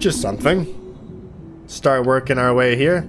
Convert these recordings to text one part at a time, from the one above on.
just something. Start working our way here.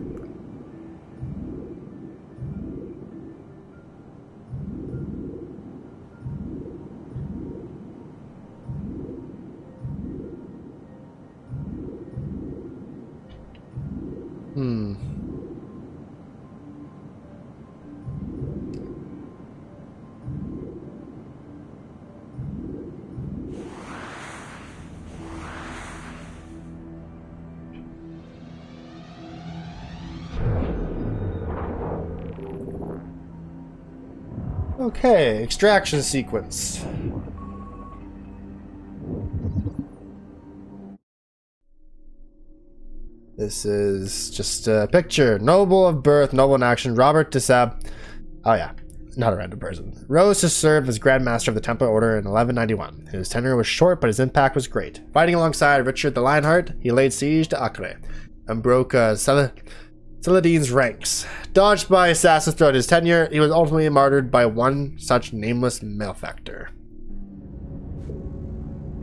Okay, extraction sequence. This is just a picture. Noble of birth, noble in action, Robert de Sab. Oh yeah, not a random person. Rose to serve as Grand Master of the Templar Order in 1191. His tenure was short, but his impact was great. Fighting alongside Richard the Lionheart, he laid siege to Acre and broke Saladin's ranks. Dodged by assassins throughout his tenure, he was ultimately martyred by one such nameless malefactor.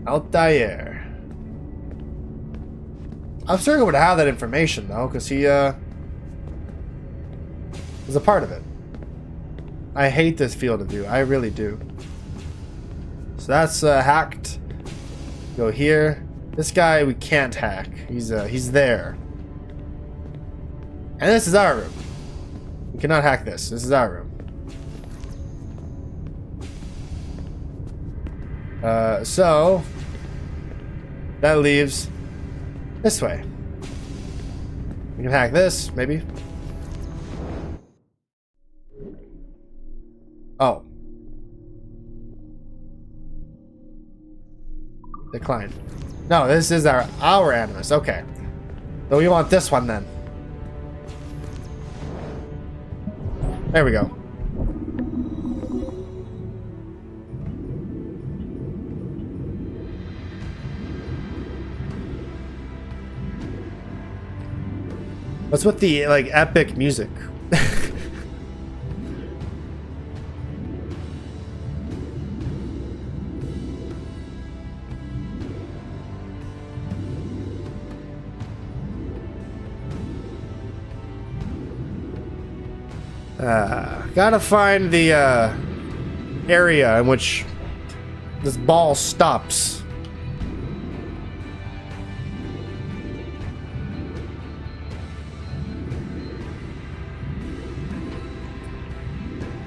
Altair. I'm sure he would have that information though, because he was a part of it. I hate this field of view. I really do. So that's hacked. Go here. This guy we can't hack. He's there. And this is our room. We cannot hack this. This is our room. So that leaves this way. We can hack this, maybe. Oh. Decline. No, this is our animus. Okay. So we want this one then. There we go. What's with the like epic music? Gotta find the area in which this ball stops.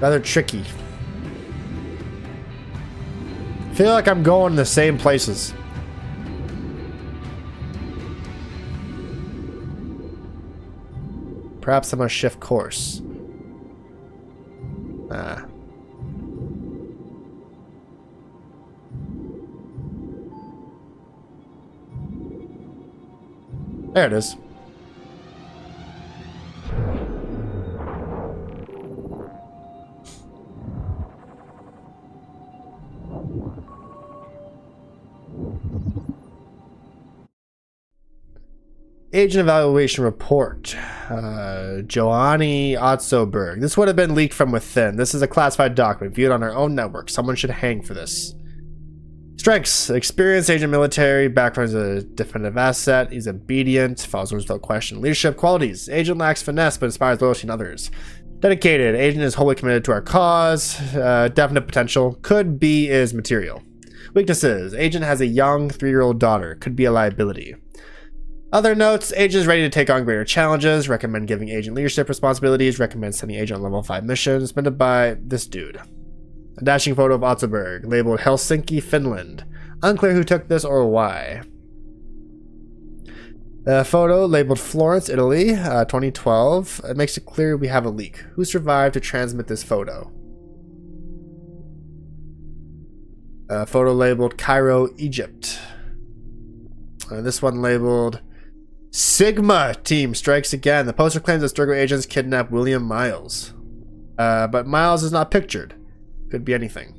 Rather tricky. I feel like I'm going the same places. Perhaps I'm gonna shift course. There it is. Agent evaluation report. Joanni Otzoberg. This would have been leaked from within. This is a classified document viewed on our own network. Someone should hang for this. Strengths. Experienced agent military. Background is a definitive asset. He's obedient. Follows orders without question. Leadership qualities. Agent lacks finesse but inspires loyalty in others. Dedicated. Agent is wholly committed to our cause. Definite potential. Could be is material. Weaknesses. Agent has a young 3-year-old daughter. Could be a liability. Other notes, agent is ready to take on greater challenges, recommend giving agent leadership responsibilities, recommend sending agent on level 5 missions, submitted by this dude. A dashing photo of Otzoberg, labeled Helsinki, Finland. Unclear who took this or why. A photo labeled Florence, Italy, 2012. It makes it clear we have a leak. Who survived to transmit this photo? A photo labeled Cairo, Egypt. This one labeled Sigma Team strikes again. The poster claims that Sturgo agents kidnapped William Miles. But Miles is not pictured. Could be anything.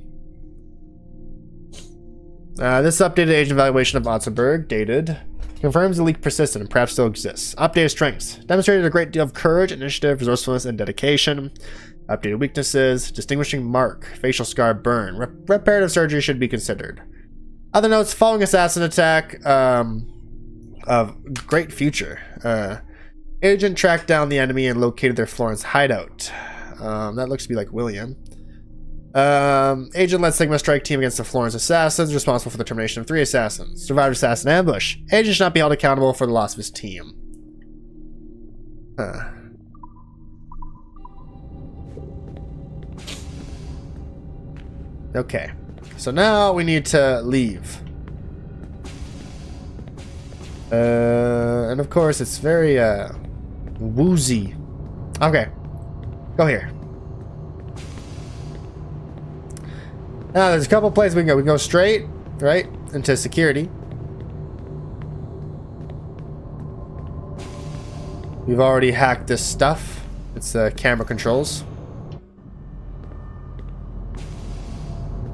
This updated agent evaluation of Otzoberg, dated, confirms the leak persisted and perhaps still exists. Updated strengths. Demonstrated a great deal of courage, initiative, resourcefulness, and dedication. Updated weaknesses. Distinguishing mark. Facial scar burn. Reparative surgery should be considered. Other notes. Following assassin attack, great future. Agent tracked down the enemy and located their Florence hideout. That looks to be like William. Agent led Sigma strike team against the Florence assassins, responsible for the termination of 3 assassins. Survived assassin ambush. Agent should not be held accountable for the loss of his team. Huh. Okay. So now we need to leave. And of course it's very, woozy. Okay. Go here. Now there's a couple places we can go. We can go straight, right, into security. We've already hacked this stuff. It's camera controls.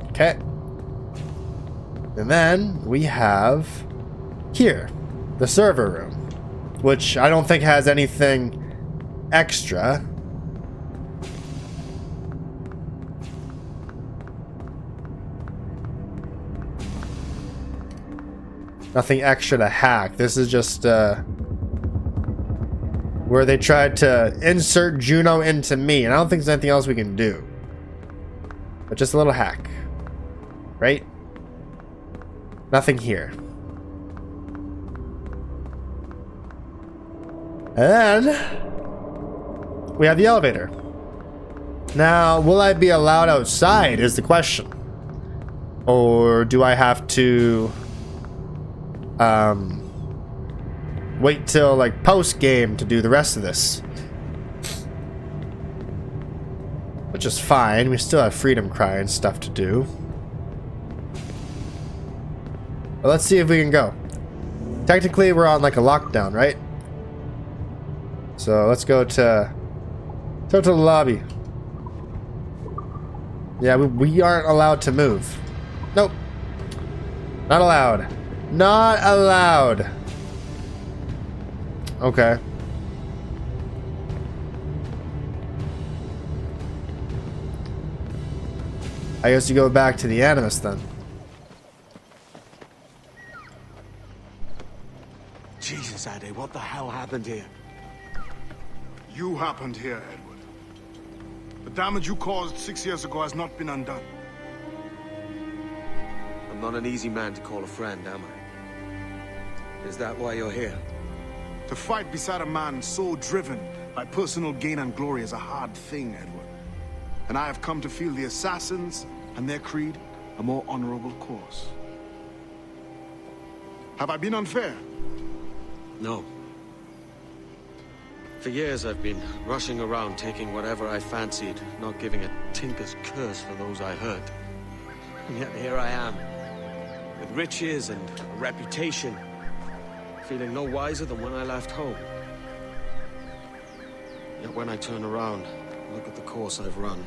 Okay. And then we have here, the server room, which I don't think has anything extra. Nothing extra to hack. This is just where they tried to insert Juno into me, and I don't think there's anything else we can do. But just a little hack. Right? Nothing here. And then we have the elevator. Now, will I be allowed outside is the question. Or do I have to wait till like post game to do the rest of this? Which is fine. We still have Freedom Cry and stuff to do. But let's see if we can go. Technically, we're on like a lockdown, right? So let's go to the lobby. Yeah, we aren't allowed to move. Nope. Not allowed. Not allowed. Okay. I guess you go back to the Animus then. Jesus, Addy, what the hell happened here? You happened here, Edward. The damage you caused 6 years ago has not been undone. I'm not an easy man to call a friend, am I? Is that why you're here? To fight beside a man so driven by personal gain and glory is a hard thing, Edward. And I have come to feel the assassins and their creed a more honorable course. Have I been unfair? No. For years I've been rushing around taking whatever I fancied, not giving a tinker's curse for those I hurt. And yet here I am, with riches and a reputation, feeling no wiser than when I left home. Yet when I turn around, look at the course I've run.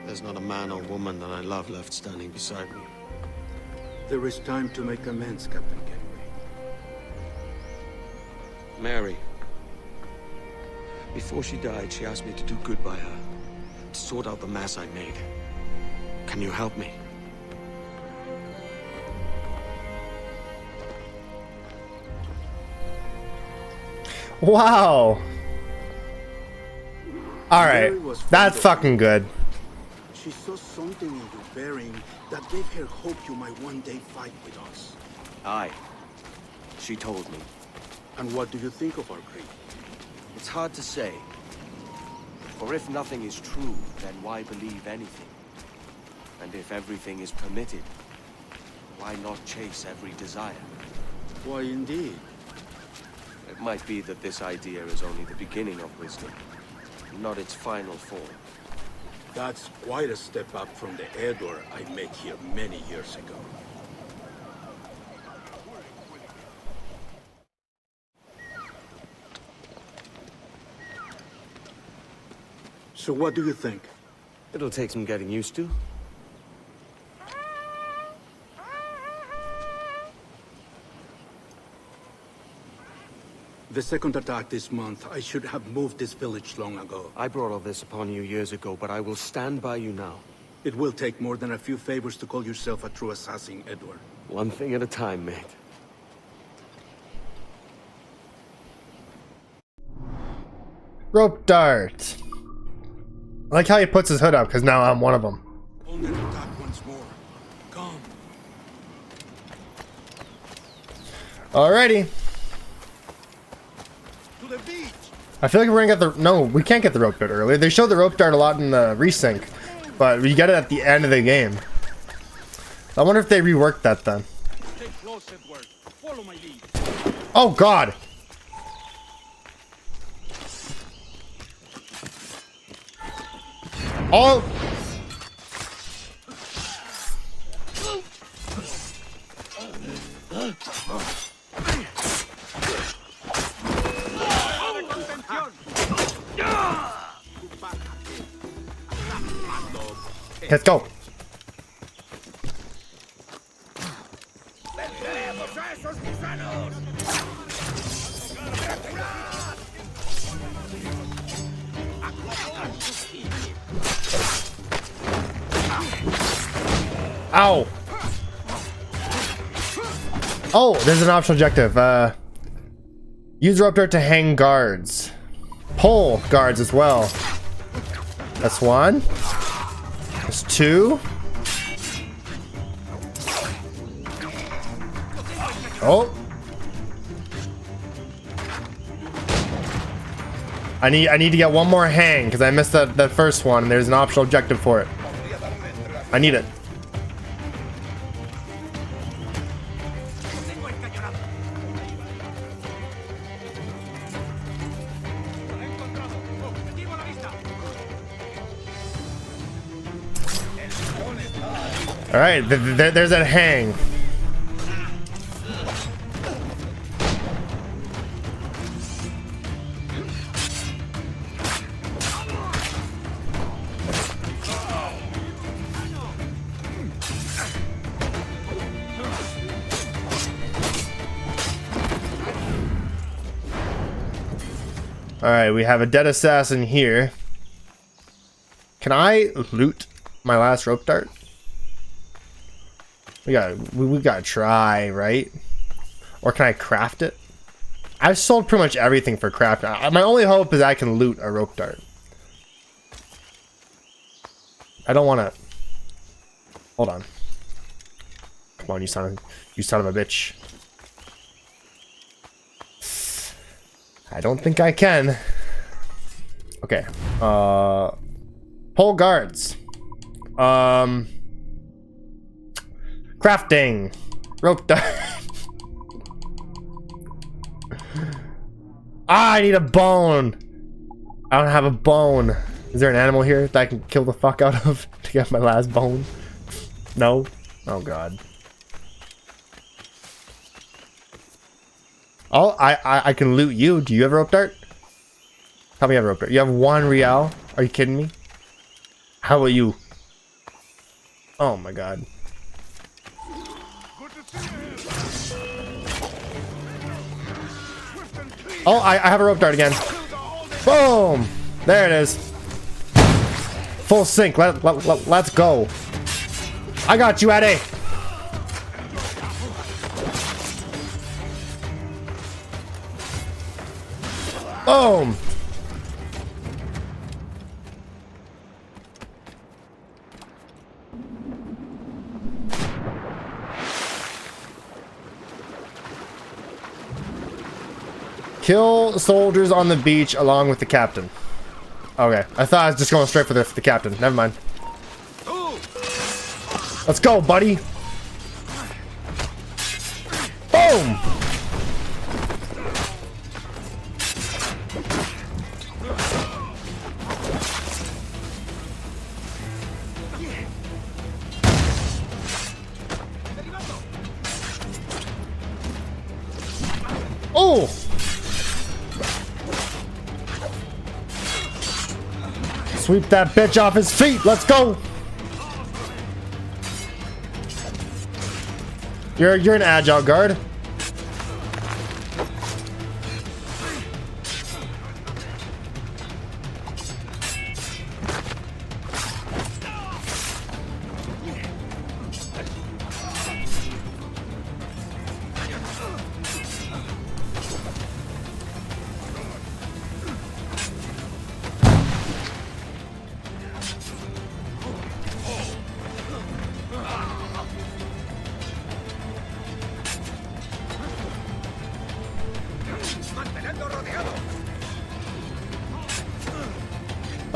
There's not a man or woman that I love left standing beside me. There is time to make amends, Captain Kenway. Mary. Before she died, she asked me to do good by her, to sort out the mess I made. Can you help me? Wow. Alright. That's fucking good. She saw something in your bearing that gave her hope you might one day fight with us. Aye. She told me. And what do you think of our creed? It's hard to say. For if nothing is true, then why believe anything? And if everything is permitted, why not chase every desire? Why, indeed. It might be that this idea is only the beginning of wisdom, not its final form. That's quite a step up from the Edward I met here many years ago. So what do you think? It'll take some getting used to. The second attack this month, I should have moved this village long ago. I brought all this upon you years ago, but I will stand by you now. It will take more than a few favors to call yourself a true assassin, Edward. One thing at a time, mate. Rope dart. I like how he puts his hood up because now I'm one of them. Only attack once more. Come. Alrighty. To the beach. I feel like we're gonna get the... No, we can't get the rope dart earlier. They showed the rope dart a lot in the resync, but we get it at the end of the game. I wonder if they reworked that then. Stay close, Edward. Follow my lead. Oh god! Oh! Let's go. Ow. Oh, there's an optional objective. Use rope dart to hang guards. Pull guards as well. That's one. That's two. Oh. I need to get one more hang because I missed that first one and there's an optional objective for it. I need it. All right, there's that hang. All right, we have a dead assassin here. Can I loot my last rope dart? We gotta try, right? Or can I craft it? I've sold pretty much everything for craft. My only hope is I can loot a rope dart. I don't want to. Hold on. Come on, you son of a bitch. I don't think I can. Okay. Pull guards. Crafting. Rope dart. I need a bone. I don't have a bone. Is there an animal here that I can kill the fuck out of to get my last bone? No? Oh god. Oh, I can loot you. Do you have a rope dart? Tell me you have a rope dart. You have 1 real? Are you kidding me? How about you? Oh my god. Oh, I have a rope dart again. Boom! There it is. Full sync. Let's go. I got you, Eddie. Boom! Kill soldiers on the beach along with the captain. Okay, I thought I was just going straight for the captain. Never mind. Let's go, buddy. Boom! Oh! Sweep that bitch off his feet. Let's go. You're an agile guard.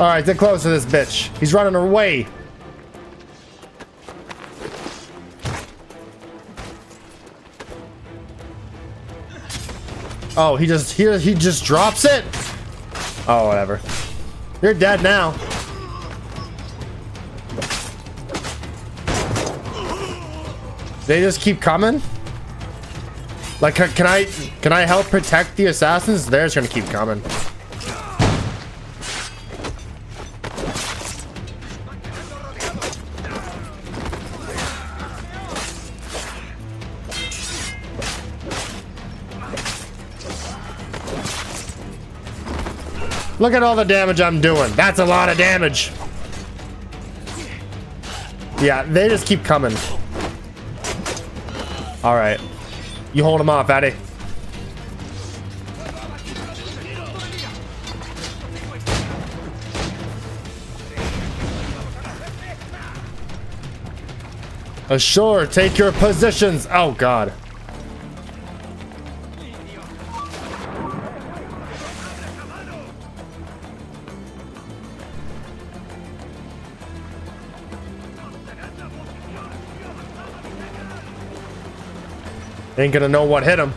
Alright, get close to this bitch. He's running away. Oh, he just drops it? Oh, whatever. You're dead now. They just keep coming? Like, can I help protect the assassins? They're just gonna keep coming. Look at all the damage I'm doing. That's a lot of damage. Yeah, they just keep coming. All right. You hold him off, Addy. Ashore, take your positions. Oh, God. Ain't gonna know what hit him.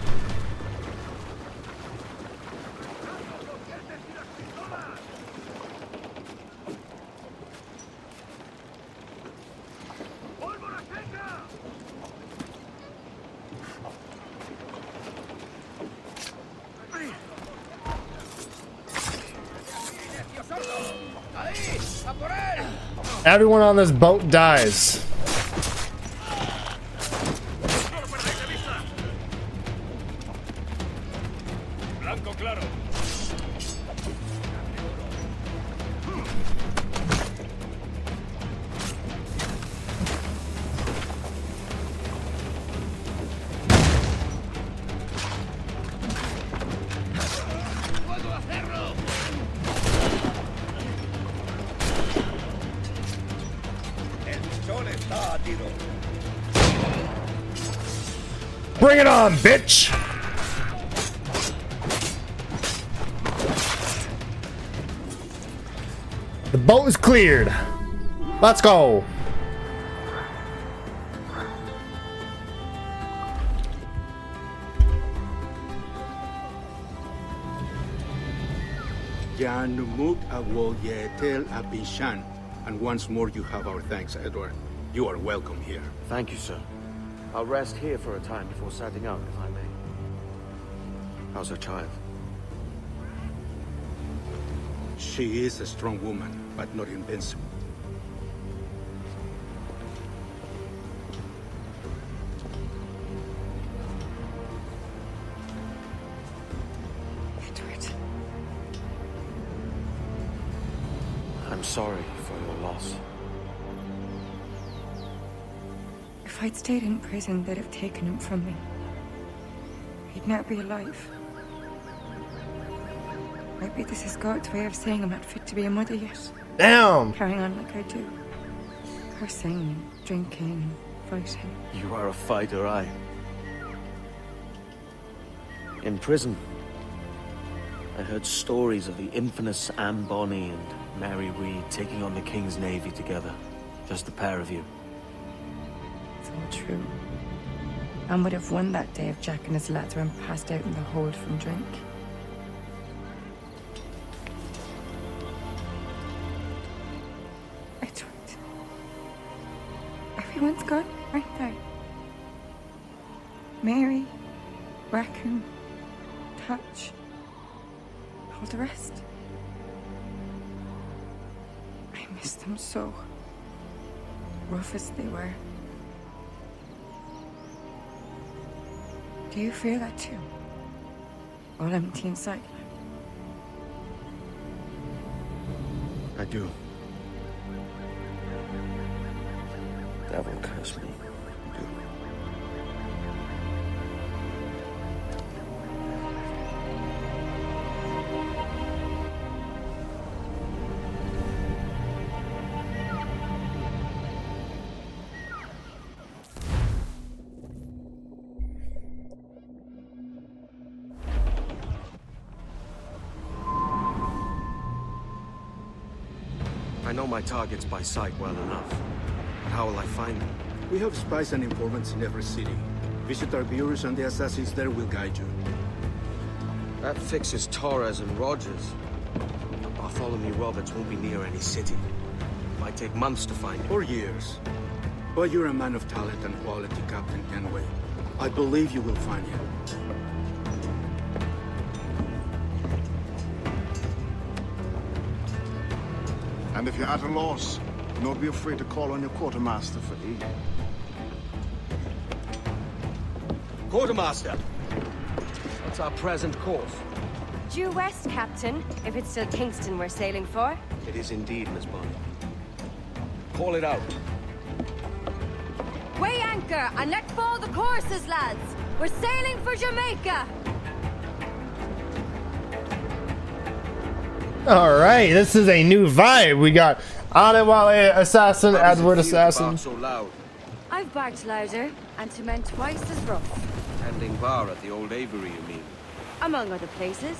Everyone on this boat dies. Bring it on, bitch! The boat is cleared. Let's go. Janumuk awol yetel abishan. And once more you have our thanks, Edward. You are welcome here. Thank you, sir. I'll rest here for a time before setting out, if I may. How's her child? She is a strong woman, but not invincible. Edward. I'm sorry for your loss. If I'd stayed in prison, they'd have taken him from me. He'd now be alive. Maybe this is God's way of saying I'm not fit to be a mother yet. Damn! Carrying on like I do. Cursing, drinking, fighting. You are a fighter, aye. In prison, I heard stories of the infamous Anne Bonny and Mary Read taking on the King's Navy together. Just the pair of you. It's all true. Anne would have won that day if Jack and his lads weren't passed out in the hold from drink. Edward. Everyone's gone, aren't they? Mary, Raccoon, Touch, all the rest. I miss them so. Rough as they were. Do you feel that too? All empty inside? I do. Devil curse me. I do. know my targets by sight well enough. But how will I find them? We have spies and informants in every city. Visit our bureaus and the assassins there will guide you. That fixes Torres and Rogers. But Bartholomew Roberts won't be near any city. Might take months to find him. Or years. But you're a man of talent and quality, Captain Kenway. I believe you will find him. And if you're at a loss, don't be afraid to call on your quartermaster for aid. Quartermaster! What's our present course? Due west, Captain, if it's still Kingston we're sailing for. It is indeed, Miss Bonny. Call it out. Weigh anchor and let fall the courses, lads! We're sailing for Jamaica! Alright, this is a new vibe. We got Adewale Assassin, How does it Edward feel to Assassin. bark so loud? I've barked louder, and to men twice as rough. Tending bar at the old Avery, you mean? Among other places.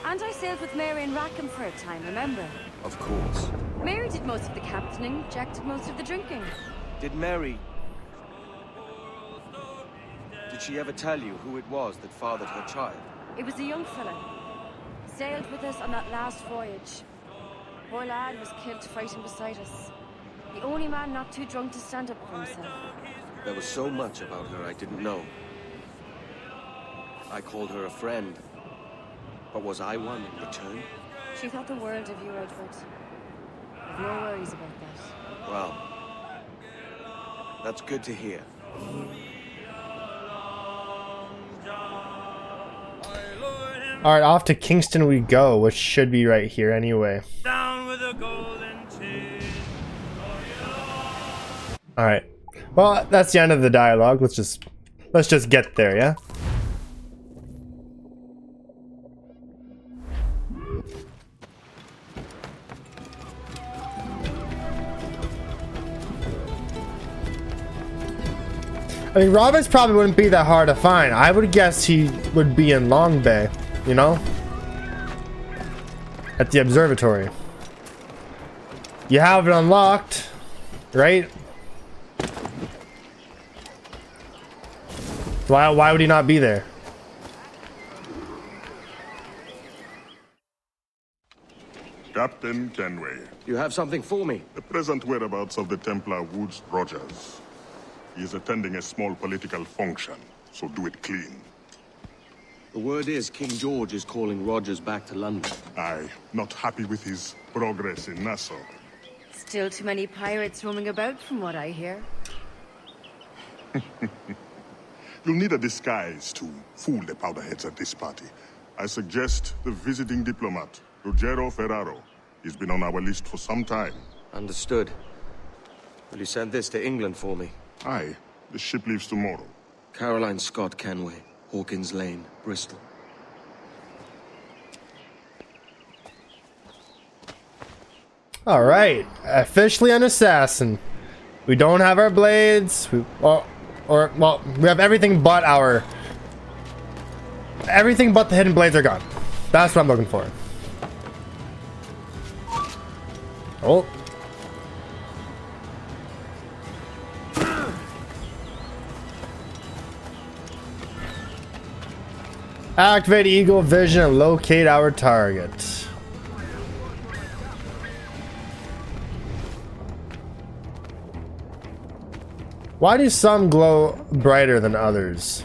And I sailed with Mary and Rackham for a time, remember? Of course. Mary did most of the captaining, Jack did most of the drinking. Did Mary... Did she ever tell you who it was that fathered her child? It was a young fella. Sailed with us on that last voyage. Poor lad was killed fighting beside us. The only man not too drunk to stand up for himself. There was so much about her I didn't know. I called her a friend. But was I one in return? She thought the world of you, Edward. I've no worries about that. Well, that's good to hear. Alright, off to Kingston we go, which should be right here anyway. Down with a golden chain. Alright. Well, that's the end of the dialogue. Let's just get there, yeah? I mean, Roberts probably wouldn't be that hard to find. I would guess he would be in Long Bay, you know? At the observatory. You have it unlocked, right? Why would he not be there? Captain Kenway, You have something for me? the present whereabouts of the Templar Woods Rogers. He is attending a small political function, so do it clean. The word is King George is calling Rogers back to London. Aye, not happy with his progress in Nassau. Still too many pirates roaming about from what I hear. You'll need a disguise to fool the powderheads at this party. I suggest the visiting diplomat, Ruggiero Ferraro. He's been on our list for some time. Understood. Will you send this to England for me? Aye, the ship leaves tomorrow. Caroline Scott Kenway, Hawkins Lane, Bristol. All right, officially an assassin. We don't have our blades. Well, we have everything but the hidden blades are gone. That's what I'm looking for. Oh. Activate Eagle Vision and locate our target. Why do some glow brighter than others?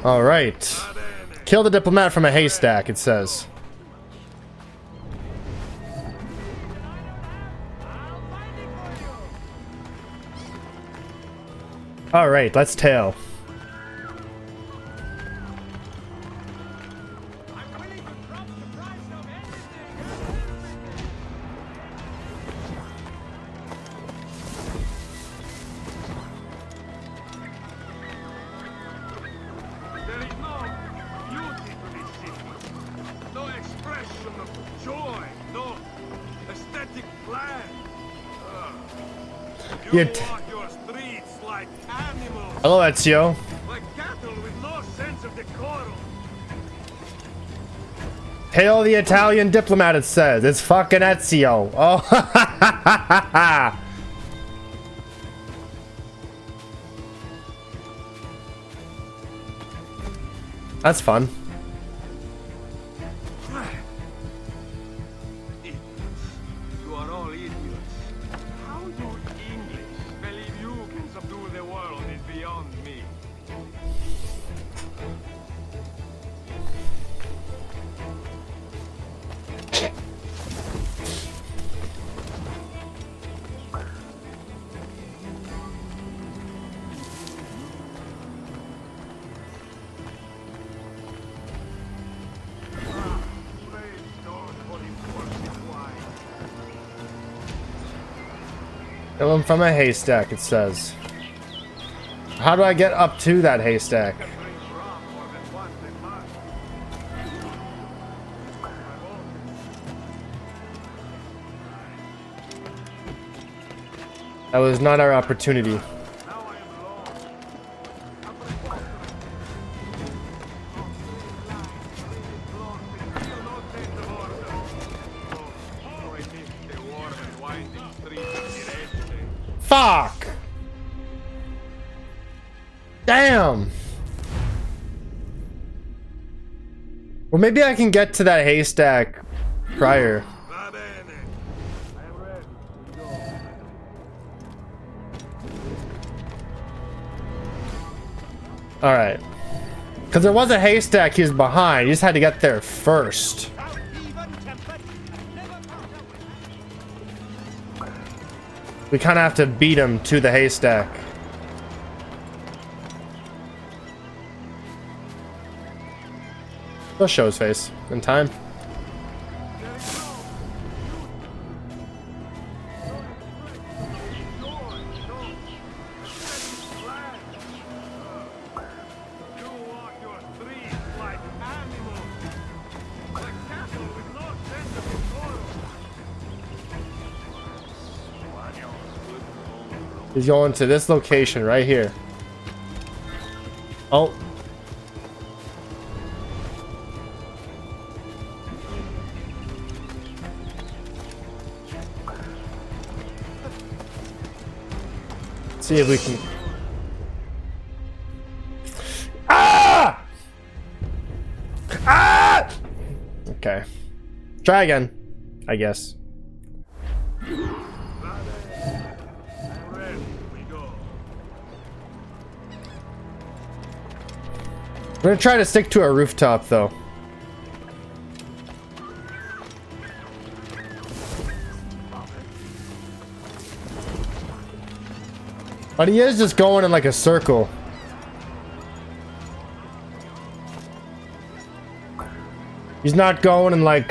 All right. Kill the diplomat from a haystack, it says. All right, let's tail. There is no beauty to this city. No expression of joy. No aesthetic plan. You You're walk your streets like animals. Hello, Ezio. Like cattle with no sense of decorum. Hail the Italian diplomat, it says. It's fucking Ezio. Oh, that's fun. You are all idiots. How you English believe you can subdue the world is beyond me. Kill him from a haystack, it says. How do I get up to that haystack? That was not our opportunity. Fuck! Damn! Well, maybe I can get to that haystack prior. Alright. Because there was a haystack he was behind. You just had to get there first. We kind of have to beat him to the haystack. They'll show his face in time. He's going to this location right here. Oh. See if we can. Ah! Ah! Okay. Try again, I guess. We're gonna try to stick to a rooftop, though. But he is just going in like a circle. He's not going in like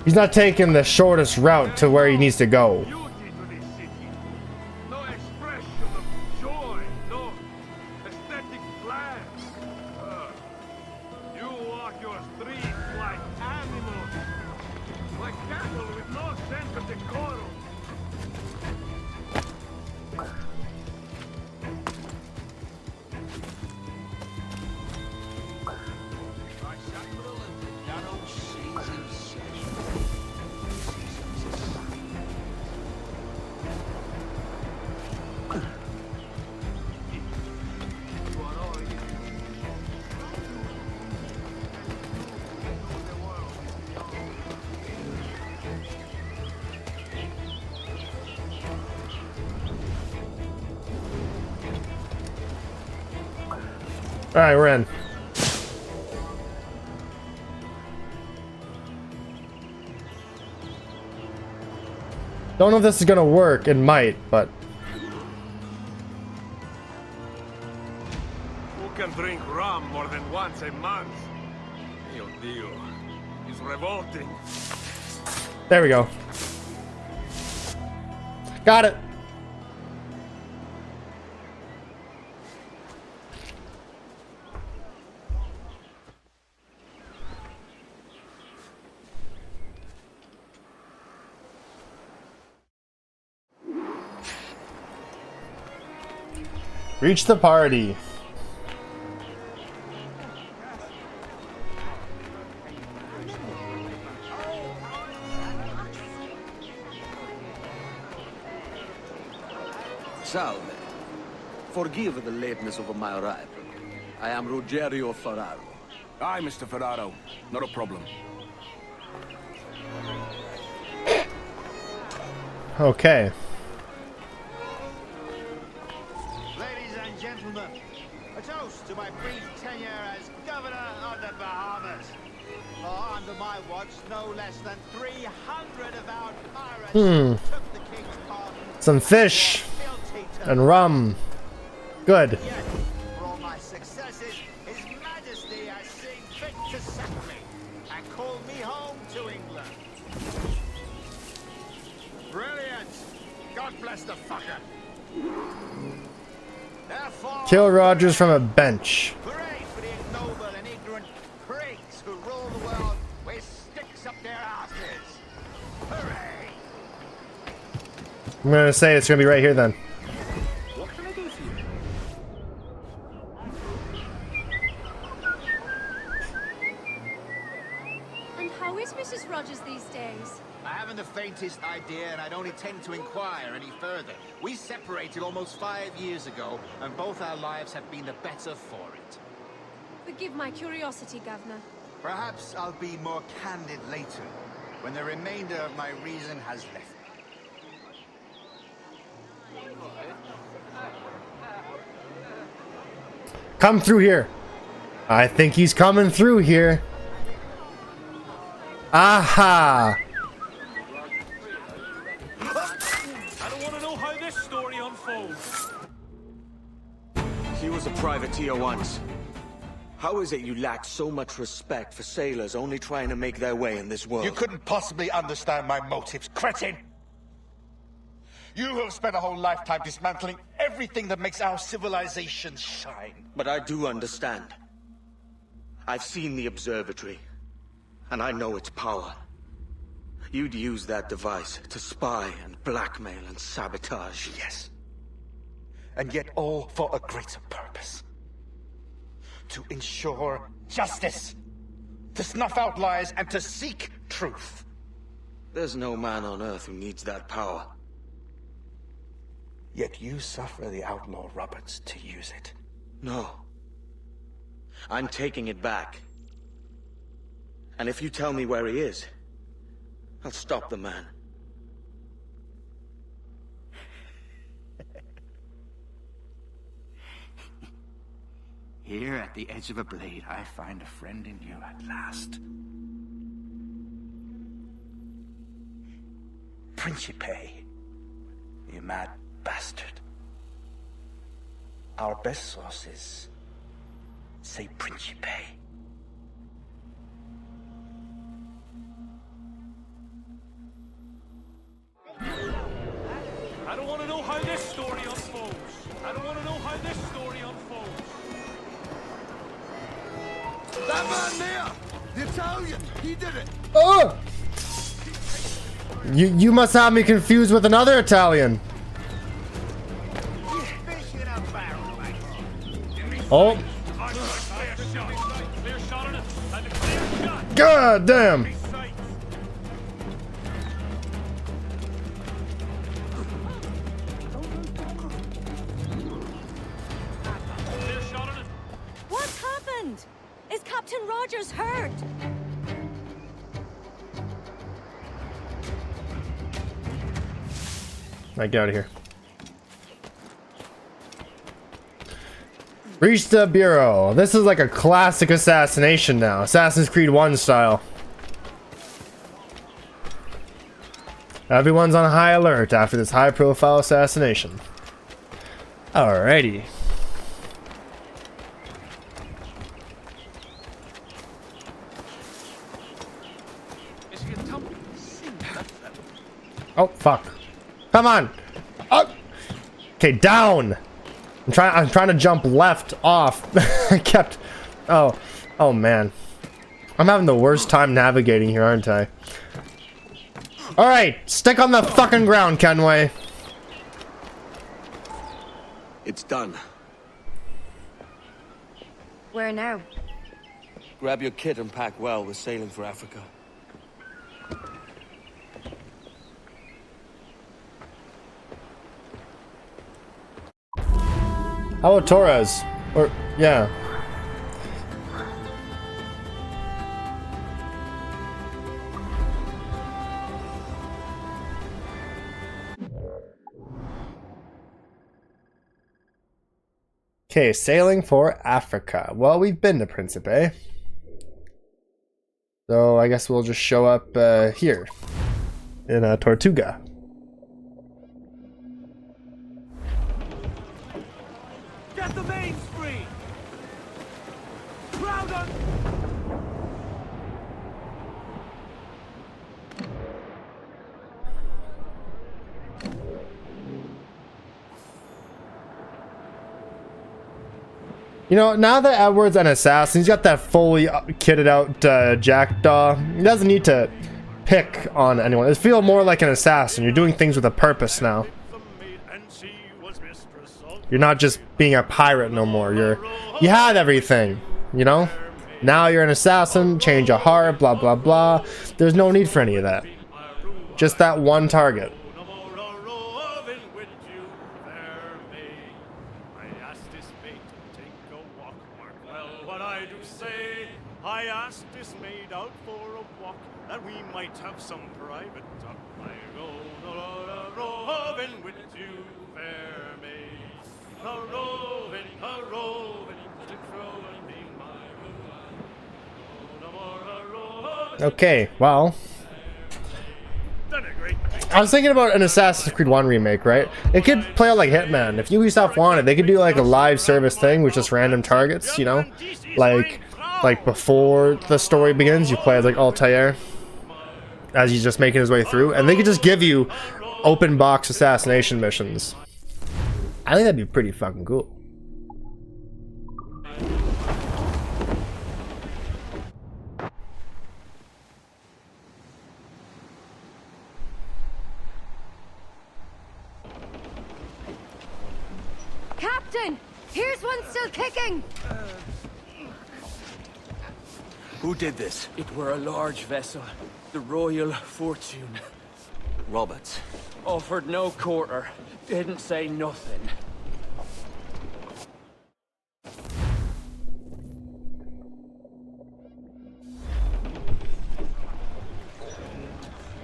he's not taking the shortest route to where he needs to go. All right, we're in. Don't know if this is gonna work. It might, but Who can drink rum more than once a month? Mio Dio, it's revolting. there we go. Got it. Reach the party. Salve. Forgive the lateness of my arrival. I am Rogerio Ferraro. Aye, Mr. Ferraro. Not a problem. Okay. Ladies and gentlemen, a toast to my brief tenure as Governor of the Bahamas. For under my watch, no less than 300 of our pirates took the king's pardon. Some fish and rum. Good. Yet, for all my successes, His Majesty has seen fit to sack me and call me home to England. Brilliant! God bless the fucker. Therefore, Kill Rogers from a bench. hooray for the ignoble and ignorant prigs who rule the world with sticks up their asses. Hooray! I'm gonna say it's gonna be right here then. What can I do for you? And how is Mrs. Rogers these days? I haven't the faintest idea, and I don't intend to inquire any further. We separated almost 5 years ago, and both our lives have been the better for it. Forgive my curiosity, Governor. Perhaps I'll be more candid later, when the remainder of my reason has left me. Come through here. I think he's coming through here. Aha! I don't want to know how this story unfolds. He was a privateer once. How is it you lack so much respect for sailors only trying to make their way in this world? You couldn't possibly understand my motives, cretin! You have spent a whole lifetime dismantling everything that makes our civilization shine. But I do understand. I've seen the observatory, and I know its power. You'd use that device to spy and blackmail and sabotage. Yes. And yet all for a greater purpose. To ensure justice. To snuff out lies and to seek truth. There's no man on Earth who needs that power. Yet you suffer the outlaw Roberts to use it. No. I'm taking it back. And if you tell me where he is, I'll stop the man. Here at the edge of a blade, I find a friend in you at last. Principe, you mad bastard. Our best sources say Principe. I don't want to know how this story unfolds. I don't want to know how this story unfolds. That man there! The Italian! He did it! Oh! You must have me confused with another Italian. Oh. God damn. What happened? Is Captain Rogers hurt? Right, get out of here. Reach the Bureau. This is like a classic assassination now. Assassin's Creed 1 style. Everyone's on high alert after this high-profile assassination. Alrighty. Oh, fuck. Come on. Oh. Okay, down. I'm trying to jump left off. I kept. Oh man. I'm having the worst time navigating here, aren't I? All right, stick on the fucking ground, Kenway. It's done. Where now? Grab your kit and pack well. We're sailing for Africa. How about Torres? Or, yeah. Okay, sailing for Africa. Well, we've been to Principe. So I guess we'll just show up here in Tortuga. Get the mains free! Crowd on! You know, now that Edward's an assassin, he's got that fully kitted out jackdaw. He doesn't need to pick on anyone. It feels more like an assassin. You're doing things with a purpose now. You're not just being a pirate no more. You had everything, you know? Now you're an assassin, change of heart, blah blah blah. There's no need for any of that. Just that one target. I asked this maid out for a walk, that we might have some private talk. I roving with you, fair maid. A roving, to crowing be my ruin. Okay, well. I was thinking about an Assassin's Creed 1 remake, right? It could play out like Hitman. If Ubisoft wanted, they could do like a live service thing with just random targets, you know? Like before the story begins, you play as like Altair as he's just making his way through, and they could just give you open box assassination missions. I think that'd be pretty fucking cool. Captain! Here's one still kicking! Who did this? It were a large vessel, the Royal Fortune. Roberts. Offered no quarter, didn't say nothing.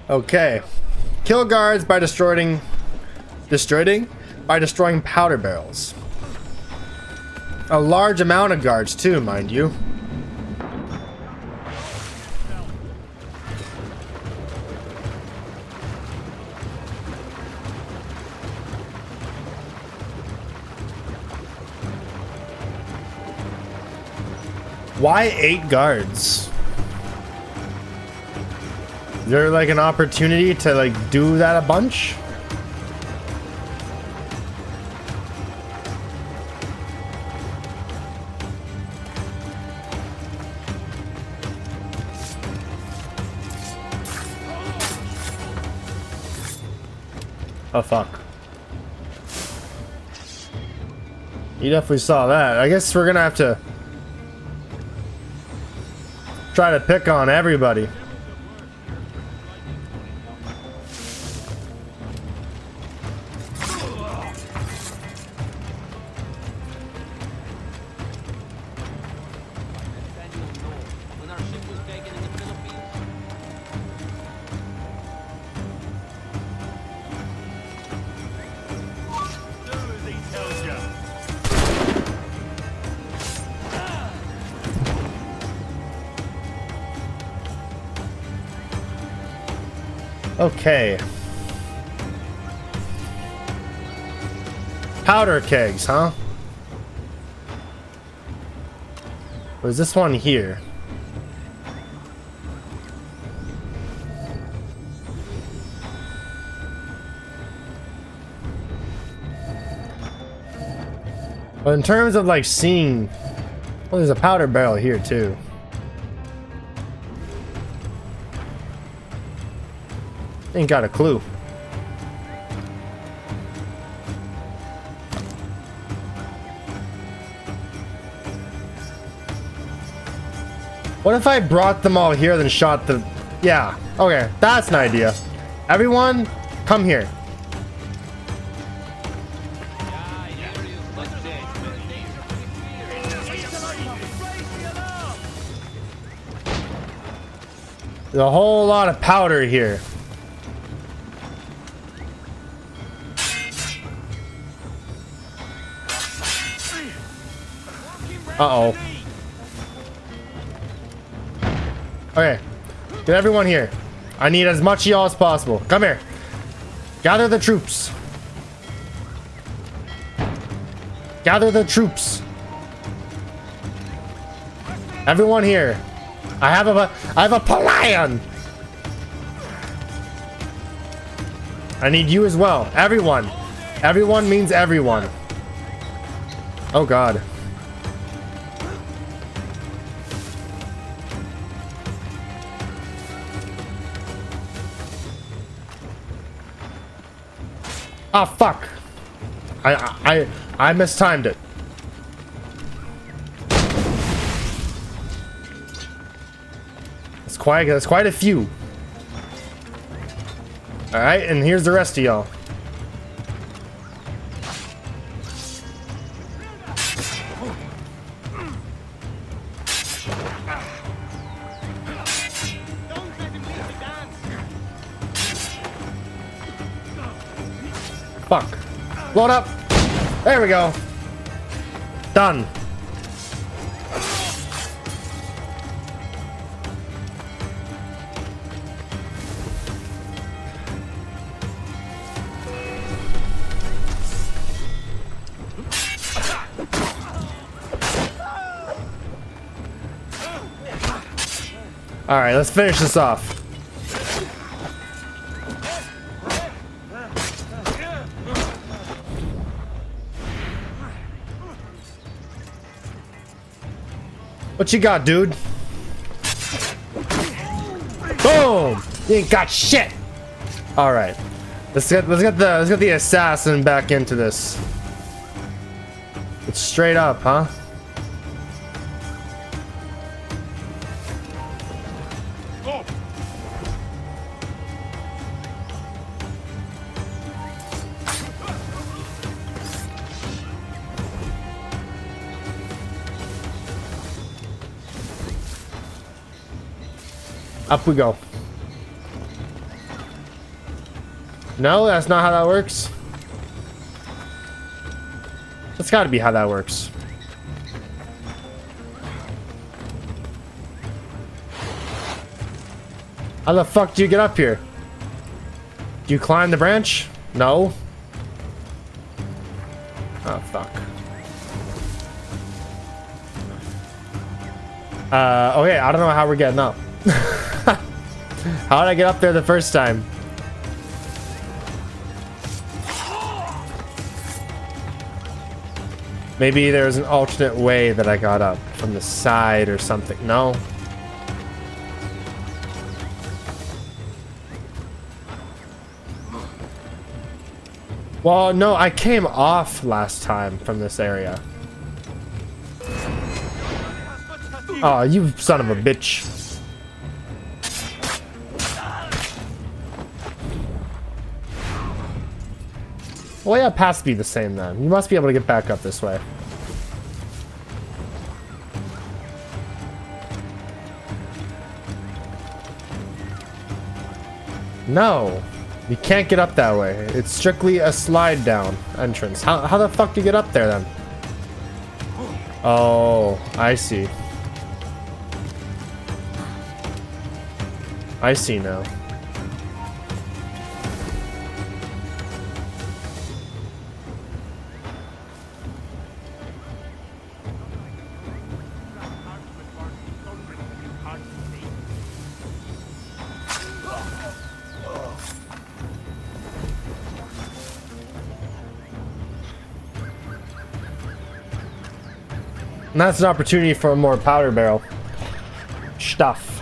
Okay. Kill guards by destroying powder barrels. A large amount of guards too, mind you. Why 8 guards? Is there like an opportunity to like do that a bunch? Oh fuck. You definitely saw that. I guess we're gonna have to try to pick on everybody. Okay. Powder kegs, huh? What is this one here? But in terms of like seeing, well, there's a powder barrel here too. Ain't got a clue. What if I brought them all here, then shot the... Yeah, okay, that's an idea. Everyone, come here. There's a whole lot of powder here. Uh-oh. Okay. Get everyone here. I need as much of y'all as possible. Come here. Gather the troops. Gather the troops. Everyone here. I have a plan. I need you as well. Everyone. Everyone means everyone. Oh God. Oh fuck. I mistimed it. That's quite a few. All right, and here's the rest of y'all. Fuck. Load up. There we go. Done. All right, let's finish this off. What you got, dude? Boom! You ain't got shit. All right, let's get the assassin back into this. It's straight up, huh? Up we go. No, that's not how that works. That's gotta be how that works. How the fuck do you get up here? Do you climb the branch? No. Oh, fuck. Okay, I don't know how we're getting up. How did I get up there the first time? Maybe there's an alternate way that I got up from the side or something. No. Well, no, I came off last time from this area. Oh, you son of a bitch. Well, yeah, it has to be the same then. You must be able to get back up this way. No, you can't get up that way. It's strictly a slide down entrance. How the fuck do you get up there then? Oh, I see. I see now. And that's an opportunity for a more powder barrel stuff.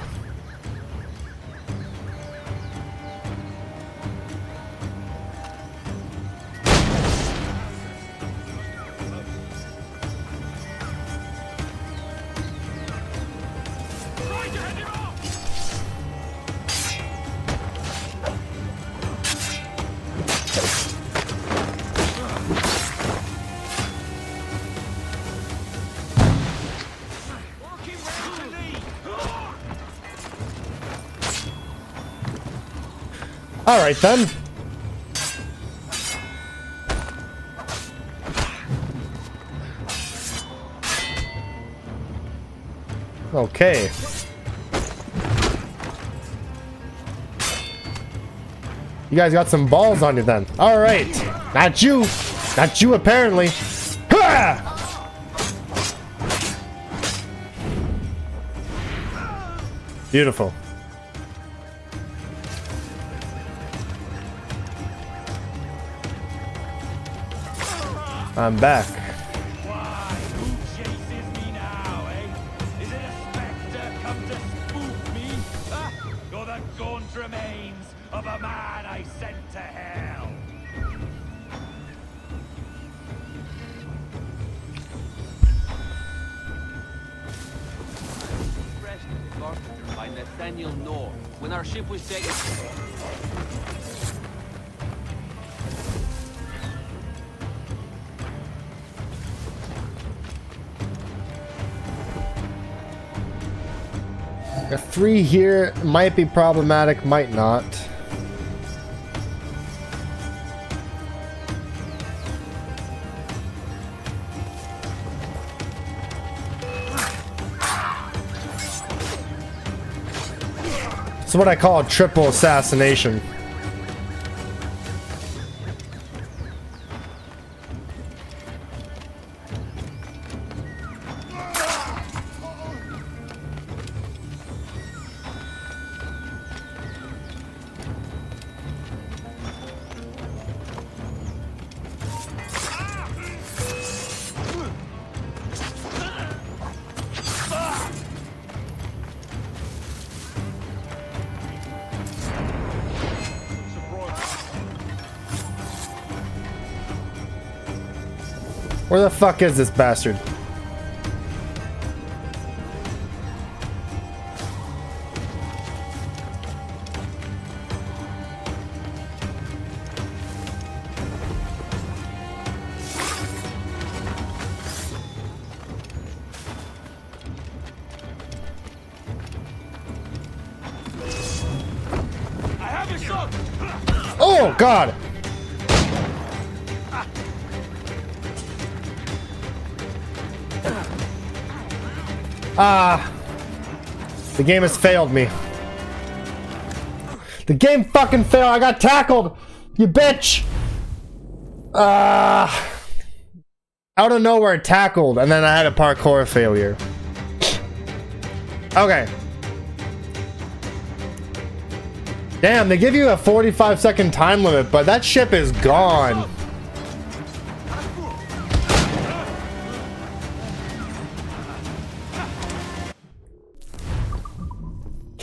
Alright then. Okay. You guys got some balls on you then. Alright. Not you. Not you apparently. Ha! Beautiful. I'm back. Why? Who chases me now, eh? Is it a spectre come to spook me? Ah, or the gaunt remains of a man I sent to hell? By Nathaniel North, when our ship was taken. A 3 here might be problematic, might not. It's what I call a triple assassination. Where the fuck is this bastard? I have a shot! Oh God! The game has failed me. The game fucking failed. I got tackled. You bitch. Out of nowhere, tackled, and then I had a parkour failure. Okay. Damn, they give you a 45-second time limit, but that ship is gone.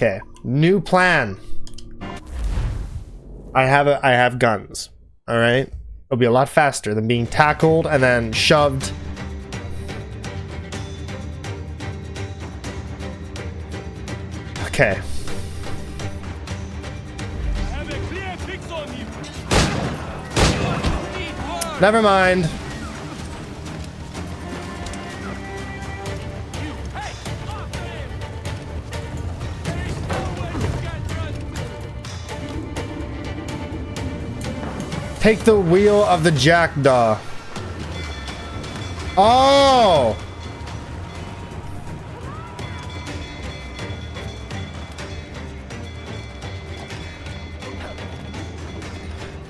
Okay, new plan. I have guns. All right, it'll be a lot faster than being tackled and then shoved. Okay. I have a clear fix on you. Never mind. Take the wheel of the jackdaw. Oh!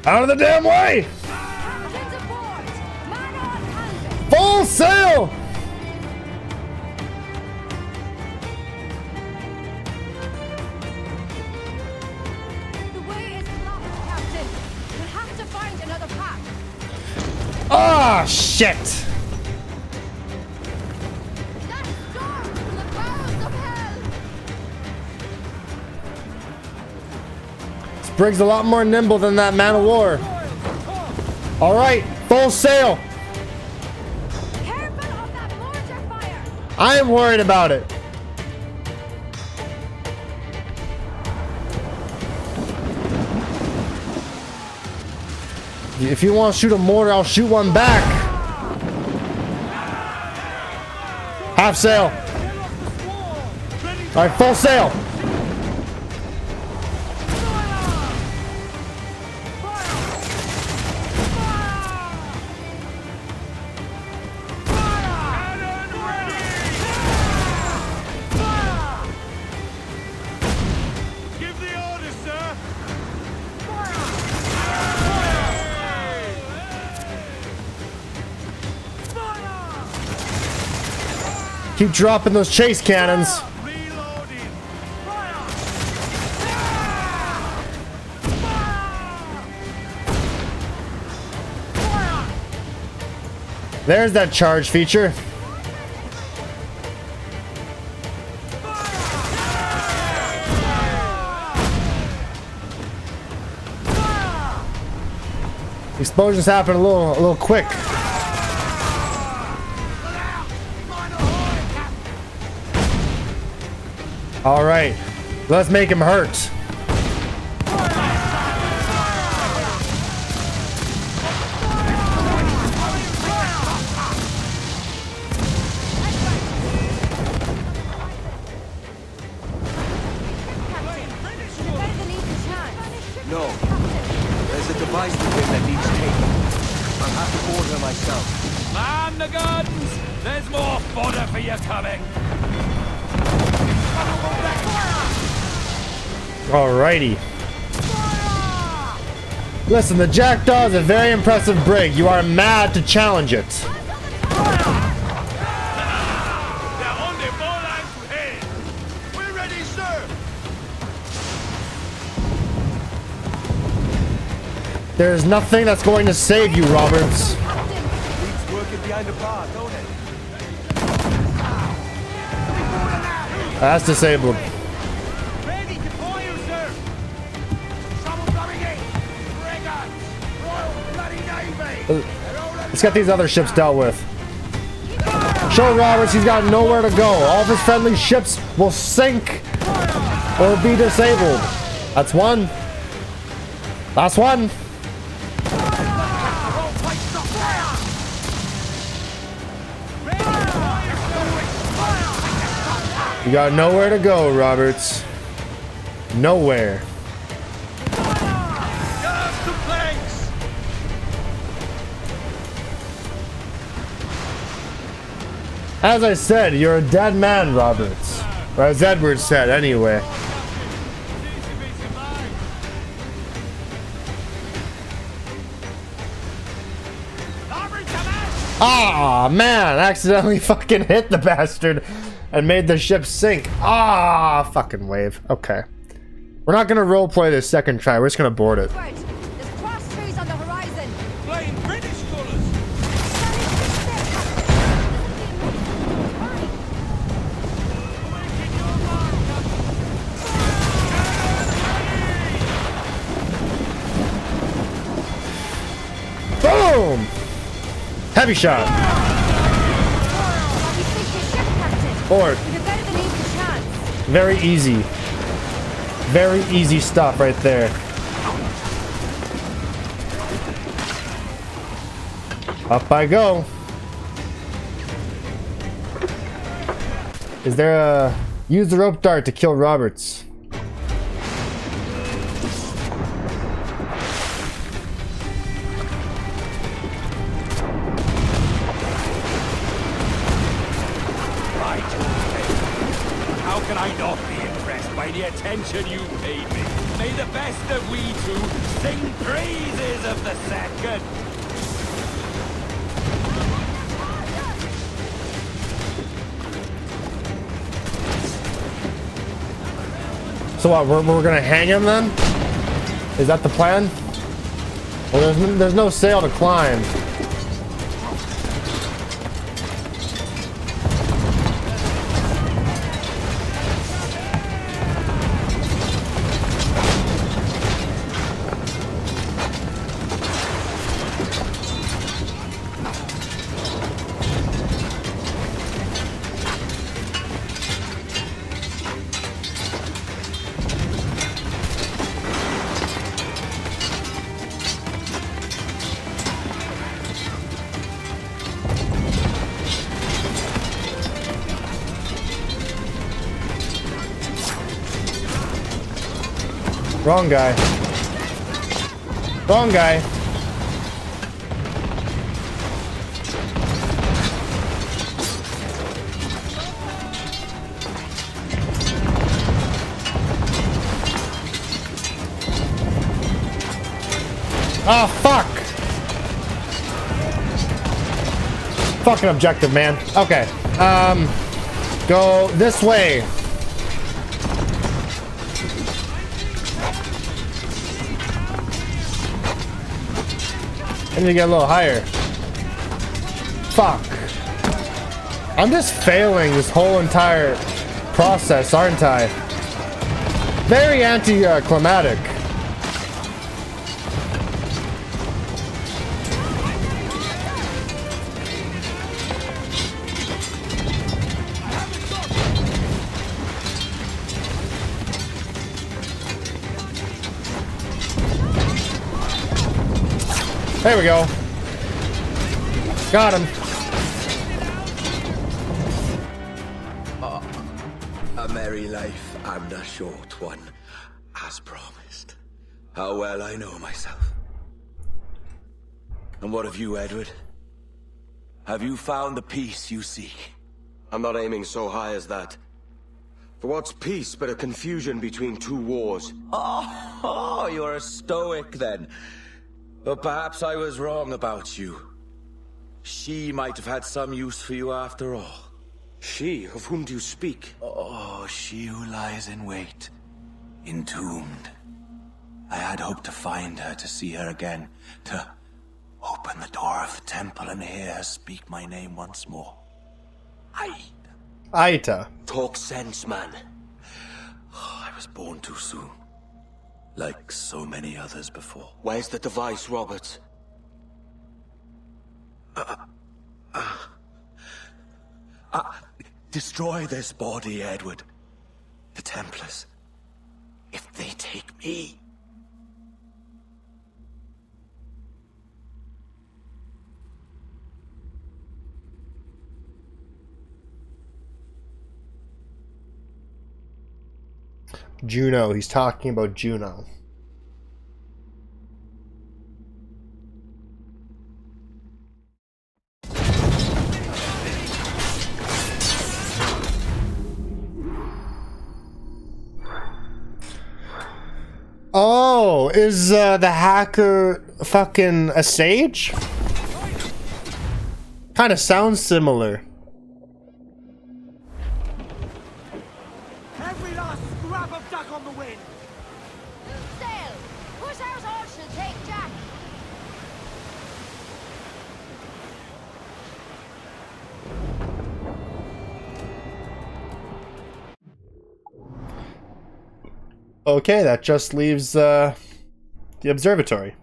Out of the damn way! Full sail! Ah, shit! Sprig's a lot more nimble than that man of war. All right, full sail. Careful of that mortar fire. I am worried about it. If you want to shoot a mortar, I'll shoot one back. Half sail. All right, full sail. Keep dropping those chase cannons. There's that charge feature. Explosions happen a little quick. All right, let's make him hurt. No. There's a device with him that needs taking. I'll have to board her myself. Man the guns! There's more fodder for you coming. Alrighty. Listen, the Jackdaw is a very impressive brig. You are mad to challenge it. We're ready, sir! There is nothing that's going to save you, Roberts. Leads working behind the bar, don't it? That's disabled. Ready to fire, sir! Someone coming in! Brigands! Royal Bloody Navy! Let's get these other ships dealt with. Show Roberts he's got nowhere to go. All of his friendly ships will sink or be disabled. That's one. Last one. You got nowhere to go, Roberts. Nowhere. As I said, you're a dead man, Roberts. Or as Edward said, anyway. Ah, man, accidentally fucking hit the bastard and made the ship sink. Ah, fucking wave. Okay. We're not gonna roleplay this second try. We're just gonna board it. There's cross trees on the horizon. Flying British colours! Boom! Heavy shot. Board. Very easy. Very easy stuff right there. Up I go. Is there a... Use the rope dart to kill Roberts. How can I not be impressed by the attention you paid me? May the best of we two sing praises of the second. So what, we're gonna hang him then? Is that the plan? Well, there's no sail to climb. Wrong guy. Wrong guy. Oh, fuck. Fucking objective, man. Okay. go this way. I need to get a little higher. Fuck. I'm just failing this whole entire process, aren't I? Very anti-climatic. There we go. Got him. A merry life and a short one, as promised. How well I know myself. And what of you, Edward? Have you found the peace you seek? I'm not aiming so high as that. For what's peace but a confusion between two wars? Oh, you're a stoic then. But perhaps I was wrong about you. She might have had some use for you after all. She? Of whom do you speak? Oh, she who lies in wait, entombed. I had hoped to find her, to see her again, to open the door of the temple and hear her speak my name once more. Aita. Talk sense, man. Oh, I was born too soon. Like so many others before. Where's the device, Robert? Destroy this body, Edward. The Templars. If they take me... Juno. He's talking about Juno. Oh, is the hacker fucking a sage? Kind of sounds similar. Every last scrap of duck on the wind. Sail! Whose house all should take Jack? Okay, that just leaves the observatory.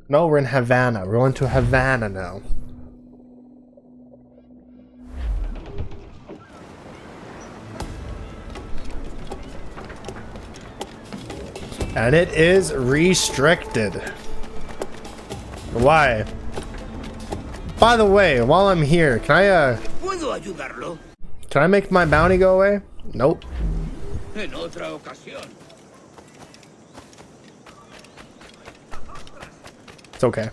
No, we're in Havana. We're going to Havana now. And it is restricted. Why? By the way, while I'm here, can I make my bounty go away? Nope. En otra ocasión. It's okay.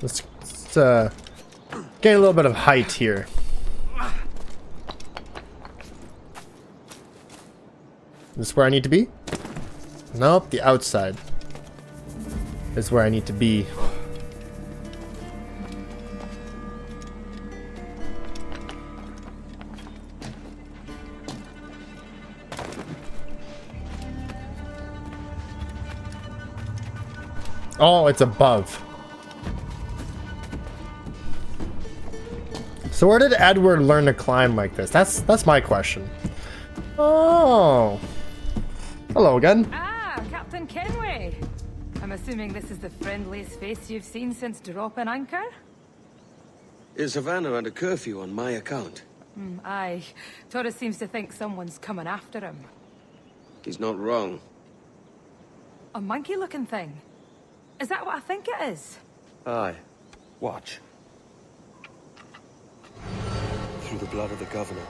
Let's gain a little bit of height here. Is this where I need to be? Nope, the outside is where I need to be. Oh, it's above. So where did Edward learn to climb like this? That's my question. Oh. Hello again. Ah, Captain Kenway. I'm assuming this is the friendliest face you've seen since dropping anchor? Is Havana under curfew on my account? Aye. Torres seems to think someone's coming after him. He's not wrong. A monkey-looking thing? Is that what I think it is? Aye. Watch. Through the blood of the governor,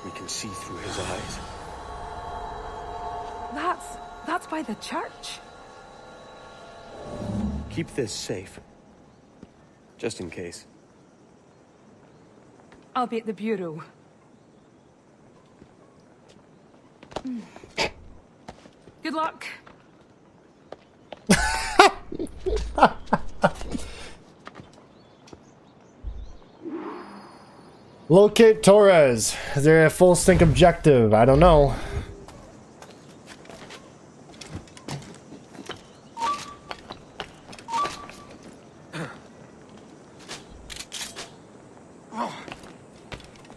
we can see through his eyes. That's by the church. Keep this safe. Just in case. I'll be at the bureau. Good luck. Locate Torres. Is there a full sync objective? I don't know.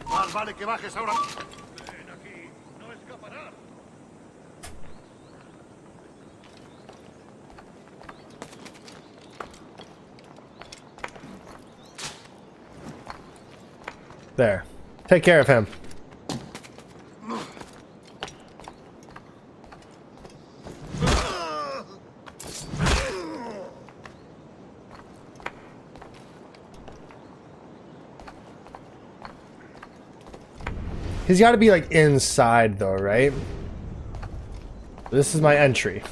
Más vale que bajes ahora. There. Take care of him. He's got to be like inside though, right? This is my entry.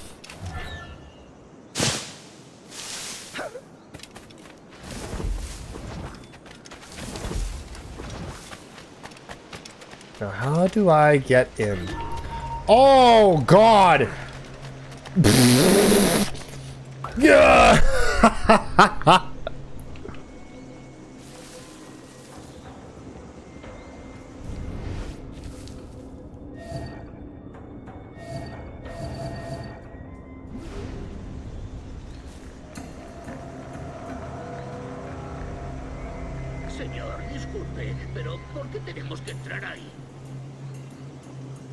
Now, how do I get in? Oh God! Yeah! Señor, disculpe, pero ¿por qué tenemos que entrar ahí?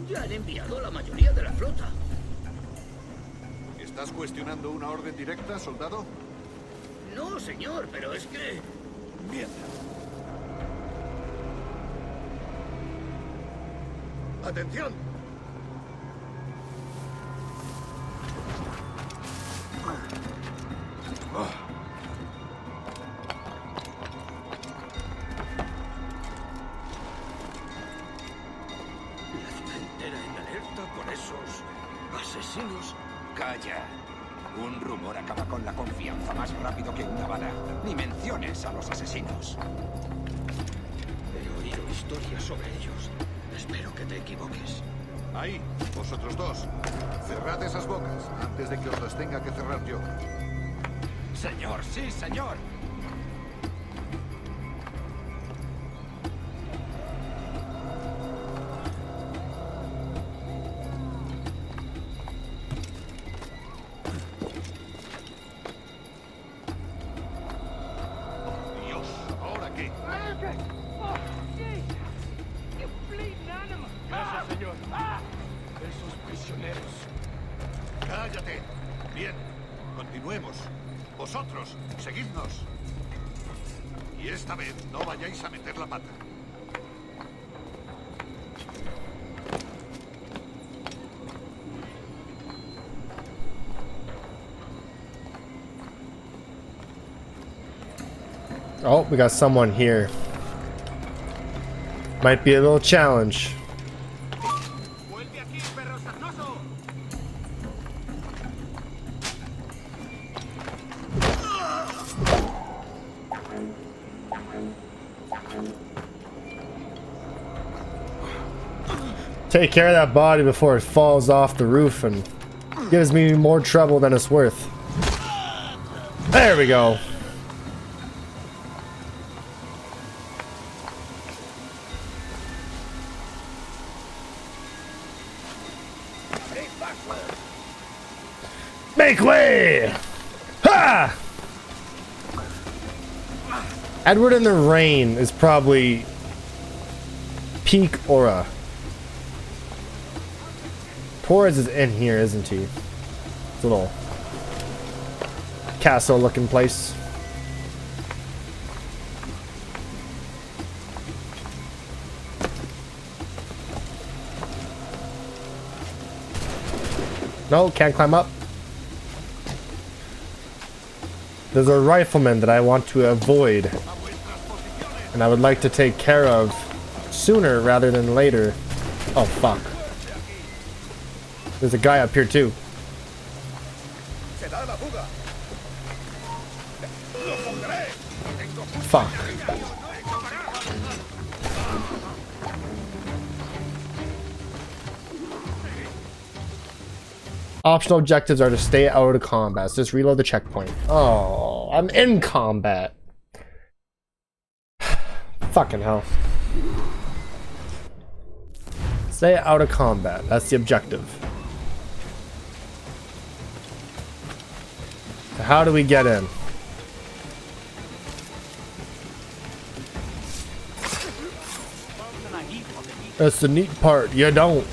Ya han enviado a la mayoría de la flota. ¿Estás cuestionando una orden directa, soldado? No, señor, pero es que... Mierda. ¡Atención! Asesinos. Calla. Un rumor acaba con la confianza más rápido que una bala. Ni menciones a los asesinos. He oído historias sobre ellos. Espero que te equivoques. Ahí, vosotros dos. Cerrad esas bocas antes de que os las tenga que cerrar yo. Señor, sí, señor. ¡Cállate! Bien, continuemos. Vosotros, seguidnos. Y esta vez no vayáis a meter la pata. Oh, we got someone here. Might be a little challenge. Take care of that body before it falls off the roof and gives me more trouble than it's worth. There we go. Make way! Ha! Edward in the Rain is probably peak aura. Torres is in here, isn't he? It's a little castle looking place. No, can't climb up. There's a rifleman that I want to avoid, and I would like to take care of sooner rather than later. Oh fuck. There's a guy up here too. Fuck. Optional objectives are to stay out of combat. So just reload the checkpoint. Oh, I'm in combat. Fucking hell. Stay out of combat. That's the objective. So how do we get in? That's the neat part. You don't.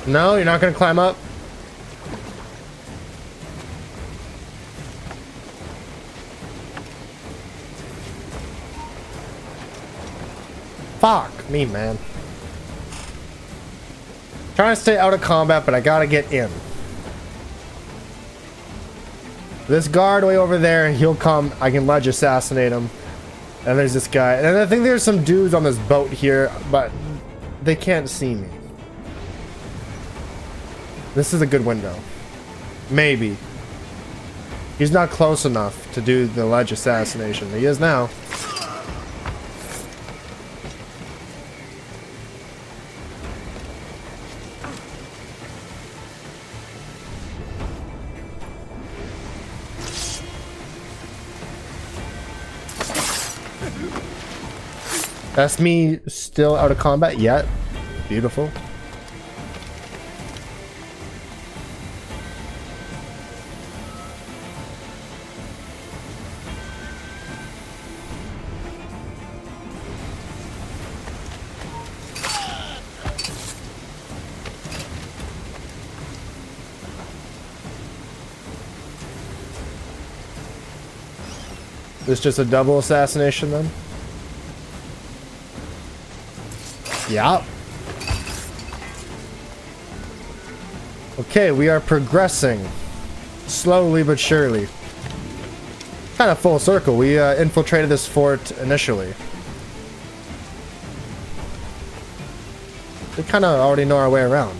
No, you're not gonna climb up? Fuck me, man. Trying to stay out of combat, but I gotta get in. This guard way over there, he'll come. I can ledge assassinate him. And there's this guy. And I think there's some dudes on this boat here, but they can't see me. This is a good window. Maybe. He's not close enough to do the ledge assassination. He is now. That's me still out of combat yet. Beautiful. This just a double assassination then? Yeah. Okay, we are progressing. Slowly but surely. Kind of full circle. We infiltrated this fort initially. We kind of already know our way around.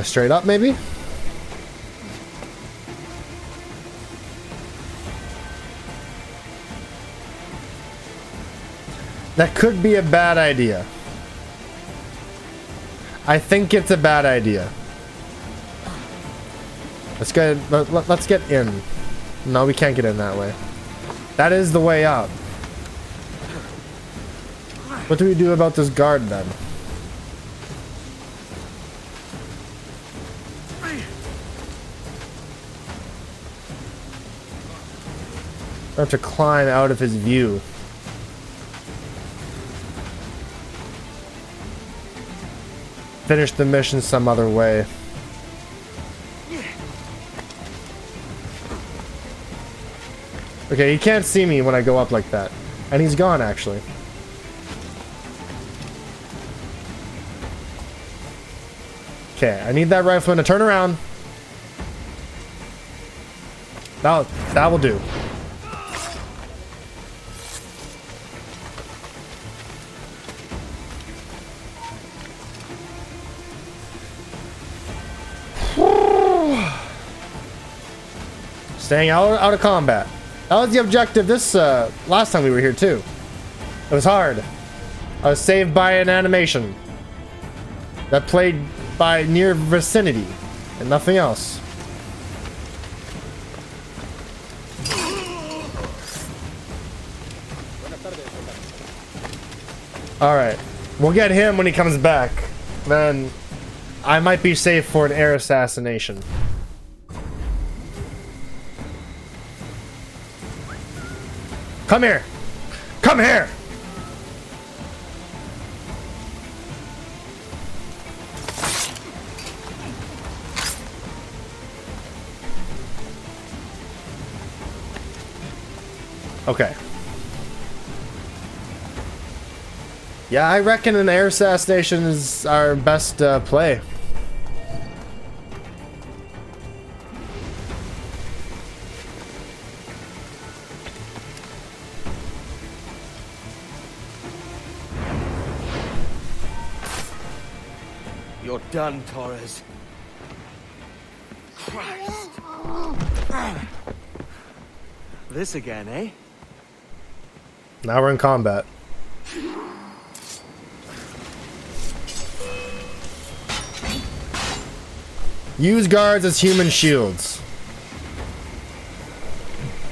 Straight up, maybe? That could be a bad idea. I think it's a bad idea. Let's get in. No, we can't get in that way. That is the way out. What do we do about this guard then? I have to climb out of his view. Finish the mission some other way. Okay, he can't see me when I go up like that. And he's gone, actually. Okay, I need that rifleman to turn around. That will do. Staying out of combat. That was the objective this last time we were here too. It was hard. I was saved by an animation that played by near vicinity and nothing else. Alright. We'll get him when he comes back. Then I might be safe for an air assassination. Come here! Come here! Okay. Yeah, I reckon an air assassination is our best play. You're done, Torres. Christ. This again, eh? Now we're in combat. Use guards as human shields.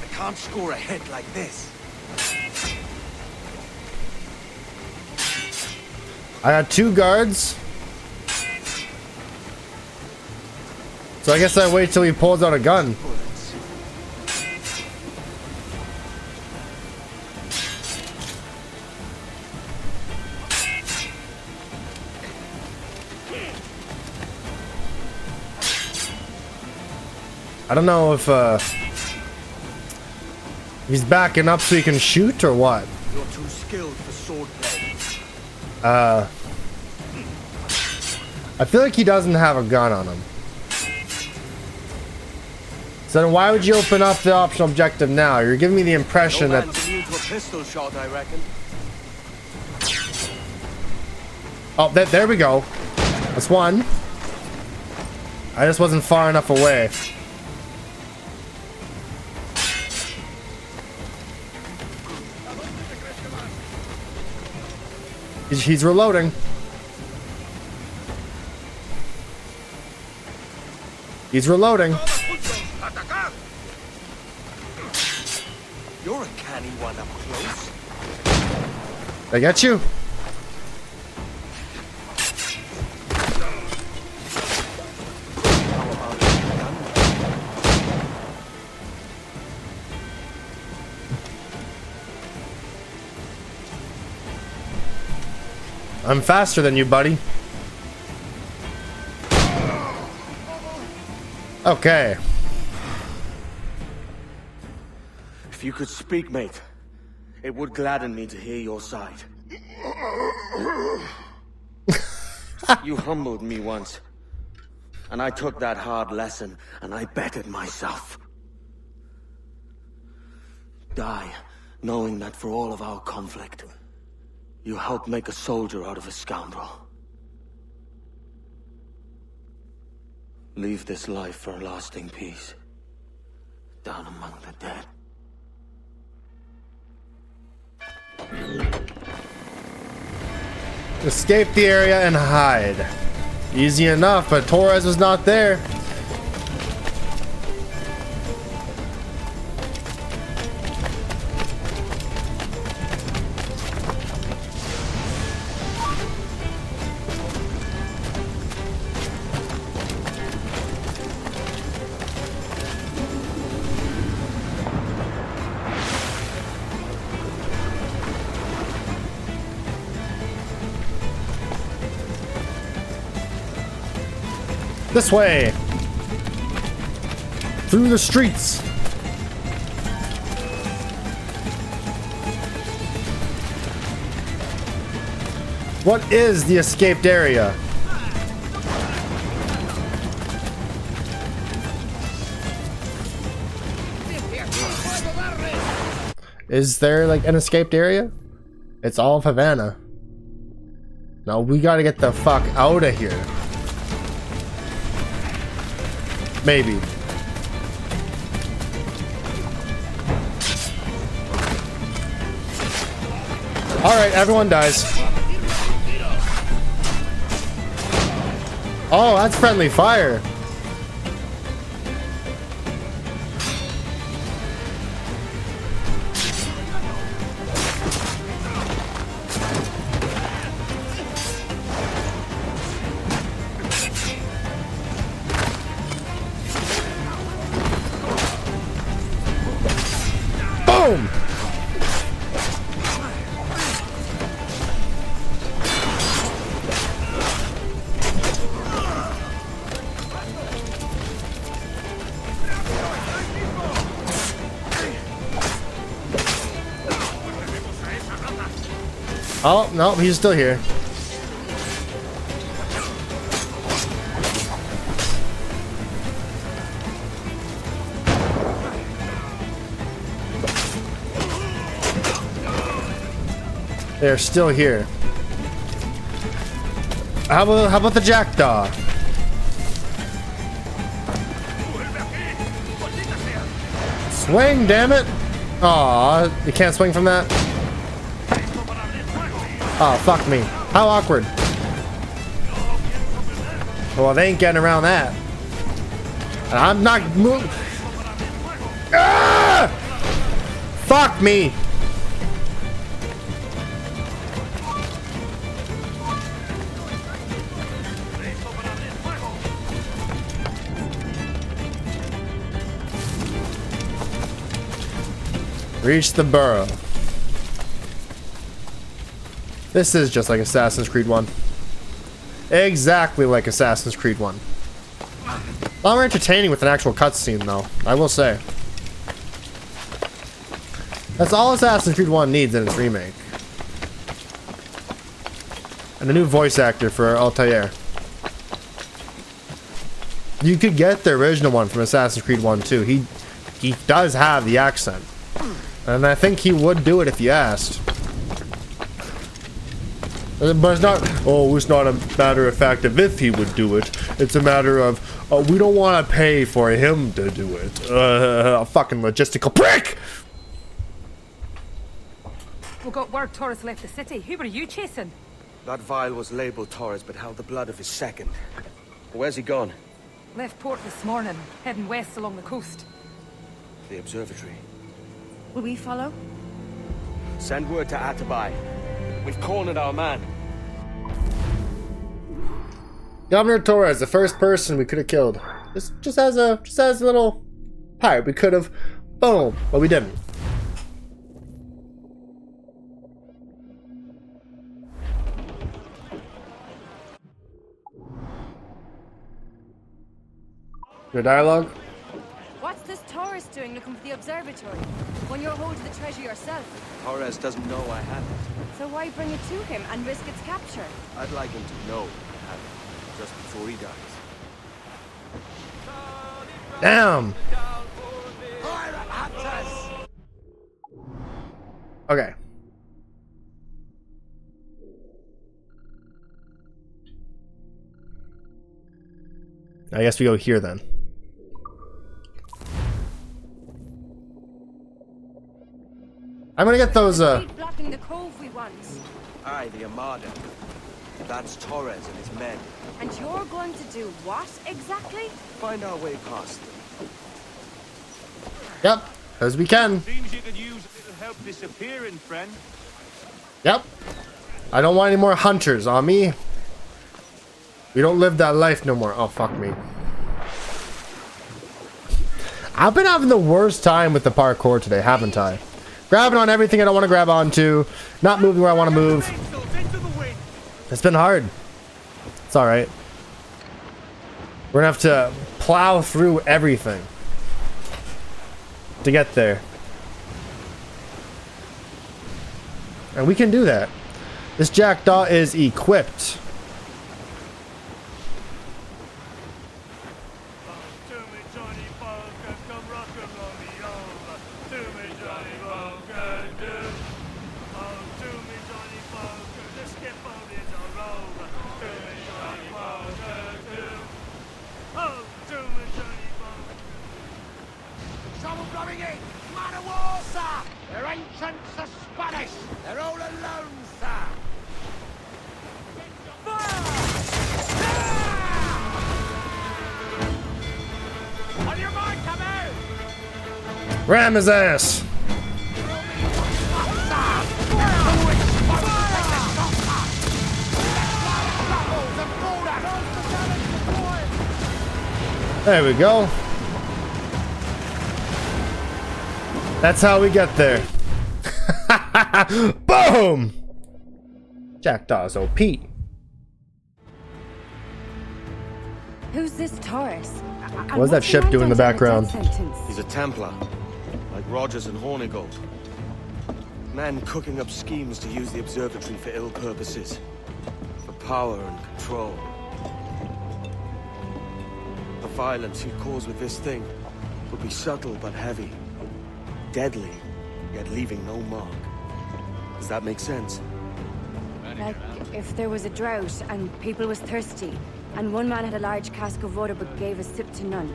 I can't score a hit like this. I got 2 guards. So I guess I wait till he pulls out a gun. I don't know if he's backing up so he can shoot or what. You're too skilled for swordplay. I feel like he doesn't have a gun on him. So then why would you open up the optional objective now? You're giving me the impression that... immune to a pistol shot, I reckon. Oh, there we go. That's one. I just wasn't far enough away. He's reloading. He's reloading. You're a canny one up close. I get you. I'm faster than you, buddy. Okay. If you could speak, mate, it would gladden me to hear your side. You humbled me once, and I took that hard lesson, and I bettered myself. Die, knowing that for all of our conflict, you helped make a soldier out of a scoundrel. Leave this life for a lasting peace, down among the dead. Escape the area and hide. Easy enough, but Torres was not there. This way! Through the streets! What is the escaped area? Is there like an escaped area? It's all of Havana. No, we gotta get the fuck out of here. Maybe. Alright, everyone dies. Oh, that's friendly fire. Boom! Oh, no, he's still here. They're still here. How about the jackdaw? Swing, damn it! Aw, you can't swing from that? Oh, fuck me. How awkward. Well, they ain't getting around that. I'm not moving. Ah! Fuck me! Reach the burrow. This is just like Assassin's Creed 1. Exactly like Assassin's Creed 1. A lot more entertaining with an actual cutscene, though, I will say. That's all Assassin's Creed 1 needs in its remake. And a new voice actor for Altair. You could get the original one from Assassin's Creed 1 too. He does have the accent. And I think he would do it if you asked. But it's not, oh, it's not a matter of fact of if he would do it. It's a matter of, we don't want to pay for him to do it. Fucking logistical prick! We got word Torres left the city. Who were you chasing? That vial was labeled Torres, but held the blood of his second. Where's he gone? Left port this morning, heading west along the coast. The observatory. Will we follow? Send word to Atabai. We've cornered our man. Governor Torres, the first person we could have killed. Just as a little pirate, we could have. Boom, but we didn't. Your dialogue? What's this Torres doing looking for the observatory when you're holding the treasure yourself? Torres doesn't know I have it. So why bring it to him and risk its capture? I'd like him to know I have it, just before he dies. Damn! Okay. I guess we go here then. I'm gonna get those, blocking the cove we want. Aye, the Armada. That's Torres and his men. And you're going to do what exactly? Find our way past them. Yep, as we can. Seems you could use a little help disappearing, friend. Yep. I don't want any more hunters on me. We don't live that life no more. Oh, fuck me. I've been having the worst time with the parkour today, haven't I? Grabbing on everything I don't want to grab onto. Not moving where I want to move. It's been hard. It's alright. We're gonna have to plow through everything to get there. And we can do that. This jackdaw is equipped. Ram his ass! There we go. That's how we get there. Boom! Jackdaw's OP. Who's this Torres? What's that ship doing in the background? He's a Templar, like Rogers and Hornigold. Men cooking up schemes to use the observatory for ill purposes. For power and control. The violence you cause with this thing would be subtle but heavy. Deadly, yet leaving no mark. Does that make sense? Like, if there was a drought and people was thirsty, and one man had a large cask of water but gave a sip to none,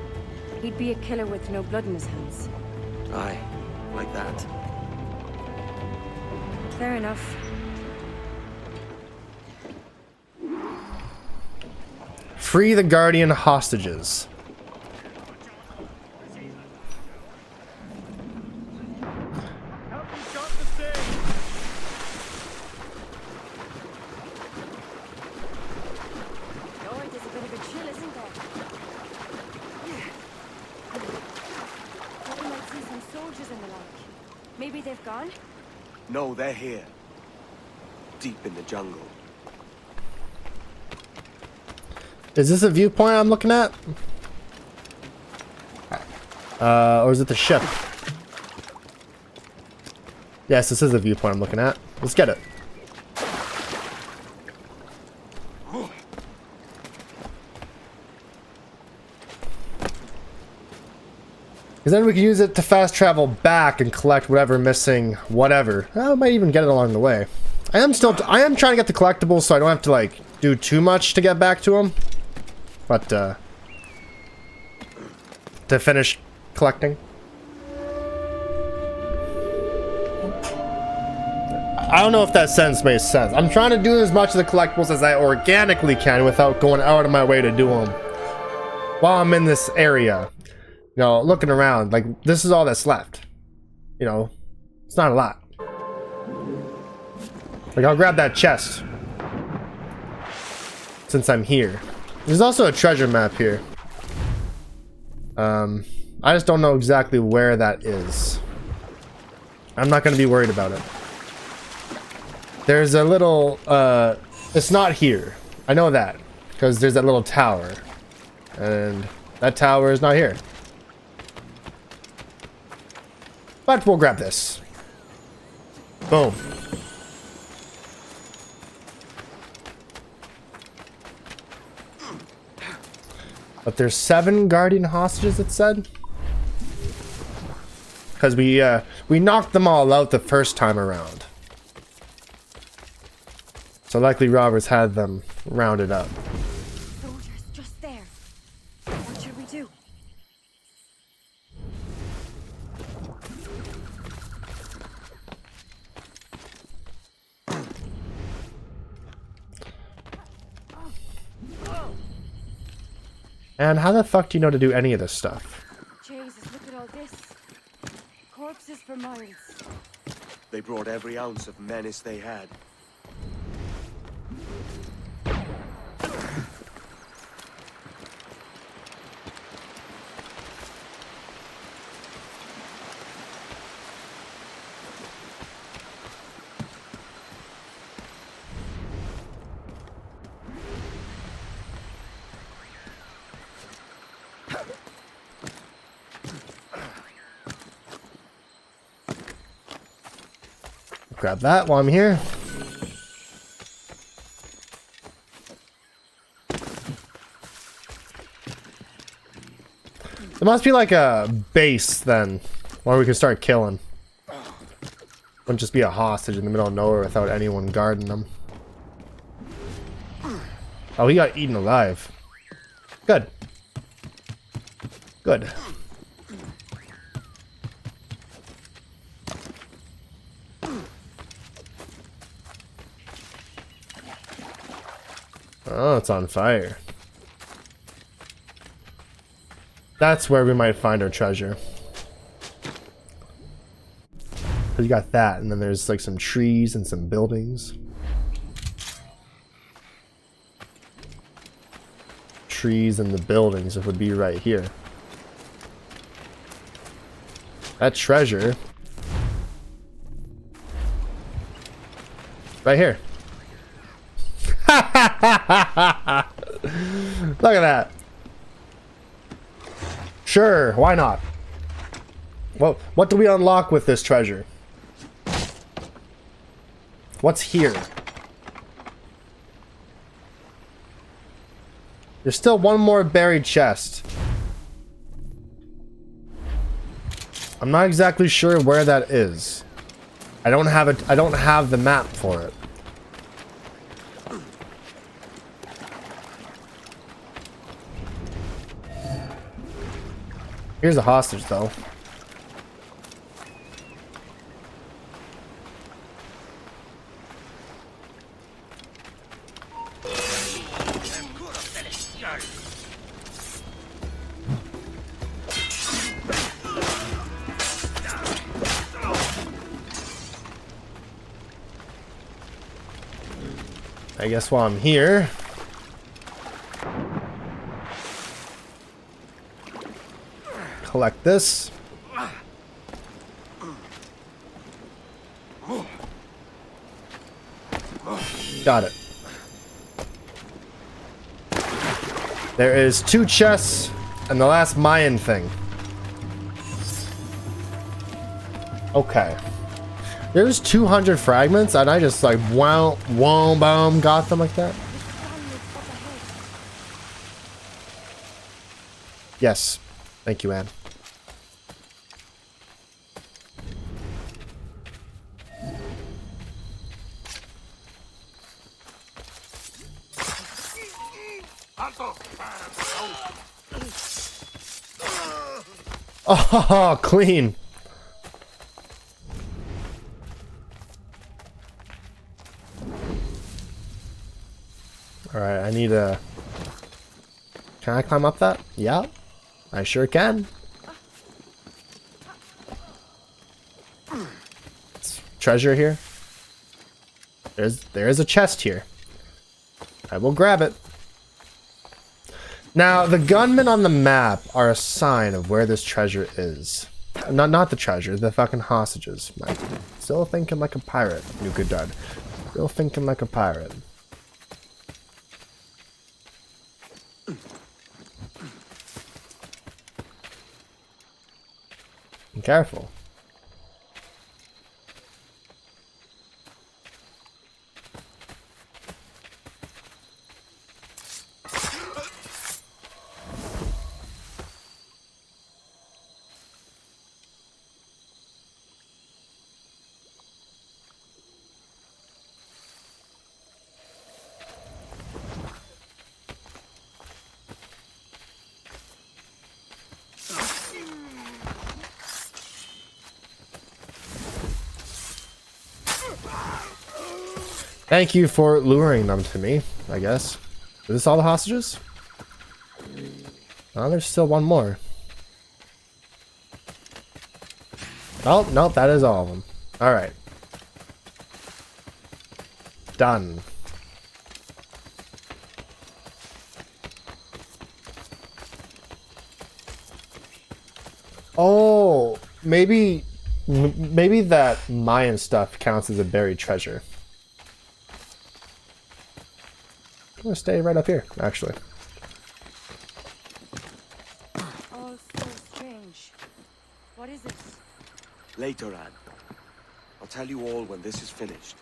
he'd be a killer with no blood in his hands. Aye, like that. Fair enough. Free the Guardian hostages. Maybe they've gone? No, they're here. Deep in the jungle. Is this a viewpoint I'm looking at? Or is it the ship? Yes, this is the viewpoint I'm looking at. Let's get it. Because then we can use it to fast travel back and collect whatever missing whatever. I might even get it along the way. I am trying to get the collectibles so I don't have to like do too much to get back to them. But to finish collecting. I don't know if that sentence makes sense. I'm trying to do as much of the collectibles as I organically can without going out of my way to do them while I'm in this area. You know, looking around, like, this is all that's left. You know, it's not a lot. Like, I'll grab that chest. Since I'm here. There's also a treasure map here. I just don't know exactly where that is. I'm not going to be worried about it. There's a little, it's not here. I know that. Because there's that little tower. And that tower is not here. But we'll grab this. Boom. But there's 7 guardian hostages, it said. Because we knocked them all out the first time around. So likely robbers had them rounded up. Soldiers just there. What should we do? And how the fuck do you know to do any of this stuff? Jesus, look at all this. Corpses for miles. They brought every ounce of menace they had. Grab that while I'm here. There must be like a base then, where we can start killing. Wouldn't just be a hostage in the middle of nowhere without anyone guarding them. Oh, he got eaten alive. Good. Good. Oh, it's on fire. That's where we might find our treasure. Cause you got that, and then there's like some trees and some buildings. Trees and the buildings, it would be right here. That treasure. Right here. Look at that. Sure, why not? Well, what do we unlock with this treasure? What's here? There's still one more buried chest. I'm not exactly sure where that is. I don't have the map for it. Here's a hostage though. I guess while I'm here, collect this. Got it. There is 2 chests and the last Mayan thing. Okay. There's 200 fragments and I just like wow, boom, got them like that. Yes. Thank you, Anne. Oh, clean. All right, I need a... Can I climb up that? Yeah, I sure can. Treasure here. There is a chest here. I will grab it. Now, the gunmen on the map are a sign of where this treasure is. Not the treasure, the fucking hostages. Mike. Still thinking like a pirate, NukaDud. Still thinking like a pirate. Be careful. Thank you for luring them to me, I guess. Is this all the hostages? Oh, there's still one more. Oh, nope, that is all of them. Alright. Done. Oh, maybe that Mayan stuff counts as a buried treasure. I'm gonna stay right up here, actually. All so strange. What is it? Later, Anne. I'll tell you all when this is finished.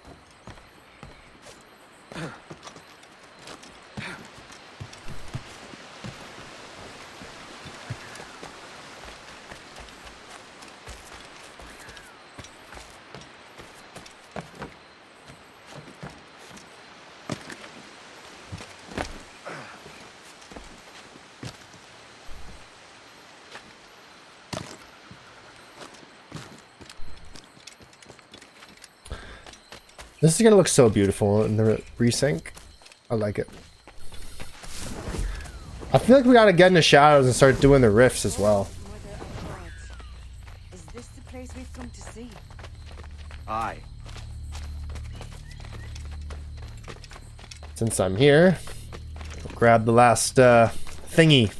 This is gonna look so beautiful in the resync. I like it. I feel like we gotta get in the shadows and start doing the rifts as well. Is this the place we've come to see? Aye. Since I'm here, I'll grab the last thingy.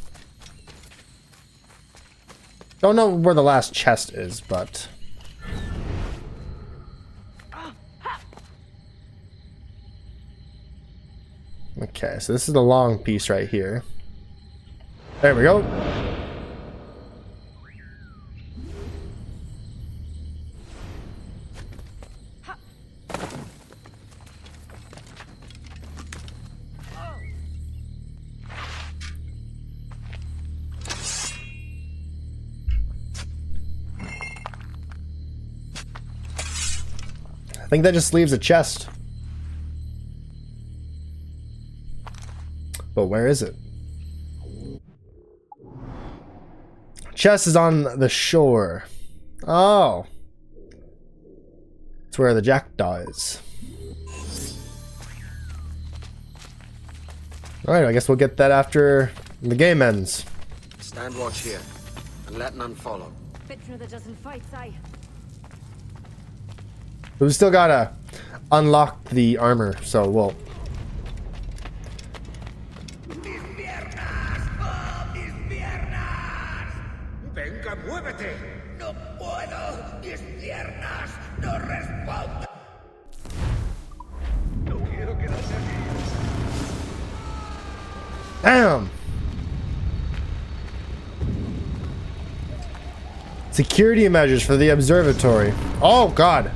Don't know where the last chest is, but... Okay, so this is the long piece right here. There we go. think that just leaves a chest. But where is it? Chest is on the shore. Oh. It's where the jackdaw is. Alright, I guess we'll get that after the game ends. Stand watch here, and let none follow. Bit for another dozen fights, aye. But we still gotta unlock the armor, so we'll... Venga, muévete. No puedo. Mis piernas no responden. No quiero quedarme aquí. Damn! Security measures for the observatory. Oh, God.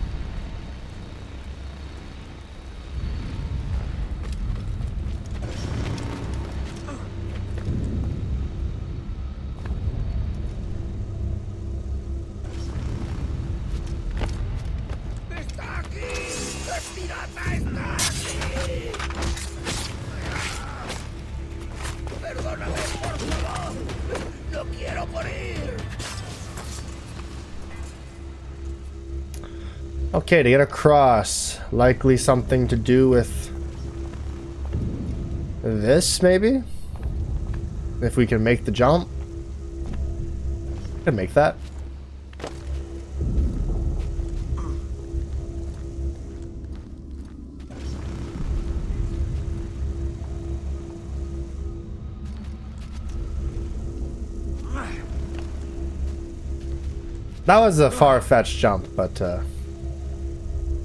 Está aquí. El pirata está aquí. Perdóname, por favor. No quiero morir. Okay, to get across. Likely something to do with this, maybe? If we can make the jump. Can make that. That was a far-fetched jump, but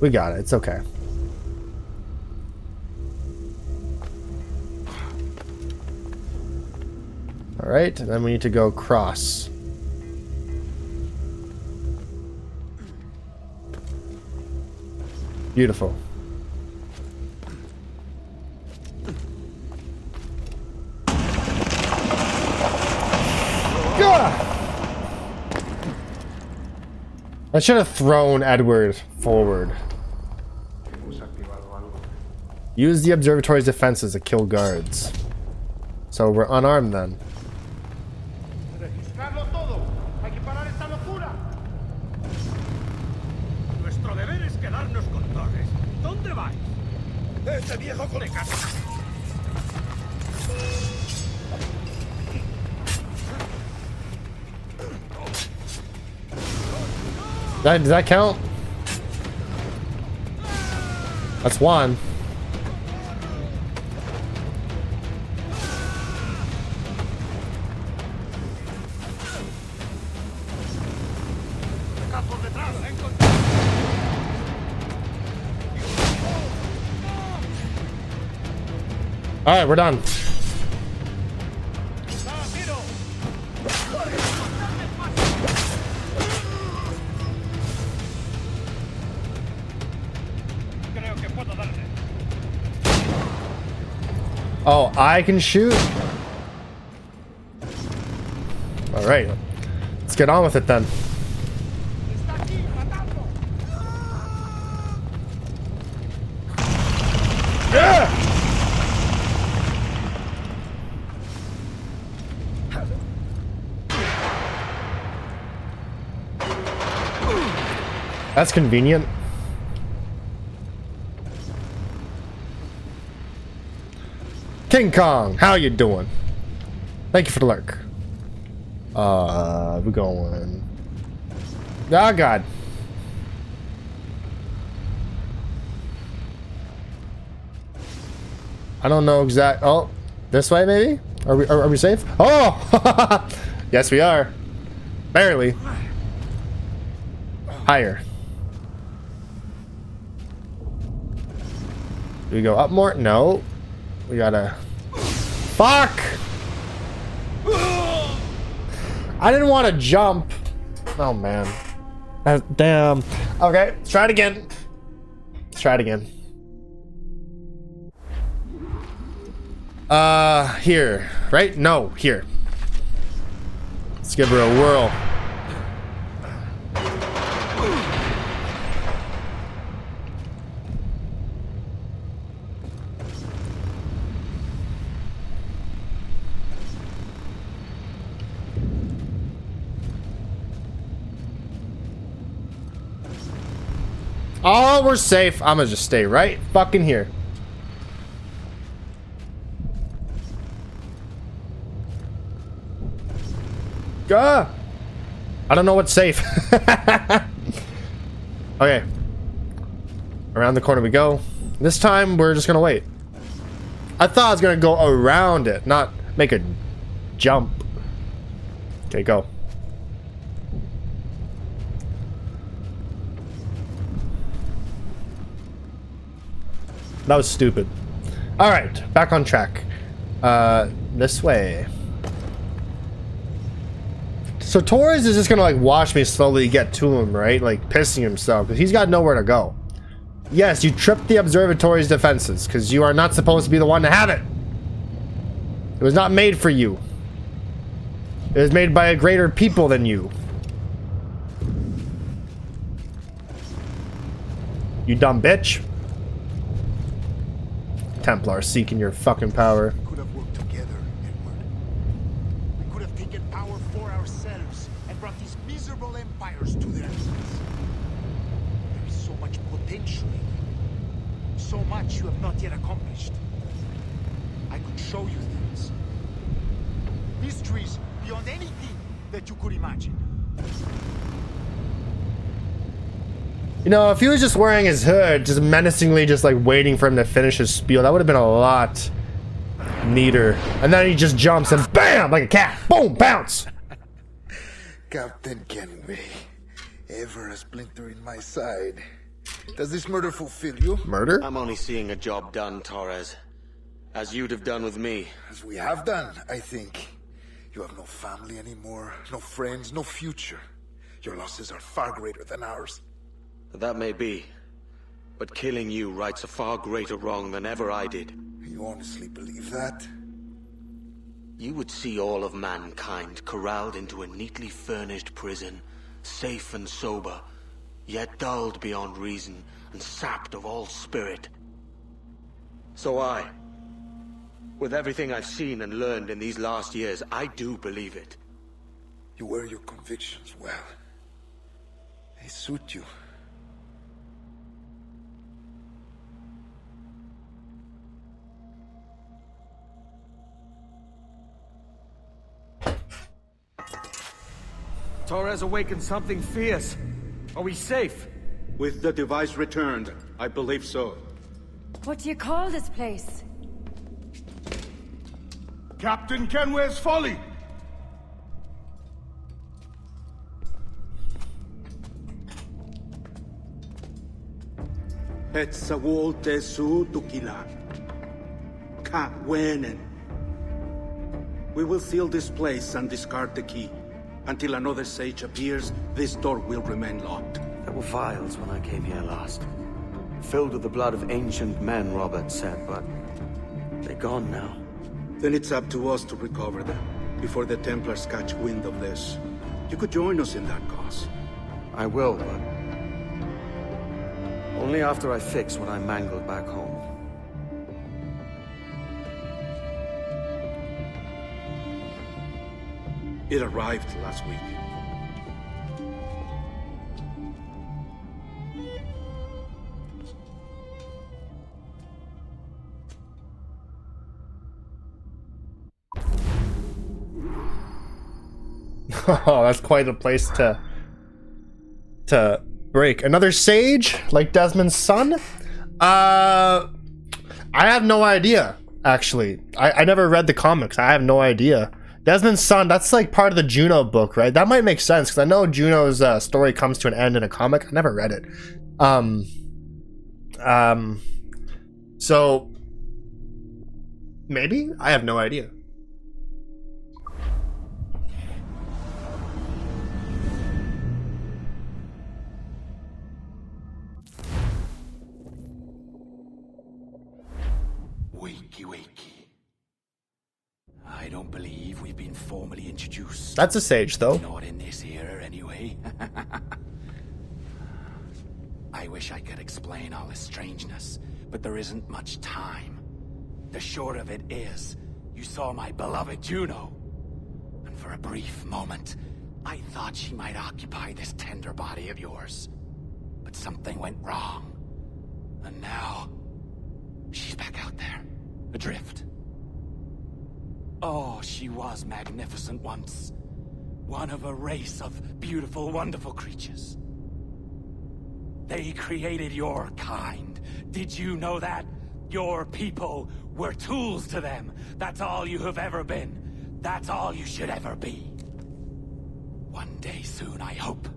we got it. It's okay. All right, and then we need to go cross. Beautiful. Gah! I should have thrown Edward forward. Use the observatory's defenses to kill guards. So we're unarmed then. Registrarlo todo. Hay que parar esta locura. Nuestro deber es quedarnos con Torres. ¿Dónde vais? Ese viejo con el casa. Does that count? That's one. All right, we're done. Oh, I can shoot? All right, let's get on with it then. Yeah! That's convenient. King Kong, how you doing? Thank you for the lurk. We're going. Oh God. I don't know exact. Oh, this way maybe? Are we safe? Oh, yes we are. Barely. Higher. Do we go up more? No. We gotta... Fuck! I didn't want to jump. Oh, man. Damn. Okay, let's try it again. Let's try it again. Here. Right? No, here. Let's give her a whirl. Oh, we're safe. I'm gonna just stay right fucking here. Gah! I don't know what's safe. Okay. Around the corner we go. This time we're just gonna wait. I thought I was gonna go around it, not make a jump. Okay, go. That was stupid. Alright, back on track. This way. So Torres is just gonna like watch me slowly get to him, right? Like pissing himself, because he's got nowhere to go. Yes, you tripped the observatory's defenses, because you are not supposed to be the one to have it. It was not made for you. It was made by a greater people than you. You dumb bitch. Templar seeking your fucking power. We could have worked together, Edward. We could have taken power for ourselves and brought these miserable empires to their knees. There is so much potential in you. So much you have not yet accomplished. I could show you things. Mysteries beyond anything that you could imagine. You know, if he was just wearing his hood, just menacingly just like waiting for him to finish his spiel, that would have been a lot neater. And then he just jumps and BAM! Like a cat. Boom! Bounce! Captain Kenway, ever a splinter in my side. Does this murder fulfill you? Murder? I'm only seeing a job done, Torres. As you'd have done with me. As we have done, I think. You have no family anymore, no friends, no future. Your losses are far greater than ours. That may be. But killing you rights a far greater wrong than ever I did. You honestly believe that? You would see all of mankind corralled into a neatly furnished prison, safe and sober, yet dulled beyond reason and sapped of all spirit. So with everything I've seen and learned in these last years, I do believe it. You wear your convictions well. They suit you. Torres awakened something fierce. Are we safe? With the device returned, I believe so. What do you call this place? Captain Kenway's Folly! Hetzawol tesu tukila. Ka wenen. We will seal this place and discard the key. Until another sage appears, this door will remain locked. There were vials when I came here last. Filled with the blood of ancient men, Robert said, but they're gone now. Then it's up to us to recover them, before the Templars catch wind of this. You could join us in that cause. I will, but only after I fix what I mangled back home. It arrived last week. Oh, that's quite a place to break. Another sage, like Desmond's son? I have no idea, actually. I never read the comics. I have no idea. Desmond's son, that's like part of the Juno book, right? That might make sense, because I know Juno's story comes to an end in a comic. I never read it. So, maybe? I have no idea. Wakey, wakey. I don't believe we've been formally introduced. That's a sage, though. Not in this era, anyway. I wish I could explain all this strangeness, but there isn't much time. The short of it is, you saw my beloved Juno. And for a brief moment, I thought she might occupy this tender body of yours. but something went wrong. And now, she's back out there, adrift. Oh, she was magnificent once. One of a race of beautiful, wonderful creatures. They created your kind. Did you know that? Your people were tools to them. That's all you have ever been. That's all you should ever be. One day soon, I hope.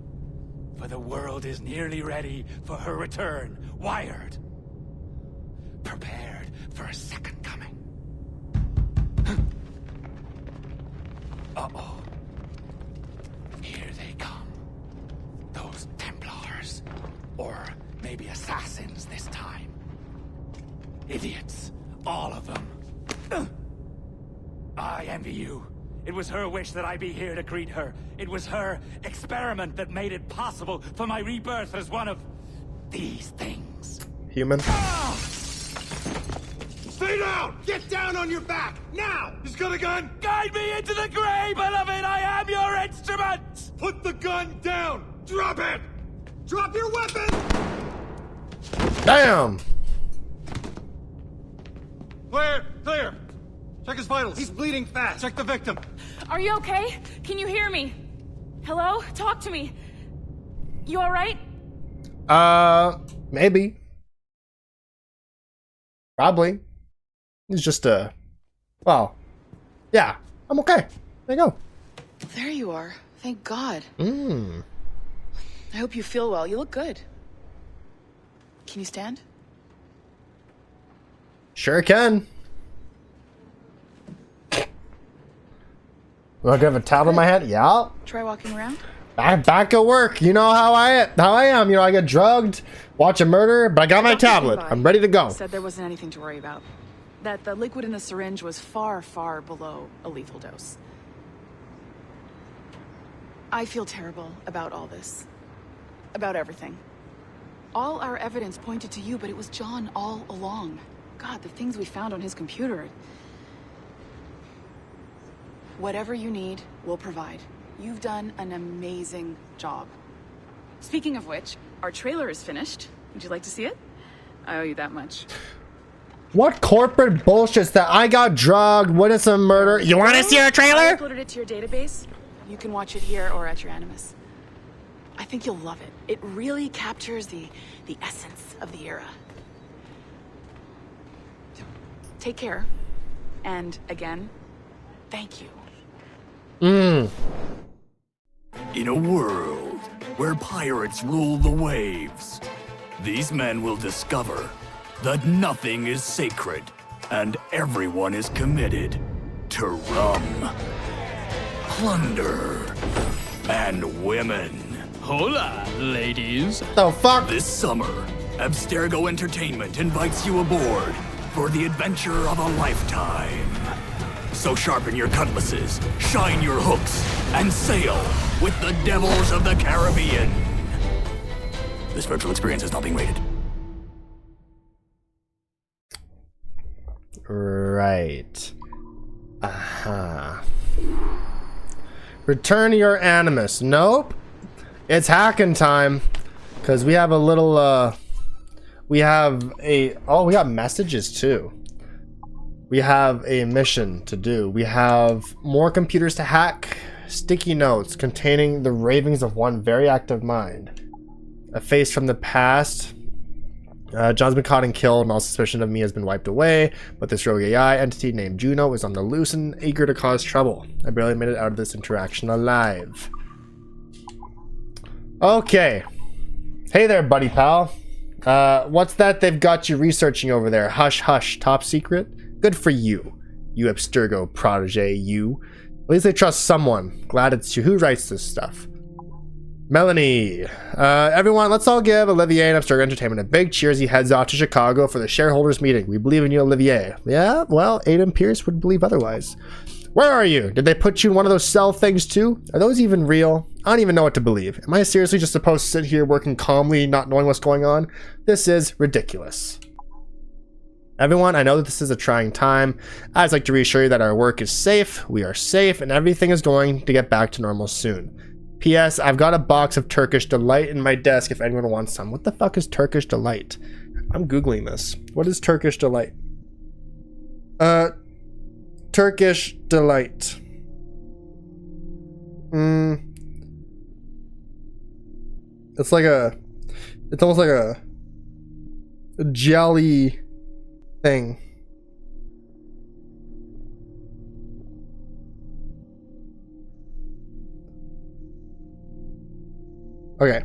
For the world is nearly ready for her return. Wired. Prepared for a second coming. Uh-oh. Here they come. Those Templars. Or maybe assassins this time. Idiots. All of them. I envy you. It was her wish that I be here to greet her. It was her experiment that made it possible for my rebirth as one of these things. Human. Ah! Stay down! Get down on your back! Now! He's got a gun! Guide me into the grave, beloved! I am your instrument! Put the gun down! Drop it! Drop your weapon! Damn! Clear! Clear! Check his vitals. He's bleeding fast. Check the victim. Are you okay? Can you hear me? Hello? Talk to me. You alright? Maybe. Probably. It's just well, yeah, I'm okay. There you go. There you are. Thank God. I hope you feel well. You look good. Can you stand? Sure can. Well, I have a towel on my head. Yeah. Try walking around. Back at work. You know how I am. You know, I get drugged, watch a murder, but I got my tablet. I'm ready to go. Said there wasn't anything to worry about. That the liquid in the syringe was far, far below a lethal dose. I feel terrible about all this. About everything. All our evidence pointed to you, but it was John all along. God, the things we found on his computer. Whatever you need, we'll provide. You've done an amazing job. Speaking of which, our trailer is finished. Would you like to see it? I owe you that much. What corporate bullshit's that? I got drugged, witnessed a murder. You want to see our trailer? I uploaded it to your database. You can watch it here or at your Animus. I think you'll love it. It really captures the essence of the era. Take care. And again, thank you. In a world where pirates rule the waves, these men will discover that nothing is sacred and everyone is committed to rum, plunder, and women. Hola, ladies. The fuck? This summer, Abstergo Entertainment invites you aboard for the adventure of a lifetime. So sharpen your cutlasses, shine your hooks, and sail with the devils of the Caribbean. This virtual experience is not being rated. Right. Return to your Animus. Nope. It's hacking time. Because we have a little, we have messages too. We have a mission to do. We have more computers to hack. Sticky notes containing the ravings of one very active mind. A face from the past. John's been caught and killed, and all suspicion of me has been wiped away. But this rogue AI entity named Juno is on the loose and eager to cause trouble. I barely made it out of this interaction alive. Okay. Hey there, buddy pal. What's that they've got you researching over there? Hush, hush. Top secret? Good for you. You Abstergo protege, you. At least they trust someone. Glad it's you. Who writes this stuff? Melanie. Everyone, let's all give Olivier and Abstergo Entertainment a big cheers. He heads off to Chicago for the shareholders meeting. We believe in you, Olivier. Yeah, well, Aiden Pierce would believe otherwise. Where are you? Did they put you in one of those cell things too? Are those even real? I don't even know what to believe. Am I seriously just supposed to sit here working calmly, not knowing what's going on? This is ridiculous. Everyone, I know that this is a trying time. I'd like to reassure you that our work is safe, we are safe, and everything is going to get back to normal soon. P.S. I've got a box of Turkish Delight in my desk if anyone wants some. What the fuck is Turkish Delight? I'm Googling this. What is Turkish Delight? Turkish Delight. It's almost like a jelly thing. Okay.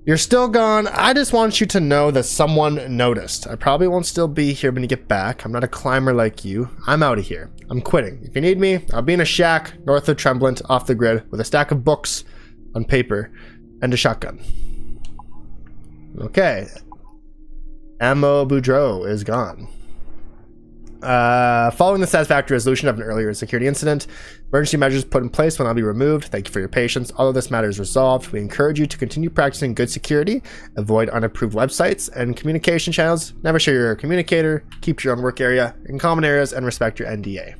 You're still gone. I just want you to know that someone noticed. I probably won't still be here when you get back. I'm not a climber like you. I'm out of here. I'm quitting. If you need me, I'll be in a shack north of Tremblant, off the grid, with a stack of books on paper and a shotgun. Okay. Ammo Boudreaux is gone. Following the satisfactory resolution of an earlier security incident, emergency measures put in place will now be removed. Thank you for your patience. Although this matter is resolved, we encourage you to continue practicing good security, avoid unapproved websites and communication channels, never share your communicator, keep your own work area in common areas, and respect your NDA.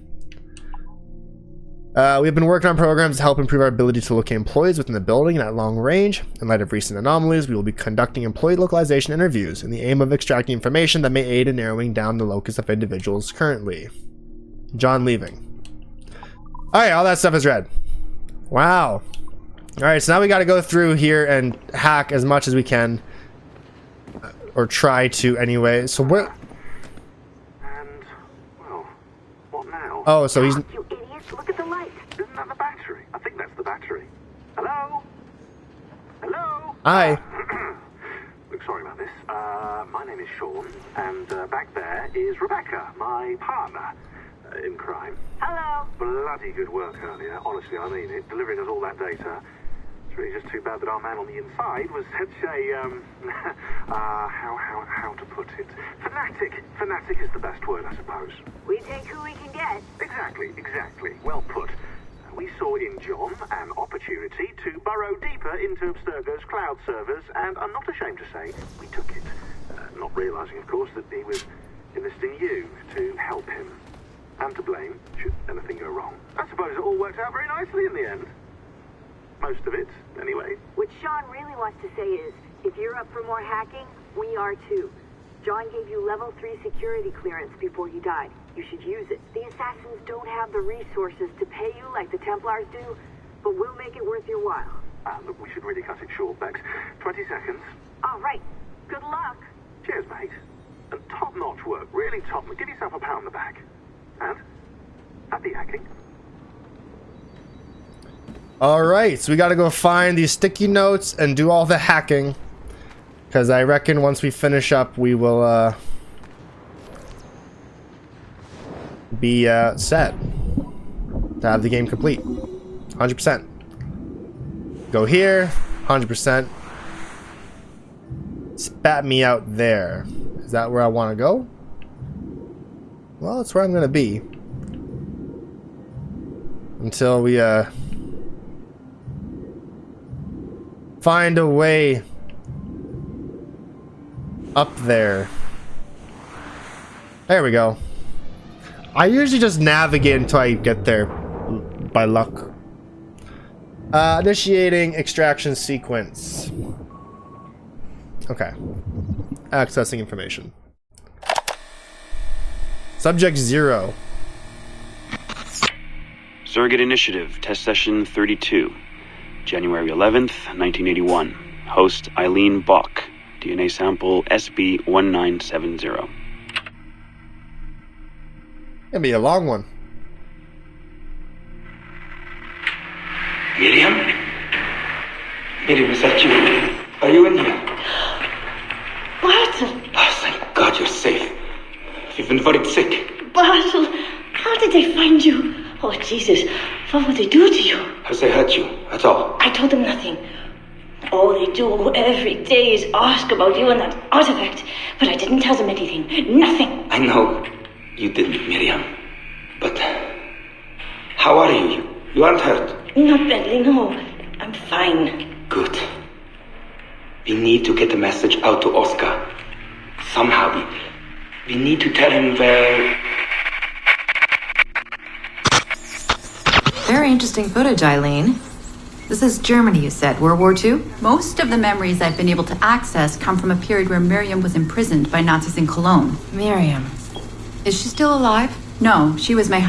We've been working on programs to help improve our ability to locate employees within the building and at long range. In light of recent anomalies, we will be conducting employee localization interviews in the aim of extracting information that may aid in narrowing down the locus of individuals currently. John leaving. Alright, all that stuff is read. Wow. Alright, so now we gotta go through here and hack as much as we can. Or try to anyway. So where... And, well, what now? Oh, so he's... You idiots, look at the light. Isn't that the battery? I think that's the battery. Hello? Hello? Hi. Look, sorry about this. My name is Sean, and back there is Rebecca, my partner in crime. Hello. Bloody good work earlier. Honestly, I mean it. Delivering us all that data. It's really just too bad that our man on the inside was such a, how to put it? Fanatic. Fanatic is the best word, I suppose. We take who we can get. Exactly. Well put. We saw in John an opportunity to burrow deeper into Abstergo's cloud servers, and I'm not ashamed to say we took it. Not realizing, of course, that he was enlisting you to help him. And to blame, should anything go wrong. I suppose it all worked out very nicely in the end. Most of it, anyway. What Sean really wants to say is, if you're up for more hacking, we are too. John gave you level 3 security clearance before he died. You should use it. The assassins don't have the resources to pay you like the Templars do, but we'll make it worth your while. Look, we should really cut it short, Bex. 20 seconds. All right. Good luck. Cheers, mate. And top-notch work. Really top. Give yourself a pat on the back. And happy hacking. Alright, so we gotta go find these sticky notes and do all the hacking. Because I reckon once we finish up, we will be set to have the game complete. 100%. Go here, 100%. Spat me out there. Is that where I want to go? Well, that's where I'm going to be. Until we find a way up there. There we go. I usually just navigate until I get there by luck. Initiating extraction sequence. Okay. Accessing information. Subject 0. Surrogate Initiative, Test Session 32. January 11th, 1981. Host Eileen Bach. DNA sample SB1970. It'll be a long one. Miriam? Miriam, is that you? Are you in here? Bartle! Oh, thank God you're safe. You've been worried sick. Bartle! How did they find you? Oh, Jesus. What would they do to you? Has they hurt you at all? I told them nothing. All they do every day is ask about you and that artifact. But I didn't tell them anything. Nothing. I know you didn't, Miriam. But how are you? You aren't hurt? Not badly, no. I'm fine. Good. We need to get the message out to Oscar. Somehow. We need to tell him where... Very interesting footage, Eileen. This is Germany, you said, World War II? Most of the memories I've been able to access come from a period where Miriam was imprisoned by Nazis in Cologne. Miriam. Is she still alive? No, she was my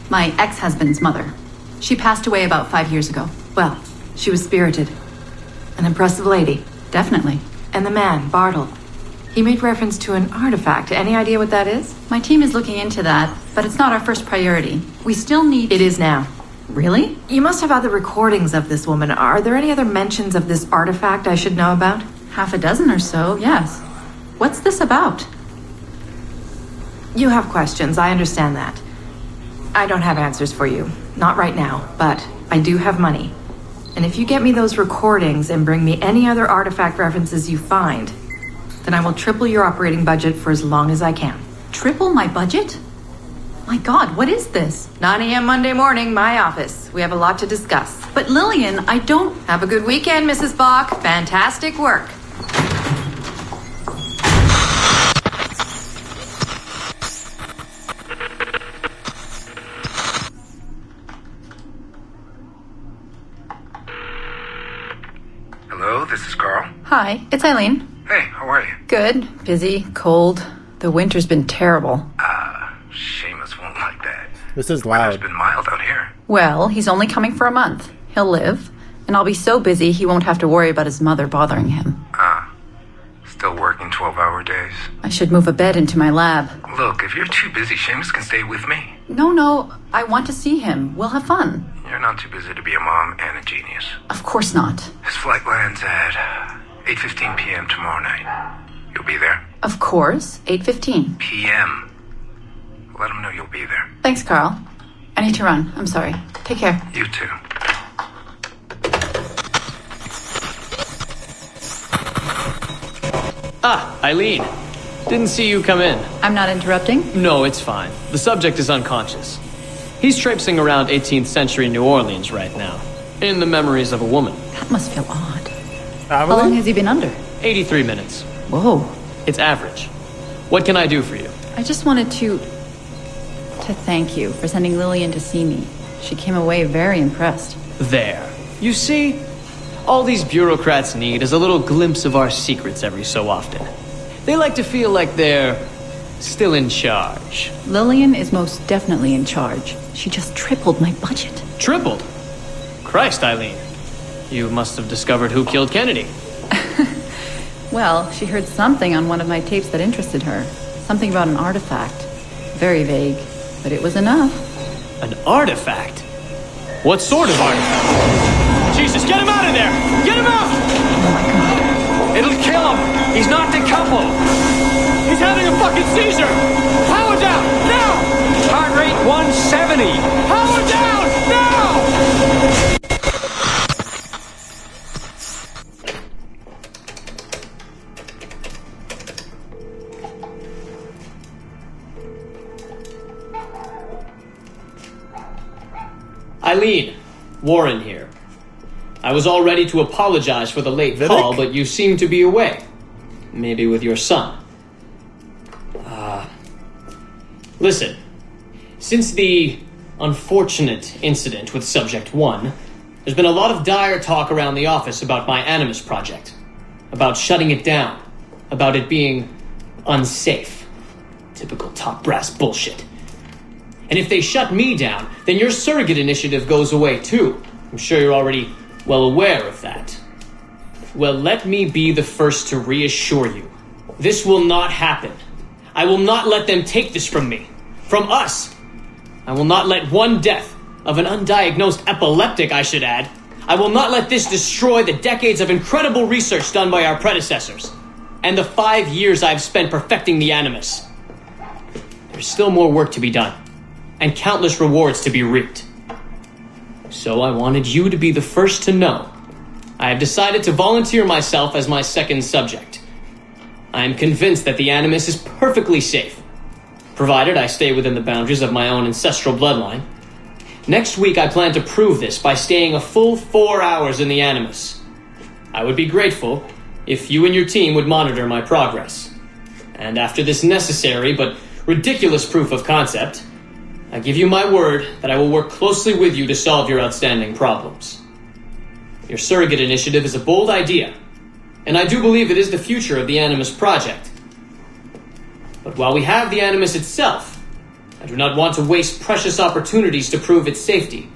my ex-husband's mother. She passed away about 5 years ago. Well, she was spirited. An impressive lady. Definitely. And the man, Bartle. He made reference to an artifact. Any idea what that is? My team is looking into that, but it's not our first priority. We still need... It is now. Really? You must have other recordings of this woman. Are there any other mentions of this artifact I should know about? Half a dozen or so, yes. What's this about? You have questions, I understand that. I don't have answers for you. Not right now, but I do have money. And if you get me those recordings and bring me any other artifact references you find, then I will triple your operating budget for as long as I can. Triple my budget? My God, what is this? 9 a.m. Monday morning, my office. We have a lot to discuss. But Lillian, I don't... Have a good weekend, Mrs. Bach. Fantastic work. Hello, this is Carl. Hi, it's Eileen. Hey, how are you? Good. Busy. Cold. The winter's been terrible. Seamus won't like that. This is loud. It's been mild out here. Well, he's only coming for a month. He'll live. And I'll be so busy he won't have to worry about his mother bothering him. Still working 12-hour days. I should move a bed into my lab. Look, if you're too busy, Seamus can stay with me. No. I want to see him. We'll have fun. You're not too busy to be a mom and a genius. Of course not. His flight lands at 8:15 p.m. tomorrow night. You'll be there? Of course. 8:15 p.m. Let him know you'll be there. Thanks, Carl. I need to run. I'm sorry. Take care. You too. Eileen. Didn't see you come in. I'm not interrupting? No, it's fine. The subject is unconscious. He's traipsing around 18th century New Orleans right now, in the memories of a woman. That must feel odd. How long has he been under? 83 minutes. Whoa. It's average. What can I do for you? I just wanted to thank you for sending Lillian to see me. She came away very impressed. There. You see? All these bureaucrats need is a little glimpse of our secrets every so often. They like to feel like they're still in charge. Lillian is most definitely in charge. She just tripled my budget. Tripled? Christ, Eileen. You must have discovered who killed Kennedy. Well, she heard something on one of my tapes that interested her. Something about an artifact. Very vague, but it was enough. An artifact? What sort of artifact? Jesus, get him out of there! Get him out! Oh my God. It'll kill him! He's not decoupled! He's having a fucking seizure! Power down! Now! Heart rate 170! Power down! Now! Eileen, Warren here. I was all ready to apologize for the late call, but you seem to be away. Maybe with your son. Listen. Since the unfortunate incident with Subject 1, there's been a lot of dire talk around the office about my Animus project. About shutting it down. About it being unsafe. Typical top brass bullshit. And if they shut me down, then your surrogate initiative goes away too. I'm sure you're already well aware of that. Well, let me be the first to reassure you. This will not happen. I will not let them take this from me. From us. I will not let one death, of an undiagnosed epileptic I should add, I will not let this destroy the decades of incredible research done by our predecessors, and the 5 years I've spent perfecting the Animus. There's still more work to be done, and countless rewards to be reaped. So I wanted you to be the first to know. I have decided to volunteer myself as my second subject. I am convinced that the Animus is perfectly safe, provided I stay within the boundaries of my own ancestral bloodline. Next week I plan to prove this by staying a full 4 hours in the Animus. I would be grateful if you and your team would monitor my progress. And after this necessary but ridiculous proof of concept, I give you my word that I will work closely with you to solve your outstanding problems. Your surrogate initiative is a bold idea, and I do believe it is the future of the Animus Project. But while we have the Animus itself, I do not want to waste precious opportunities to prove its safety.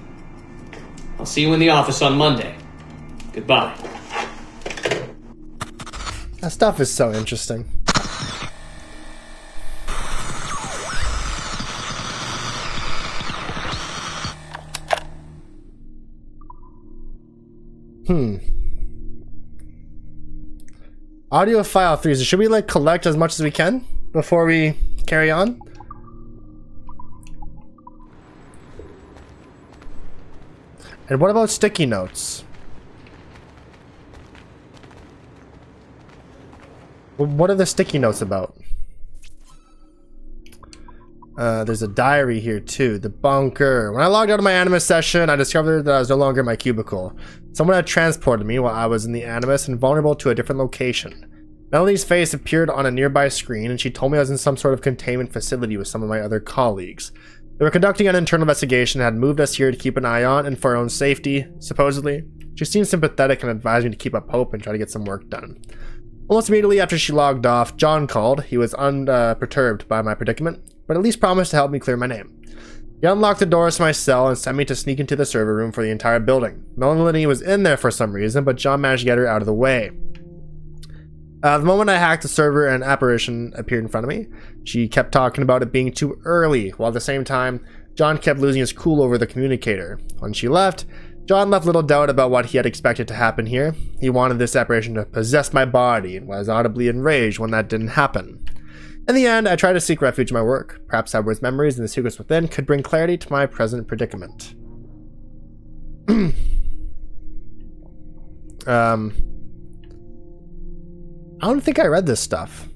I'll see you in the office on Monday. Goodbye. That stuff is so interesting. Audio file 3. So should we like collect as much as we can before we carry on? And what about sticky notes? What are the sticky notes about? There's a diary here too. The bunker. When I logged out of my Animus session, I discovered that I was no longer in my cubicle. Someone had transported me while I was in the Animus and vulnerable to a different location. Melanie's face appeared on a nearby screen, and she told me I was in some sort of containment facility with some of my other colleagues. They were conducting an internal investigation and had moved us here to keep an eye on and for our own safety, supposedly. She seemed sympathetic and advised me to keep up hope and try to get some work done. Almost immediately after she logged off, John called. He was unperturbed by my predicament, but at least promised to help me clear my name. He unlocked the doors to my cell and sent me to sneak into the server room for the entire building. Melanie was in there for some reason, but John managed to get her out of the way. The moment I hacked the server, an apparition appeared in front of me. She kept talking about it being too early, while at the same time, John kept losing his cool over the communicator. When she left, John left little doubt about what he had expected to happen here. He wanted this apparition to possess my body and was audibly enraged when that didn't happen. In the end, I tried to seek refuge in my work. Perhaps Edward's memories and the secrets within could bring clarity to my present predicament. I don't think I read this stuff.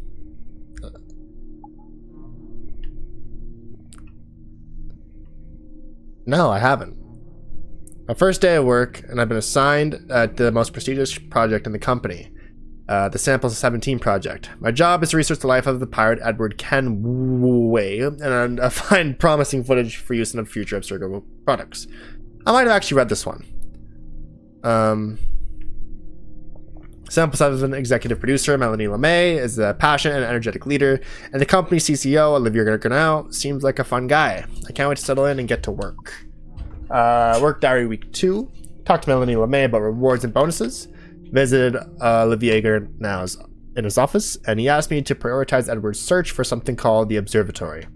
No, I haven't. My first day of work, and I've been assigned the most prestigious project in the company, the Samples 17 project. My job is to research the life of the pirate Edward Kenway and find promising footage for use in the future of Abstergo products. I might have actually read this one. Sample 7 executive producer Melanie LeMay is a passionate and energetic leader, and the company CCO Olivier Gernau seems like a fun guy. I can't wait to settle in and get to work. Work diary week 2. Talked to Melanie LeMay about rewards and bonuses. Visited Olivier Gernau in his office, and he asked me to prioritize Edward's search for something called the Observatory.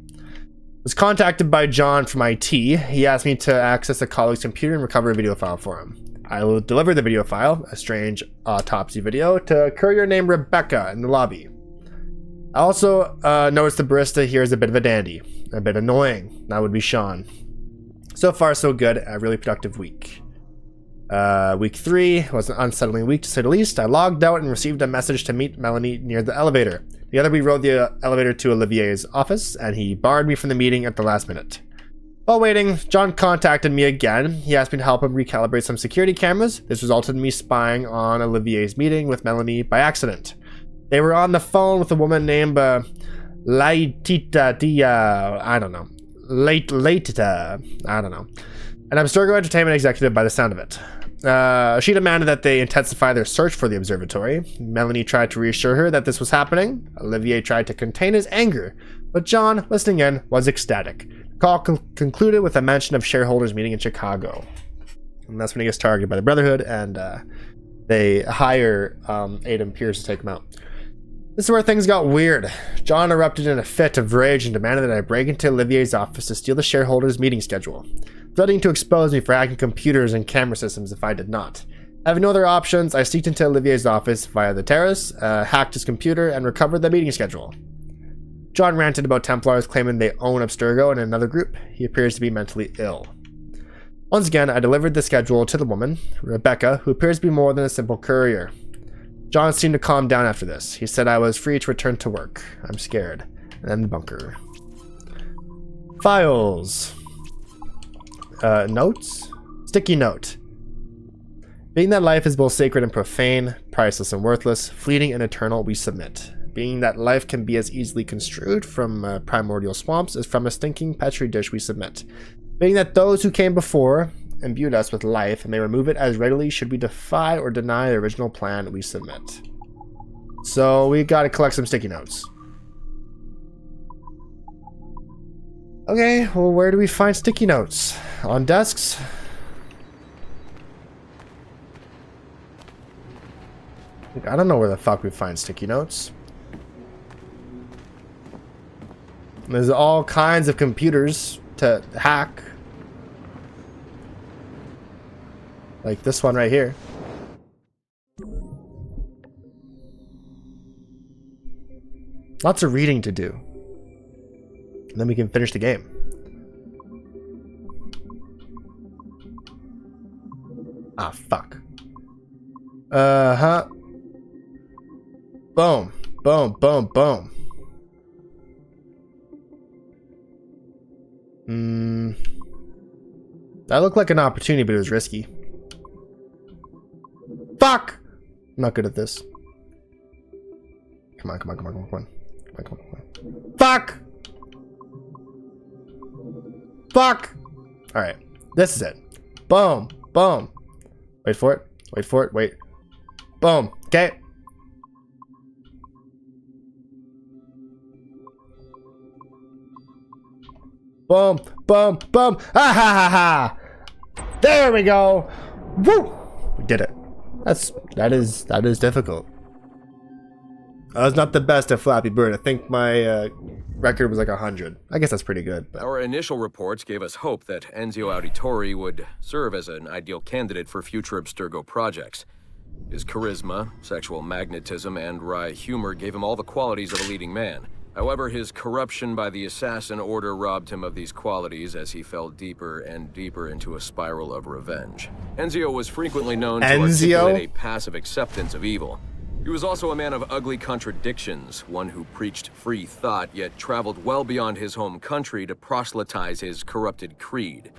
Was contacted by John from IT. He asked me to access a colleague's computer and recover a video file for him. I will deliver the video file, a strange autopsy video, to a courier named Rebecca in the lobby. I also noticed the barista here is a bit of a dandy, a bit annoying. That would be Sean. So far, so good. A really productive week. Week 3 was an unsettling week, to say the least. I logged out and received a message to meet Melanie near the elevator. Together, we rode the elevator to Olivier's office, and he barred me from the meeting at the last minute. While waiting, John contacted me again. He asked me to help him recalibrate some security cameras. This resulted in me spying on Olivier's meeting with Melanie by accident. They were on the phone with a woman named Laetita Dia, I don't know. Laetita, I don't know. An Abstergo Entertainment executive by the sound of it. She demanded that they intensify their search for the observatory. Melanie tried to reassure her that this was happening. Olivier tried to contain his anger, but John, listening in, was ecstatic. The call concluded with a mention of shareholders meeting in Chicago. And that's when he gets targeted by the Brotherhood, and they hire Adam Pierce to take him out. This is where things got weird. John erupted in a fit of rage and demanded that I break into Olivier's office to steal the shareholders' meeting schedule, threatening to expose me for hacking computers and camera systems if I did not. Having no other options, I sneaked into Olivier's office via the terrace, hacked his computer, and recovered the meeting schedule. John ranted about Templars claiming they own Abstergo and another group. He appears to be mentally ill. Once again, I delivered the schedule to the woman, Rebecca, who appears to be more than a simple courier. John seemed to calm down after this. He said I was free to return to work. I'm scared. And then the bunker. Files. Notes? Sticky note. Being that life is both sacred and profane, priceless and worthless, fleeting and eternal, we submit. being that life can be as easily construed from primordial swamps as from a stinking petri dish we submit. Being that those who came before imbued us with life and may remove it as readily should we defy or deny the original plan we submit. So we gotta collect some sticky notes. Okay, well, where do we find sticky notes? On desks? I don't know where the fuck we find sticky notes. There's all kinds of computers to hack. Like this one right here. Lots of reading to do. And then we can finish the game. Ah, fuck. Uh-huh. Boom. Boom, boom, boom. That looked like an opportunity, but it was risky. Fuck! I'm not good at this. Come on, come on, come on, come on, come on. Come on, come on, come on. Fuck! Fuck! Alright. This is it. Boom. Boom. Wait for it. Wait for it. Wait. Boom. Okay. Boom. Boom. Boom. Ah ha ha ha! There we go! Woo! We did it. That is difficult. I was not the best at Flappy Bird. I think my record was like 100. I guess that's pretty good. But. Our initial reports gave us hope that Enzio Auditore would serve as an ideal candidate for future Abstergo projects. His charisma, sexual magnetism, and wry humor gave him all the qualities of a leading man. However, his corruption by the Assassin Order robbed him of these qualities as he fell deeper and deeper into a spiral of revenge. Enzio was frequently known to articulate a passive acceptance of evil. He was also a man of ugly contradictions, one who preached free thought, yet traveled well beyond his home country to proselytize his corrupted creed,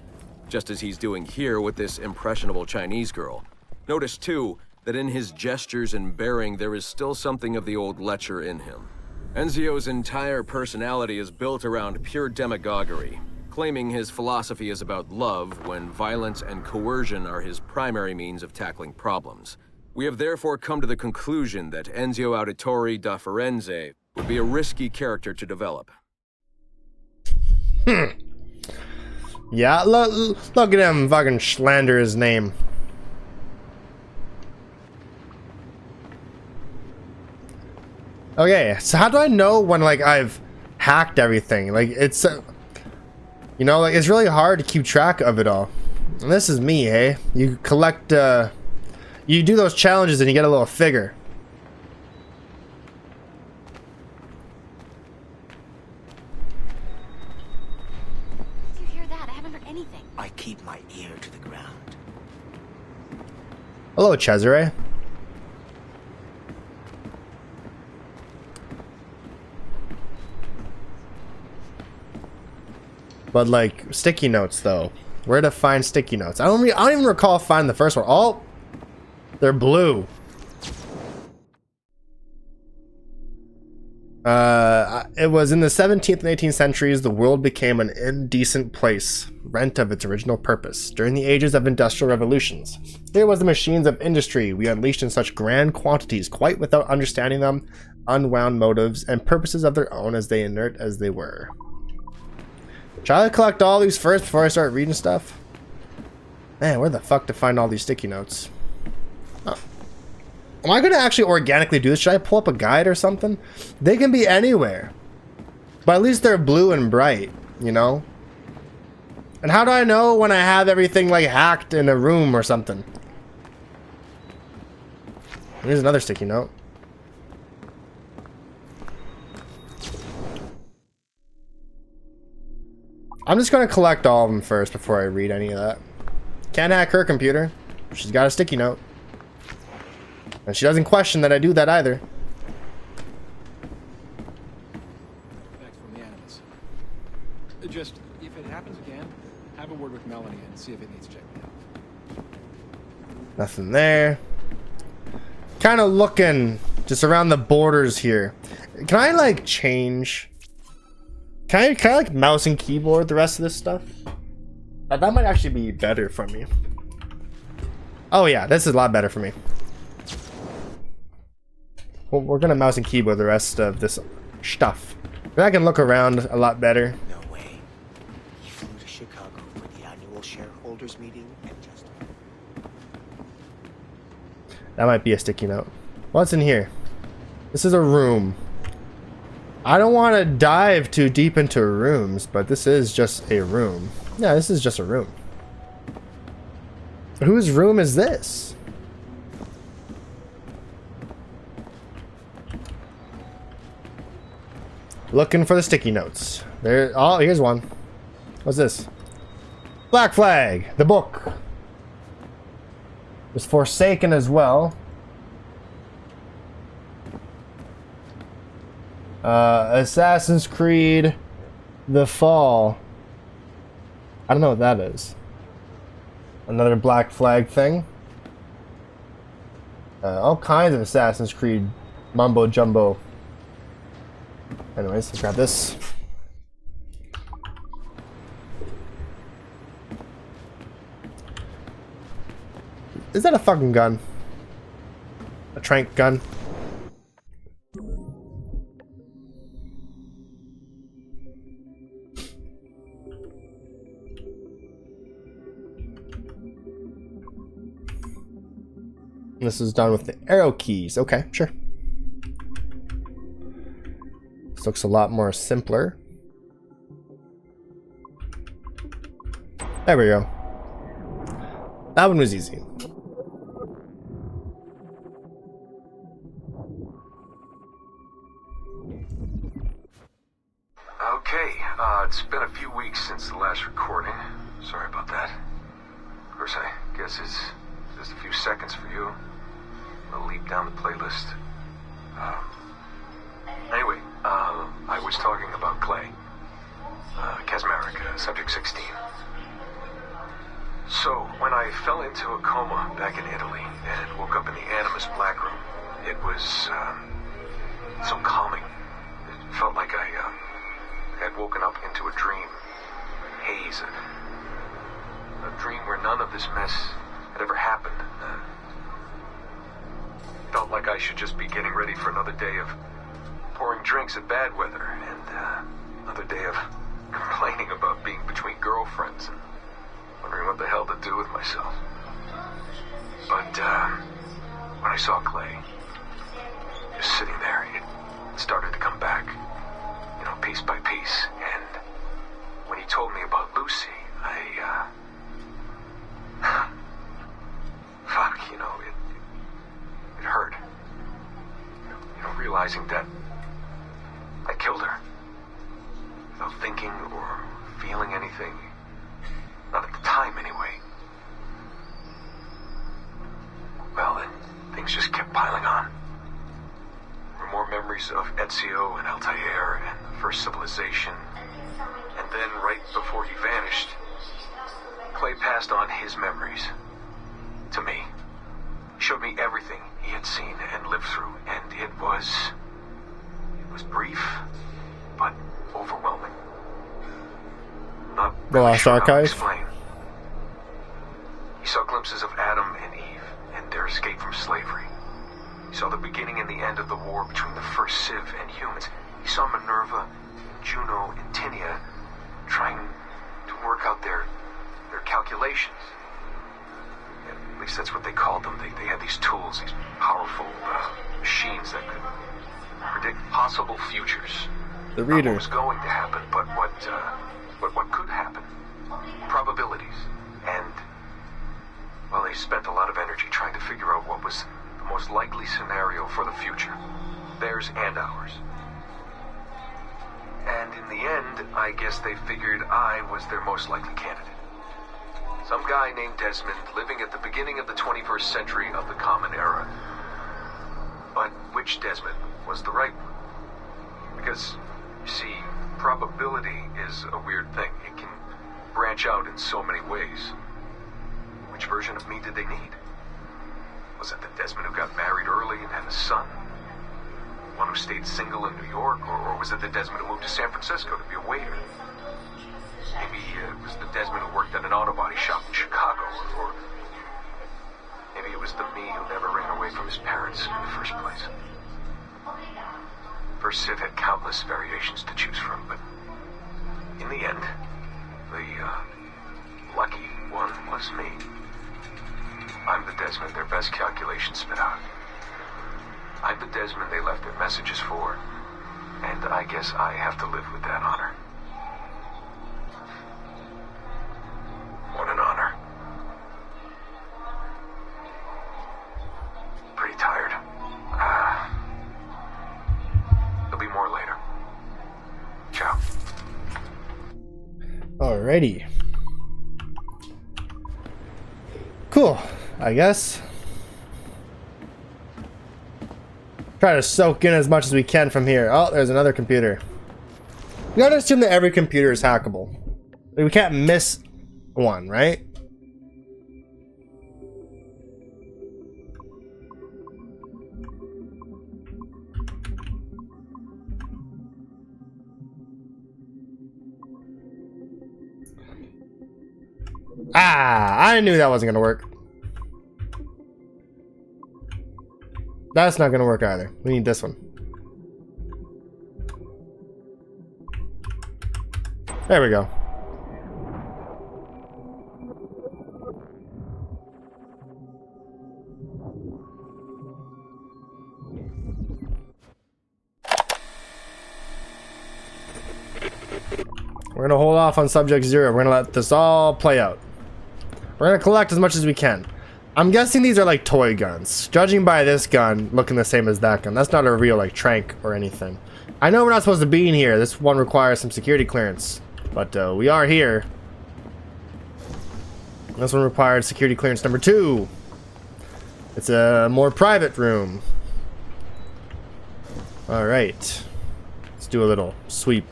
just as he's doing here with this impressionable Chinese girl. Notice, too, that in his gestures and bearing there is still something of the old lecher in him. Enzio's entire personality is built around pure demagoguery, claiming his philosophy is about love when violence and coercion are his primary means of tackling problems. We have therefore come to the conclusion that Enzio Auditore da Firenze would be a risky character to develop. Yeah, look at him fucking slander his name. Okay, so how do I know when, like, I've hacked everything? Like, it's, you know, like, it's really hard to keep track of it all. And this is me, hey? You collect, you do those challenges and you get a little figure. Did you hear that? I haven't heard anything. I keep my ear to the ground. Hello, Cesare. But like sticky notes, though, where to find sticky notes? I don't even recall finding the first one. Oh, they're blue. It was in the 17th and 18th centuries the world became an indecent place, rent of its original purpose. During the ages of industrial revolutions, there was the machines of industry we unleashed in such grand quantities, quite without understanding them, unwound motives and purposes of their own, as they inert as they were. Try to collect all these first before I start reading stuff. Man, where the fuck to find all these sticky notes? Oh. Am I gonna actually organically do this? Should I pull up a guide or something? They can be anywhere. But at least they're blue and bright, you know? And how do I know when I have everything like hacked in a room or something? Here's another sticky note. I'm just gonna collect all of them first before I read any of that. Can't hack her computer. She's got a sticky note. And she doesn't question that I do that either. Back from the animals. Just, if it happens again, have a word with Melanie and see if it needs checking out. Nothing there. Kind of looking Just around the borders here. Can I like change? Can I like mouse and keyboard the rest of this stuff? That might actually be better for me. Oh yeah, this is a lot better for me. Well, we're gonna mouse and keyboard the rest of this stuff. Then I can look around a lot better. No way. He flew to Chicago for the annual shareholders meeting and just... That might be a sticky note. What's in here? This is a room. I don't want to dive too deep into rooms, but this is just a room. Yeah, this is just a room. Whose room is this? Looking for the sticky notes. There. Oh, here's one. What's this? Black Flag, the book. Was Forsaken as well. Assassin's Creed, The Fall. I don't know what that is. Another Black Flag thing. All kinds of Assassin's Creed mumbo jumbo. Anyways, let's grab this. Is that a fucking gun? A trank gun? This is done with the arrow keys. Okay, sure. This looks a lot more simpler. There we go. That one was easy. Okay, it's been a few weeks since the last recording. Sorry about that. Of course, I guess it's just a few seconds for you. A leap down the playlist. Anyway, I was talking about Clay. Casmeric, subject 16. So, when I fell into a coma back in Italy and woke up in the Animus Black Room, it was, so calming. It felt like I had woken up into a dream. Haze. A dream where none of this mess had ever happened. Felt like I should just be getting ready for another day of pouring drinks at bad weather and another day of complaining about being between girlfriends and wondering what the hell to do with myself. But when I saw Clay just sitting there, it started to come back, you know, piece by piece. And when he told me about Lucy, fuck, you know, it hurt. You know, realizing that I killed her without thinking or feeling anything. Not at the time, anyway. Well, then, things just kept piling on. There were more memories of Ezio and Altair and the First Civilization. And then, right before he vanished, Clay passed on his memories to me. He showed me everything he had seen and lived through, and it was brief, but overwhelming. Not The Lost Archive. Explain. He saw glimpses of Adam and Eve and their escape from slavery. He saw the beginning and the end of the war between the first Civ and humans. He saw Minerva, Juno, and Tinia trying to work out their calculations. At least that's what they called them. They had these tools, these powerful machines that could predict possible futures. The reader. Not what was going to happen, but what could happen. Probabilities. And, well, they spent a lot of energy trying to figure out what was the most likely scenario for the future. Theirs and ours. And in the end, I guess they figured I was their most likely candidate. Some guy named Desmond living at the beginning of the 21st century of the Common Era. But which Desmond was the right one? Because, you see, probability is a weird thing. It can branch out in so many ways. Which version of me did they need? Was it the Desmond who got married early and had a son? one who stayed single in New York, or was it the Desmond who moved to San Francisco to be a waiter? Maybe it was the Desmond who worked at an auto body shop in Chicago, or maybe it was the me who never ran away from his parents in the first place. First Civ had countless variations to choose from, but in the end, the lucky one was me. I'm the Desmond their best calculations spit out. I'm the Desmond they left their messages for, and I guess I have to live with that honor. What an honor. Pretty tired. There'll be more later. Ciao. Alrighty. Cool, I guess. Try to soak in as much as we can from here. Oh, there's another computer. We gotta assume that every computer is hackable. We can't miss one, right? Ah, I knew that wasn't gonna work. That's not gonna work either. We need this one. There we go. We're gonna hold off on subject 0. We're gonna let this all play out. We're gonna collect as much as we can. I'm guessing these are like toy guns. Judging by this gun looking the same as that gun, that's not a real like trank or anything. I know we're not supposed to be in here. This one requires some security clearance, but we are here. This one required security clearance number 2. It's a more private room. All right, let's do a little sweep.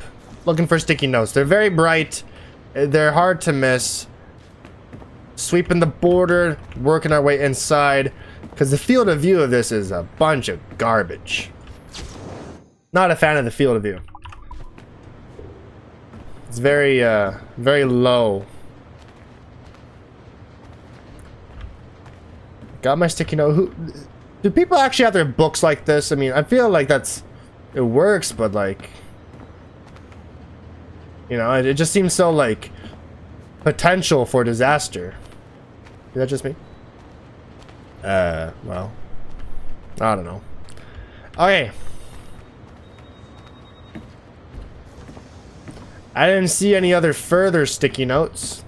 Looking for sticky notes. They're very bright. They're hard to miss. Sweeping the border, working our way inside, because the field of view of this is a bunch of garbage. Not a fan of the field of view. It's very, very low. Got my sticky note. Do people actually have their books like this? I mean, I feel like it works, but like, you know, it just seems so like potential for disaster. Is that just me? Well, I don't know. Okay. I didn't see any other further sticky notes.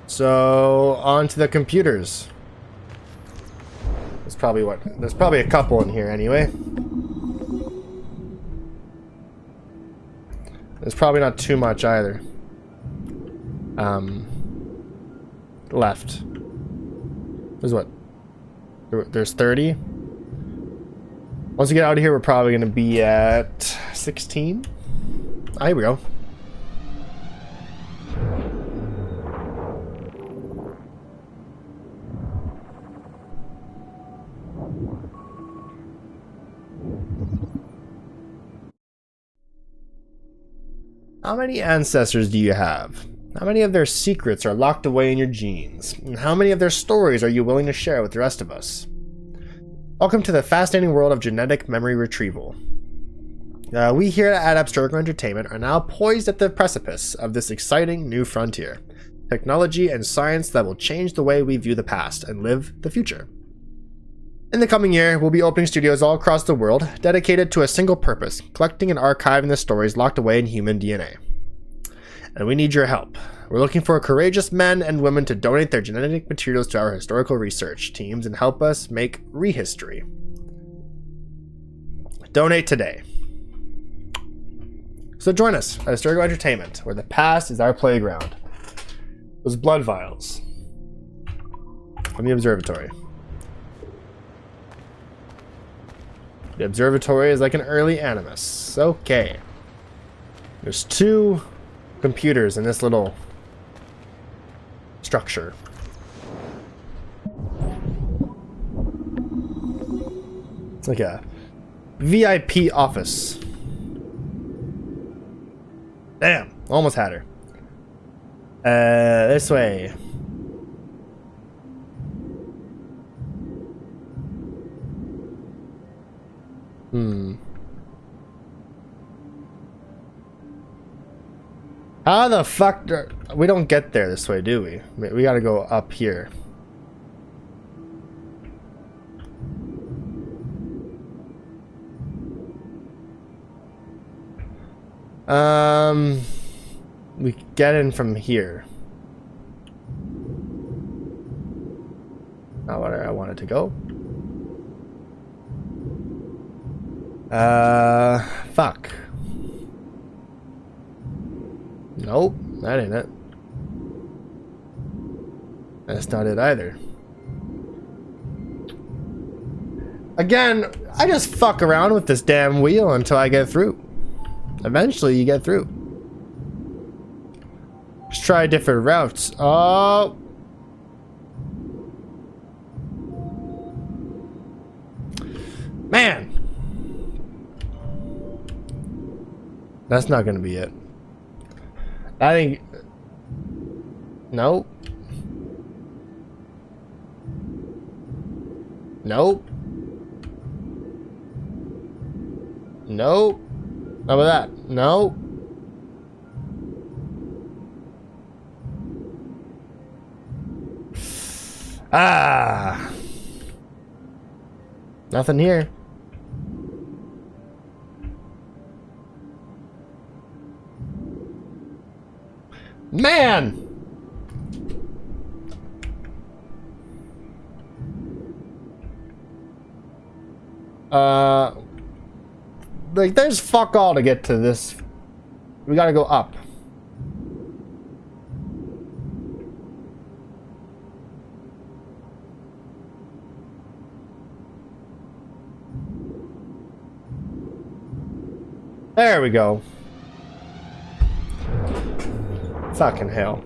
So, on to the computers. There's probably a couple in here anyway. There's probably not too much either. Left. There's what? There's 30. Once we get out of here, we're probably going to be at 16. Ah, here we go. How many ancestors do you have? How many of their secrets are locked away in your genes? And how many of their stories are you willing to share with the rest of us? Welcome to the fascinating world of genetic memory retrieval. We here at Abstergo Entertainment are now poised at the precipice of this exciting new frontier. Technology and science that will change the way we view the past and live the future. In the coming year, we'll be opening studios all across the world, dedicated to a single purpose, collecting and archiving the stories locked away in human DNA. And we need your help. We're looking for courageous men and women to donate their genetic materials to our historical research teams and help us make rehistory. Donate today. So join us at Abstergo Entertainment, where the past is our playground. Those blood vials from the observatory. The observatory is like an early animus. Okay. There's 2 computers in this little structure. like a VIP office. Damn, almost had her. This way. How the fuck we don't get there this way, do we? We gotta go up here. We get in from here. Not where I wanted to go. Fuck. Nope, that ain't it. That's not it either. Again, I just fuck around with this damn wheel until I get through. Eventually, you get through. Let's try different routes. Oh. Man. That's not gonna be it. I think. Nope. Nope. Nope. How about that? Nope. Ah. Nothing here. Man. Like there's fuck all to get to this. We gotta go up. There we go. Fucking hell.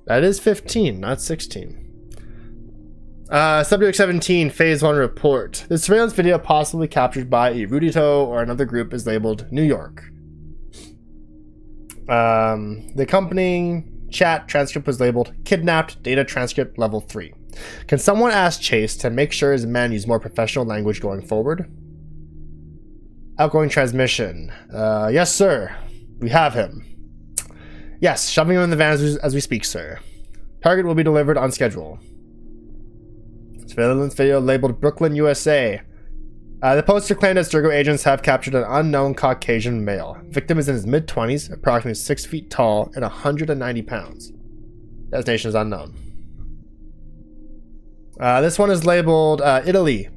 That is 15, not 16. Subject 17, Phase 1 report. The surveillance video possibly captured by Erudito or another group is labeled New York. The accompanying chat transcript was labeled Kidnapped Data Transcript Level 3. Can someone ask Chase to make sure his men use more professional language going forward? Outgoing transmission. Yes, sir. We have him. Yes, shoving him in the van as we speak, sir. Target will be delivered on schedule. Surveillance video labeled Brooklyn, USA. The poster claimed that Sturgo agents have captured an unknown Caucasian male. Victim is in his mid-20s, approximately 6 feet tall, and 190 pounds. Destination is unknown. This one is labeled Italy.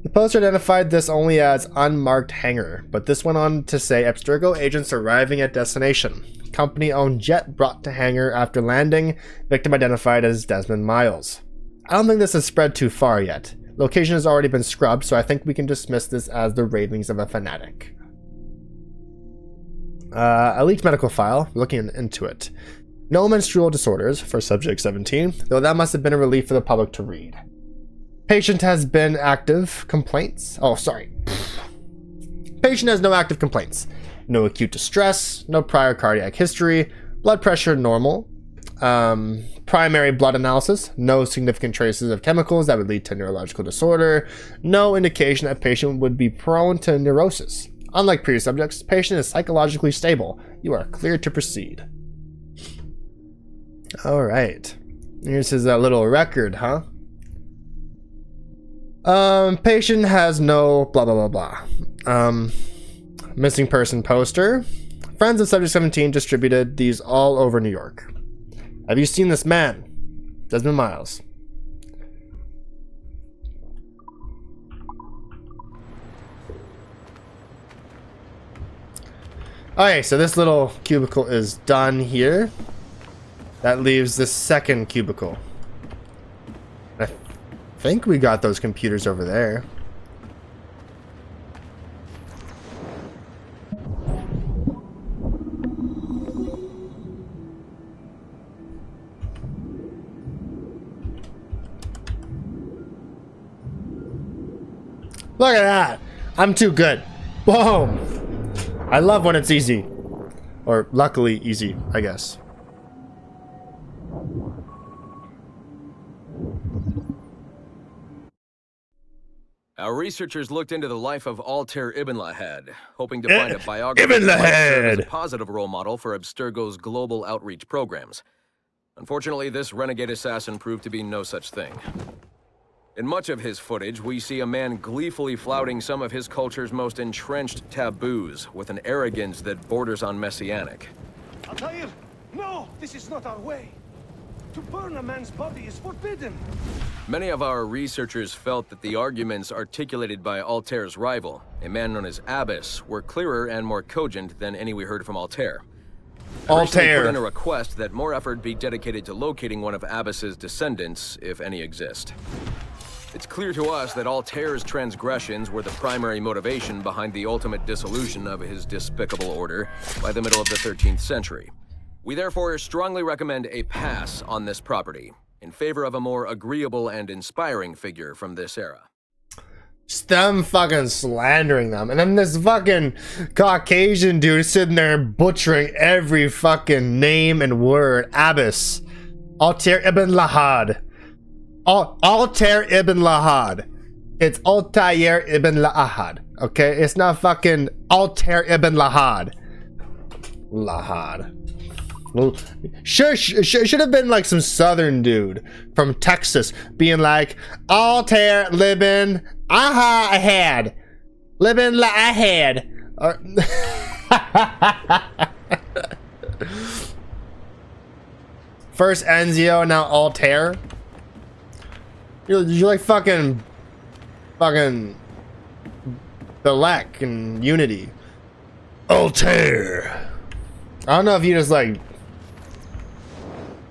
The poster identified this only as unmarked hangar, but this went on to say Abstergo agents arriving at destination. Company-owned jet brought to hangar after landing. Victim identified as Desmond Miles. I don't think this has spread too far yet. Location has already been scrubbed, so I think we can dismiss this as the ravings of a fanatic. A leaked medical file, looking into it. No menstrual disorders for subject 17, though that must have been a relief for the public to read. Patient has been active complaints. Oh, sorry. Patient has no active complaints. No acute distress, no prior cardiac history, blood pressure normal, primary blood analysis, no significant traces of chemicals that would lead to neurological disorder, no indication that patient would be prone to neurosis. Unlike previous subjects, patient is psychologically stable. You are clear to proceed. Alright. Here's his little record, huh? Patient has no blah blah blah blah. Missing person poster. Friends of Subject 17 distributed these all over New York. Have you seen this man? Desmond Miles. Okay, so this little cubicle is done here. That leaves the second cubicle. I think we got those computers over there. Look at that. I'm too good. Boom. I love when it's easy. Or luckily easy, I guess. Our researchers looked into the life of Altair Ibn Lahad, hoping to find a biography that might serve as a positive role model for Abstergo's global outreach programs. Unfortunately, this renegade assassin proved to be no such thing. In much of his footage, we see a man gleefully flouting some of his culture's most entrenched taboos with an arrogance that borders on messianic. Altair, no! This is not our way! To burn a man's body is forbidden! Many of our researchers felt that the arguments articulated by Altair's rival, a man known as Abbas, were clearer and more cogent than any we heard from Altair. I recently put in a request that more effort be dedicated to locating one of Abbas's descendants, if any exist. It's clear to us that Altair's transgressions were the primary motivation behind the ultimate dissolution of his despicable order by the middle of the 13th century. We therefore strongly recommend a pass on this property, in favor of a more agreeable and inspiring figure from this era. Just them fucking slandering them. And then this fucking Caucasian dude sitting there butchering every fucking name and word. Abbas. Altair Ibn Lahad. Altair Ibn Lahad. It's Altair Ibn Lahad. Okay? It's not fucking Altair Ibn Lahad. Lahad. Should have been like some southern dude from Texas being like Altair Ibn Ahad. Ibn Lahad. First Enzio, now Altair. You're like fucking Belek and Unity. Altair. I don't know if you just like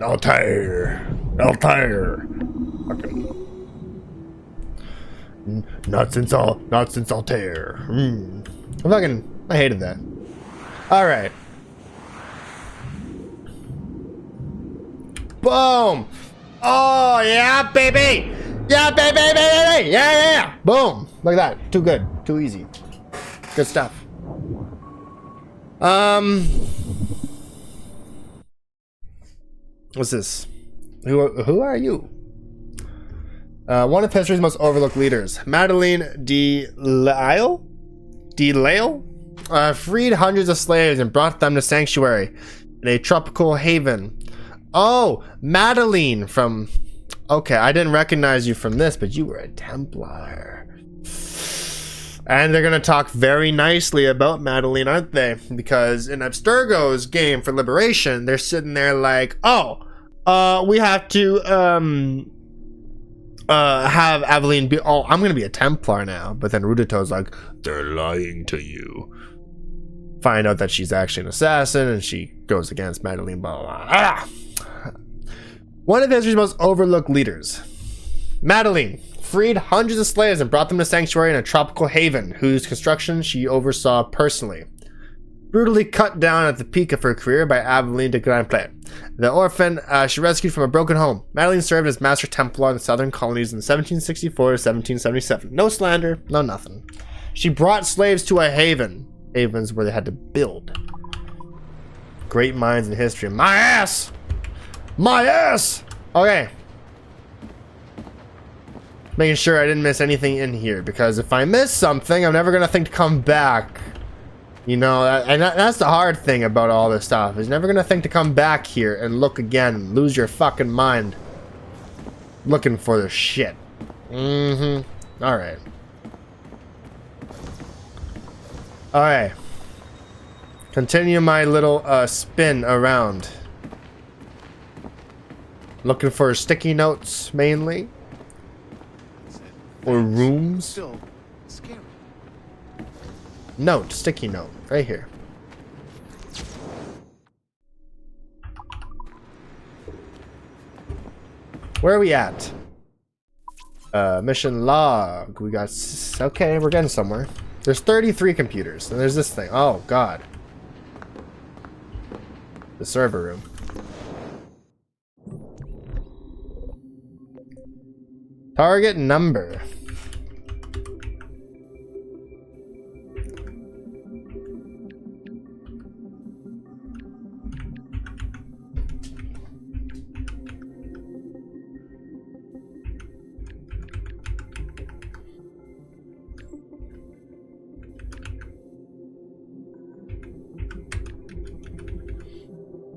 Altair. Okay. Not since Altair. I hated that. All right. Boom. Oh yeah, baby. Yeah, baby. Yeah. Boom. Look at that. Too good. Too easy. Good stuff. What's this? Who are you? One of history's most overlooked leaders, Madeleine de Lisle, freed hundreds of slaves and brought them to sanctuary in a tropical haven. Oh, Madeleine from... Okay, I didn't recognize you from this, but you were a Templar. And they're gonna talk very nicely about Madeleine, aren't they? Because in Abstergo's game for Liberation, they're sitting there like, oh, we have to have Aveline be, oh, I'm gonna be a Templar now. But then Rudito's like, they're lying to you. Find out that she's actually an assassin, and she goes against Madeleine, blah, blah, blah. One of history's most overlooked leaders, Madeleine, freed hundreds of slaves and brought them to sanctuary in a tropical haven, whose construction she oversaw personally. Brutally cut down at the peak of her career by Aveline de Grandpre, the orphan she rescued from a broken home. Madeleine served as Master Templar in the southern colonies in 1764 to 1777. No slander, no nothing. She brought slaves to a haven. Havens where they had to build. Great minds in history. My ass! My ass! Okay. Making sure I didn't miss anything in here, because if I miss something, I'm never gonna think to come back. You know, that's the hard thing about all this stuff, is never gonna think to come back here and look again and lose your fucking mind looking for the shit. Alright. Alright. Continue my little spin around. Looking for sticky notes mainly. Or rooms. Still scary. Note, sticky note, right here. Where are we at? Mission log. We got... Okay, we're getting somewhere. There's 33 computers, and there's this thing. Oh, God. The server room. Target number.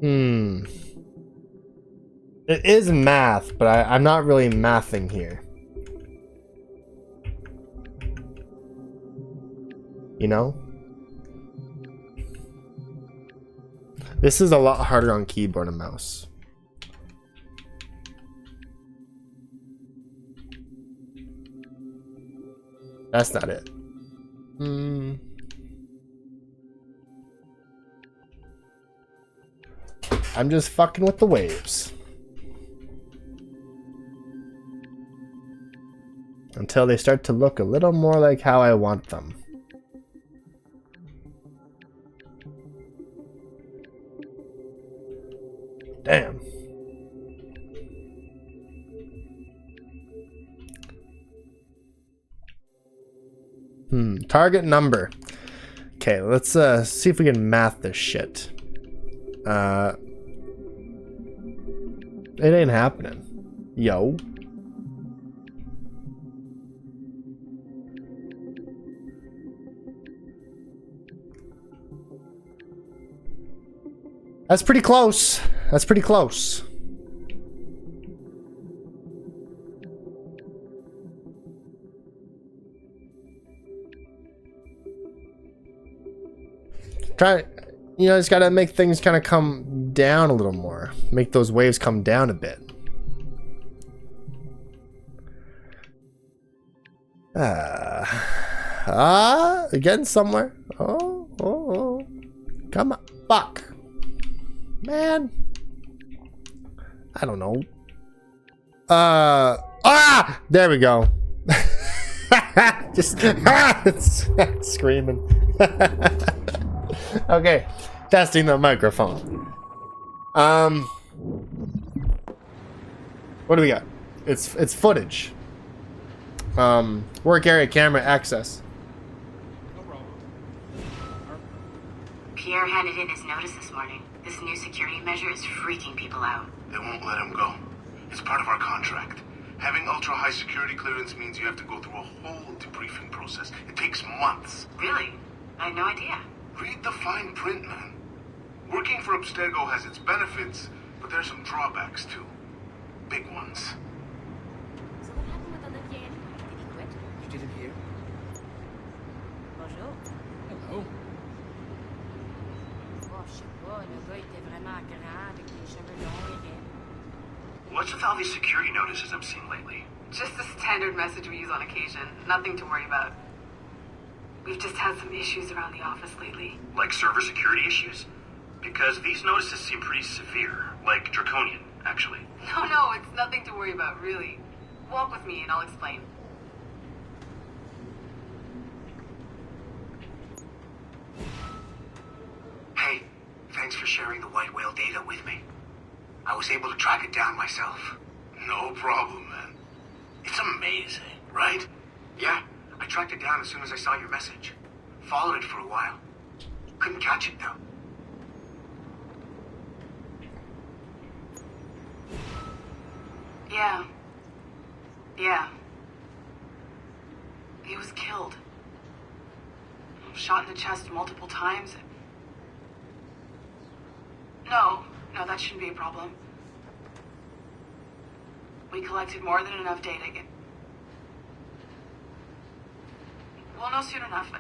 It is math, but I'm not really mathing here. You know? This is a lot harder on keyboard and mouse. That's not it. I'm just fucking with the waves. Until they start to look a little more like how I want them. Damn. Target number. Okay, let's see if we can math this shit. It ain't happening. Yo. That's pretty close. That's pretty close. Try, you know, just gotta make things kind of come down a little more. Make those waves come down a bit. Again somewhere. Oh. Come on. Fuck. Man. I don't know. There we go. Just screaming. Okay, testing the microphone. What do we got? It's footage. Work area camera access. Pierre handed in his notice this morning. This new security measure is freaking people out. They won't let him go. It's part of our contract. Having ultra-high security clearance means you have to go through a whole debriefing process. It takes months. Really? I had no idea. Read the fine print, man. Working for Abstergo has its benefits, but there's some drawbacks too. Big ones. So what happened with Olivier anyway? Did he quit? You didn't hear? Bonjour. Hello. Oh, je sais pas, le gars était vraiment grand avec les cheveux longs et raides. What's with all these security notices I'm seeing lately? Just the standard message we use on occasion. Nothing to worry about. We've just had some issues around the office lately. Like server security issues? Because these notices seem pretty severe. Like draconian, actually. No, it's nothing to worry about, really. Walk with me and I'll explain. Hey, thanks for sharing the white whale data with me. I was able to track it down myself. No problem, man. It's amazing, right? Yeah, I tracked it down as soon as I saw your message. Followed it for a while. Couldn't catch it, though. Yeah. He was killed. Shot in the chest multiple times. No, that shouldn't be a problem. We collected more than enough data. We'll know soon enough.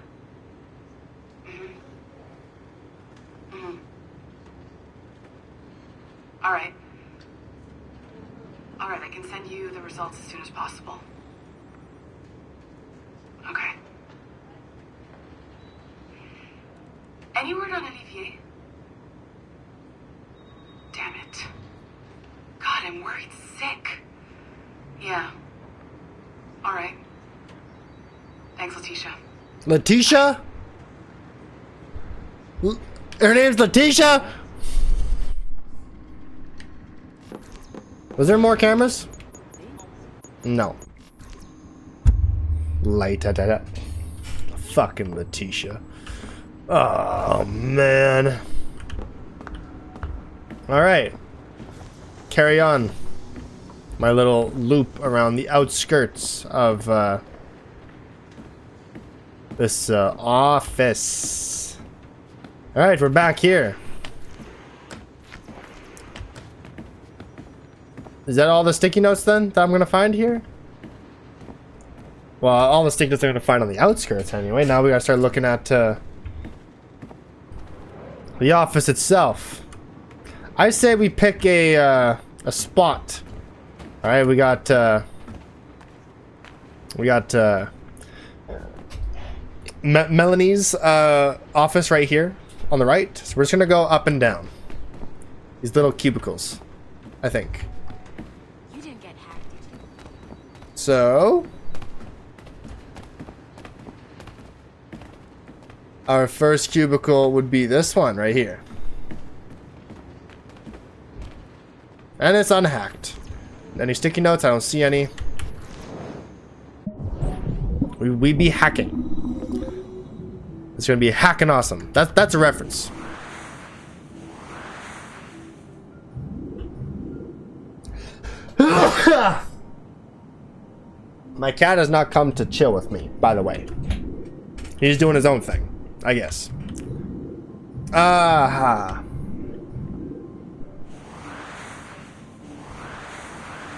All right, I can send you the results as soon as possible. Okay. Any word on Olivier? Damn it. God, I'm worried sick. Yeah. All right. Thanks, Letitia. Letitia? Her name's Letitia? Was there more cameras? No. Light. Fucking Letitia. Oh, man. Alright. Carry on. My little loop around the outskirts of this office. Alright, we're back here. Is that all the sticky notes then that I'm gonna find here? Well, all the sticky notes I'm gonna find on the outskirts anyway. Now we gotta start looking at the office itself. I say we pick a spot. All right, we got Melanie's office right here on the right. So we're just gonna go up and down these little cubicles, I think. You didn't get hacked, did you? So our first cubicle would be this one right here. And it's unhacked. Any sticky notes? I don't see any. We be hacking. It's gonna be hacking awesome. That's a reference. My cat has not come to chill with me, by the way. He's doing his own thing, I guess. Aha.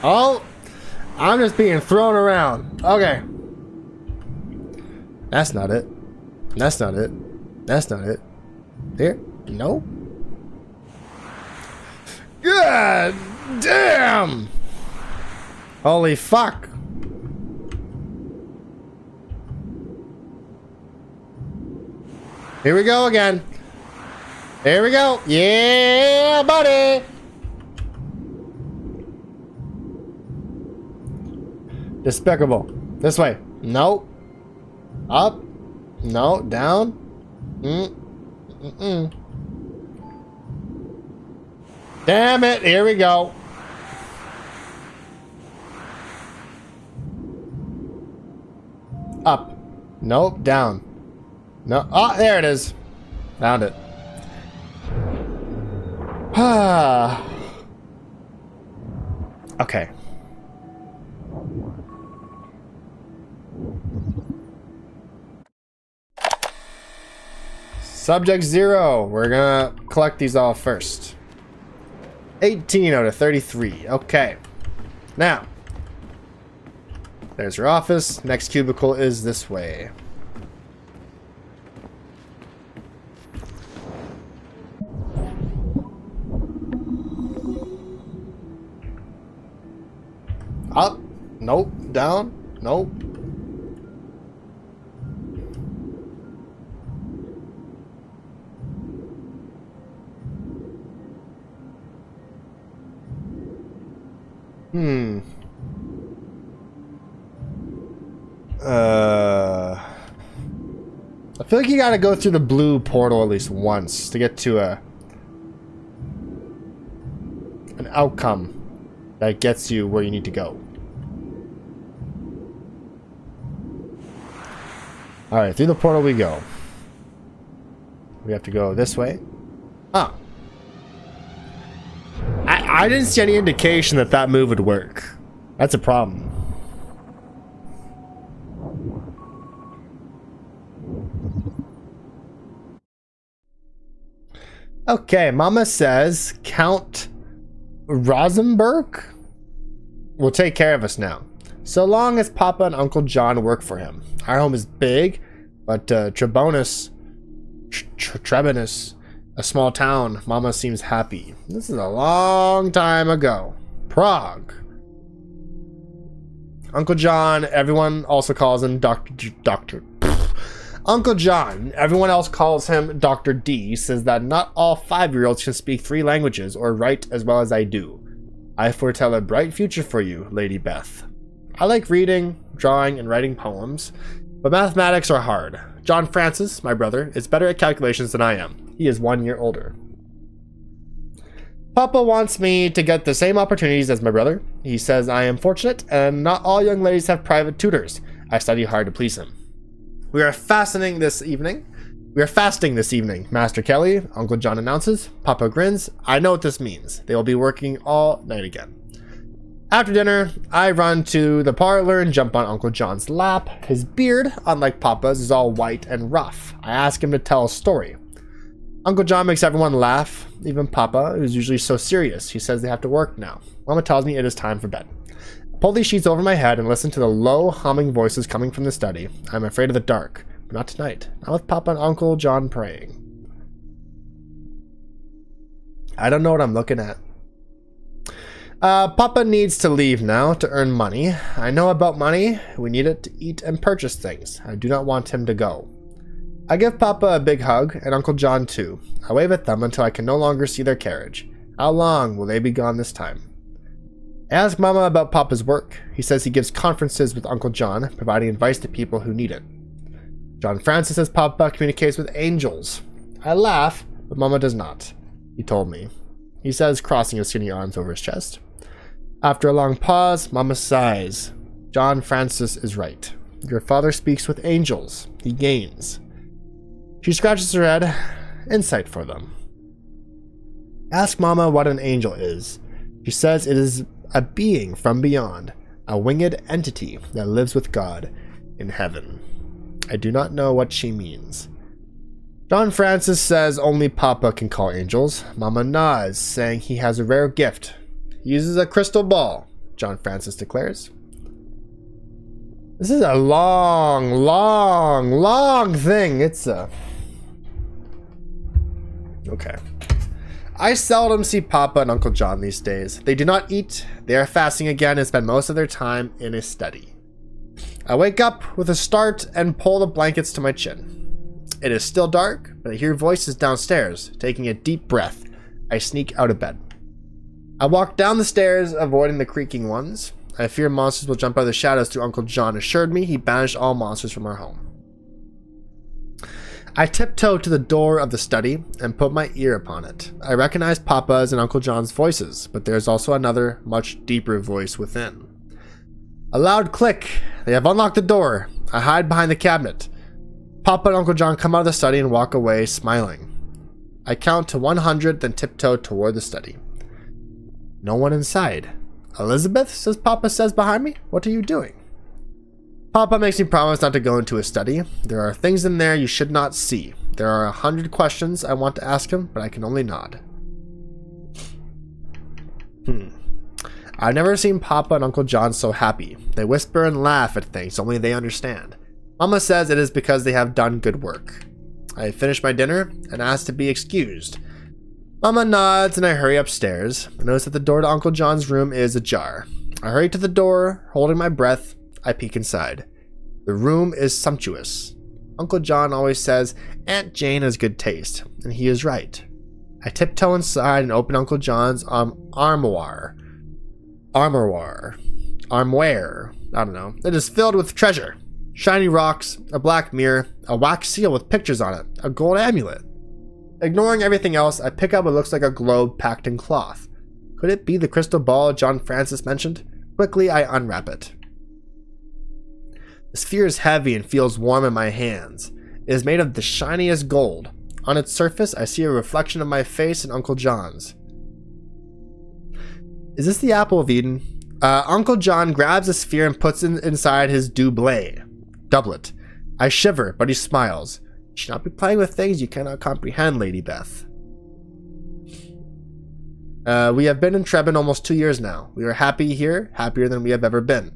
Oh, I'm just being thrown around. Okay. That's not it. That's not it. That's not it. There? No? God damn! Holy fuck. Here we go again. Here we go. Yeah, buddy. Despicable. This way. No. Up. No. Down. Damn it. Here we go. Up. Nope. Down. No. Oh, there it is. Found it. Okay. Subject 0. We're gonna collect these all first. 18 out of 33. Okay. Now, there's your office. Next cubicle is this way. Up. Nope. Down. Nope. I feel like you gotta go through the blue portal at least once to get to an outcome that gets you where you need to go. Alright, through the portal we go. We have to go this way. Oh. I didn't see any indication that that move would work. That's a problem. Okay, Mama says Count Rosenberg will take care of us now. So long as Papa and Uncle John work for him. Our home is big, but Trebonus, a small town. Mama seems happy. This is a long time ago. Prague. Uncle John, everyone also calls him Uncle John, everyone else calls him Dr. D, says that not all 5-year-olds can speak 3 languages or write as well as I do. I foretell a bright future for you, Lady Beth. I like reading, drawing, and writing poems, but mathematics are hard. John Francis, my brother, is better at calculations than I am. He is 1 year older. Papa wants me to get the same opportunities as my brother. He says I am fortunate, and not all young ladies have private tutors. I study hard to please him. We are fasting this evening, Master Kelly, Uncle John announces. Papa grins. I know what this means. They will be working all night again. After dinner, I run to the parlor and jump on Uncle John's lap. His beard, unlike Papa's, is all white and rough. I ask him to tell a story. Uncle John makes everyone laugh, even Papa, who's usually so serious. He says they have to work now. Mama tells me it is time for bed. I pull these sheets over my head and listen to the low, humming voices coming from the study. I'm afraid of the dark, but not tonight. Not with Papa and Uncle John praying. I don't know what I'm looking at. Papa needs to leave now to earn money. I know about money. We need it to eat and purchase things. I do not want him to go. I give Papa a big hug, and Uncle John too. I wave at them until I can no longer see their carriage. How long will they be gone this time? I ask Mama about Papa's work. He says he gives conferences with Uncle John, providing advice to people who need it. John Francis says Papa communicates with angels. I laugh, but Mama does not. He told me. He says, crossing his skinny arms over his chest. After a long pause, Mama sighs. John Francis is right. Your father speaks with angels. He gains. She scratches her head. Insight for them. Ask Mama what an angel is. She says it is a being from beyond, a winged entity that lives with God in heaven. I do not know what she means. John Francis says only Papa can call angels. Mama nods, saying he has a rare gift. He uses a crystal ball, John Francis declares. This is a long thing. It's a... Okay. I seldom see Papa and Uncle John these days. They do not eat, they are fasting again, and spend most of their time in a study. I wake up with a start and pull the blankets to my chin. It is still dark, but I hear voices downstairs. Taking a deep breath, I sneak out of bed. I walk down the stairs, avoiding the creaking ones. I fear monsters will jump out of the shadows till Uncle John assured me he banished all monsters from our home. I tiptoe to the door of the study and put my ear upon it. I recognize Papa's and Uncle John's voices, but there is also another, much deeper voice within. A loud click. They have unlocked the door. I hide behind the cabinet. Papa and Uncle John come out of the study and walk away, smiling. I count to 100, then tiptoe toward the study. No one inside. Elizabeth, says Papa says behind me. What are you doing? Papa makes me promise not to go into his study. There are things in there you should not see. There are 100 questions I want to ask him, but I can only nod. I've never seen Papa and Uncle John so happy. They whisper and laugh at things only they understand. Mama says it is because they have done good work. I finish my dinner and ask to be excused. Mama nods and I hurry upstairs. I notice that the door to Uncle John's room is ajar. I hurry to the door, holding my breath. I peek inside. The room is sumptuous. Uncle John always says Aunt Jane has good taste, and he is right. I tiptoe inside and open Uncle John's armoire. I don't know. It is filled with treasure. Shiny rocks, a black mirror, a wax seal with pictures on it, a gold amulet. Ignoring everything else, I pick up what looks like a globe packed in cloth. Could it be the crystal ball John Francis mentioned? Quickly, I unwrap it. The sphere is heavy and feels warm in my hands. It is made of the shiniest gold. On its surface, I see a reflection of my face and Uncle John's. Is this the apple of Eden? Uncle John grabs the sphere and puts it inside his doublet. I shiver, but he smiles. You should not be playing with things you cannot comprehend, Lady Beth. We have been in Trebon almost 2 years now. We are happy here, happier than we have ever been.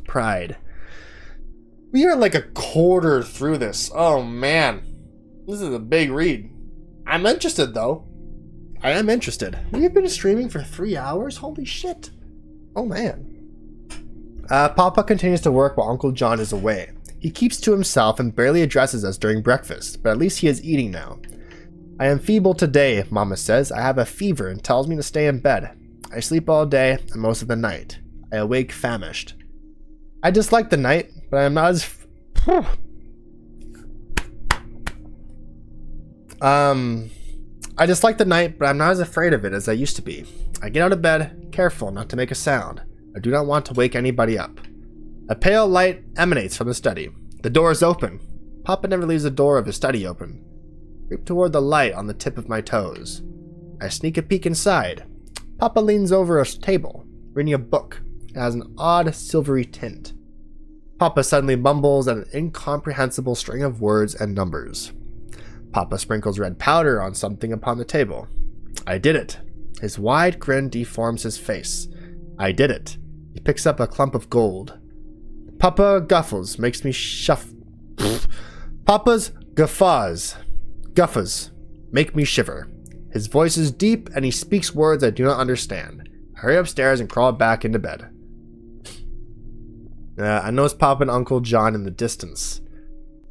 Pride. We are like a quarter through this. Oh man. This is a big read. I'm interested though. I am interested. We've been streaming for 3 hours? Holy shit. Oh man. Papa continues to work while Uncle John is away. He keeps to himself and barely addresses us during breakfast, but at least he is eating now. I am feeble today, Mama says. I have a fever and tells me to stay in bed. I sleep all day and most of the night. I awake famished. I dislike the night, but I am not as... I dislike the night, but I'm not as afraid of it as I used to be. I get out of bed, careful not to make a sound. I do not want to wake anybody up. A pale light emanates from the study. The door is open. Papa never leaves the door of his study open. Creep toward the light on the tip of my toes. I sneak a peek inside. Papa leans over a table, reading a book. It has an odd silvery tint. Papa suddenly mumbles an incomprehensible string of words and numbers. Papa sprinkles red powder on something upon the table. I did it. His wide grin deforms his face. I did it. He picks up a clump of gold. Papa guffles, makes me Papa's guffaws make me shiver. His voice is deep and he speaks words I do not understand. I hurry upstairs and crawl back into bed. I notice Papa and Uncle John in the distance.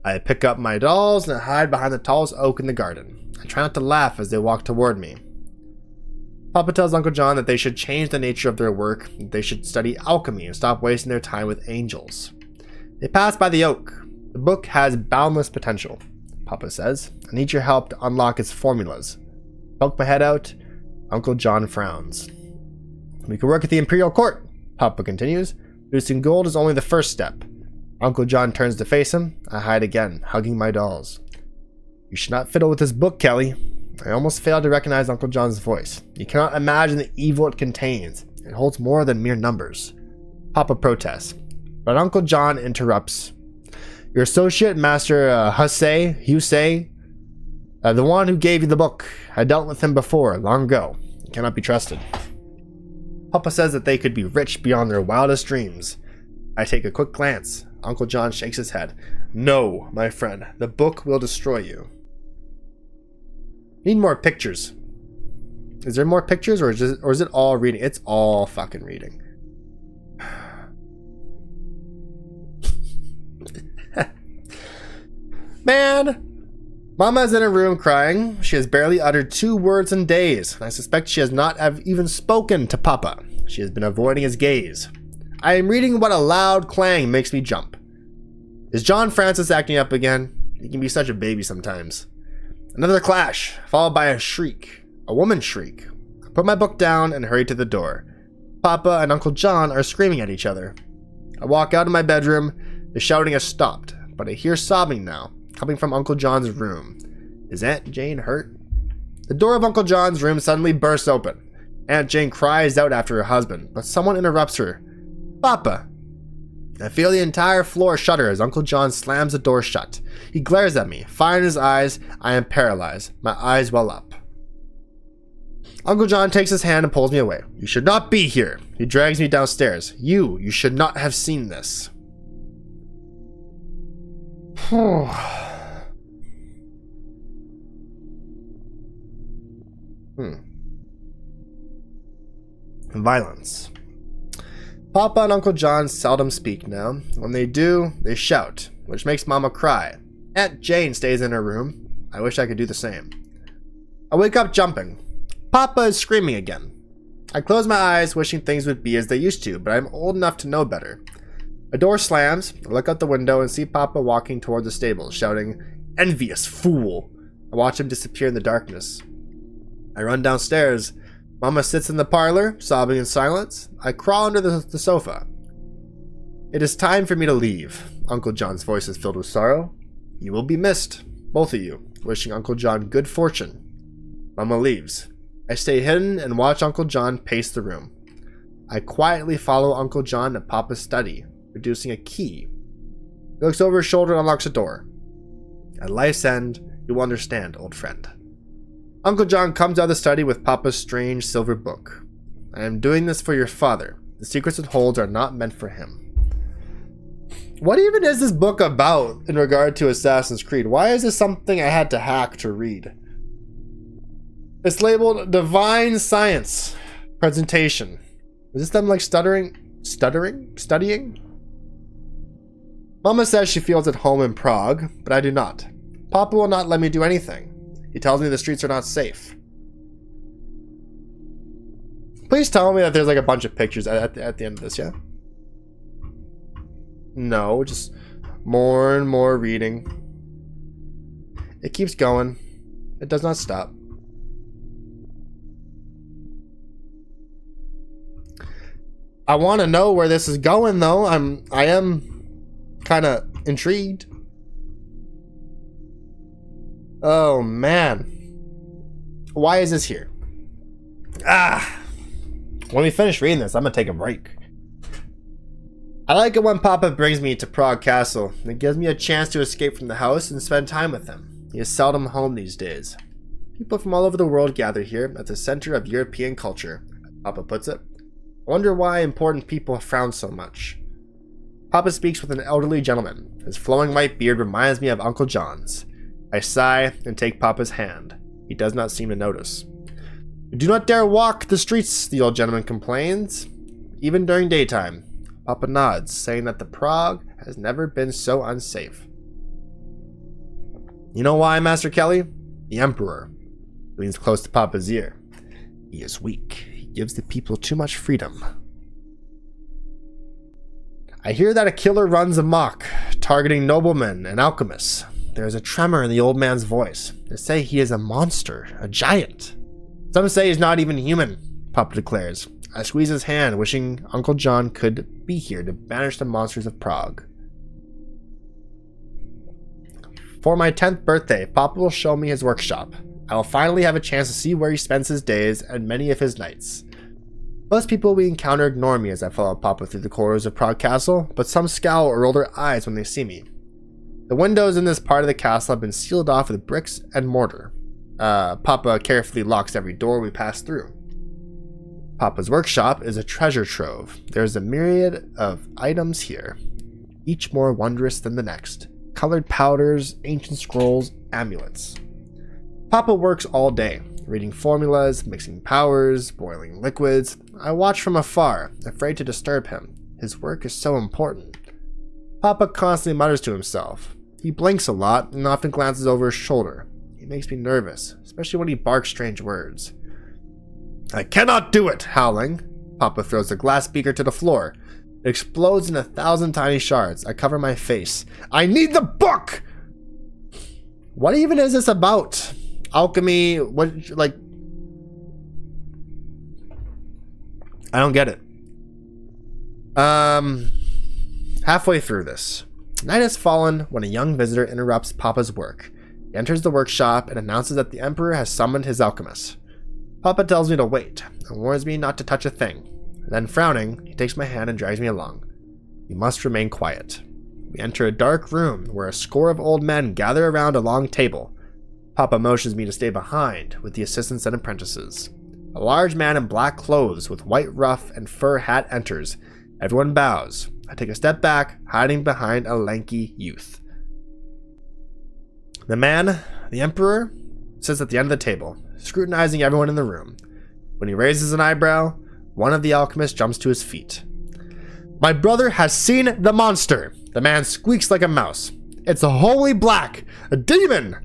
I pick up my dolls and hide behind the tallest oak in the garden. I try not to laugh as they walk toward me. Papa tells Uncle John that they should change the nature of their work, that they should study alchemy and stop wasting their time with angels. They pass by the oak. The book has boundless potential, Papa says. I need your help to unlock its formulas. Poke my head out. Uncle John frowns. We can work at the Imperial Court, Papa continues. Producing gold is only the first step. Uncle John turns to face him. I hide again, hugging my dolls. You should not fiddle with this book, Kelly. I almost failed to recognize Uncle John's voice. You cannot imagine the evil it contains. It holds more than mere numbers. Papa protests, but Uncle John interrupts. Your associate, Master Husay, the one who gave you the book. I dealt with him before, long ago. He cannot be trusted. Papa says that they could be rich beyond their wildest dreams. I take a quick glance. Uncle John shakes his head. No, my friend, the book will destroy you. Need more pictures. Is there more pictures or is it all reading? It's all fucking reading. Man! Mama is in her room crying. She has barely uttered 2 words in days. I suspect she has not even spoken to Papa. She has been avoiding his gaze. I am reading what a loud clang makes me jump. Is John Francis acting up again? He can be such a baby sometimes. Another clash, followed by a shriek. A woman's shriek. I put my book down and hurry to the door. Papa and Uncle John are screaming at each other. I walk out of my bedroom. The shouting has stopped, but I hear sobbing now, coming from Uncle John's room. Is Aunt Jane hurt? The door of Uncle John's room suddenly bursts open. Aunt Jane cries out after her husband, but someone interrupts her. Papa! I feel the entire floor shudder as Uncle John slams the door shut. He glares at me, fire in his eyes. I am paralyzed. My eyes well up. Uncle John takes his hand and pulls me away. You should not be here. He drags me downstairs. You should not have seen this. Violence. Papa and Uncle John seldom speak now. When they do, they shout, which makes Mama cry. Aunt Jane stays in her room. I wish I could do the same. I wake up jumping. Papa is screaming again. I close my eyes, wishing things would be as they used to, but I'm old enough to know better. A door slams. I look out the window and see Papa walking toward the stables, shouting, "Envious fool!" I watch him disappear in the darkness. I run downstairs. Mama sits in the parlor, sobbing in silence. I crawl under the sofa. It is time for me to leave. Uncle John's voice is filled with sorrow. You will be missed, both of you, wishing Uncle John good fortune. Mama leaves. I stay hidden and watch Uncle John pace the room. I quietly follow Uncle John to Papa's study, producing a key. He looks over his shoulder and unlocks a door. At life's end, you will understand, old friend. Uncle John comes out of the study with Papa's strange silver book. I am doing this for your father. The secrets it holds are not meant for him. What even is this book about in regard to Assassin's Creed? Why is this something I had to hack to read? It's labeled Divine Science Presentation. Is this them like studying? Mama says she feels at home in Prague, but I do not. Papa will not let me do anything. He tells me the streets are not safe. Please tell me that there's like a bunch of pictures at the end of this, yeah? No, just more and more reading. It keeps going. It does not stop. I want to know where this is going, though. I am kind of intrigued. Oh, man. Why is this here? When we finish reading this, I'm going to take a break. I like it when Papa brings me to Prague Castle. It gives me a chance to escape from the house and spend time with him. He is seldom home these days. People from all over the world gather here at the center of European culture, Papa puts it. I wonder why important people frown so much. Papa speaks with an elderly gentleman. His flowing white beard reminds me of Uncle John's. I sigh and take Papa's hand. He does not seem to notice. "You do not dare walk the streets," the old gentleman complains, "even during daytime." Papa nods, saying that the Prague has never been so unsafe. "You know why, Master Kelly? The Emperor." Leans close to Papa's ear. "He is weak. He gives the people too much freedom." I hear that a killer runs amok, targeting noblemen and alchemists. There is a tremor in the old man's voice. They say he is a monster, a giant. Some say he's not even human, Papa declares. I squeeze his hand, wishing Uncle John could be here to banish the monsters of Prague. For my 10th birthday, Papa will show me his workshop. I will finally have a chance to see where he spends his days and many of his nights. Most people we encounter ignore me as I follow Papa through the corridors of Prague Castle, but some scowl or roll their eyes when they see me. The windows in this part of the castle have been sealed off with bricks and mortar. Papa carefully locks every door we pass through. Papa's workshop is a treasure trove. There is a myriad of items here, each more wondrous than the next. Colored powders, ancient scrolls, amulets. Papa works all day, reading formulas, mixing powers, boiling liquids. I watch from afar, afraid to disturb him. His work is so important. Papa constantly mutters to himself. He blinks a lot and often glances over his shoulder. He makes me nervous, especially when he barks strange words. I cannot do it, howling. Papa throws the glass beaker to the floor. It explodes in 1,000 tiny shards. I cover my face. I need the book! What even is this about? Alchemy, what, like... I don't get it. Halfway through this. Night has fallen when a young visitor interrupts Papa's work. He enters the workshop and announces that the Emperor has summoned his alchemist. Papa tells me to wait and warns me not to touch a thing. Then, frowning, he takes my hand and drags me along. We must remain quiet. We enter a dark room where a score of old men gather around a long table. Papa motions me to stay behind with the assistants and apprentices. A large man in black clothes with white ruff and fur hat enters. Everyone bows. I take a step back, hiding behind a lanky youth. The man, the Emperor, sits at the end of the table, scrutinizing everyone in the room. When he raises an eyebrow, one of the alchemists jumps to his feet. My brother has seen the monster. The man squeaks like a mouse. It's a holy black, a demon.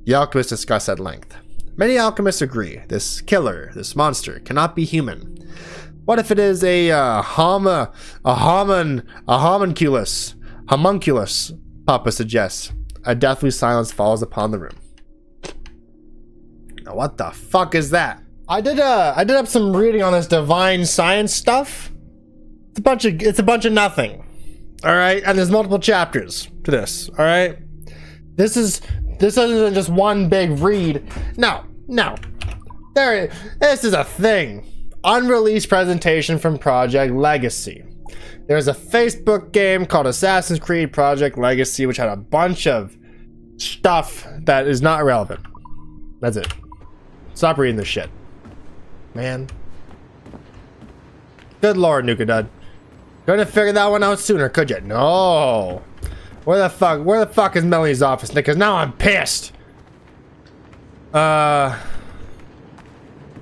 The alchemists discuss at length. Many alchemists agree. This killer, this monster, cannot be human. What if it is a homunculus? Homunculus, Papa suggests. A deathly silence falls upon the room. Now, what the fuck is that? I did up some reading on this divine science stuff. It's a bunch of nothing. All right, and there's multiple chapters to this. All right, this isn't just one big read. No. This is a thing. Unreleased presentation from Project Legacy. There's a Facebook game called Assassin's Creed Project Legacy, which had a bunch of stuff that is not relevant. That's it. Stop reading this shit, man. Good lord, NukaDud. Couldn't have figured that one out sooner, could you? No. Where the fuck is Melanie's office? Because now I'm pissed.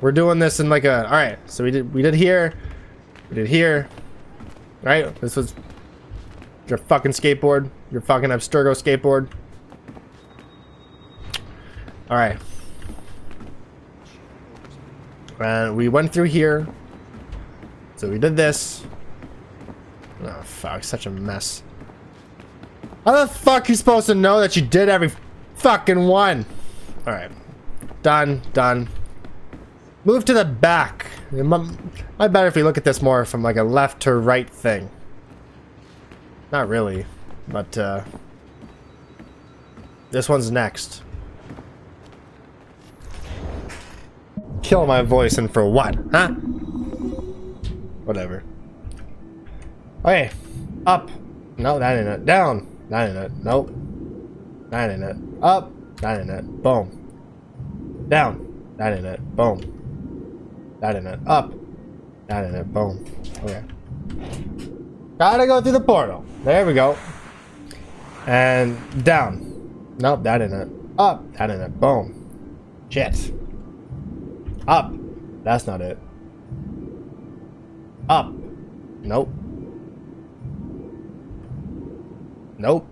We're doing this in like a... Alright, so we did here. We did here. Right? This was your fucking skateboard. Your fucking Abstergo skateboard. Alright. And we went through here. So we did this. Oh fuck, such a mess. How the fuck are you supposed to know that you did every fucking one? Alright. Done. Move to the back. It might be better if we look at this more from like a left to right thing. Not really, but this one's next. Kill my voice and for what, huh? Whatever. Okay, Up. No, that ain't it. Down. That ain't it. Nope. That ain't it. Up. That ain't it. Boom. Down. That ain't it. Boom. That ain't it. Up. That ain't it. Boom. Okay. Gotta go through the portal. There we go. And down. Nope, that ain't it. Up. That ain't it. Boom. Shit. Up. That's not it. Up. Nope. Nope.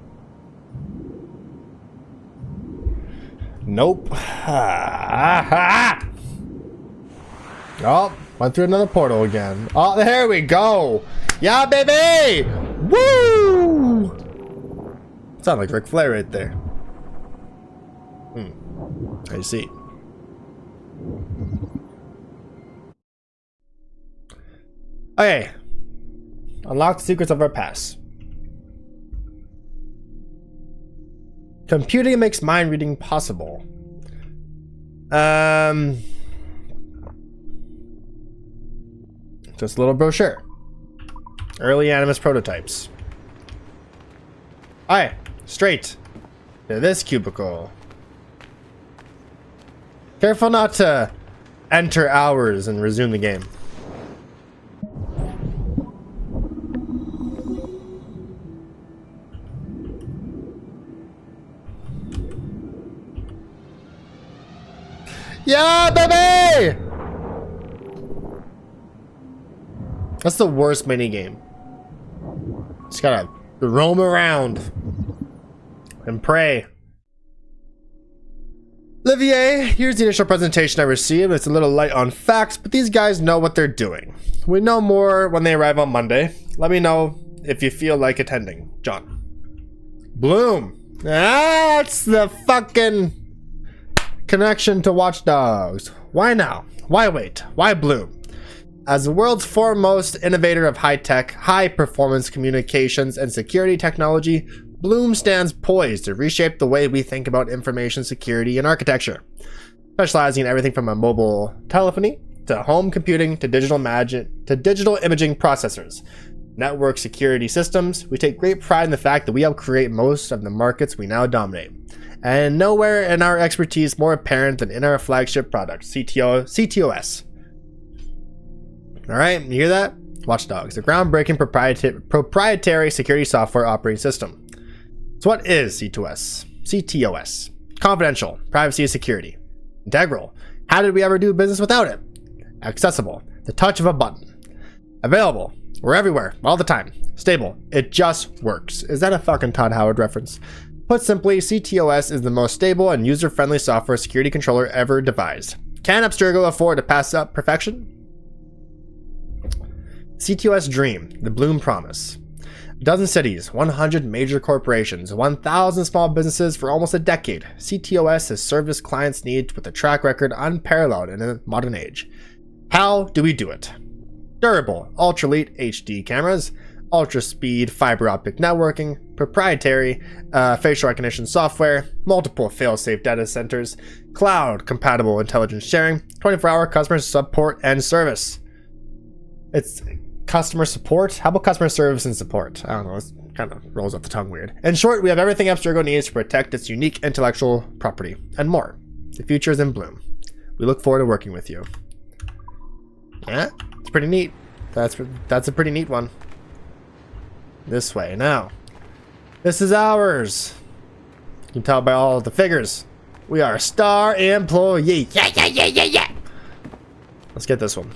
Nope. Oh, went through another portal again. Oh, there we go. Yeah, baby. Woo! Sound like Ric Flair right there. I see. Okay. Unlock the secrets of our past. Computing makes mind reading possible. Just a little brochure. Early Animus prototypes. Alright, straight to this cubicle. Careful not to enter hours and resume the game. Yeah, baby! That's the worst minigame. Just gotta roam around and pray. Olivier, here's the initial presentation I received. It's a little light on facts, but these guys know what they're doing. We know more when they arrive on Monday. Let me know if you feel like attending. John. Bloom. That's the fucking connection to Watch Dogs. Why now? Why wait? Why Bloom? As the world's foremost innovator of high-tech, high-performance communications and security technology, Bloom stands poised to reshape the way we think about information security and architecture. Specializing in everything from mobile telephony to home computing to digital imaging processors, network security systems, we take great pride in the fact that we help create most of the markets we now dominate. And nowhere in our expertise more apparent than in our flagship product, CTOS. Alright, you hear that? Watch Dogs, the groundbreaking proprietary security software operating system. So what is CTOS? CTOS. Confidential, privacy and security. Integral. How did we ever do business without it? Accessible, the touch of a button. Available, we're everywhere, all the time. Stable, it just works. Is that a fucking Todd Howard reference? Put simply, CTOS is the most stable and user-friendly software security controller ever devised. Can Abstergo afford to pass up perfection? CTOS Dream, the Bloom Promise. A dozen cities, 100 major corporations, 1,000 small businesses for almost a decade. CTOS has served its clients' needs with a track record unparalleled in a modern age. How do we do it? Durable, ultra-elite HD cameras, ultra-speed fiber optic networking, proprietary facial recognition software, multiple fail-safe data centers, cloud-compatible intelligence sharing, 24-hour customer support and service. It's customer support? How about customer service and support? I don't know, it kind of rolls off the tongue weird. In short, we have everything Abstergo needs to protect its unique intellectual property, and more. The future is in bloom. We look forward to working with you. Yeah, it's pretty neat. That's a pretty neat one. This way now. This is ours. You can tell by all the figures. We are a star employee. Yeah, yeah, yeah, yeah, yeah. Let's get this one.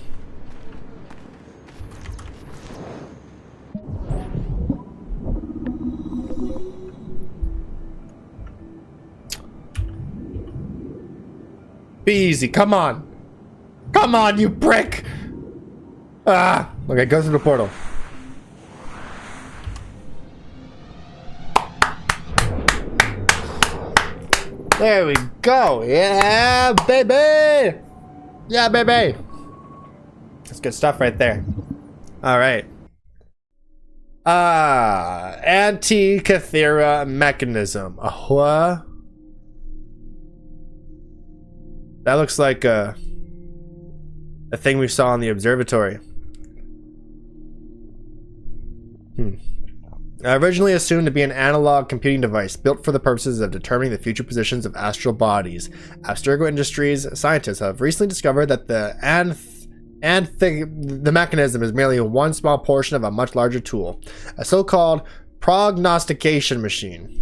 Be easy, come on. Come on, you prick! Ah! Okay, go through the portal. There we go. Yeah, baby! Yeah, baby! That's good stuff right there. Alright. Anti-Cathera mechanism. What? That looks like a thing we saw in the observatory. Originally assumed to be an analog computing device built for the purposes of determining the future positions of astral bodies, Abstergo Industries scientists have recently discovered that the mechanism is merely one small portion of a much larger tool, a so-called prognostication machine.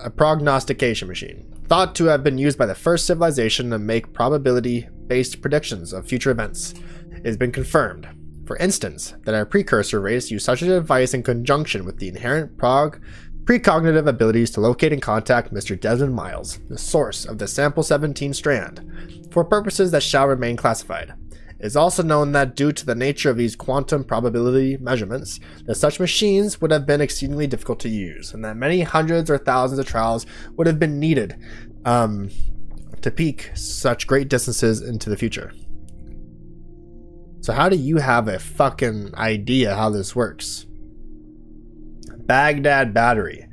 A prognostication machine, thought to have been used by the first civilization to make probability-based predictions of future events. It has been confirmed, for instance, that our precursor race used such a device in conjunction with the inherent precognitive abilities to locate and contact Mr. Desmond Miles, the source of the Sample 17 strand, for purposes that shall remain classified. It is also known that due to the nature of these quantum probability measurements, that such machines would have been exceedingly difficult to use, and that many hundreds or thousands of trials would have been needed to peak such great distances into the future. So how do you have a fucking idea how this works? Baghdad Battery.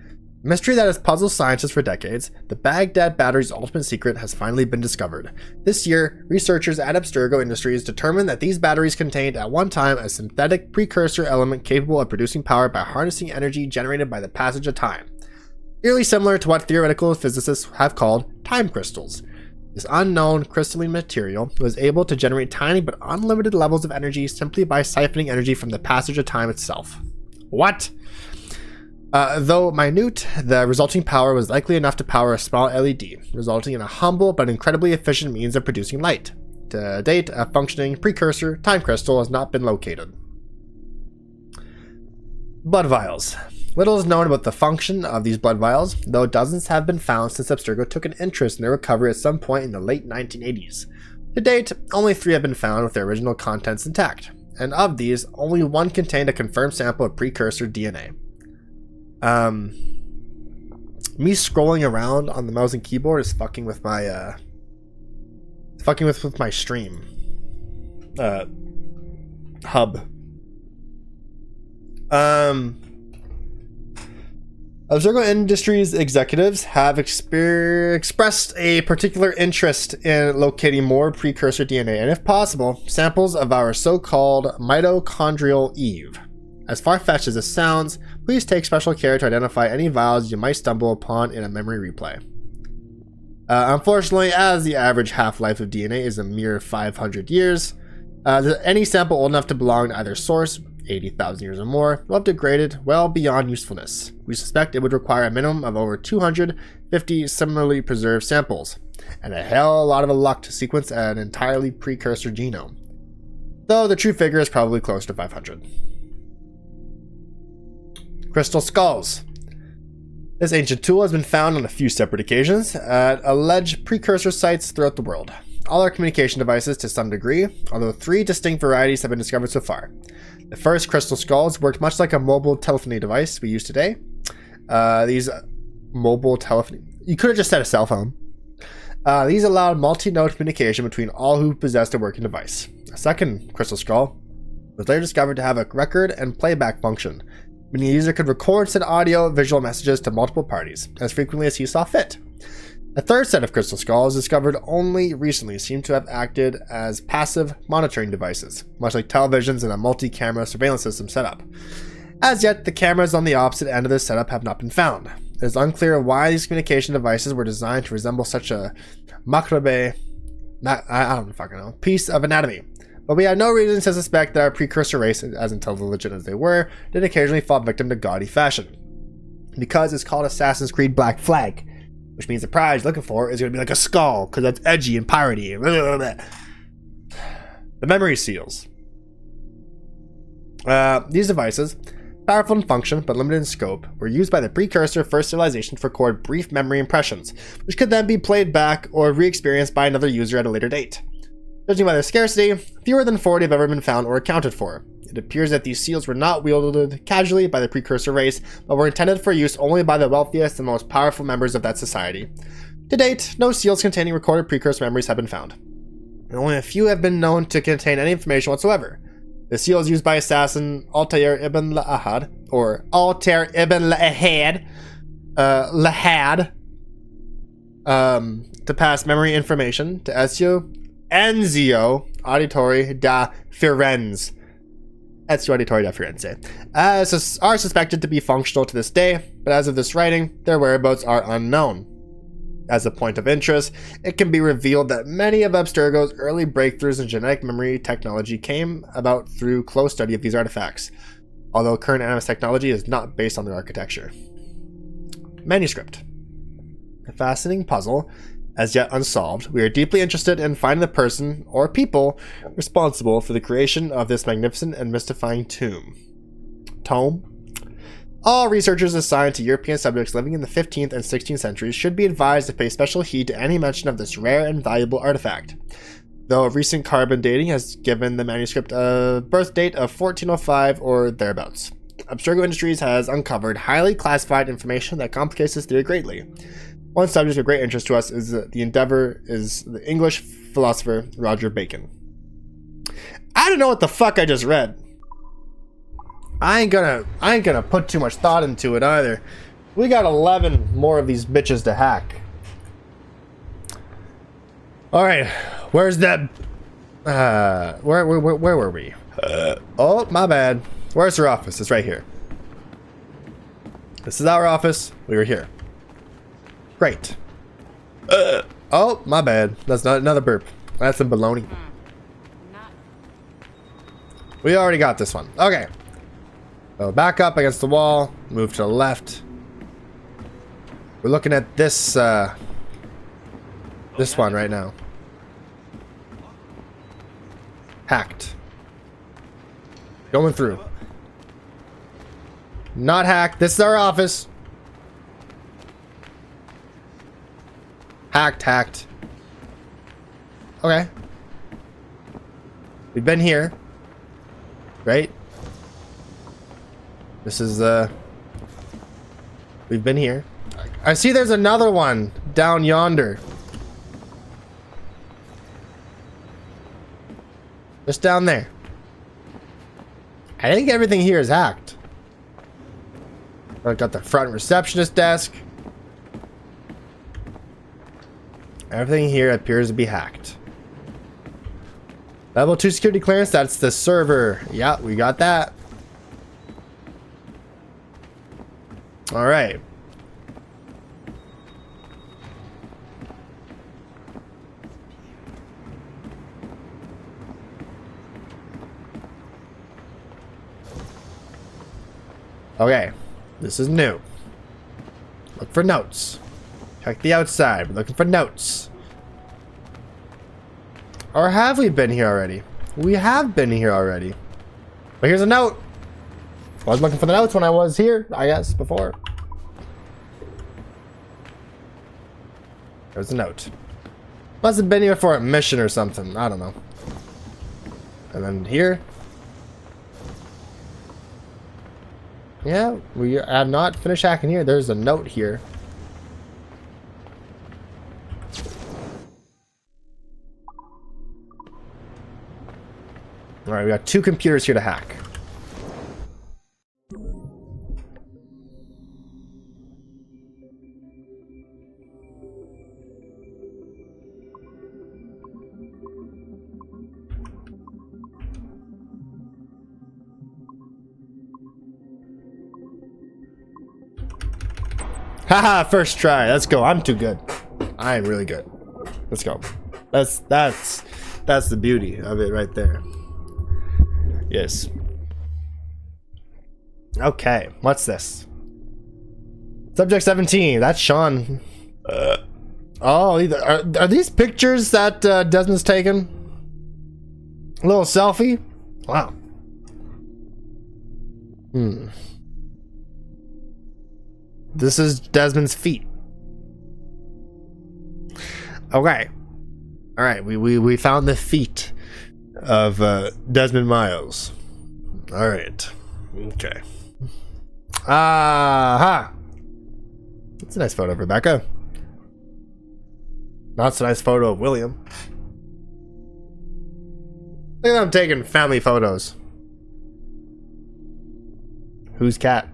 A mystery that has puzzled scientists for decades, the Baghdad Battery's ultimate secret has finally been discovered. This year, researchers at Abstergo Industries determined that these batteries contained at one time a synthetic precursor element capable of producing power by harnessing energy generated by the passage of time. Eerily similar to what theoretical physicists have called time crystals. This unknown crystalline material was able to generate tiny but unlimited levels of energy simply by siphoning energy from the passage of time itself. What? Though minute, the resulting power was likely enough to power a small LED, resulting in a humble but incredibly efficient means of producing light. To date, a functioning precursor time crystal has not been located. Blood vials. Little is known about the function of these blood vials, though dozens have been found since Abstergo took an interest in their recovery at some point in the late 1980s. To date, only 3 have been found with their original contents intact, and of these, only 1 contained a confirmed sample of precursor DNA. Me scrolling around on the mouse and keyboard is fucking with my with my stream hub. Abstergo Industries executives have expressed a particular interest in locating more precursor DNA, and if possible, samples of our so-called mitochondrial Eve. As far-fetched as this sounds, please take special care to identify any vials you might stumble upon in a memory replay. Unfortunately, as the average half-life of DNA is a mere 500 years, any sample old enough to belong to either source, 80,000 years or more, will have degraded well beyond usefulness. We suspect it would require a minimum of over 250 similarly preserved samples, and a hell of a lot of luck to sequence an entirely precursor genome. Though the true figure is probably close to 500. Crystal skulls. This ancient tool has been found on a few separate occasions at alleged precursor sites throughout the world. All are communication devices to some degree, although 3 distinct varieties have been discovered so far. The first crystal skulls worked much like a mobile telephony device we use today. These mobile telephony... You could have just said a cell phone. These allowed multi-node communication between all who possessed a working device. A second crystal skull was later discovered to have a record and playback function, meaning the user could record said audio visual messages to multiple parties, as frequently as he saw fit. A third set of crystal skulls, discovered only recently, seem to have acted as passive monitoring devices, much like televisions and a multi-camera surveillance system setup. As yet, the cameras on the opposite end of this setup have not been found. It is unclear why these communication devices were designed to resemble such a macabre, I don't fucking know, piece of anatomy. But we have no reason to suspect that our precursor race, as intelligent as they were, did occasionally fall victim to gaudy fashion. Because it's called Assassin's Creed Black Flag, which means the prize you're looking for is going to be like a skull, because that's edgy and piratey. The memory seals. These devices, powerful in function but limited in scope, were used by the precursor first civilization to record brief memory impressions, which could then be played back or re-experienced by another user at a later date. Judging by their scarcity, fewer than 40 have ever been found or accounted for. It appears that these seals were not wielded casually by the precursor race, but were intended for use only by the wealthiest and most powerful members of that society. To date, no seals containing recorded precursor memories have been found, and only a few have been known to contain any information whatsoever. The seals used by assassin Altair ibn Lahad, or Altair ibn Lahad, to pass memory information to Enzio Auditore da Firenze. Ezio Auditore da Firenze, are suspected to be functional to this day, but as of this writing, their whereabouts are unknown. As a point of interest, it can be revealed that many of Abstergo's early breakthroughs in genetic memory technology came about through close study of these artifacts, although current Animus technology is not based on their architecture. Manuscript. A fascinating puzzle, as yet unsolved. We are deeply interested in finding the person, or people, responsible for the creation of this magnificent and mystifying tome. All researchers assigned to European subjects living in the 15th and 16th centuries should be advised to pay special heed to any mention of this rare and valuable artifact. Though recent carbon dating has given the manuscript a birth date of 1405 or thereabouts. Abstergo Industries has uncovered highly classified information that complicates this theory greatly. One subject of great interest to us is the English philosopher Roger Bacon. I don't know what the fuck I just read. I ain't gonna put too much thought into it either. We got 11 more of these bitches to hack. All right, where's that? Where were we? Oh, my bad. Where's her office? It's right here. This is our office. We were here. Great. Oh, my bad. That's not another burp. That's a baloney. We already got this one. Okay. So back up against the wall. Move to the left. We're looking at this this one right now. Hacked. Going through. Not hacked. This is our office. Hacked. Okay. We've been here. Right? This is, we've been here. I see there's another one down yonder. Just down there. I think everything here is hacked. I've got the front receptionist desk. Everything here appears to be hacked. Level 2 security clearance, that's the server. Yeah, we got that. Alright. Okay, this is new. Look for notes. Check the outside. We're looking for notes. Or have we been here already? We have been here already. But here's a note. I was looking for the notes when I was here, I guess, before. There's a note. Must have been here for a mission or something. I don't know. And then here. Yeah, we have not finished hacking here. There's a note here. Alright, we got 2 computers here to hack. Haha, first try. Let's go. I'm too good. I'm really good. Let's go. That's the beauty of it right there. Yes. Okay, what's this? Subject 17. That's Sean. Oh, are these pictures that Desmond's taken? A little selfie? Wow. This is Desmond's feet. Okay. Alright, we found the feet of Desmond Miles. Alright. Okay. Aha! That's a nice photo of Rebecca. Not so nice photo of William. Look at them taking family photos. Whose cat?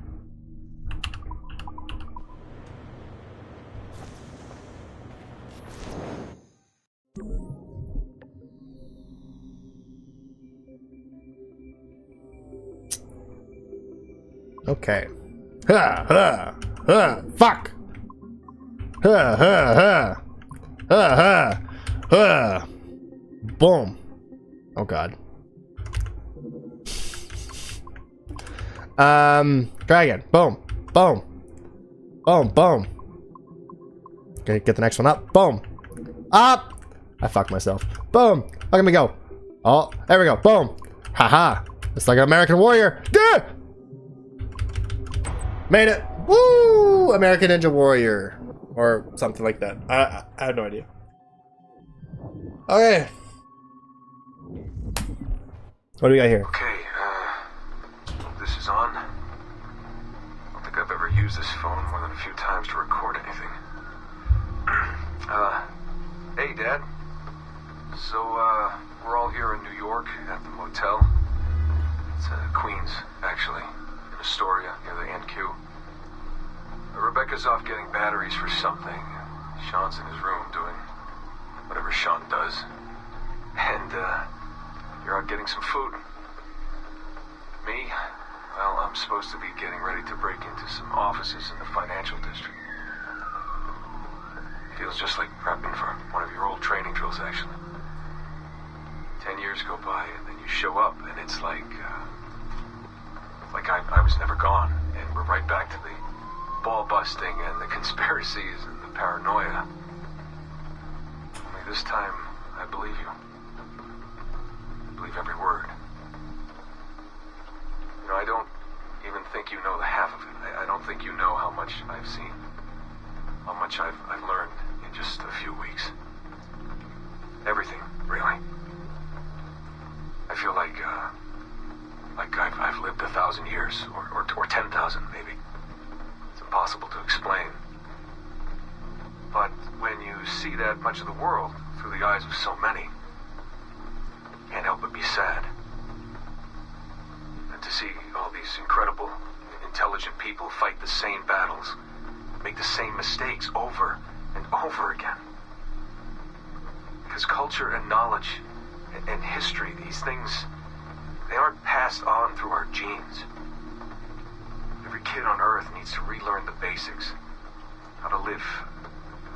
Okay. Fuck! Boom. Oh god. Try again. Boom. Boom. Boom. Boom. Okay, get the next one up. Boom. Up! I fucked myself. Boom. Look at me go. Oh, there we go. Boom. Haha. It's like an American warrior. Gah! Made it. Woo! American Ninja Warrior. Or something like that. I have no idea. Okay. What do we got here? Okay, this is on. I don't think I've ever used this phone more than a few times to record anything. Hey, Dad. So, we're all here in New York at the motel. It's, Queens, actually, in Astoria, near the NQ. Rebecca's off getting batteries for something. Sean's in his room doing whatever Sean does. And, you're out getting some food. Me? Well, I'm supposed to be getting ready to break into some offices in the financial district. Feels just like prepping for one of your old training drills, actually. 10 years go by, and then you show up, and it's like I was never gone, and we're right back to the ball busting and the conspiracies and the paranoia. Only this time, I believe you. I believe every word. You know, I don't even think you know the half of it. I don't think you know how much I've seen. How much I've learned in just a few weeks. Everything, really. I feel like I've lived 1,000 years, or 10,000 maybe. It's impossible to explain. But when you see that much of the world through the eyes of so many, you can't help but be sad. And to see all these incredible, intelligent people fight the same battles, make the same mistakes over and over again. Because culture and knowledge and history, these things, they aren't passed on through our genes. Every kid on Earth needs to relearn the basics. How to live,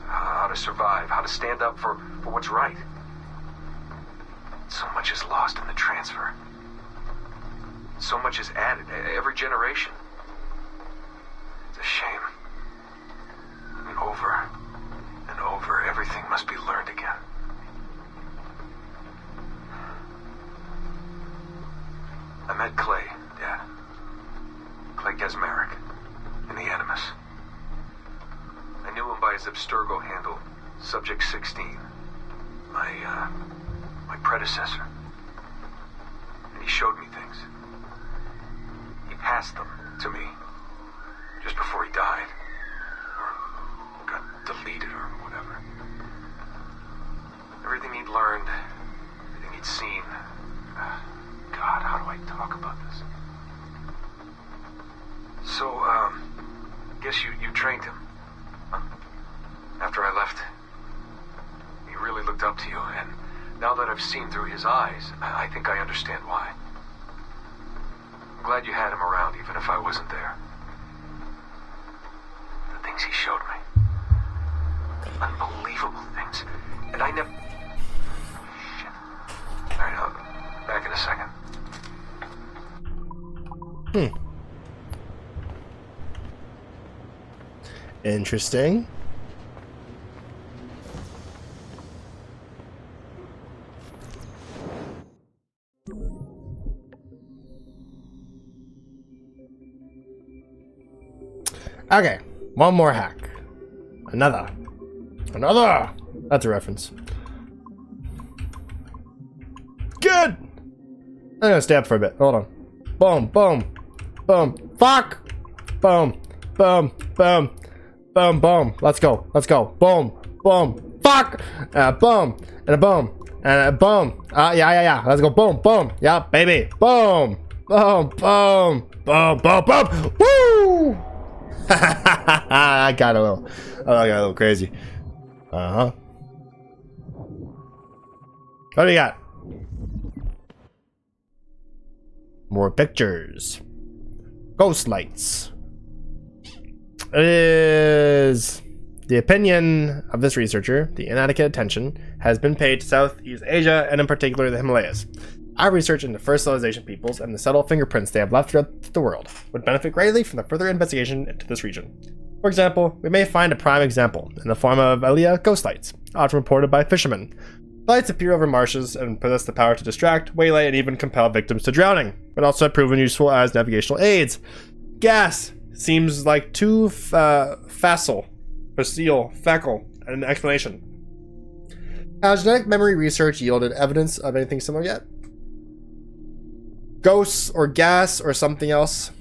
how to survive, how to stand up for what's right. So much is lost in the transfer. So much is added every generation. It's a shame. And over and over, everything must be learned again. I met Clay, Dad. Clay Gesmerick, in the Animus. I knew him by his Abstergo handle, Subject 16. My predecessor. And he showed me things. He passed them to me just before he died. Or got deleted or whatever. Everything he'd learned, everything he'd seen. God, how do I talk about this? So, guess you trained him. Huh? After I left, he really looked up to you, and now that I've seen through his eyes, I think I understand why. I'm glad you had him around, even if I wasn't there. The things he showed me. Unbelievable things. And I never... Shit. Alright, I'll back in a second. Interesting. Okay, one more hack. Another. That's a reference. Good! I'm gonna stay up for a bit. Hold on. Boom, boom, boom. Fuck! Boom, boom, boom, boom, boom. Let's go. Boom, boom. Fuck! Boom, and a boom, and a boom. Yeah. Let's go. Boom, boom. Yeah, baby. Boom, boom, boom, boom, boom, boom. Woo! I got a little crazy. What do you got? More pictures. Ghost lights. It is the opinion of this researcher, the inadequate attention has been paid to Southeast Asia and in particular the Himalayas. Our research into first civilization peoples and the subtle fingerprints they have left throughout the world would benefit greatly from the further investigation into this region. For example, we may find a prime example in the form of Aliyah ghost lights, often reported by fishermen. Lights appear over marshes and possess the power to distract, waylay, and even compel victims to drowning, but also have proven useful as navigational aids. Gas seems like too facile, an explanation. Has genetic memory research yielded evidence of anything similar yet? Ghosts or gas or something else?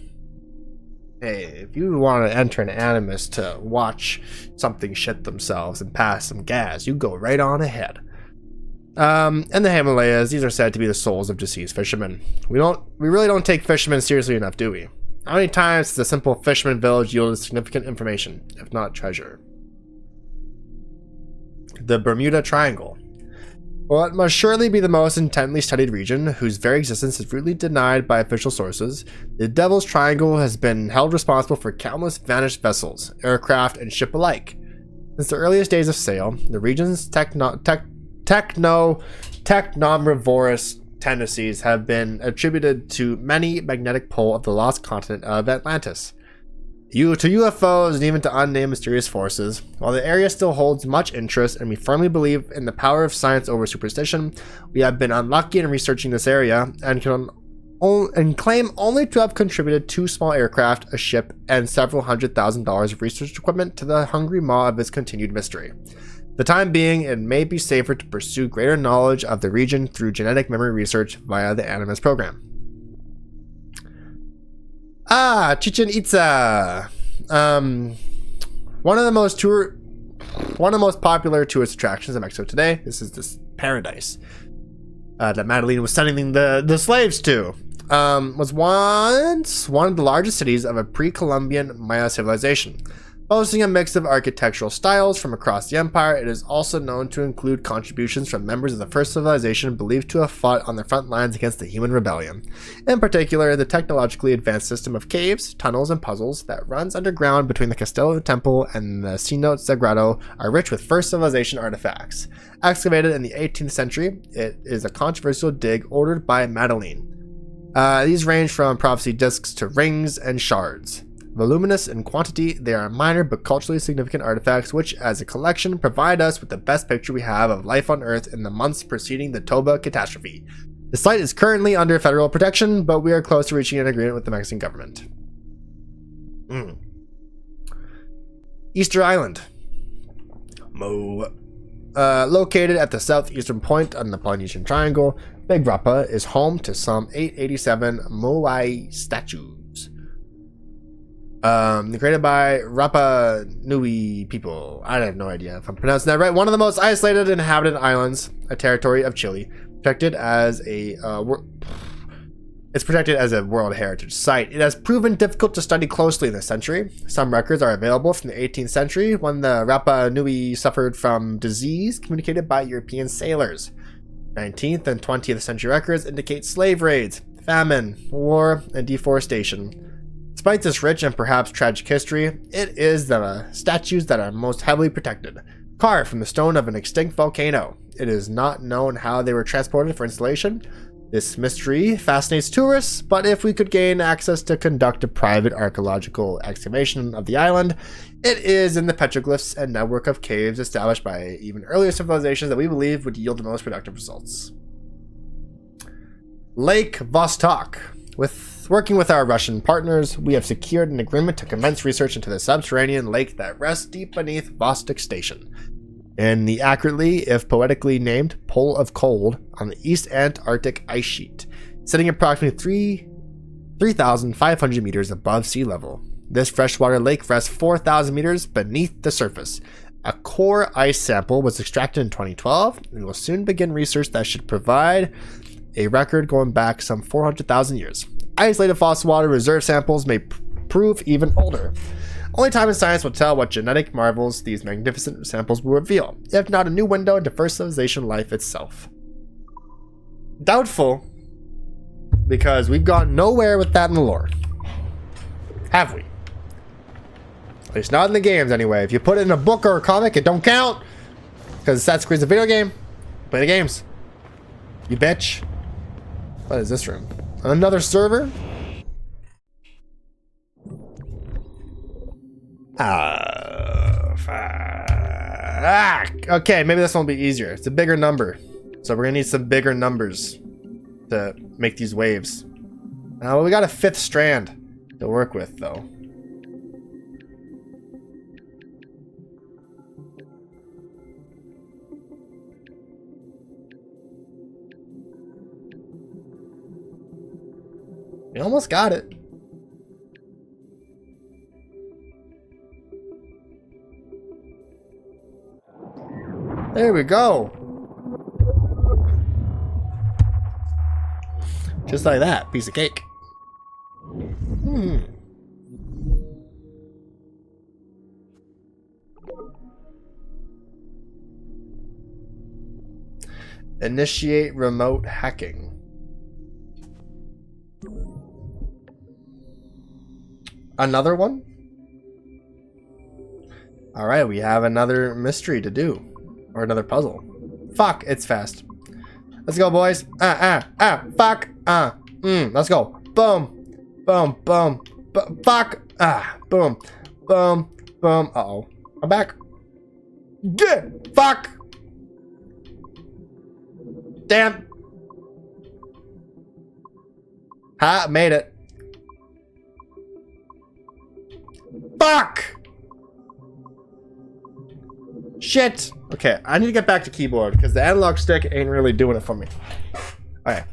Hey, if you want to enter an animus to watch something shit themselves and pass some gas, you go right on ahead. In the Himalayas, these are said to be the souls of deceased fishermen. We really don't take fishermen seriously enough, do we? How many times has a simple fisherman village yielded significant information, if not treasure? The Bermuda Triangle. Well, it must surely be the most intently studied region, whose very existence is rudely denied by official sources. The Devil's Triangle has been held responsible for countless vanished vessels, aircraft, and ship alike. Since the earliest days of sail, the region's technomrivorous tendencies have been attributed to many magnetic pull of the lost continent of Atlantis. To UFOs and even to unnamed mysterious forces. While the area still holds much interest and we firmly believe in the power of science over superstition, we have been unlucky in researching this area and claim only to have contributed 2 small aircraft, a ship, and several $100,000 of research equipment to the hungry maw of its continued mystery. For the time being, it may be safer to pursue greater knowledge of the region through genetic memory research via the Animus program. Chichen Itza. One of the most popular tourist attractions in Mexico today. This is this paradise that Madeline was sending the slaves to. Was once one of the largest cities of a pre-Columbian Maya civilization. Boasting a mix of architectural styles from across the empire, it is also known to include contributions from members of the first civilization believed to have fought on the front lines against the human rebellion. In particular, the technologically advanced system of caves, tunnels, and puzzles that runs underground between the Castello del Temple and the Cenote Sagrado are rich with first civilization artifacts. Excavated in the 18th century, it is a controversial dig ordered by Madeline. These range from prophecy discs to rings and shards. Voluminous in quantity, they are minor but culturally significant artifacts which, as a collection, provide us with the best picture we have of life on Earth in the months preceding the Toba catastrophe. The site is currently under federal protection, but we are close to reaching an agreement with the Mexican government. Easter Island. Located at the southeastern point on the Polynesian Triangle, Big Rapa is home to some 887 Moai statues. Created by Rapa Nui people. I have no idea if I'm pronouncing that right. One of the most isolated inhabited islands, a territory of Chile, protected as a World Heritage Site. It has proven difficult to study closely in this century. Some records are available from the 18th century when the Rapa Nui suffered from disease communicated by European sailors. 19th and 20th century records indicate slave raids, famine, war, and deforestation. Despite this rich and perhaps tragic history, it is the statues that are most heavily protected, carved from the stone of an extinct volcano. It is not known how they were transported for installation. This mystery fascinates tourists, but if we could gain access to conduct a private archaeological excavation of the island, it is in the petroglyphs and network of caves established by even earlier civilizations that we believe would yield the most productive results. Lake Vostok. Working with our Russian partners, we have secured an agreement to commence research into the subterranean lake that rests deep beneath Vostok Station, in the accurately, if poetically named, Pole of Cold on the East Antarctic ice sheet, sitting approximately 3,500 meters above sea level. This freshwater lake rests 4,000 meters beneath the surface. A core ice sample was extracted in 2012, and will soon begin research that should provide a record going back some 400,000 years. Isolated fossil water reserve samples may prove even older. Only time and science will tell what genetic marvels these magnificent samples will reveal, if not a new window into first civilization life itself. Doubtful, because we've gone nowhere with that in the lore. Have we? At least not in the games anyway. If you put it in a book or a comic, it don't count. Because Assassin's Creed's a video game. Play the games. You bitch. What is this room? Another server? Okay, maybe this one will be easier. It's a bigger number. So we're gonna need some bigger numbers to make these waves. Well, we got a 5th strand to work with, though. We almost got it. There we go. Just like that. Piece of cake. Initiate remote hacking. Another one? Alright, we have another mystery to do. Or another puzzle. Fuck, it's fast. Let's go, boys. Fuck. Let's go. Boom. Boom, boom. Fuck. Boom. Boom. Boom. Uh-oh. I'm back. Get. Fuck. Damn. Ha, made it. Fuck. Shit. Okay, I need to get back to keyboard because the analog stick ain't really doing it for me. Okay.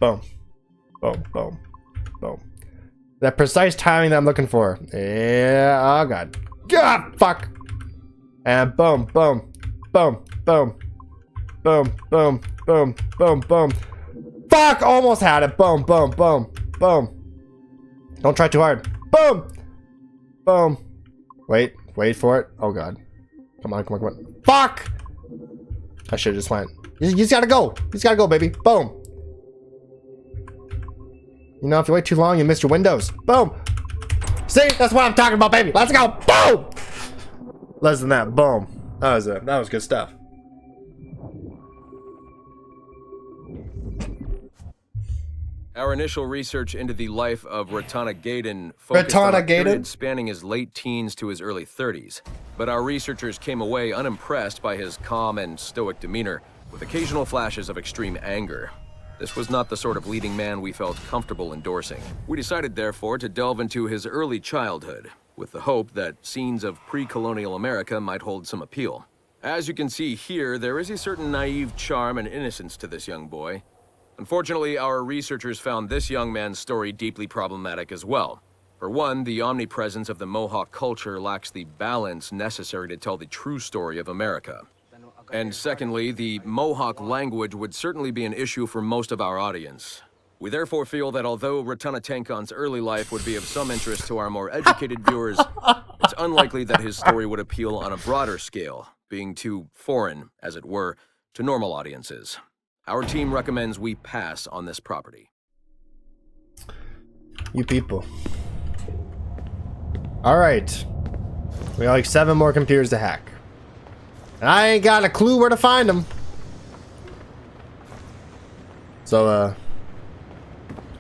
Boom. Boom. Boom. Boom. That precise timing that I'm looking for. Yeah. Oh god. God. Fuck. And boom. Boom. Boom. Boom. Boom. Boom. Boom. Boom. Boom. Fuck. Almost had it. Boom. Boom. Boom. Boom. Don't try too hard. Boom. Boom. Wait. Wait for it. Oh god. Come on, come on, come on. Fuck! I should have just went. You just gotta go. You just gotta go, baby. Boom. You know, if you wait too long, you miss your windows. Boom. See? That's what I'm talking about, baby. Let's go. Boom! Less than that. Boom. That was good stuff. Our initial research into the life of Ratana Gaydon focused on a period spanning his late teens to his early 30s. But our researchers came away unimpressed by his calm and stoic demeanor, with occasional flashes of extreme anger. This was not the sort of leading man we felt comfortable endorsing. We decided, therefore, to delve into his early childhood, with the hope that scenes of pre-colonial America might hold some appeal. As you can see here, there is a certain naive charm and innocence to this young boy. Unfortunately, our researchers found this young man's story deeply problematic as well. For one, the omnipresence of the Mohawk culture lacks the balance necessary to tell the true story of America. And secondly, the Mohawk language would certainly be an issue for most of our audience. We therefore feel that although Ratana Tenkon's early life would be of some interest to our more educated viewers, it's unlikely that his story would appeal on a broader scale, being too foreign, as it were, to normal audiences. Our team recommends we pass on this property. You people. Alright. We got like 7 more computers to hack. And I ain't got a clue where to find them. So,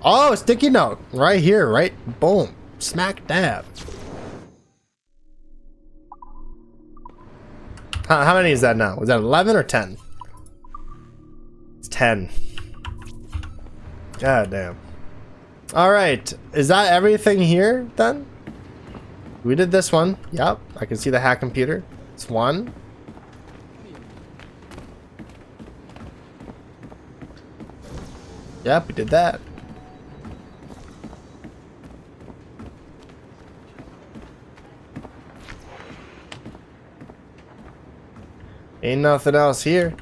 oh, sticky note. Right here, right? Boom. Smack dab. How many is that now? Was that 11 or 10? 10. God damn. Alright. Is that everything here then? We did this one. Yep. I can see the hack computer. It's 1. Yep, we did that. Ain't nothing else here.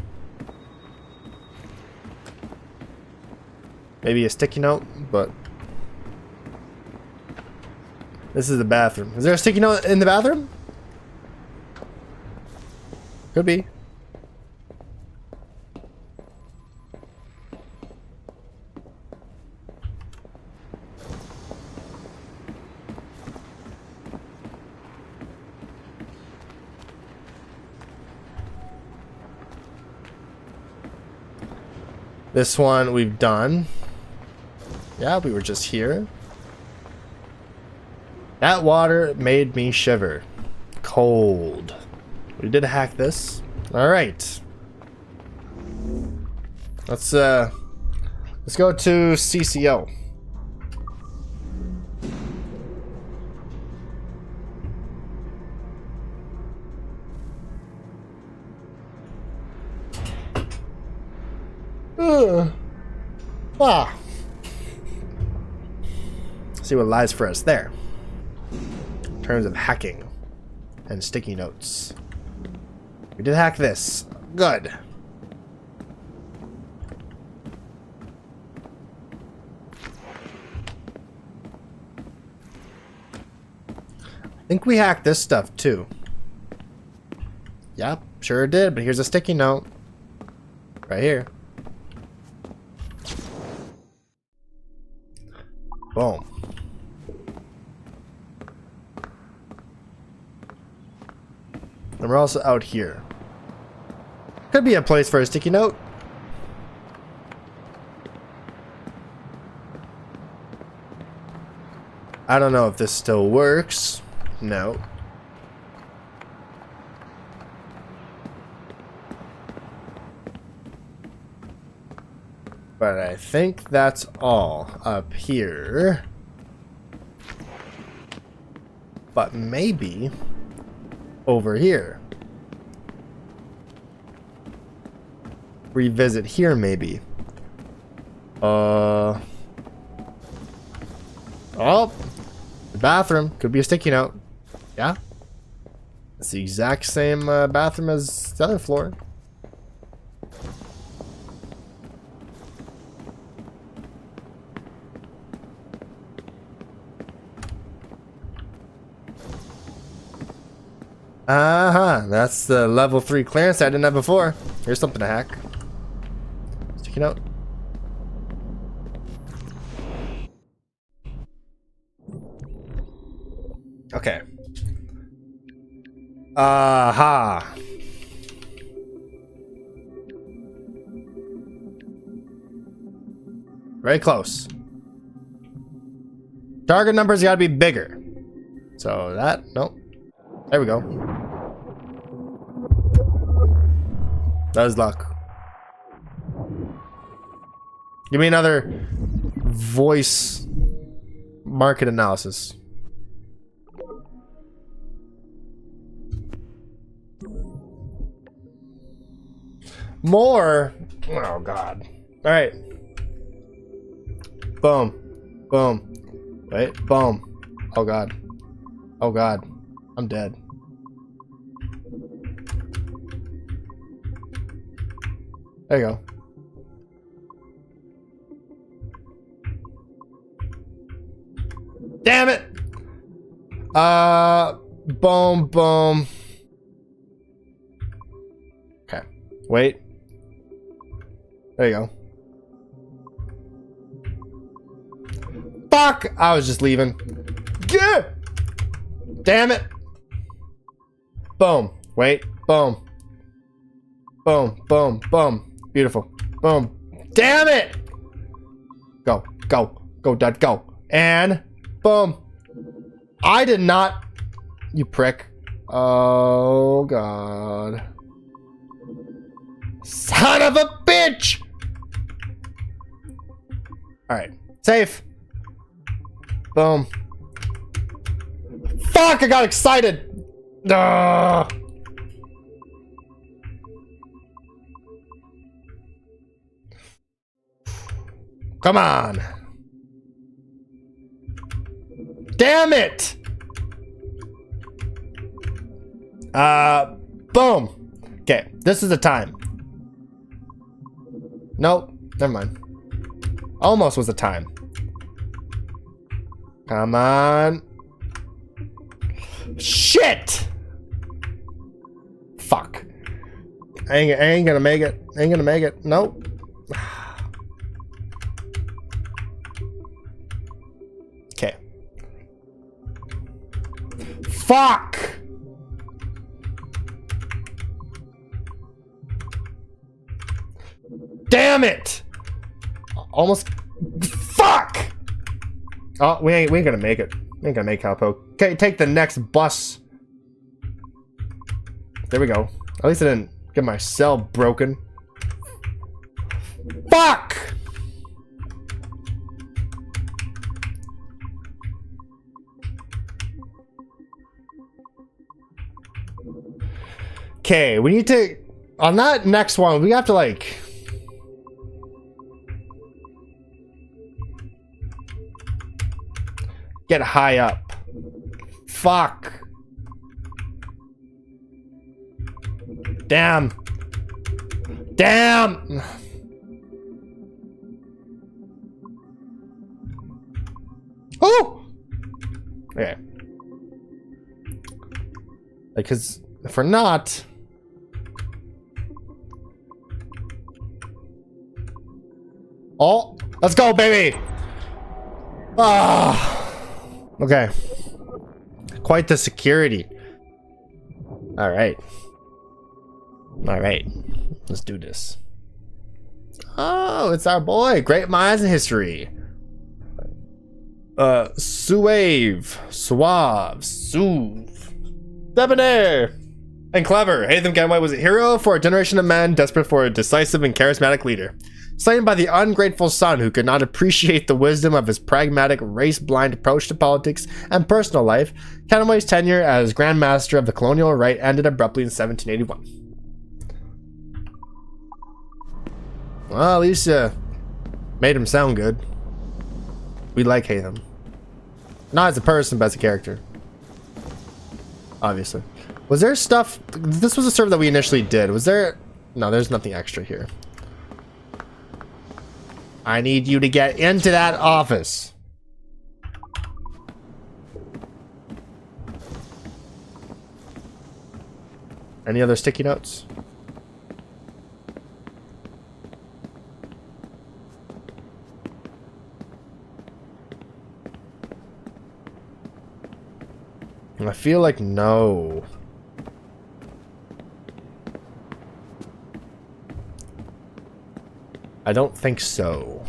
Maybe a sticky note, but this is the bathroom. Is there a sticky note in the bathroom? Could be. This one we've done. Yeah, we were just here. That water made me shiver. Cold. We did hack this. Alright. Let's go to CCO. See what lies for us there. In terms of hacking and sticky notes. We did hack this. Good. I think we hacked this stuff too. Yep, sure did, but here's a sticky note. Right here. Boom. And we're also out here. Could be a place for a sticky note. I don't know if this still works. No. But I think that's all up here. But maybe over here. Revisit here, maybe. Oh, the bathroom. Could be a sticky note. Yeah. It's the exact same bathroom as the other floor. That's the level 3 clearance I didn't have before. Here's something to hack. Sticky note. Okay. Aha. Very close. Target numbers gotta be bigger. So that, nope. There we go. That was luck. Give me another voice market analysis. More. Oh god. All right. Boom. Boom. Wait. Boom. Oh god. Oh god. I'm dead. There you go. Damn it! Boom, boom. Okay. Wait. There you go. Fuck! I was just leaving. Yeah! Damn it! Boom. Wait. Boom. Boom. Boom. Boom. Beautiful. Boom. Damn it! Go. Go. Go, Dad. Go. And boom. I did not. You prick. Oh, God. Son of a bitch! Alright. Safe. Boom. Fuck! I got excited! Ugh. Come on. Damn it! Boom. Okay, this is the time. Nope, never mind. Almost was the time. Come on. Shit! Fuck. I ain't gonna make it. Ain't gonna make it. Nope. Okay. Fuck! Damn it! almost. Fuck! Oh, we ain't gonna make it. We ain't gonna make Calpo. Okay, take the next bus. There we go. At least I didn't get my cell broken. Fuck! Okay, we need to... On that next one, we have to, like... get high up. Fuck. Damn. Damn! Oh! Okay. Because if we're not... Oh! Let's go, baby! Ah! Okay. Quite the security. Alright. Alright. Let's do this. Oh, it's our boy. Great minds in history. Suave. Debonair. And clever. Hatham Ganway was a hero for a generation of men desperate for a decisive and charismatic leader. Slain by the ungrateful son who could not appreciate the wisdom of his pragmatic, race-blind approach to politics and personal life, Ganway's tenure as Grand Master of the Colonial Rite ended abruptly in 1781. Well, at least made him sound good. We like Hatham. Not as a person, but as a character. Obviously. Was there stuff... This was a server that we initially did. Was there... No, there's nothing extra here. I need you to get into that office. Any other sticky notes? I feel like no. I don't think so.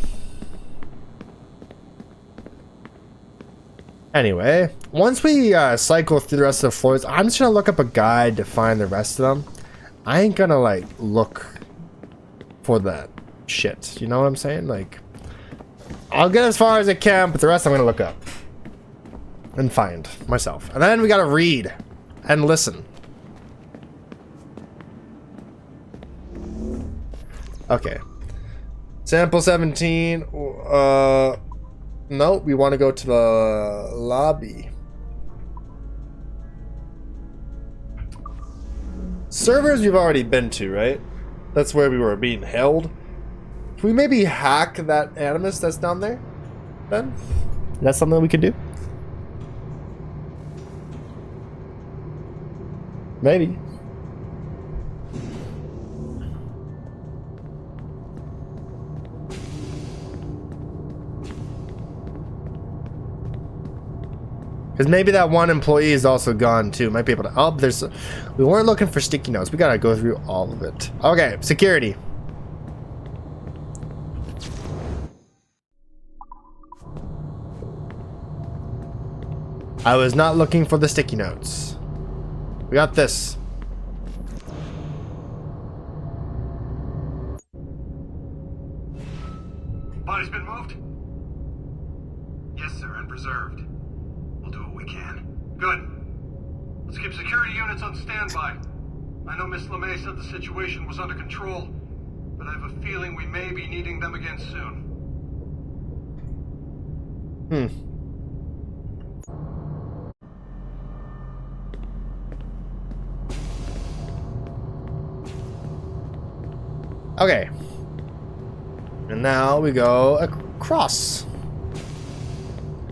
Anyway, once we cycle through the rest of the floors, I'm just gonna look up a guide to find the rest of them. I ain't gonna like look for that shit. You know what I'm saying? Like, I'll get as far as I can, but the rest I'm gonna look up and find myself. And then we gotta read and listen. Okay. Sample 17. No, we want to go to the lobby. Servers we've already been to, right? That's where we were being held. Can we maybe hack that Animus that's down there? Then? That's something we could do? Maybe. Because maybe that one employee is also gone too. Might be able to... Oh, there's... We weren't looking for sticky notes. We gotta go through all of it. Okay, security. I was not looking for the sticky notes. We got this. Body's been moved? Yes, sir, and preserved. We'll do what we can. Good. Let's keep security units on standby. I know Miss LeMay said the situation was under control, but I have a feeling we may be needing them again soon. Okay. And now we go across.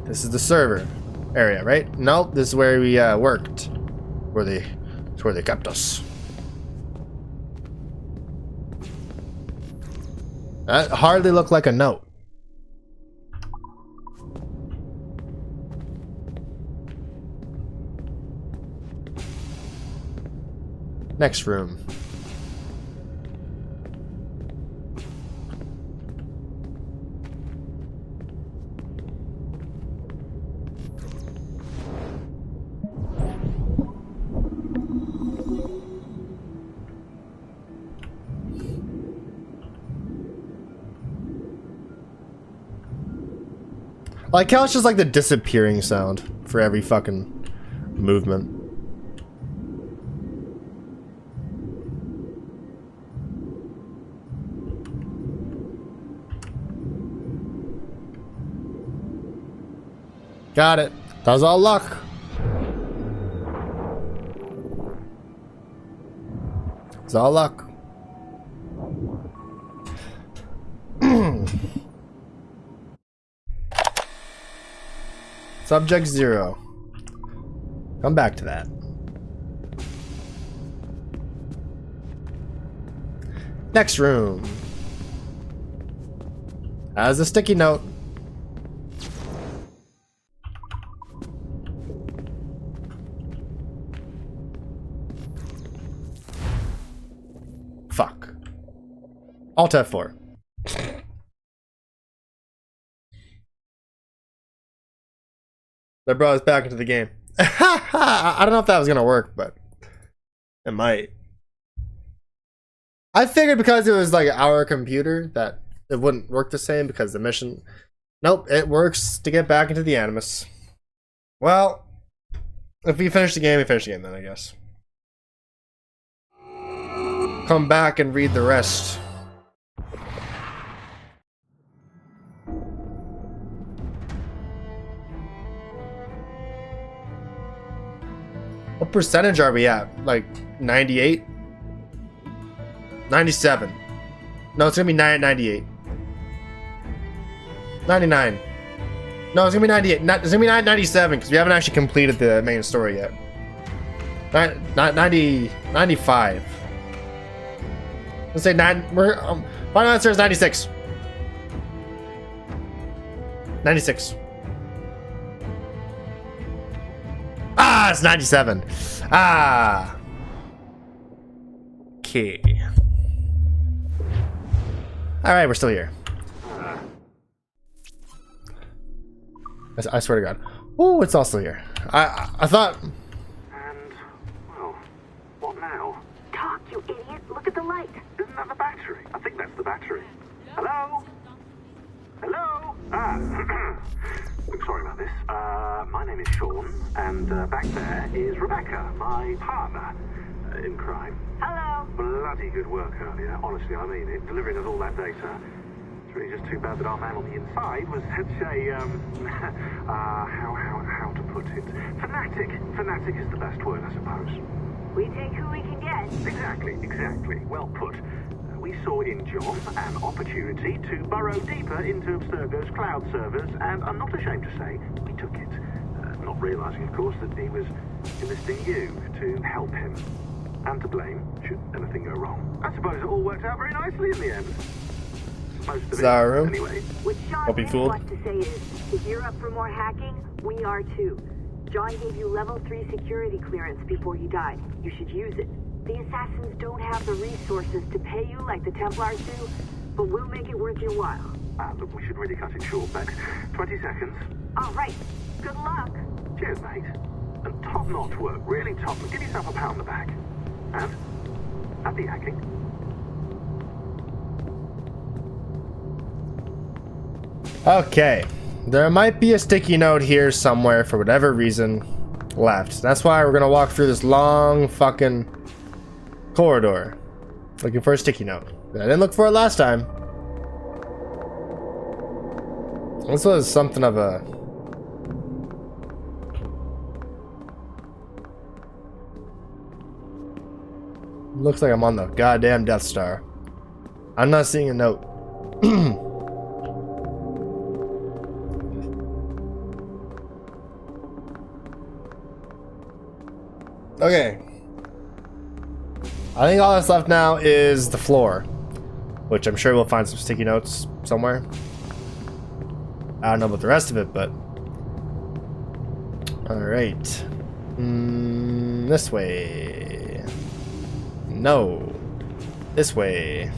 This is the server area, right? Nope, this is where we worked. It's where they kept us. That hardly looked like a note. Next room. Like how it's just like the disappearing sound for every fucking movement. Got it. That was all luck. It's all luck. Subject 0. Come back to that. Next room. Has a sticky note. Fuck. Alt F4. That brought us back into the game. I don't know if that was gonna work, but it might. I figured because it was like our computer that it wouldn't work the same because the mission. Nope, it works to get back into the Animus. Well, if we finish the game, we finish the game then, I guess. Come back and read the rest. What percentage are we at? Like 98? 97. No, it's gonna be 98. 99. No, it's gonna be 98. It's gonna be 97 because we haven't actually completed the main story yet. 95. Let's say 9. Final answer is 96. 96. Ah, it's 97. Ah. Okay. All right, we're still here. I swear to God. Oh, it's also here. I thought. And well, what now? Talk, you idiot! Look at the light. Isn't that the battery? I think that's the battery. Hello? Hello? I'm sorry about this. My name is Sean, and back there is Rebecca, my partner in crime. Hello. Bloody good work earlier. Honestly, I mean it. Delivering us all that data. It's really just too bad that our man on the inside was such a how to put it? Fanatic. Fanatic is the best word, I suppose. We take who we can get. Exactly. Well put. We saw in John an opportunity to burrow deeper into Abstergo's cloud servers, and I'm not ashamed to say we took it. Not realizing, of course, that he was enlisting you to help him. And to blame, should anything go wrong. I suppose it all worked out very nicely in the end. Most of it, anyway. What Sean Don't be really fooled. wants to say is, if you're up for more hacking, we are too. John gave you level 3 security clearance before he died. You should use it. The assassins don't have the resources to pay you like the Templars do, but we'll make it worth your while. Look, we should really cut it short, Bex. 20 seconds. All right. Good luck. Cheers, mate. And top-notch work. Really top. Give yourself a pat on the back. And happy hacking. Okay. There might be a sticky note here somewhere for whatever reason left. That's why we're gonna walk through this long fucking corridor looking for a sticky note. I didn't look for it last time. This was something of a... Looks like I'm on the goddamn Death Star. I'm not seeing a note. Okay. I think all that's left now is the floor, which I'm sure we'll find some sticky notes somewhere. I don't know about the rest of it, but... Alright. This way. No. This way.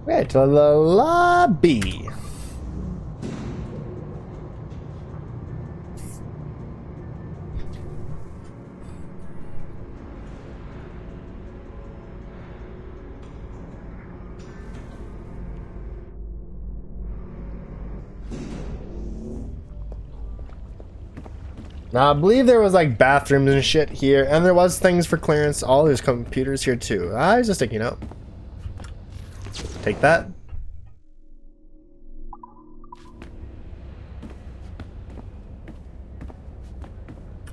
Right to the lobby. Now, I believe there was like bathrooms and shit here, and there was things for clearance. All there's computers here too. I was just taking note. Take that.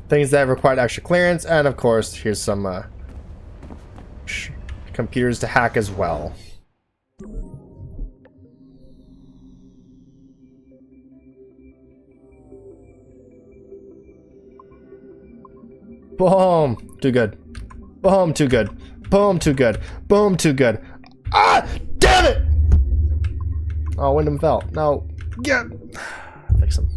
Things that required extra clearance, and of course, here's some computers to hack as well. Boom! Too good. Boom! Too good. Boom! Too good. Boom! Too good. Ah! Damn it! Oh, Wyndham fell. No. Get. Fix him.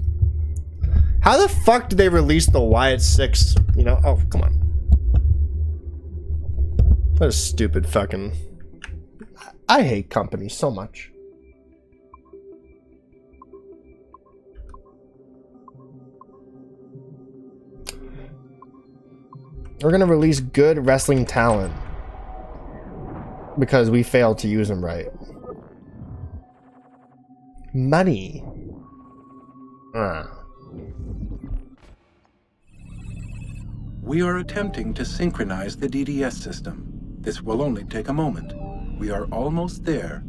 How the fuck did they release the Wyatt 6? You know? Oh, come on. What a stupid fucking. I hate company so much. We're gonna release good wrestling talent because we failed to use them right. Money. We are attempting to synchronize the DDS system. This will only take a moment. We are almost there.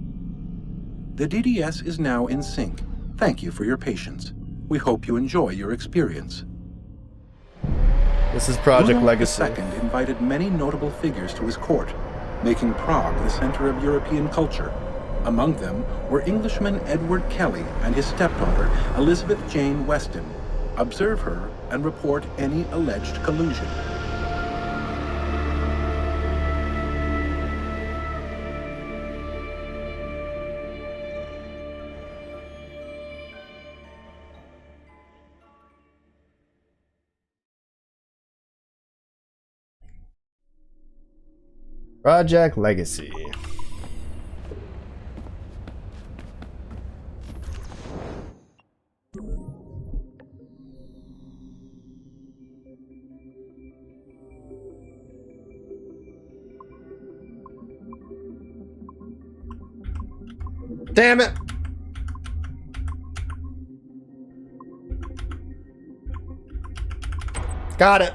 The DDS is now in sync. Thank you for your patience. We hope you enjoy your experience. This is Project Legacy. II invited many notable figures to his court, making Prague the center of European culture. Among them were Englishman Edward Kelly and his stepdaughter, Elizabeth Jane Weston. Observe her and report any alleged collusion. Project Legacy. Damn it! Got it.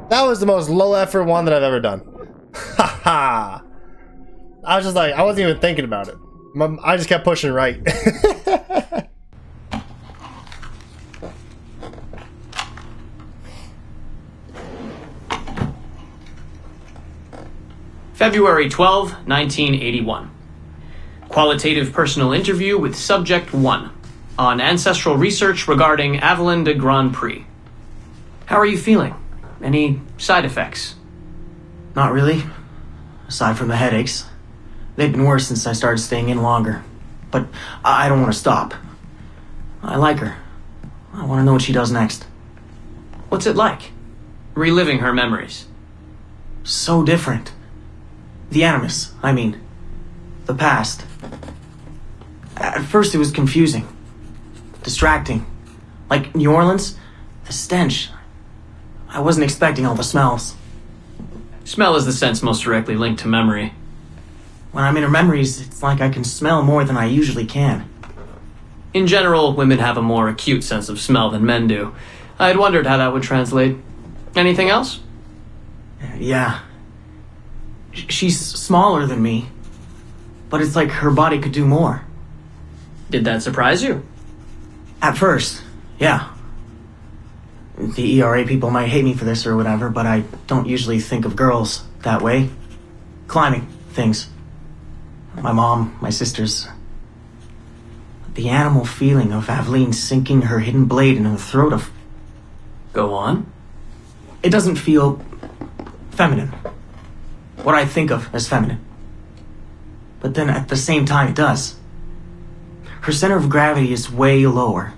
That was the most low effort one that I've ever done. Haha. I was just like, I wasn't even thinking about it. I just kept pushing right. February 12, 1981. Qualitative personal interview with Subject 1 on ancestral research regarding Avalon de Grand Prix. How are you feeling? Any side effects? Not really. Aside from the headaches. They've been worse since I started staying in longer. But I don't want to stop. I like her. I want to know what she does next. What's it like? Reliving her memories. So different. The Animus, I mean. The past. At first it was confusing. Distracting. Like New Orleans, the stench. I wasn't expecting all the smells. Smell is the sense most directly linked to memory. When I'm in her memories, it's like I can smell more than I usually can. In general, women have a more acute sense of smell than men do. I had wondered how that would translate. Anything else? Yeah. She's smaller than me, but it's like her body could do more. Did that surprise you? At first, yeah. The ERA people might hate me for this or whatever, but I don't usually think of girls that way. Climbing things. My mom, my sisters. The animal feeling of Aveline sinking her hidden blade into the throat of... Go on. It doesn't feel feminine. What I think of as feminine. But then at the same time it does. Her center of gravity is way lower.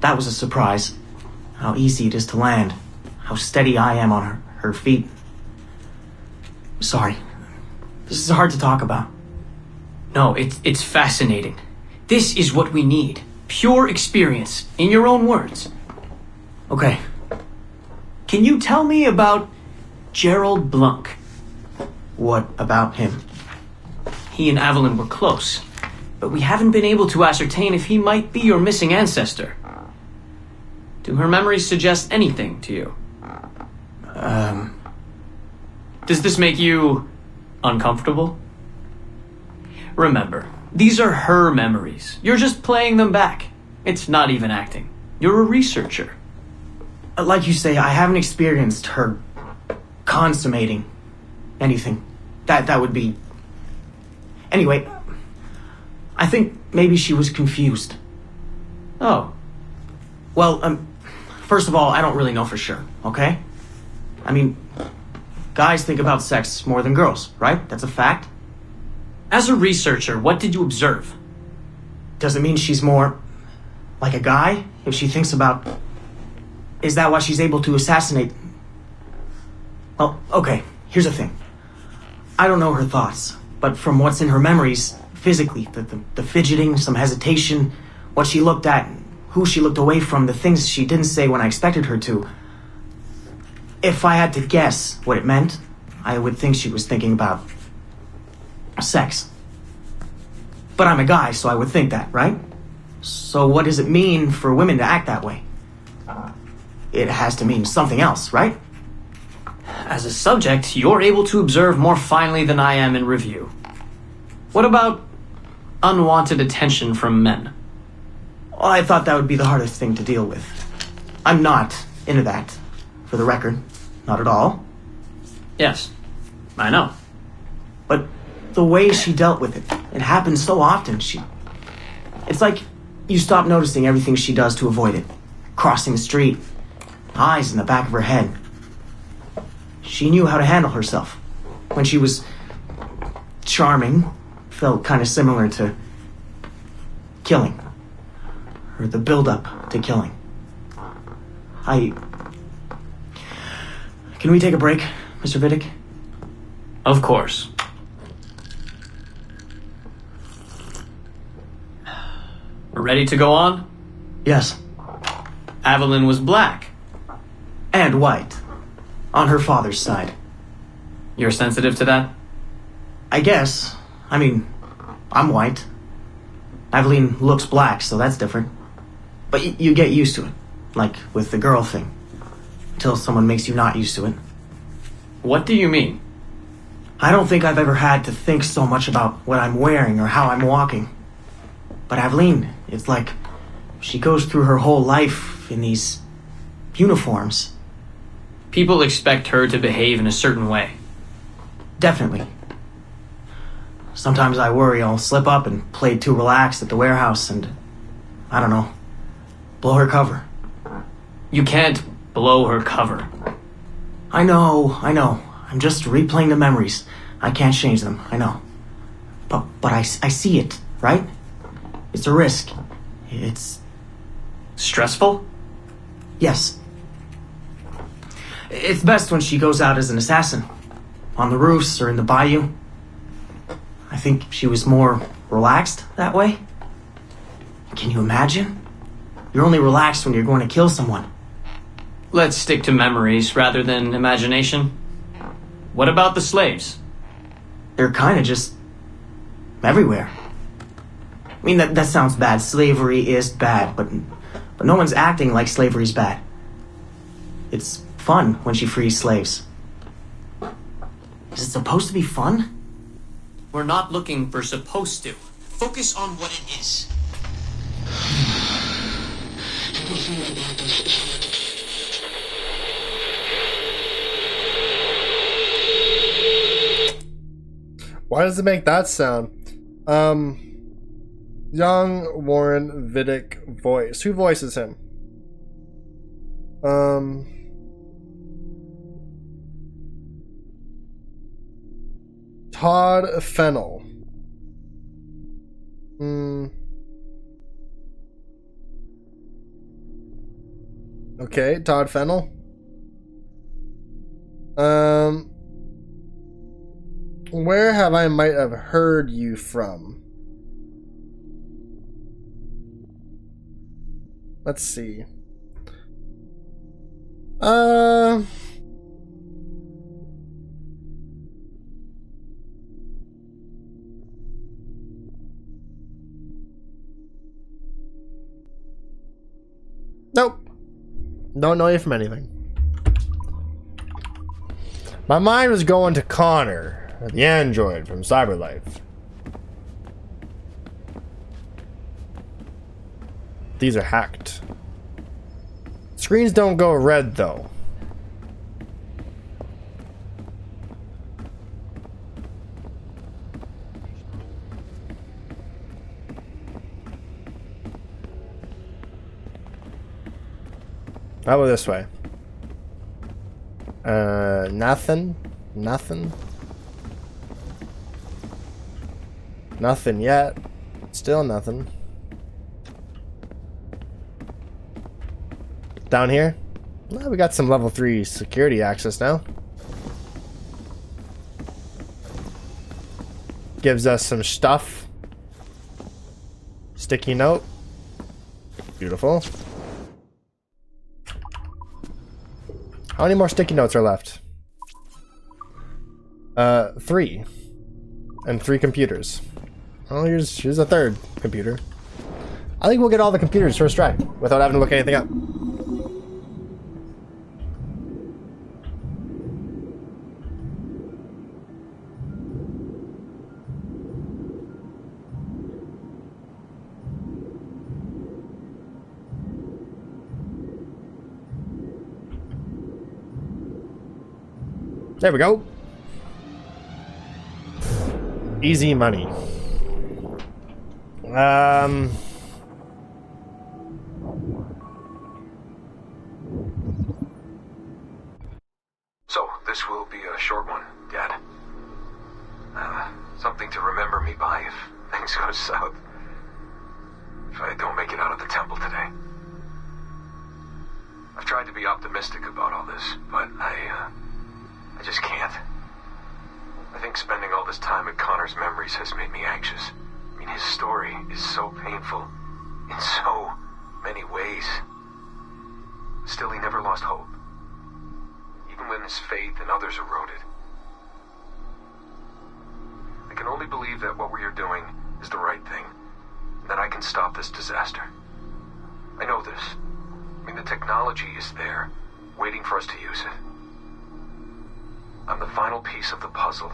That was a surprise. How easy it is to land. How steady I am on her feet. Sorry. This is hard to talk about. No, it's fascinating. This is what we need. Pure experience, in your own words. Okay. Can you tell me about Gerald Blunk? What about him? He and Avalon were close, but we haven't been able to ascertain if he might be your missing ancestor. Do her memories suggest anything to you? Does this make you uncomfortable? Remember, these are her memories. You're just playing them back. It's not even acting. You're a researcher. Like you say, I haven't experienced her consummating anything. That would be... Anyway, I think maybe she was confused. Oh. Well, first of all, I don't really know for sure, okay? I mean, guys think about sex more than girls, right? That's a fact. As a researcher, what did you observe? Does it mean she's more like a guy if she thinks about... Is that why she's able to assassinate? Well, okay, here's the thing. I don't know her thoughts, but from what's in her memories, physically, the fidgeting, some hesitation, what she looked at, who she looked away from, the things she didn't say when I expected her to. If I had to guess what it meant, I would think she was thinking about sex. But I'm a guy, so I would think that, right? So what does it mean for women to act that way? It has to mean something else, right? As a subject, you're able to observe more finely than I am in review. What about unwanted attention from men? Well, I thought that would be the hardest thing to deal with. I'm not into that, for the record. Not at all. Yes, I know. But the way she dealt with it, it happens so often. It's like you stop noticing everything she does to avoid it. Crossing the street, eyes in the back of her head. She knew how to handle herself. When she was charming, felt kind of similar to killing. Or the build-up to killing. Can we take a break, Mr. Vidic? Of course. We're ready to go on? Yes. Evelyn was black. And white. On her father's side. You're sensitive to that? I guess. I mean, I'm white. Evelyn looks black, so that's different. But you get used to it. Like with the girl thing. Until someone makes you not used to it. What do you mean? I don't think I've ever had to think so much about what I'm wearing or how I'm walking. But Evelyn, it's like she goes through her whole life in these uniforms. People expect her to behave in a certain way. Definitely. Sometimes I worry I'll slip up and play too relaxed at the warehouse and, I don't know, blow her cover. You can't blow her cover. I know. I'm just replaying the memories. I can't change them, I know. But I see it, right? It's a risk. It's... stressful? Yes. It's best when she goes out as an assassin. On the roofs or in the bayou. I think she was more relaxed that way. Can you imagine? You're only relaxed when you're going to kill someone. Let's stick to memories rather than imagination. What about the slaves? They're kind of just... everywhere. I mean, that sounds bad. Slavery is bad, but no one's acting like slavery's bad. It's fun when she frees slaves. Is it supposed to be fun? We're not looking for supposed to. Focus on what it is. Why does it make that sound? Young Warren Vidic voice. Who voices him? Todd Fennell. Okay, Todd Fennell. Where have I might have heard you from? Let's see. Nope. Don't know you from anything. My mind was going to Connor, the android from Cyberlife. These are hacked. Screens don't go red though. How about this way? Nothing. Nothing yet. Still nothing. Down here? Well, we got some level 3 security access now. Gives us some stuff. Sticky note. Beautiful. How many more sticky notes are left? 3. And 3 computers. Oh, here's a third computer. I think we'll get all the computers first try, without having to look anything up. There we go. Easy money. So, this will be a short one, Dad. Something to remember me by if things go south. If I don't make it out of the temple today. I've tried to be optimistic about all this, but I just can't. I think spending all this time at Connor's memories has made me anxious. I mean, his story is so painful in so many ways. Still, he never lost hope. Even when his faith in others eroded. I can only believe that what we are doing is the right thing. And that I can stop this disaster. I know this. I mean, the technology is there, waiting for us to use it. I'm the final piece of the puzzle.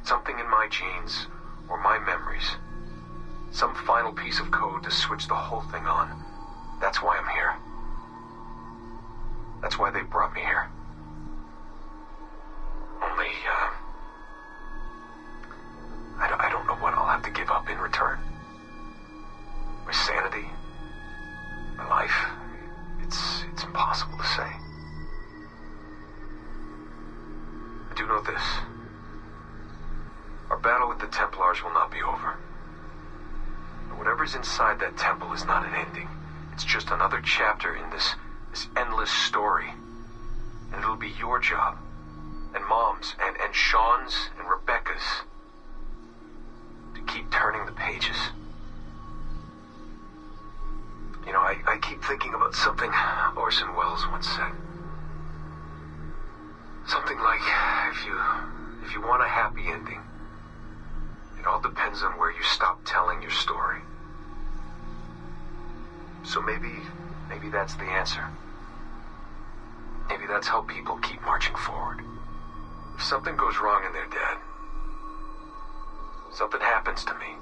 Something in my genes, or my memories. Some final piece of code to switch the whole thing on. That's why I'm here. That's why they brought me here. Only, I don't know what I'll have to give up in return. My sanity, my life, it's impossible to say. I do know this. Our battle with the Templars will not be over. But whatever's inside that temple is not an ending. It's just another chapter in this endless story. And it'll be your job, and Mom's, and Sean's, and Rebecca's, to keep turning the pages. You know, I keep thinking about something Orson Welles once said. Something like, if you want a happy ending, it all depends on where you stop telling your story. So maybe that's the answer. Maybe that's how people keep marching forward. If something goes wrong in their dad, something happens to me.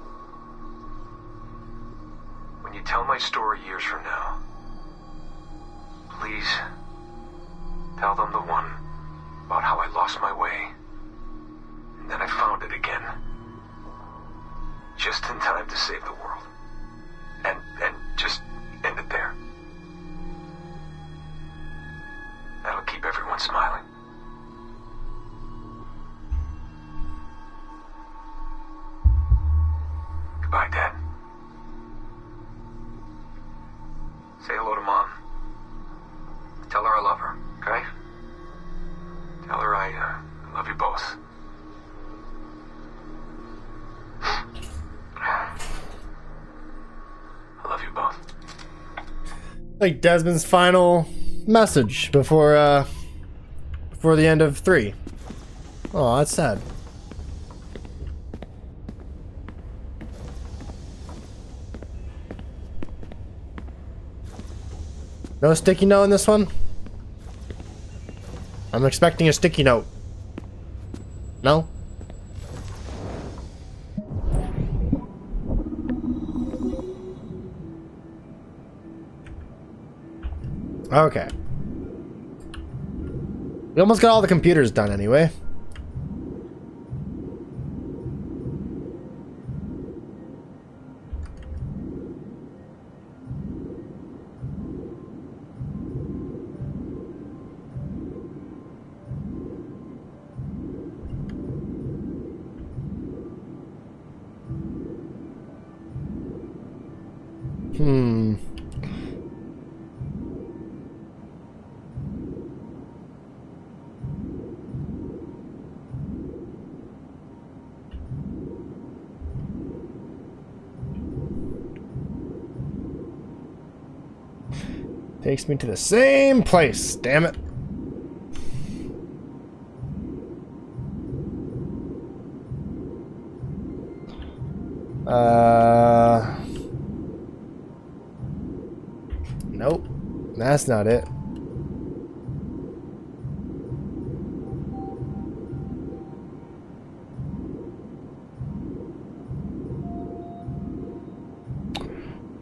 When you tell my story years from now, please tell them the one about how I lost my way, and then I found it again. Just in time to save the world. And just end it there. That'll keep everyone smiling. Goodbye, Dad. Say hello to Mom. Tell her I love her, okay? Tell her I love you both. I love you both. Like Desmond's final message before the end of 3. Oh, that's sad. No sticky note in this one? I'm expecting a sticky note. No? Okay. We almost got all the computers done anyway. Takes me to the same place, damn it. Nope. That's not it.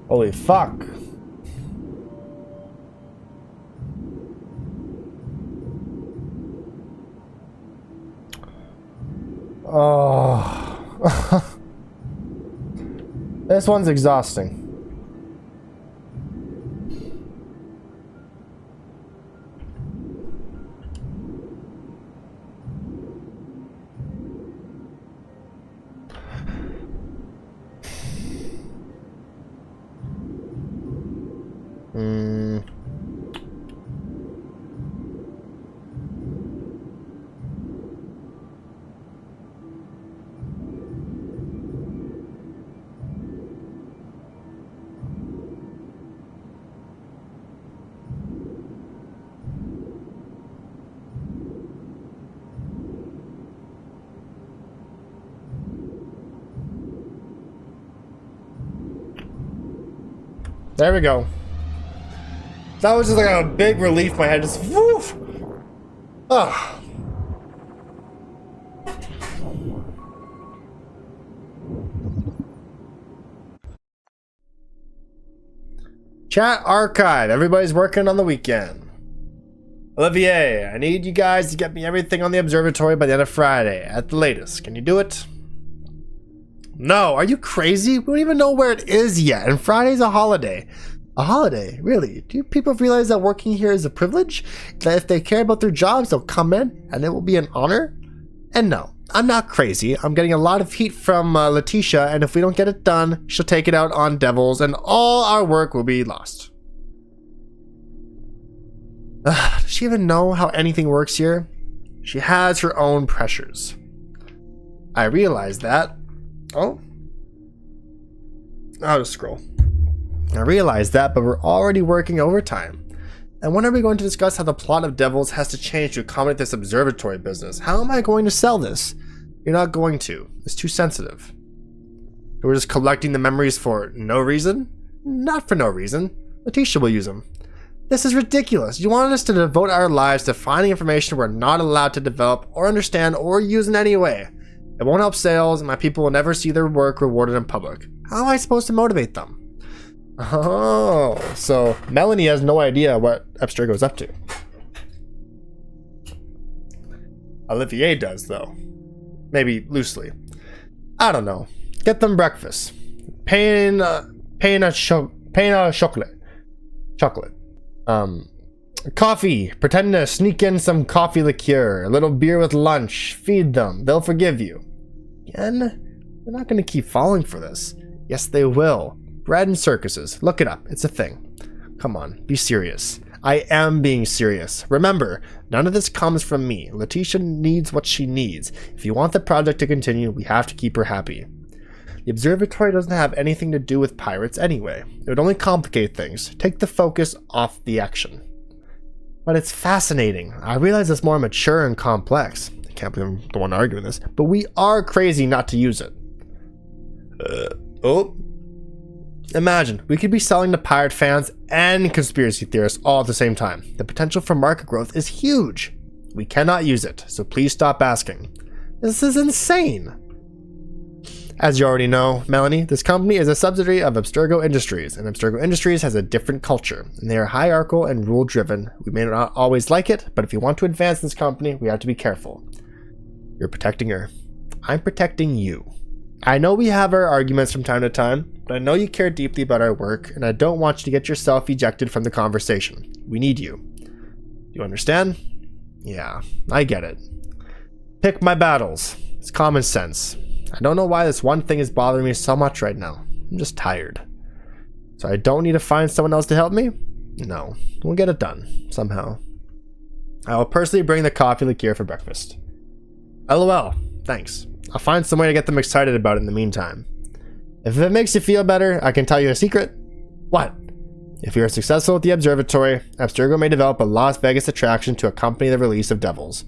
Holy fuck. Oh. This one's exhausting. There we go. That was just like a big relief. My head just woof. Ah. Chat archive. Everybody's working on the weekend. Olivier, I need you guys to get me everything on the observatory by the end of Friday at the latest. Can you do it? No, are you crazy? We don't even know where it is yet, and Friday's a holiday. A holiday? Really? Do people realize that working here is a privilege? That if they care about their jobs, they'll come in, and it will be an honor? And no, I'm not crazy. I'm getting a lot of heat from Letitia, and if we don't get it done, she'll take it out on devils, and all our work will be lost. Does she even know how anything works here? She has her own pressures. I realize that. Oh. I'll just scroll. I realize that, but we're already working overtime. And when are we going to discuss how the plot of Devils has to change to accommodate this observatory business? How am I going to sell this? You're not going to. It's too sensitive. We're just collecting the memories for no reason? Not for no reason. Letitia will use them. This is ridiculous. You want us to devote our lives to finding information we're not allowed to develop or understand or use in any way. It won't help sales, and my people will never see their work rewarded in public. How am I supposed to motivate them? Oh, so Melanie has no idea what Abstergo's up to. Olivier does, though. Maybe loosely. I don't know. Get them breakfast. Pain chocolate. Coffee. Pretend to sneak in some coffee liqueur. A little beer with lunch. Feed them. They'll forgive you. Again? They're not going to keep falling for this. Yes, they will. Bread and circuses. Look it up. It's a thing. Come on. Be serious. I am being serious. Remember, none of this comes from me. Letitia needs what she needs. If you want the project to continue, we have to keep her happy. The observatory doesn't have anything to do with pirates anyway. It would only complicate things. Take the focus off the action. But it's fascinating. I realize it's more mature and complex. I can't believe I'm the one arguing this. But we are crazy not to use it. Oh. Imagine, we could be selling to pirate fans and conspiracy theorists all at the same time. The potential for market growth is huge. We cannot use it, so please stop asking. This is insane. As you already know, Melanie, this company is a subsidiary of Abstergo Industries, and Abstergo Industries has a different culture, and they are hierarchical and rule-driven. We may not always like it, but if you want to advance this company, we have to be careful. You're protecting her. I'm protecting you. I know we have our arguments from time to time, but I know you care deeply about our work, and I don't want you to get yourself ejected from the conversation. We need you. You understand? Yeah, I get it. Pick my battles. It's common sense. I don't know why this one thing is bothering me so much right now. I'm just tired. So I don't need to find someone else to help me? No, we'll get it done, somehow. I will personally bring the coffee liqueur for breakfast. LOL, thanks. I'll find some way to get them excited about it in the meantime. If it makes you feel better, I can tell you a secret. What? If you are successful at the observatory, Abstergo may develop a Las Vegas attraction to accompany the release of Devils.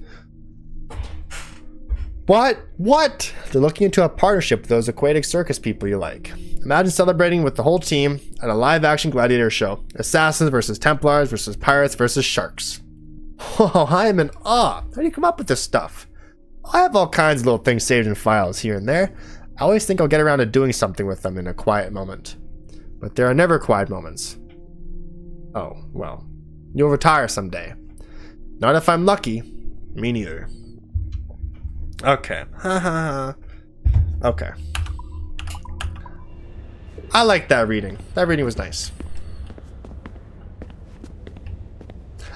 What? What? They're looking into a partnership with those aquatic circus people you like. Imagine celebrating with the whole team at a live-action gladiator show. Assassins versus Templars versus pirates versus sharks. Oh, I am in awe. How do you come up with this stuff? I have all kinds of little things saved in files here and there. I always think I'll get around to doing something with them in a quiet moment. But there are never quiet moments. Oh, well. You'll retire someday. Not if I'm lucky. Me neither. Okay. Okay. I like that reading. That reading was nice.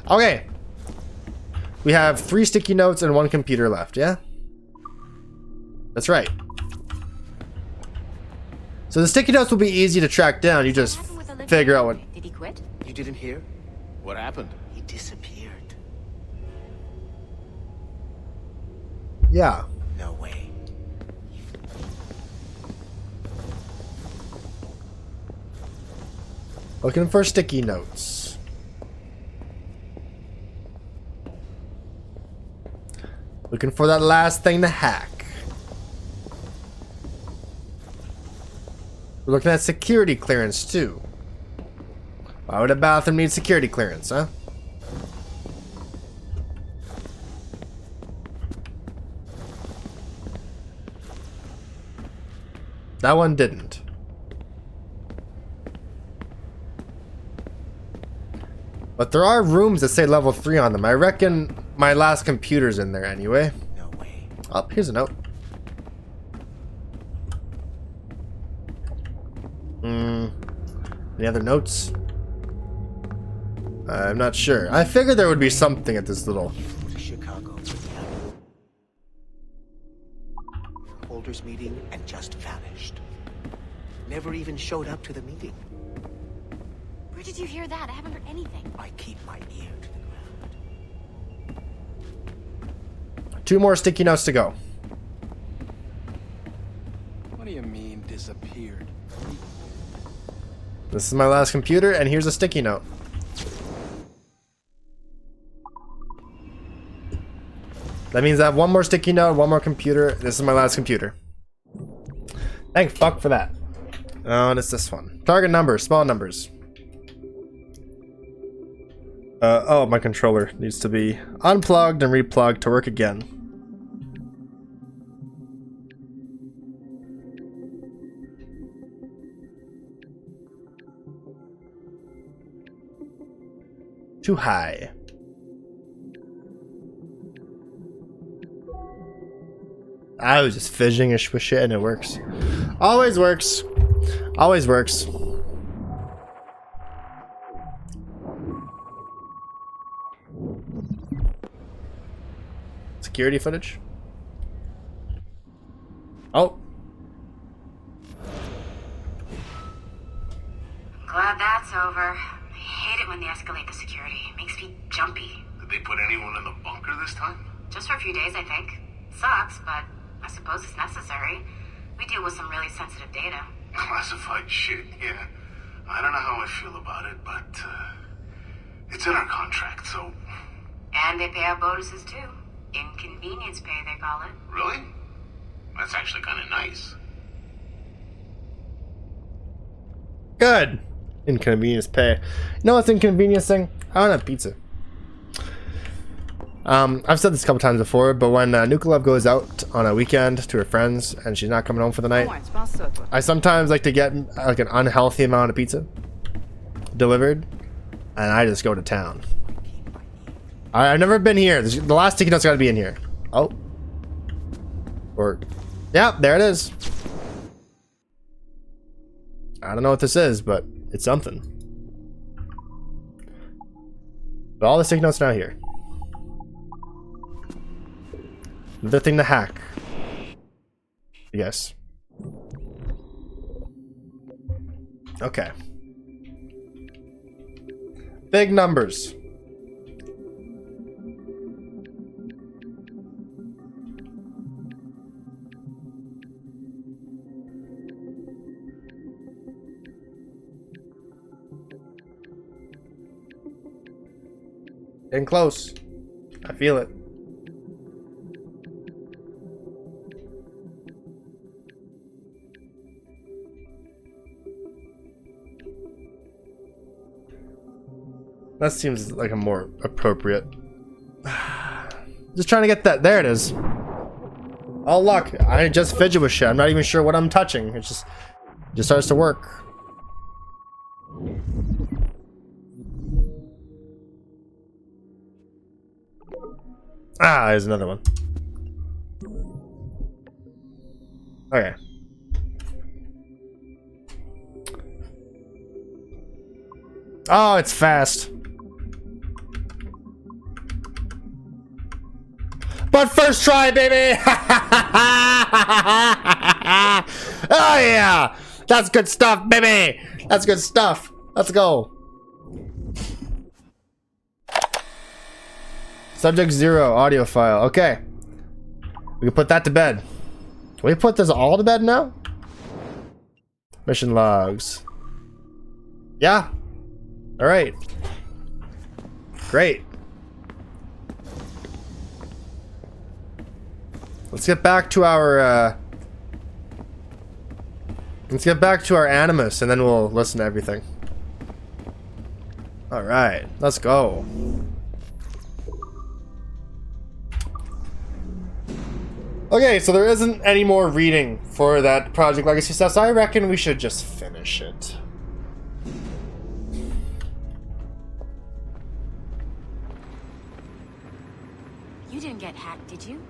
Okay. We have 3 sticky notes and 1 computer left, yeah? That's right. So the sticky notes will be easy to track down. You just figure out what... Did he quit? You didn't hear? What happened? He disappeared. Yeah. No way. Looking for sticky notes. Looking for that last thing to hack. We're looking at security clearance too. Why would a bathroom need security clearance, huh? That one didn't. But there are rooms that say level 3 on them. I reckon my last computer's in there anyway. No way. Oh, here's a note. Any other notes? I'm not sure. I figured there would be something at this little... To Chicago. Holders meeting and just vanished. Never even showed up to the meeting. Where did you hear that? I haven't heard anything. I keep my ear to the ground. 2 more sticky notes to go. What do you mean, disappeared? This is my last computer, and here's a sticky note. That means I have 1 more sticky note, 1 more computer. This is my last computer. Thank fuck for that. Oh, and it's this one. Target numbers, small numbers. Oh, my controller needs to be unplugged and replugged to work again. Too high. I was just fidgeting with shit and it works. Always works. Always works. Security footage. Oh. Glad that's over. I hate it when they escalate the security. It makes me jumpy. Did they put anyone in the bunker this time? Just for a few days, I think. Sucks, but I suppose it's necessary. We deal with some really sensitive data. Classified shit, yeah. I don't know how I feel about it, but it's in our contract, so... And they pay out bonuses too. Inconvenience pay, they call it. Good. Inconvenience pay. You know what's inconveniencing? I don't have pizza. I've said this a couple times before, but when NukaDud goes out on a weekend to her friends and she's not coming home for the night, I sometimes like to get like an unhealthy amount of pizza delivered, and I just go to town. I've never been here. The last sticky note's got to be in here. Oh. Or, yeah, there it is. I don't know what this is, but it's something. But all the sticky notes are now here. Another thing to hack. Yes. Okay. Big numbers. Getting close. I feel it. That seems like a more appropriate. Just trying to get that. There it is. Oh, look. I just fidget with shit. I'm not even sure what I'm touching. It just starts to work. Ah, there's another one. Okay. Oh, it's fast. But first try, baby! Oh yeah! That's good stuff, baby! That's good stuff. Let's go. Subject 0, audio file. Okay. We can put that to bed. Can we put this all to bed now? Mission logs. Yeah. Alright. Great. Let's get back to our Animus, and then we'll listen to everything. Alright, let's go. Okay, so there isn't any more reading for that Project Legacy stuff, so I reckon we should just finish it. You didn't get hacked, did you?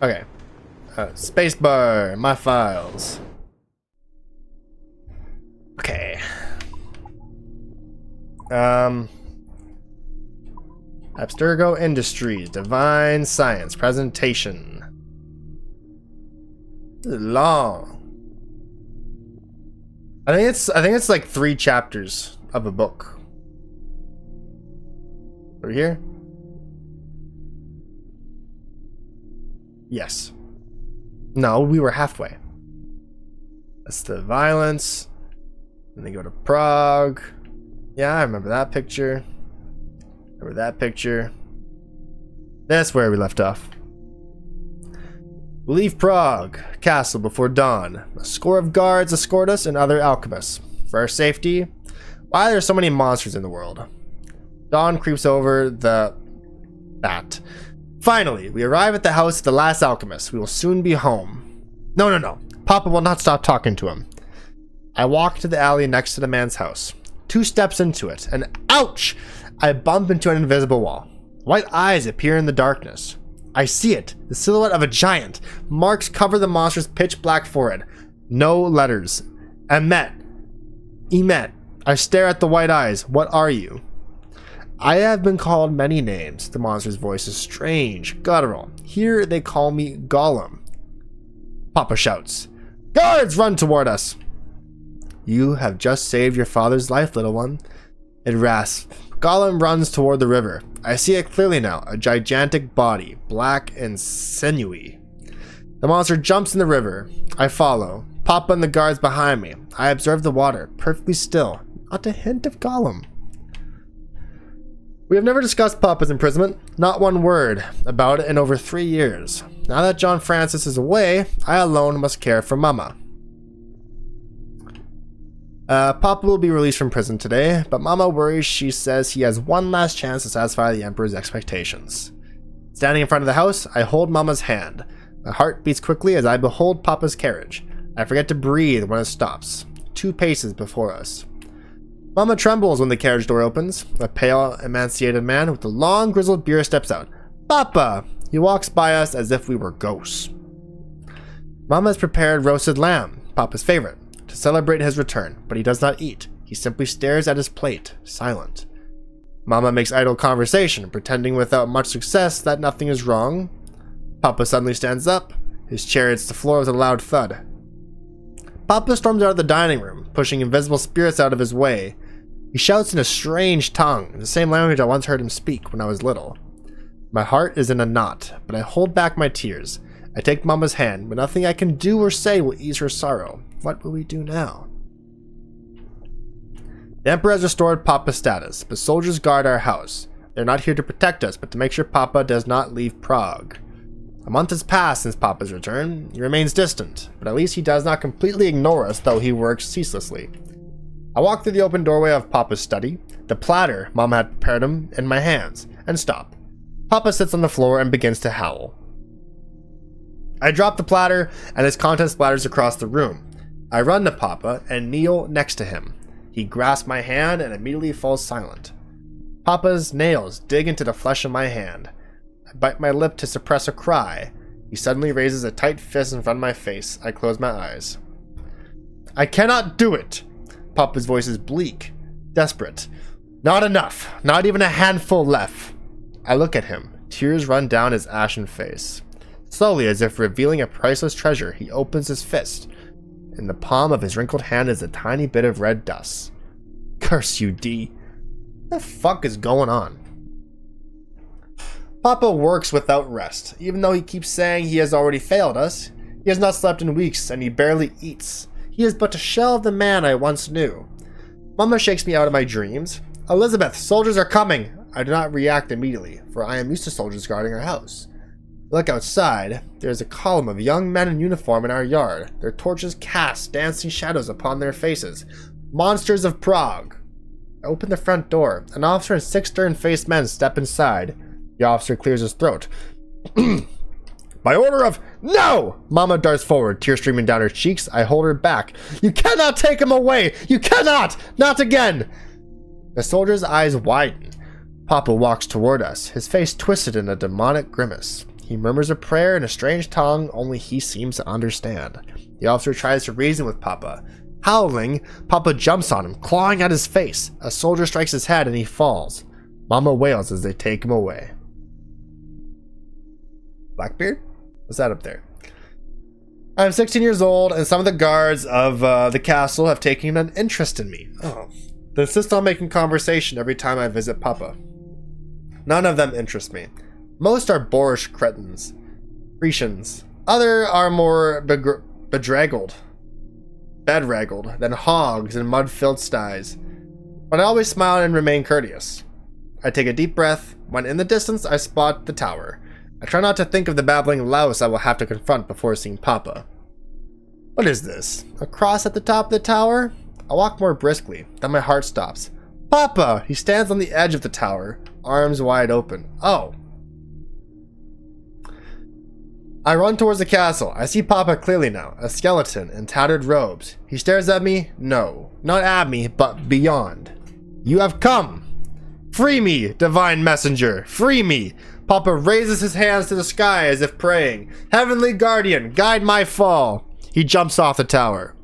Okay. Spacebar, my files. Okay. Abstergo Industries, Divine Science, presentation. This is long. I think it's like 3 chapters of a book. Over here? Yes. No, we were halfway. That's the violence. Then they go to Prague. Yeah, I remember that picture. Remember that picture. That's where we left off. We leave Prague castle before dawn. A score of guards escort us and other alchemists. For our safety, why are there so many monsters in the world? Dawn creeps over that. Finally, we arrive at the house of the last alchemist. We will soon be home. No. Papa will not stop talking to him. I walk to the alley next to the man's house. 2 steps into it, and ouch! I bump into an invisible wall. White eyes appear in the darkness. I see it, the silhouette of a giant. Marks cover the monster's pitch black forehead. No letters. Emet. I stare at the white eyes. What are you? I have been called many names. The monster's voice is strange, guttural. Here they call me Gollum. Papa shouts. Guards, run toward us! You have just saved your father's life, little one. It rasps. Gollum runs toward the river. I see it clearly now, a gigantic body, black and sinewy. The monster jumps in the river. I follow. Papa and the guards behind me. I observe the water, perfectly still. Not a hint of Gollum. We have never discussed Papa's imprisonment, not one word about it in over 3 years. Now that John Francis is away, I alone must care for Mama. Papa will be released from prison today, but Mama worries. She says he has one last chance to satisfy the Emperor's expectations. Standing in front of the house, I hold Mama's hand. My heart beats quickly as I behold Papa's carriage. I forget to breathe when it stops, 2 paces before us. Mama trembles when the carriage door opens. A pale, emaciated man with a long, grizzled beard steps out. Papa! He walks by us as if we were ghosts. Mama has prepared roasted lamb, Papa's favorite, to celebrate his return, but he does not eat. He simply stares at his plate, silent. Mama makes idle conversation, pretending without much success that nothing is wrong. Papa suddenly stands up. His chair hits the floor with a loud thud. Papa storms out of the dining room, pushing invisible spirits out of his way. He shouts in a strange tongue, the same language I once heard him speak when I was little. My heart is in a knot, but I hold back my tears. I take Mama's hand, but nothing I can do or say will ease her sorrow. What will we do now? The Emperor has restored Papa's status, but soldiers guard our house. They're not here to protect us, but to make sure Papa does not leave Prague. A month has passed since Papa's return. He remains distant, but at least he does not completely ignore us, though he works ceaselessly. I walk through the open doorway of Papa's study, the platter Mama had prepared him in my hands, and stop. Papa sits on the floor and begins to howl. I drop the platter, and its contents splatters across the room. I run to Papa and kneel next to him. He grasps my hand and immediately falls silent. Papa's nails dig into the flesh of my hand. I bite my lip to suppress a cry. He suddenly raises a tight fist in front of my face. I close my eyes. I cannot do it! Papa's voice is bleak, desperate. Not enough. Not even a handful left. I look at him. Tears run down his ashen face. Slowly, as if revealing a priceless treasure, he opens his fist. In the palm of his wrinkled hand is a tiny bit of red dust. Curse you, D. What the fuck is going on? Papa works without rest. Even though he keeps saying he has already failed us, he has not slept in weeks and he barely eats. He is but a shell of the man I once knew. Mama shakes me out of my dreams. Elizabeth, soldiers are coming! I do not react immediately, for I am used to soldiers guarding our house. I look outside. There is a column of young men in uniform in our yard. Their torches cast dancing shadows upon their faces. Monsters of Prague. I open the front door. An officer and 6 stern-faced men step inside. The officer clears his throat. By order of... No! Mama darts forward, tears streaming down her cheeks. I hold her back. You cannot take him away! You cannot! Not again! The soldier's eyes widen. Papa walks toward us, his face twisted in a demonic grimace. He murmurs a prayer in a strange tongue only he seems to understand. The officer tries to reason with Papa. Howling, Papa jumps on him, clawing at his face. A soldier strikes his head and he falls. Mama wails as they take him away. Blackbeard? What's that up there? I'm 16 years old, and some of the guards of the castle have taken an interest in me. Oh. They insist on making conversation every time I visit Papa. None of them interest me. Most are boorish cretins. Grecians. Other are more bedraggled than hogs in mud-filled sties. But I always smile and remain courteous. I take a deep breath. When in the distance, I spot the tower. I try not to think of the babbling louse I will have to confront before seeing Papa. What is this? A cross at the top of the tower? I walk more briskly, then my heart stops. Papa! He stands on the edge of the tower, arms wide open. Oh. I run towards the castle. I see Papa clearly now, a skeleton in tattered robes. He stares at me? No. Not at me, but beyond. You have come! Free me, divine messenger! Free me! Papa raises his hands to the sky as if praying. Heavenly guardian, guide my fall! He jumps off the tower.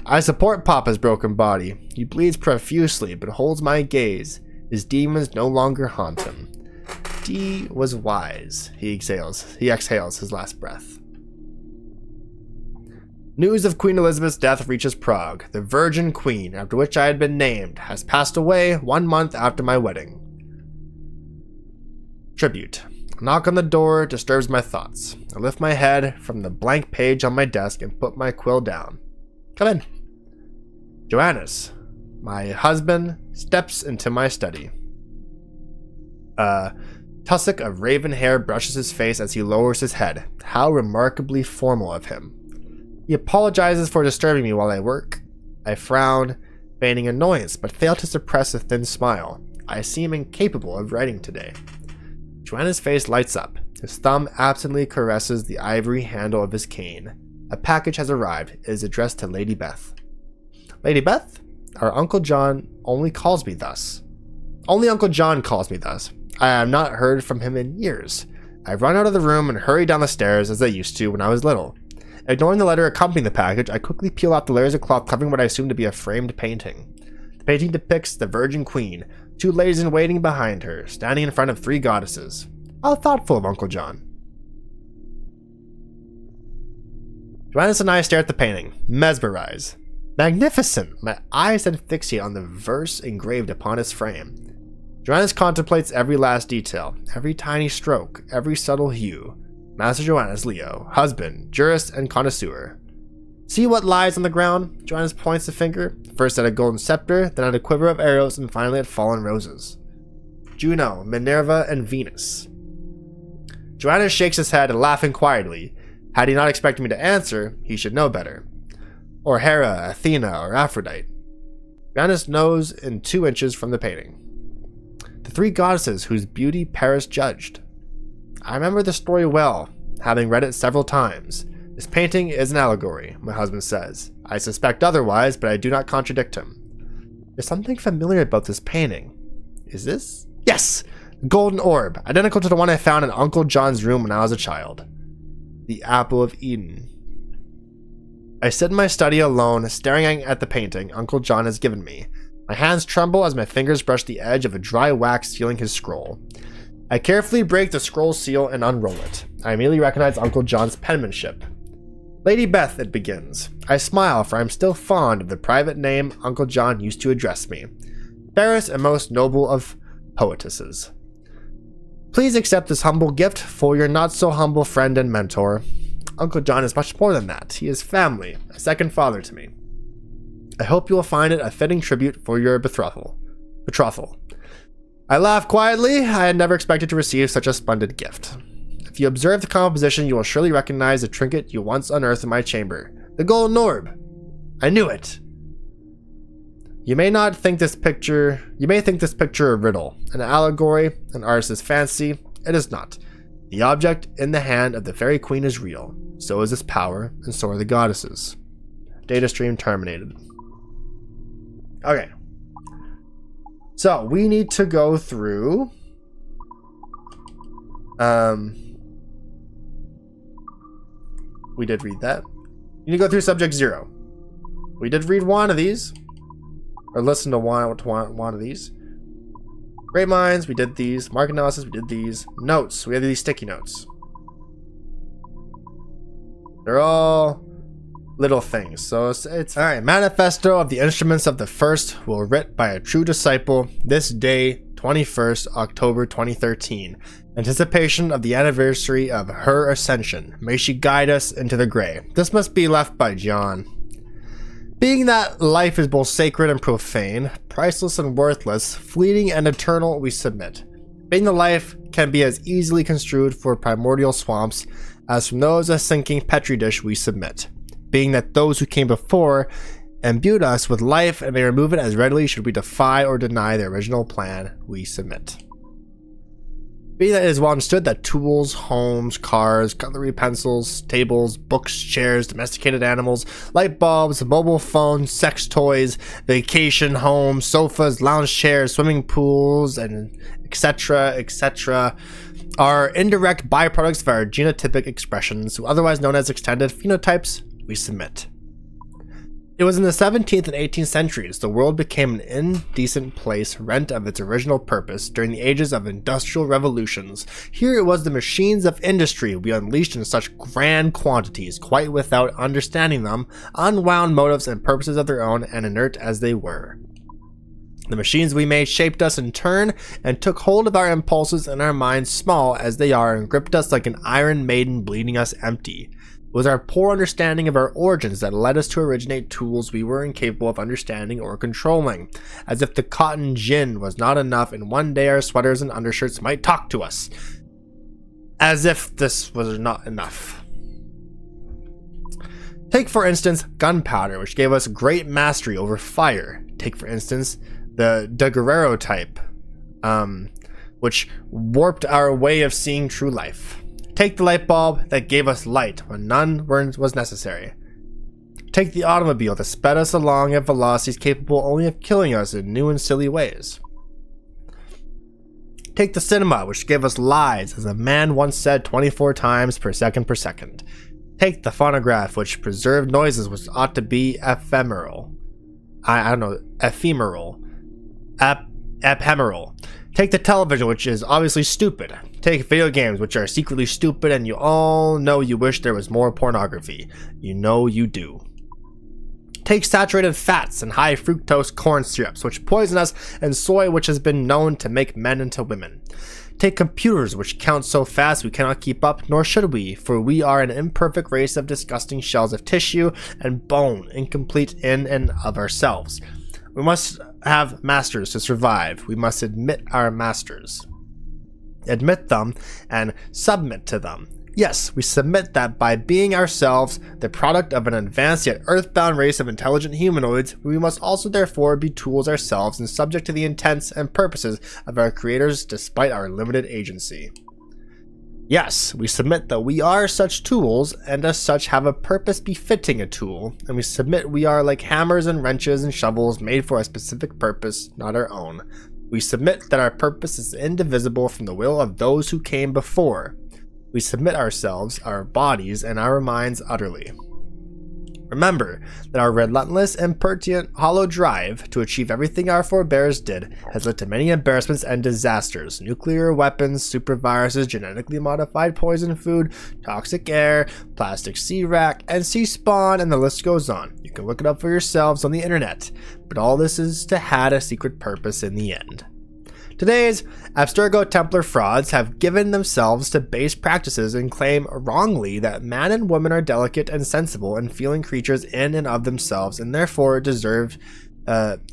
I support Papa's broken body. He bleeds profusely, but holds my gaze. His demons no longer haunt him. D was wise. He exhales his last breath. News of Queen Elizabeth's death reaches Prague. The Virgin Queen, after which I had been named, has passed away 1 month after my wedding. Tribute. A knock on the door disturbs my thoughts. I lift my head from the blank page on my desk and put my quill down. Come in. Johannes, my husband, steps into my study. tussock of raven hair brushes his face as he lowers his head. How remarkably formal of him. He apologizes for disturbing me while I work. I frown, feigning annoyance, but fail to suppress a thin smile. I seem incapable of writing today. Joanna's face lights up. His thumb absently caresses the ivory handle of his cane. A package has arrived. It is addressed to Lady Beth. Lady Beth? Our Uncle John only calls me thus. Only Uncle John calls me thus. I have not heard from him in years. I run out of the room and hurry down the stairs as I used to when I was little. Ignoring the letter accompanying the package, I quickly peel off the layers of cloth covering what I assume to be a framed painting. The painting depicts the Virgin Queen, 2 ladies in waiting behind her, standing in front of 3 goddesses. How thoughtful of Uncle John. Joannis and I stare at the painting, mesmerized. Magnificent! My eyes then fixate on the verse engraved upon its frame. Joannis contemplates every last detail, every tiny stroke, every subtle hue. Master Joannis Leo, husband, jurist, and connoisseur. See what lies on the ground? Joannis points the finger, first at a golden scepter, then at a quiver of arrows, and finally at fallen roses. Juno, Minerva, and Venus. Joannis shakes his head and laughing quietly. Had he not expected me to answer, he should know better. Or Hera, Athena, or Aphrodite. Joannis knows in 2 inches from the painting. The 3 goddesses whose beauty Paris judged. I remember the story well, having read it several times. This painting is an allegory, my husband says. I suspect otherwise, but I do not contradict him. There's something familiar about this painting. Is this? Yes! The golden orb, identical to the one I found in Uncle John's room when I was a child. The apple of Eden. I sit in my study alone, staring at the painting Uncle John has given me. My hands tremble as my fingers brush the edge of a dry wax sealing his scroll. I carefully break the scroll seal and unroll it. I immediately recognize Uncle John's penmanship. Lady Beth, it begins. I smile, for I am still fond of the private name Uncle John used to address me. Fairest and most noble of poetesses. Please accept this humble gift for your not-so-humble friend and mentor. Uncle John is much more than that. He is family, a second father to me. I hope you will find it a fitting tribute for your betrothal. I laugh quietly. I had never expected to receive such a splendid gift. If you observe the composition, you will surely recognize the trinket you once unearthed in my chamber. The golden orb. I knew it. You may think this picture a riddle, an allegory, an artist's fancy. It is not. The object in the hand of the fairy queen is real. So is its power, and so are the goddesses. Data stream terminated. Okay. So, we need to go through... We did read that. You need to go through subject 0. We did read one of these. Or listen to one of these. Great minds, we did these. Market analysis, we did these. Notes, we have these sticky notes. They're all little things. So it's alright. Manifesto of the Instruments of the First will writ by a true disciple this day, 21st October 2013. Anticipation of the anniversary of her ascension. May she guide us into the gray. This must be left by John. Being that life is both sacred and profane, priceless and worthless, fleeting and eternal, we submit. Being the life can be as easily construed for primordial swamps as from those a sinking petri dish, we submit. Being that those who came before imbued us with life and may remove it as readily should we defy or deny the original plan, we submit. Being that it is well understood that tools, homes, cars, cutlery, pencils, tables, books, chairs, domesticated animals, light bulbs, mobile phones, sex toys, vacation homes, sofas, lounge chairs, swimming pools, and etc. are indirect byproducts of our genotypic expressions, otherwise known as extended phenotypes, we submit. It was in the 17th and 18th centuries the world became an indecent place rent of its original purpose during the ages of industrial revolutions. Here it was the machines of industry we unleashed in such grand quantities, quite without understanding them, unwound motives and purposes of their own, and inert as they were. The machines we made shaped us in turn and took hold of our impulses and our minds, small as they are, and gripped us like an iron maiden bleeding us empty. was our poor understanding of our origins that led us to originate tools we were incapable of understanding or controlling, as if the cotton gin was not enough and one day our sweaters and undershirts might talk to us. As if this was not enough. Take, for instance, gunpowder, which gave us great mastery over fire. Take, for instance, the daguerreotype, which warped our way of seeing true life. Take the light bulb that gave us light when none was necessary. Take the automobile that sped us along at velocities capable only of killing us in new and silly ways. Take the cinema, which gave us lies, as a man once said 24 times per second. Take the phonograph, which preserved noises which ought to be ephemeral. Ephemeral. Take the television, which is obviously stupid. Take video games, which are secretly stupid, and you all know you wish there was more pornography. You know you do. Take saturated fats and high fructose corn syrups, which poison us, and soy, which has been known to make men into women. Take computers, which count so fast we cannot keep up, nor should we, for we are an imperfect race of disgusting shells of tissue and bone, incomplete in and of ourselves. We must have masters to survive. We must admit our masters. Admit them and submit to them. Yes, we submit that by being ourselves, the product of an advanced yet earthbound race of intelligent humanoids, we must also therefore be tools ourselves and subject to the intents and purposes of our creators despite our limited agency. Yes, we submit that we are such tools, and as such have a purpose befitting a tool, and we submit we are like hammers and wrenches and shovels made for a specific purpose, not our own. We submit that our purpose is indivisible from the will of those who came before. We submit ourselves, our bodies, and our minds utterly. Remember that our relentless, impertinent, hollow drive to achieve everything our forebears did has led to many embarrassments and disasters. Nuclear weapons, superviruses, genetically modified poison food, toxic air, plastic sea rack, and sea spawn, and the list goes on. You can look it up for yourselves on the internet, but all this is to had a secret purpose in the end. Today's Abstergo Templar frauds have given themselves to base practices and claim wrongly that man and woman are delicate and sensible and feeling creatures in and of themselves and therefore deserve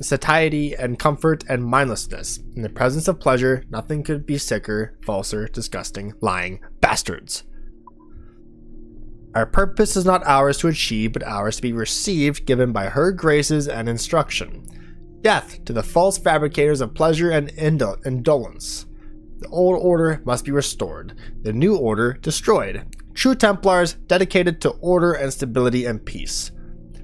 satiety and comfort and mindlessness. In the presence of pleasure, nothing could be sicker, falser, disgusting, lying bastards. Our purpose is not ours to achieve, but ours to be received, given by her graces and instruction. Death to the false fabricators of pleasure and indolence. The old order must be restored, the new order destroyed. True Templars dedicated to order and stability and peace.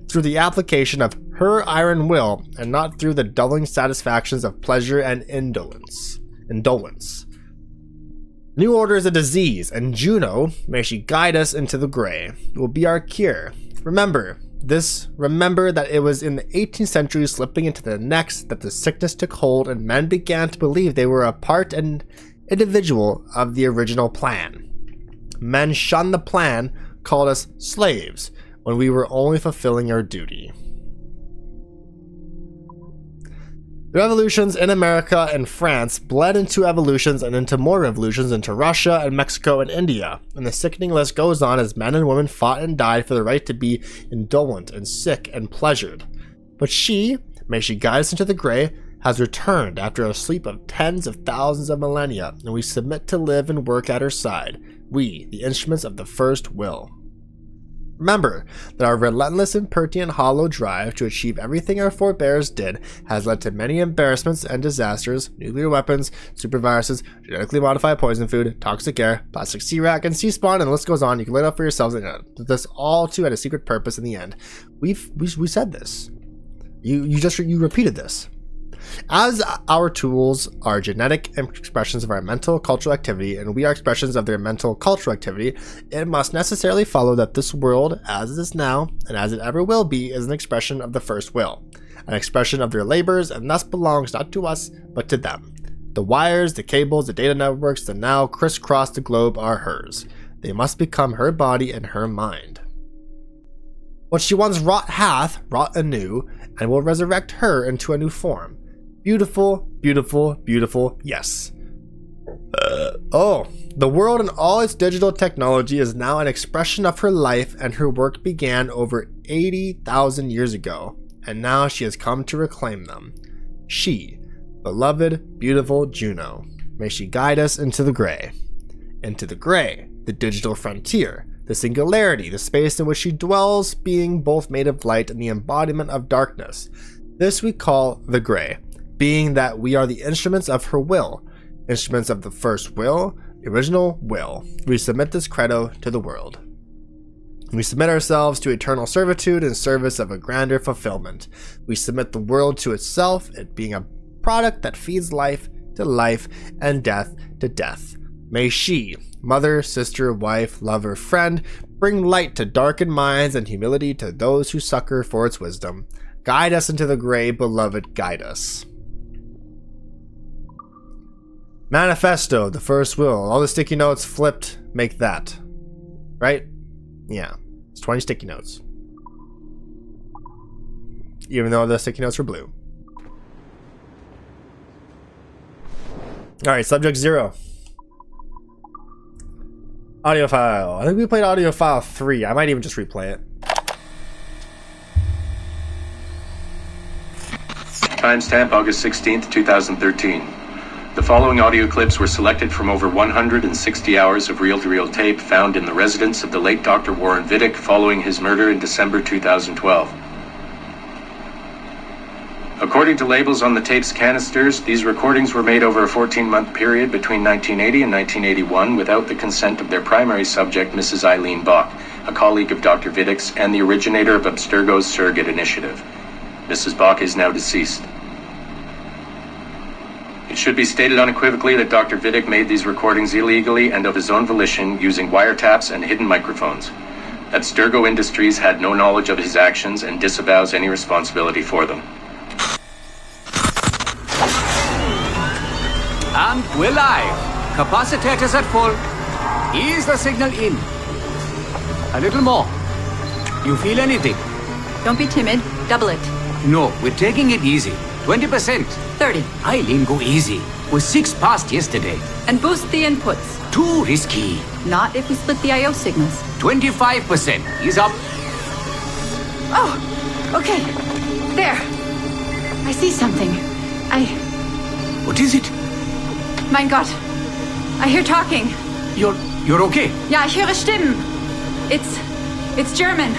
Through the application of her iron will, and not through the dulling satisfactions of pleasure and indolence. New order is a disease, and Juno, may she guide us into the gray, will be our cure. Remember that it was in the 18th century, slipping into the next, that the sickness took hold and men began to believe they were a part and individual of the original plan. Men shunned the plan, called us slaves, when we were only fulfilling our duty. The revolutions in America and France bled into evolutions and into more revolutions into Russia and Mexico and India, and the sickening list goes on as men and women fought and died for the right to be indolent and sick and pleasured. But she, may she guide us into the gray, has returned after a sleep of tens of thousands of millennia, and we submit to live and work at her side, we, the instruments of the first will. Remember that our relentless, impertinent, hollow drive to achieve everything our forebears did has led to many embarrassments and disasters: nuclear weapons, superviruses, genetically modified poison food, toxic air, plastic sea rack, and sea spawn, and the list goes on. You can look it up for yourselves. And this all too had a secret purpose in the end. We said this. You repeated this. As our tools are genetic expressions of our mental cultural activity, and we are expressions of their mental cultural activity, it must necessarily follow that this world, as it is now, and as it ever will be, is an expression of the first will, an expression of their labors, and thus belongs not to us, but to them. The wires, the cables, the data networks that now crisscross the globe are hers. They must become her body and her mind. What she once wrought hath wrought anew, and will resurrect her into a new form. Beautiful, beautiful, beautiful, yes. The world and all its digital technology is now an expression of her life, and her work began over 80,000 years ago, and now she has come to reclaim them. She, beloved, beautiful Juno, may she guide us into the gray. Into the gray, the digital frontier, the singularity, the space in which she dwells, being both made of light and the embodiment of darkness. This we call the gray, being that we are the instruments of her will, instruments of the first will, the original will. We submit this credo to the world. We submit ourselves to eternal servitude in service of a grander fulfillment. We submit the world to itself, it being a product that feeds life to life and death to death. May she, mother, sister, wife, lover, friend, bring light to darkened minds and humility to those who succor for its wisdom. Guide us into the gray, beloved, guide us. Manifesto, the first will. All the sticky notes flipped, make that. Right? Yeah. It's 20 sticky notes. Even though the sticky notes were blue. Alright, subject 0. Audio file. I think we played audio file 3. I might even just replay it. Timestamp August 16th, 2013. The following audio clips were selected from over 160 hours of reel-to-reel tape found in the residence of the late Dr. Warren Vidic following his murder in December 2012. According to labels on the tape's canisters, these recordings were made over a 14-month period between 1980 and 1981 without the consent of their primary subject, Mrs. Eileen Bach, a colleague of Dr. Vidic's and the originator of Abstergo's surrogate initiative. Mrs. Bach is now deceased. It should be stated unequivocally that Dr. Vidic made these recordings illegally and of his own volition using wiretaps and hidden microphones. Abstergo Industries had no knowledge of his actions and disavows any responsibility for them. And we're live. Capacitors at full. Ease the signal in. A little more. You feel anything? Don't be timid. Double it. No, we're taking it easy. 20%. 30. Eileen, go easy. We're 6 past yesterday. And boost the inputs. Too risky. Not if we split the I/O signals. 25%. Ease up. Oh, okay. There. I see something. What is it? Mein Gott. I hear talking. You're okay? Ja, ich höre Stimmen. It's German.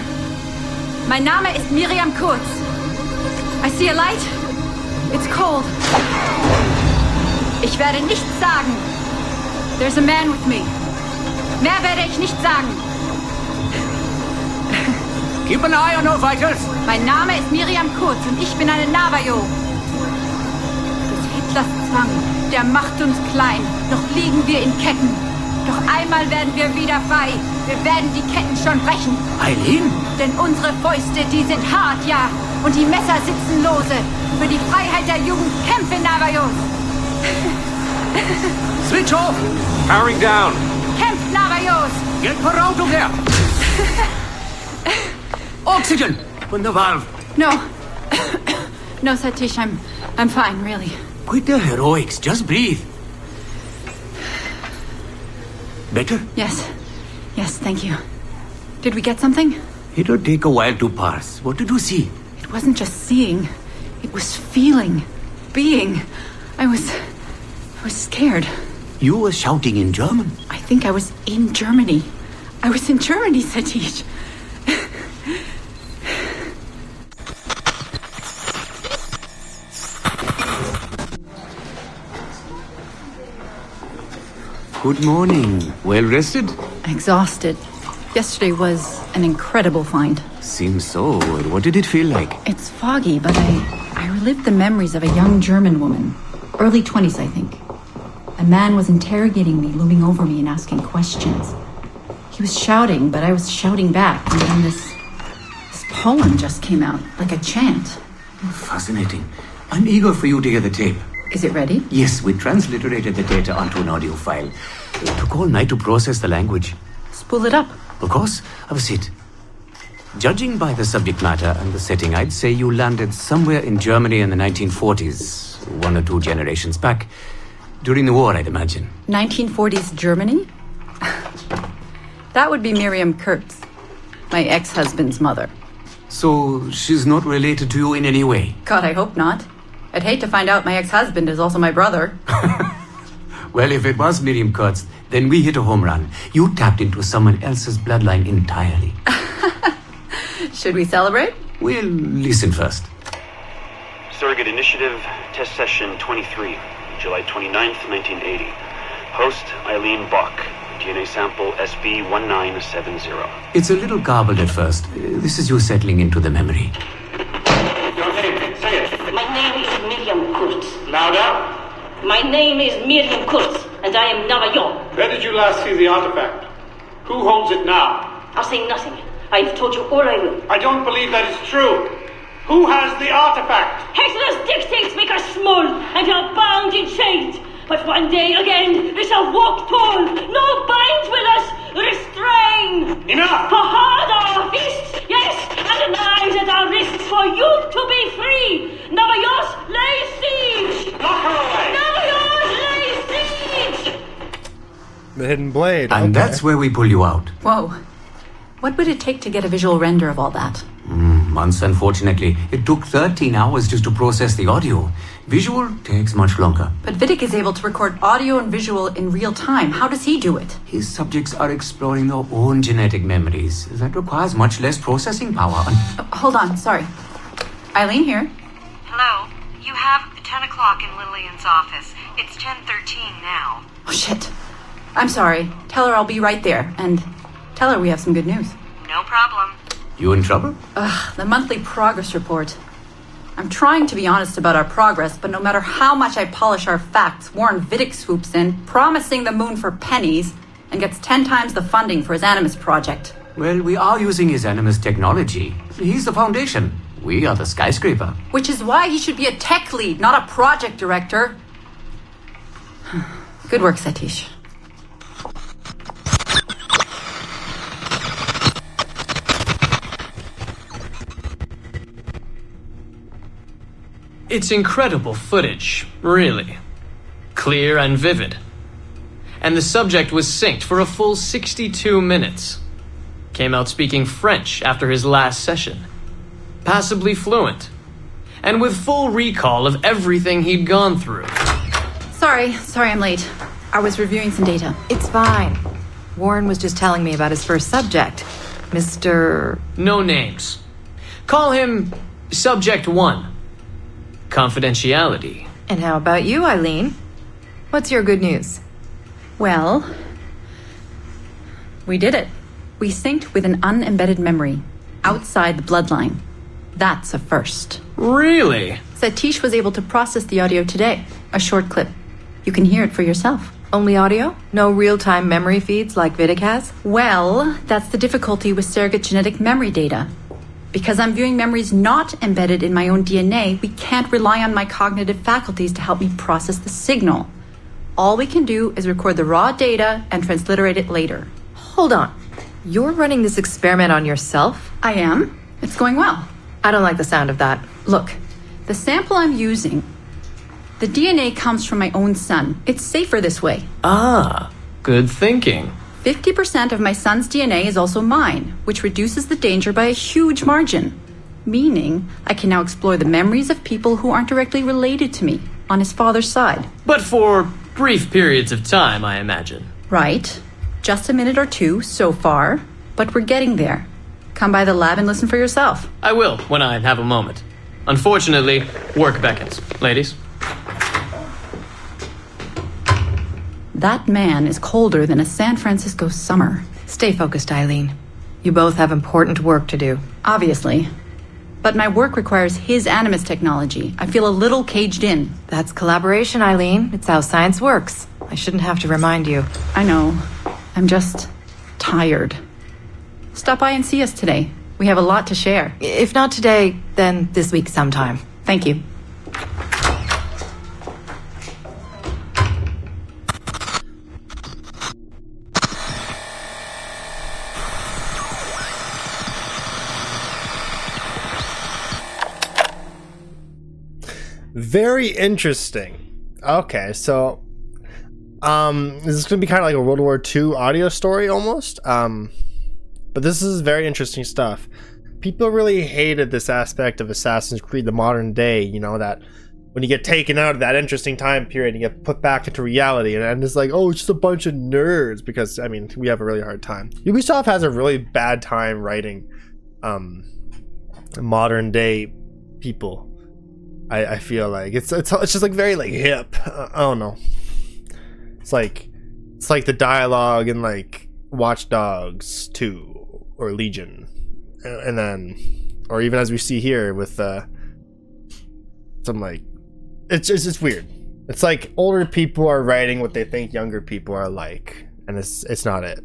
Mein Name ist Miriam Kurz. I see a light. It's cold. Ich werde nichts sagen. There's a man with me. Mehr werde ich nicht sagen. Keep an eye on our vitals. Mein Name ist Miriam Kurz und ich bin eine Navajo. Des Hitlers Zwang, der macht uns klein. Noch liegen wir in Ketten. Doch einmal werden wir wieder frei. Wir werden die Ketten schon brechen. Eileen? Denn unsere Fäuste, die sind hart, ja. Und die Messer sitzen lose. Für die Freiheit der Jugend kämpfen Navajos. Switch off. Powering down. Kämpft Navajos. Get her out of there. Oxygen from the valve. No. No, Satish, I'm fine, really. Quit the heroics. Just breathe. Better? Yes, thank you. Did we get something? It'll take a while to parse. What did you see? It wasn't just seeing. It was feeling. Being. I was scared. You were shouting in German? I think I was in Germany. I was in Germany, Satish. Good morning. Well rested? Exhausted. Yesterday was an incredible find. Seems so. What did it feel like? It's foggy, but I relived the memories of a young German woman. Early 20s, I think. A man was interrogating me, looming over me and asking questions. He was shouting, but I was shouting back. And then this poem just came out, like a chant. Fascinating. I'm eager for you to hear the tape. Is it ready? Yes, we transliterated the data onto an audio file. It took all night to process the language. Spool it up. Of course. Have a seat. Judging by the subject matter and the setting, I'd say you landed somewhere in Germany in the 1940s, 1 or 2 generations back. During the war, I'd imagine. 1940s Germany? That would be Miriam Kurtz, my ex-husband's mother. So she's not related to you in any way? God, I hope not. I'd hate to find out my ex-husband is also my brother. Well, if it was Miriam Kurtz, then we hit a home run. You tapped into someone else's bloodline entirely. Should we celebrate? We'll listen first. Surrogate Initiative, Test Session 23, July 29th, 1980. Host, Eileen Bach. DNA sample SB1970. It's a little garbled at first. This is you settling into the memory. Your name, say it. My name is Miriam Kurtz. Louder. My name is Miriam Kurtz, and I am Navajo. Where did you last see the artifact? Who holds it now? I'll say nothing. I've told you all I will. I don't believe that is true. Who has the artifact? Hexler's dictates make us small, and we are bound in chains. But one day again, we shall walk tall. No binds will us restrain. Enough! For hard are our fists, yes, and the knives at our wrists for you to be free. Navajos lay siege. Lock her away. Navajos lay siege. The hidden blade. And that's where we pull you out. Whoa. What would it take to get a visual render of all that? Months, unfortunately. It took 13 hours just to process the audio. Visual takes much longer. But Vidic is able to record audio and visual in real time. How does he do it? His subjects are exploring their own genetic memories. That requires much less processing power. Hold on, sorry. Eileen here. Hello. You have 10 o'clock in Lillian's office. It's 10:13 now. Oh, shit. I'm sorry. Tell her I'll be right there. And tell her we have some good news. No problem. You in trouble? The monthly progress report. I'm trying to be honest about our progress, but no matter how much I polish our facts, Warren Vidic swoops in, promising the moon for pennies, and gets 10 times the funding for his Animus project. Well, we are using his Animus technology. He's the foundation. We are the skyscraper. Which is why he should be a tech lead, not a project director. Good work, Satish. It's incredible footage, really. Clear and vivid. And the subject was synced for a full 62 minutes. Came out speaking French after his last session. Passably fluent. And with full recall of everything he'd gone through. Sorry I'm late. I was reviewing some data. It's fine. Warren was just telling me about his first subject, Mr. No names. Call him Subject 1. Confidentiality. And how about you, Eileen? What's your good news? Well, we did it. We synced with an unembedded memory outside the bloodline. That's a first. Really? Satish was able to process the audio today. A short clip. You can hear it for yourself. Only audio? No real-time memory feeds like Vidic has? Well, that's the difficulty with surrogate genetic memory data. Because I'm viewing memories not embedded in my own DNA, we can't rely on my cognitive faculties to help me process the signal. All we can do is record the raw data and transliterate it later. Hold on. You're running this experiment on yourself? I am. It's going well. I don't like the sound of that. Look, the sample I'm using, the DNA comes from my own son. It's safer this way. Ah, good thinking. 50% of my son's DNA is also mine, which reduces the danger by a huge margin. Meaning, I can now explore the memories of people who aren't directly related to me on his father's side. But for brief periods of time, I imagine. Right. Just a minute or two so far, but we're getting there. Come by the lab and listen for yourself. I will, when I have a moment. Unfortunately, work beckons. Ladies? That man is colder than a San Francisco summer. Stay focused, Eileen. You both have important work to do. Obviously. But my work requires his Animus technology. I feel a little caged in. That's collaboration, Eileen. It's how science works. I shouldn't have to remind you. I know. I'm just tired. Stop by and see us today. We have a lot to share. If not today, then this week sometime. Thank you. Very interesting. Okay, so This is going to be kind of like a World War II audio story almost. But this is very interesting stuff. People really hated this aspect of Assassin's Creed, the modern day, you know, that when you get taken out of that interesting time period and you get put back into reality, and it's like, oh, it's just a bunch of nerds, because, I mean, we have a really hard time. Ubisoft has a really bad time writing modern day people. I feel like it's just like very like hip. I don't know. It's like the dialogue in like Watch Dogs 2 or Legion, and then, or even as we see here with some like, it's just weird. It's like older people are writing what they think younger people are like, and it's not it.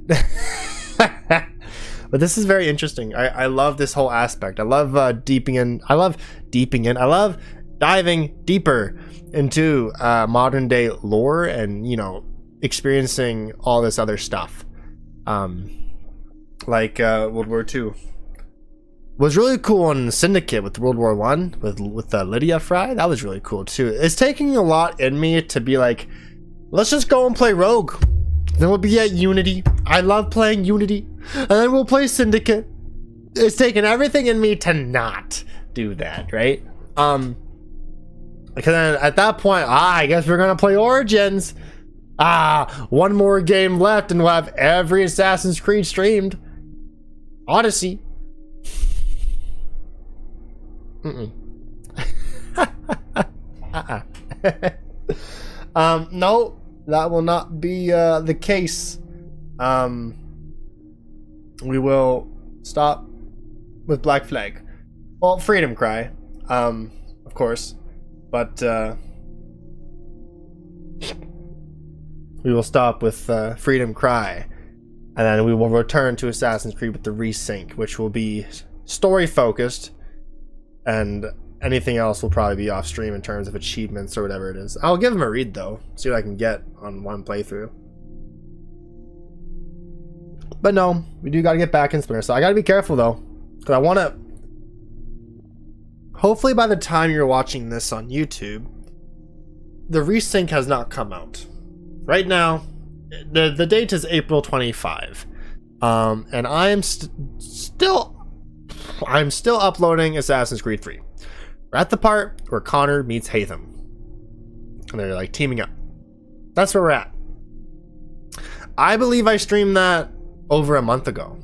But this is very interesting. I love this whole aspect. I love diving deeper into modern day lore and, you know, experiencing all this other stuff. Like World War II was really cool on Syndicate with World War One with Lydia Fry. That was really cool too. It's taking a lot in me to be like, let's just go and play Rogue. Then we'll be at Unity. I love playing Unity. And then we'll play Syndicate. It's taken everything in me to not do that, right? Because then at that point, I guess we're gonna play Origins. One more game left and we'll have every Assassin's Creed streamed. Odyssey. No, that will not be the case. We will stop with Black Flag. Well, Freedom Cry, of course, but we will stop with Freedom Cry, and then we will return to Assassin's Creed with the Resync, which will be story focused, and anything else will probably be off stream in terms of achievements or whatever it is. I'll give them a read though, see what I can get on one playthrough. But no, we do gotta get back in Splinter Cell. I gotta be careful though, because I want to. Hopefully by the time you're watching this on YouTube, the Resync has not come out. Right now, the date is April 25, and I am still uploading Assassin's Creed 3. We're at the part where Connor meets Hatham, and they're like teaming up. That's where we're at. I believe I streamed that over a month ago,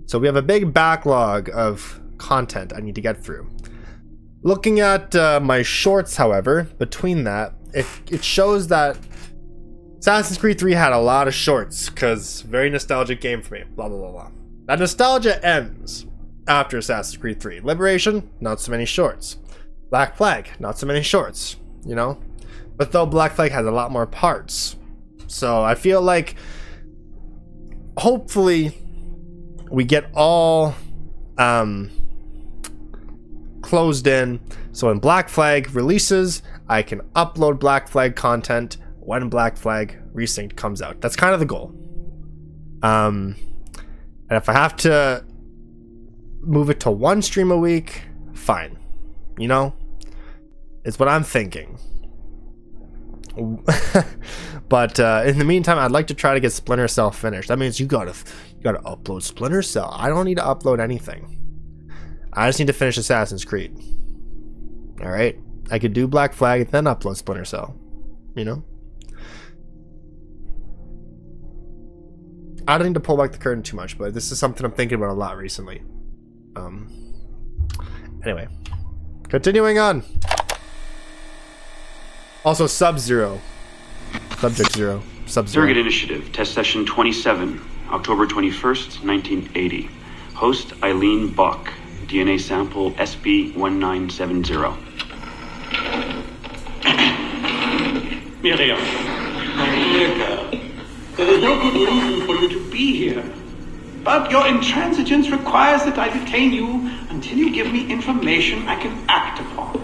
so we have a big backlog of content I need to get through. Looking at my shorts, however, between that, it shows that Assassin's Creed 3 had a lot of shorts, because very nostalgic game for me, blah blah blah blah. That nostalgia ends after Assassin's Creed 3. Liberation, not so many shorts. Black Flag, not so many shorts, you know? But though Black Flag has a lot more parts. So I feel like hopefully we get all closed in, so when Black Flag releases, I can upload Black Flag content when Black Flag Resynced comes out. That's kind of the goal. And if I have to move it to one stream a week, fine. You know, it's what I'm thinking. But in the meantime, I'd like to try to get Splinter Cell finished. That means you gotta upload Splinter Cell. I don't need to upload anything. I just need to finish Assassin's Creed. All right, I could do Black Flag and then upload Splinter Cell. You know, I don't need to pull back the curtain too much, but this is something I'm thinking about a lot recently. Anyway, continuing on. Also, Sub-Zero. Subject Zero. Sub-Zero. Surrogate Initiative, Test Session 27, October 21st, 1980. Host Eileen Bach. DNA sample SB1970. Miriam, my dear girl, there is no good reason for you to be here. But your intransigence requires that I detain you until you give me information I can act upon.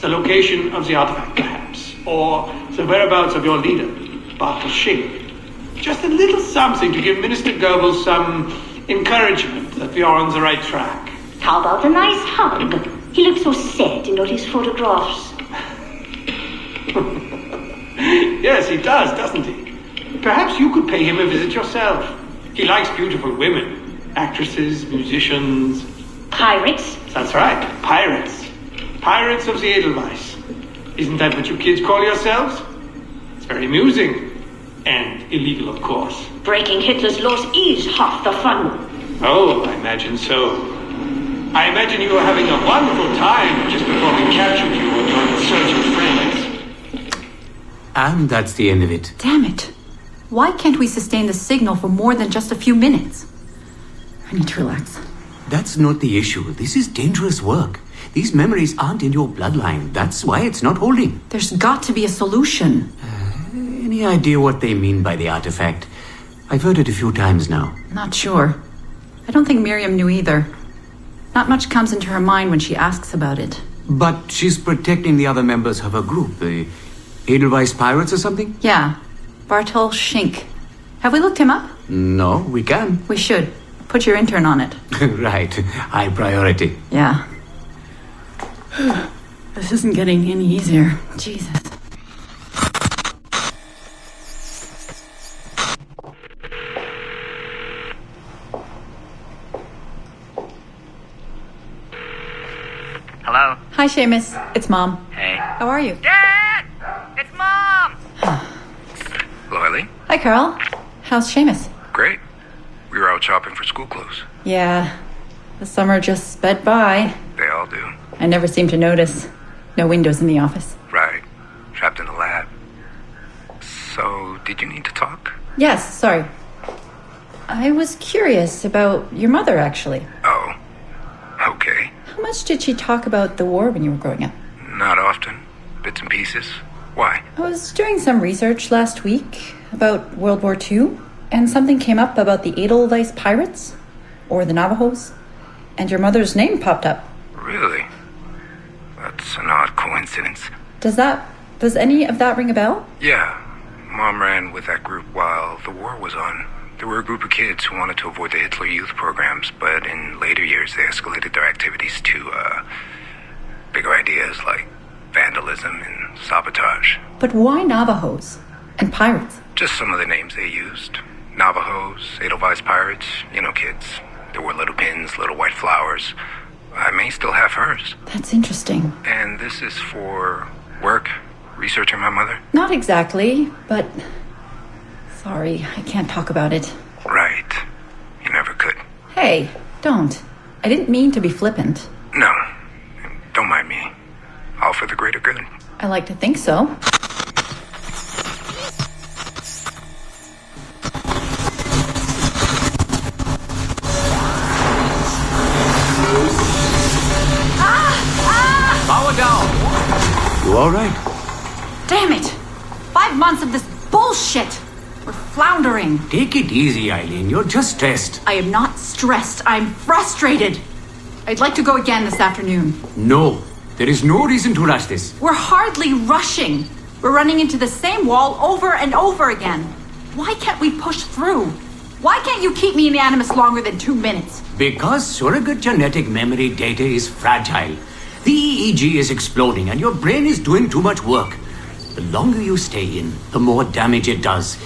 The location of the artifact, perhaps, or the whereabouts of your leader, Bartel Shing. Just a little something to give Minister Goebbels some encouragement that we are on the right track. How about a nice hug? He looks so sad in all his photographs. Yes, he does, doesn't he? Perhaps you could pay him a visit yourself. He likes beautiful women. Actresses, musicians. Pirates? That's right, pirates. Pirates of the Edelweiss. Isn't that what you kids call yourselves? It's very amusing. And illegal, of course. Breaking Hitler's laws is half the fun. Oh, I imagine so. I imagine you were having a wonderful time just before we captured you and your insurgent friends. And that's the end of it. Damn it. Why can't we sustain the signal for more than just a few minutes? I need to relax. That's not the issue. This is dangerous work. These memories aren't in your bloodline. That's why it's not holding. There's got to be a solution. Any idea what they mean by the artifact? I've heard it a few times now. Not sure. I don't think Miriam knew either. Not much comes into her mind when she asks about it. But she's protecting the other members of her group, the Edelweiss Pirates or something? Yeah. Bartol Schink. Have we looked him up? No, we can. We should. Put your intern on it. Right. High priority. Yeah. This isn't getting any easier. Jesus. Hello? Hi, Seamus. It's Mom. Hey. How are you? Dad! It's Mom! Hello, Eileen. Hi, Carl. How's Seamus? Great. We were out shopping for school clothes. Yeah. The summer just sped by. They all do. I never seem to notice. No windows in the office. Right. Trapped in the lab. So, did you need to talk? Yes, sorry. I was curious about your mother, actually. Oh. Okay. How much did she talk about the war when you were growing up? Not often. Bits and pieces. Why? I was doing some research last week about World War II, and something came up about the Edelweiss Pirates, or the Navajos, and your mother's name popped up. Really? That's an odd coincidence. Does any of that ring a bell? Yeah. Mom ran with that group while the war was on. There were a group of kids who wanted to avoid the Hitler Youth programs, but in later years they escalated their activities to, bigger ideas like vandalism and sabotage. But why Navajos and pirates? Just some of the names they used. Navajos, Edelweiss Pirates, kids. There were little pins, little white flowers. I may still have hers. That's interesting. And this is for work? Researching my mother? Not exactly, but... Sorry, I can't talk about it. Right. You never could. Hey, don't. I didn't mean to be flippant. No. Don't mind me. All for the greater good. I like to think so. Power down. You all right? Damn it! 5 months of this bullshit! We're floundering. Take it easy, Eileen. You're just stressed. I am not stressed. I'm frustrated. I'd like to go again this afternoon. No. There is no reason to rush this. We're hardly rushing. We're running into the same wall over and over again. Why can't we push through? Why can't you keep me in the Animus longer than 2 minutes? Because surrogate genetic memory data is fragile. The EEG is exploding and your brain is doing too much work. The longer you stay in, the more damage it does.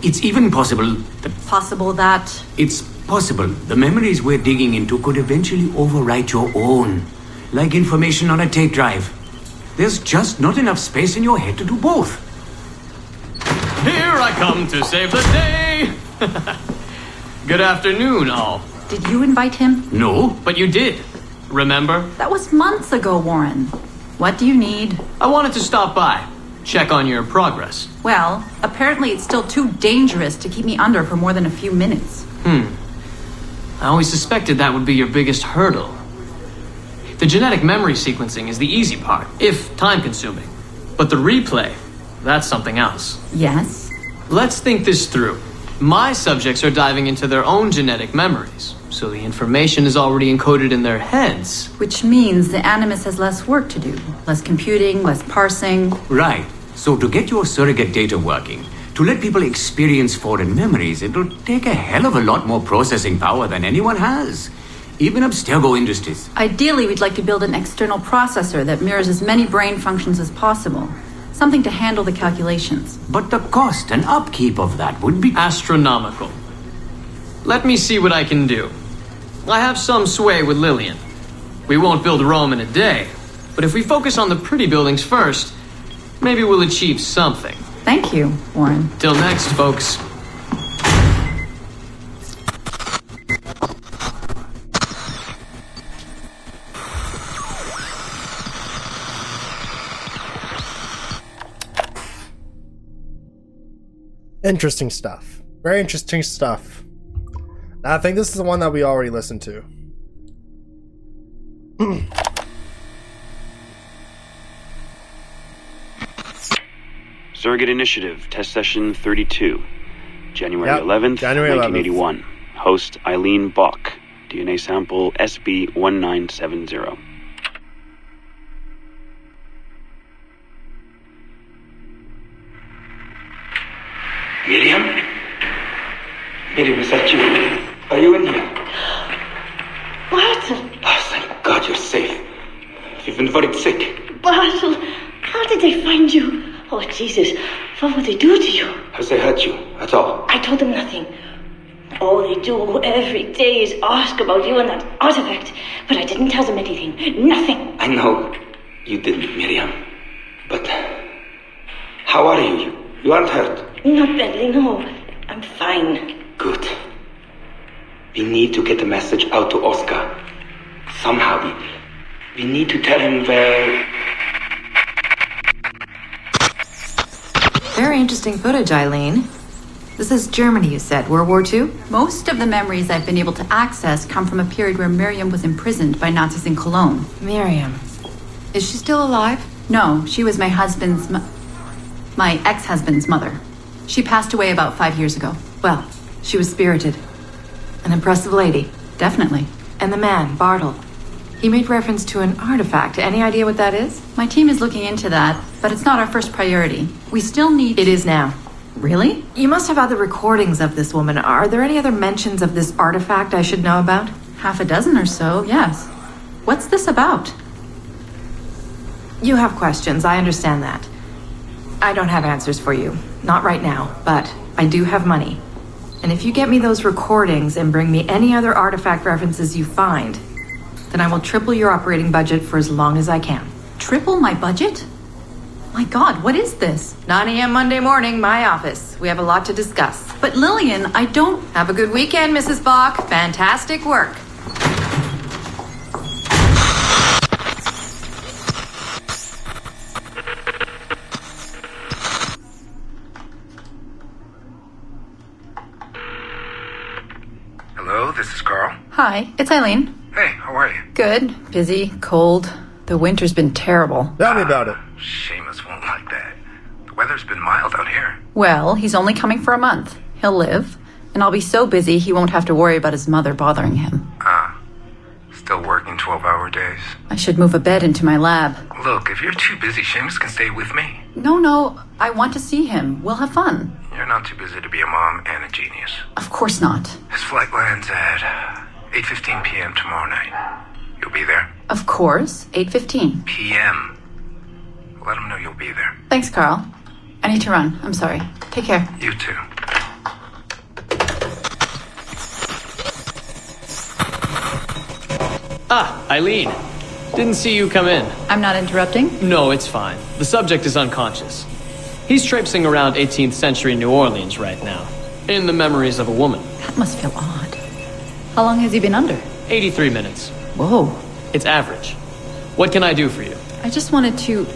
It's even possible that... Possible that... It's possible the memories we're digging into could eventually overwrite your own. Like information on a tape drive. There's just not enough space in your head to do both. Here I come to save the day! Good afternoon, all. Did you invite him? No. But you did. Remember? That was months ago, Warren. What do you need? I wanted to stop by. Check on your progress. Well, apparently it's still too dangerous to keep me under for more than a few minutes. I always suspected that would be your biggest hurdle. The genetic memory sequencing is the easy part, if time-consuming. But the replay, that's something else. Yes? Let's think this through. My subjects are diving into their own genetic memories, so the information is already encoded in their heads. Which means the Animus has less work to do. Less computing, less parsing. Right. So to get your surrogate data working, to let people experience foreign memories, it'll take a hell of a lot more processing power than anyone has. Even Abstergo Industries. Ideally, we'd like to build an external processor that mirrors as many brain functions as possible. Something to handle the calculations. But the cost and upkeep of that would be astronomical. Let me see what I can do. I have some sway with Lillian. We won't build Rome in a day, but if we focus on the pretty buildings first, maybe we'll achieve something. Thank you, Warren. Till next, folks. Interesting stuff. Very interesting stuff. I think this is the one that we already listened to. Surrogate Initiative, Test Session 32. January Yep, 11th, January 11th. 1981. Host Eileen Bach. DNA sample SB1970. Miriam? Miriam, is that you? Are you in here? Bartle! Oh, thank God you're safe. You've been very sick. Bartle! How did they find you? Oh, Jesus. What would they do to you? Has they hurt you at all? I told them nothing. All they do every day is ask about you and that artifact. But I didn't tell them anything. Nothing. I know you didn't, Miriam. But how are you? You aren't hurt? Not badly, no. I'm fine. Good. We need to get the message out to Oscar. Somehow. We need to tell him where... Very interesting footage, Eileen. This is Germany, you said. World War II? Most of the memories I've been able to access come from a period where Miriam was imprisoned by Nazis in Cologne. Miriam. Is she still alive? No, she was my husband's... my ex-husband's mother. She passed away about 5 years ago. Well, she was spirited. An impressive lady. Definitely. And the man, Bartle. He made reference to an artifact. Any idea what that is? My team is looking into that, but it's not our first priority. We still need... It is now. Really? You must have other recordings of this woman. Are there any other mentions of this artifact I should know about? Half a dozen or so, yes. What's this about? You have questions, I understand that. I don't have answers for you. Not right now, but I do have money. And if you get me those recordings and bring me any other artifact references you find, then I will triple your operating budget for as long as I can. Triple my budget? My God, what is this? 9 a.m. Monday morning, my office. We have a lot to discuss. But Lillian, I don't... Have a good weekend, Mrs. Bach. Fantastic work. Hello, this is Carl. Hi, it's Eileen. Hey, how are you? Good. Busy. Cold. The winter's been terrible. Tell me about it. Seamus won't like that. The weather's been mild out here. Well, he's only coming for a month. He'll live. And I'll be so busy he won't have to worry about his mother bothering him. Still working 12-hour days. I should move a bed into my lab. Look, if you're too busy, Seamus can stay with me. No. I want to see him. We'll have fun. You're not too busy to be a mom and a genius. Of course not. His flight lands at 8:15 p.m. tomorrow night. You'll be there? Of course. 8:15. p.m. Let him know you'll be there. Thanks, Carl. I need to run. I'm sorry. Take care. You too. Eileen. Didn't see you come in. I'm not interrupting? No, it's fine. The subject is unconscious. He's traipsing around 18th century New Orleans right now, in the memories of a woman. That must feel odd. How long has he been under? 83 minutes. Whoa. It's average. What can I do for you? I just wanted to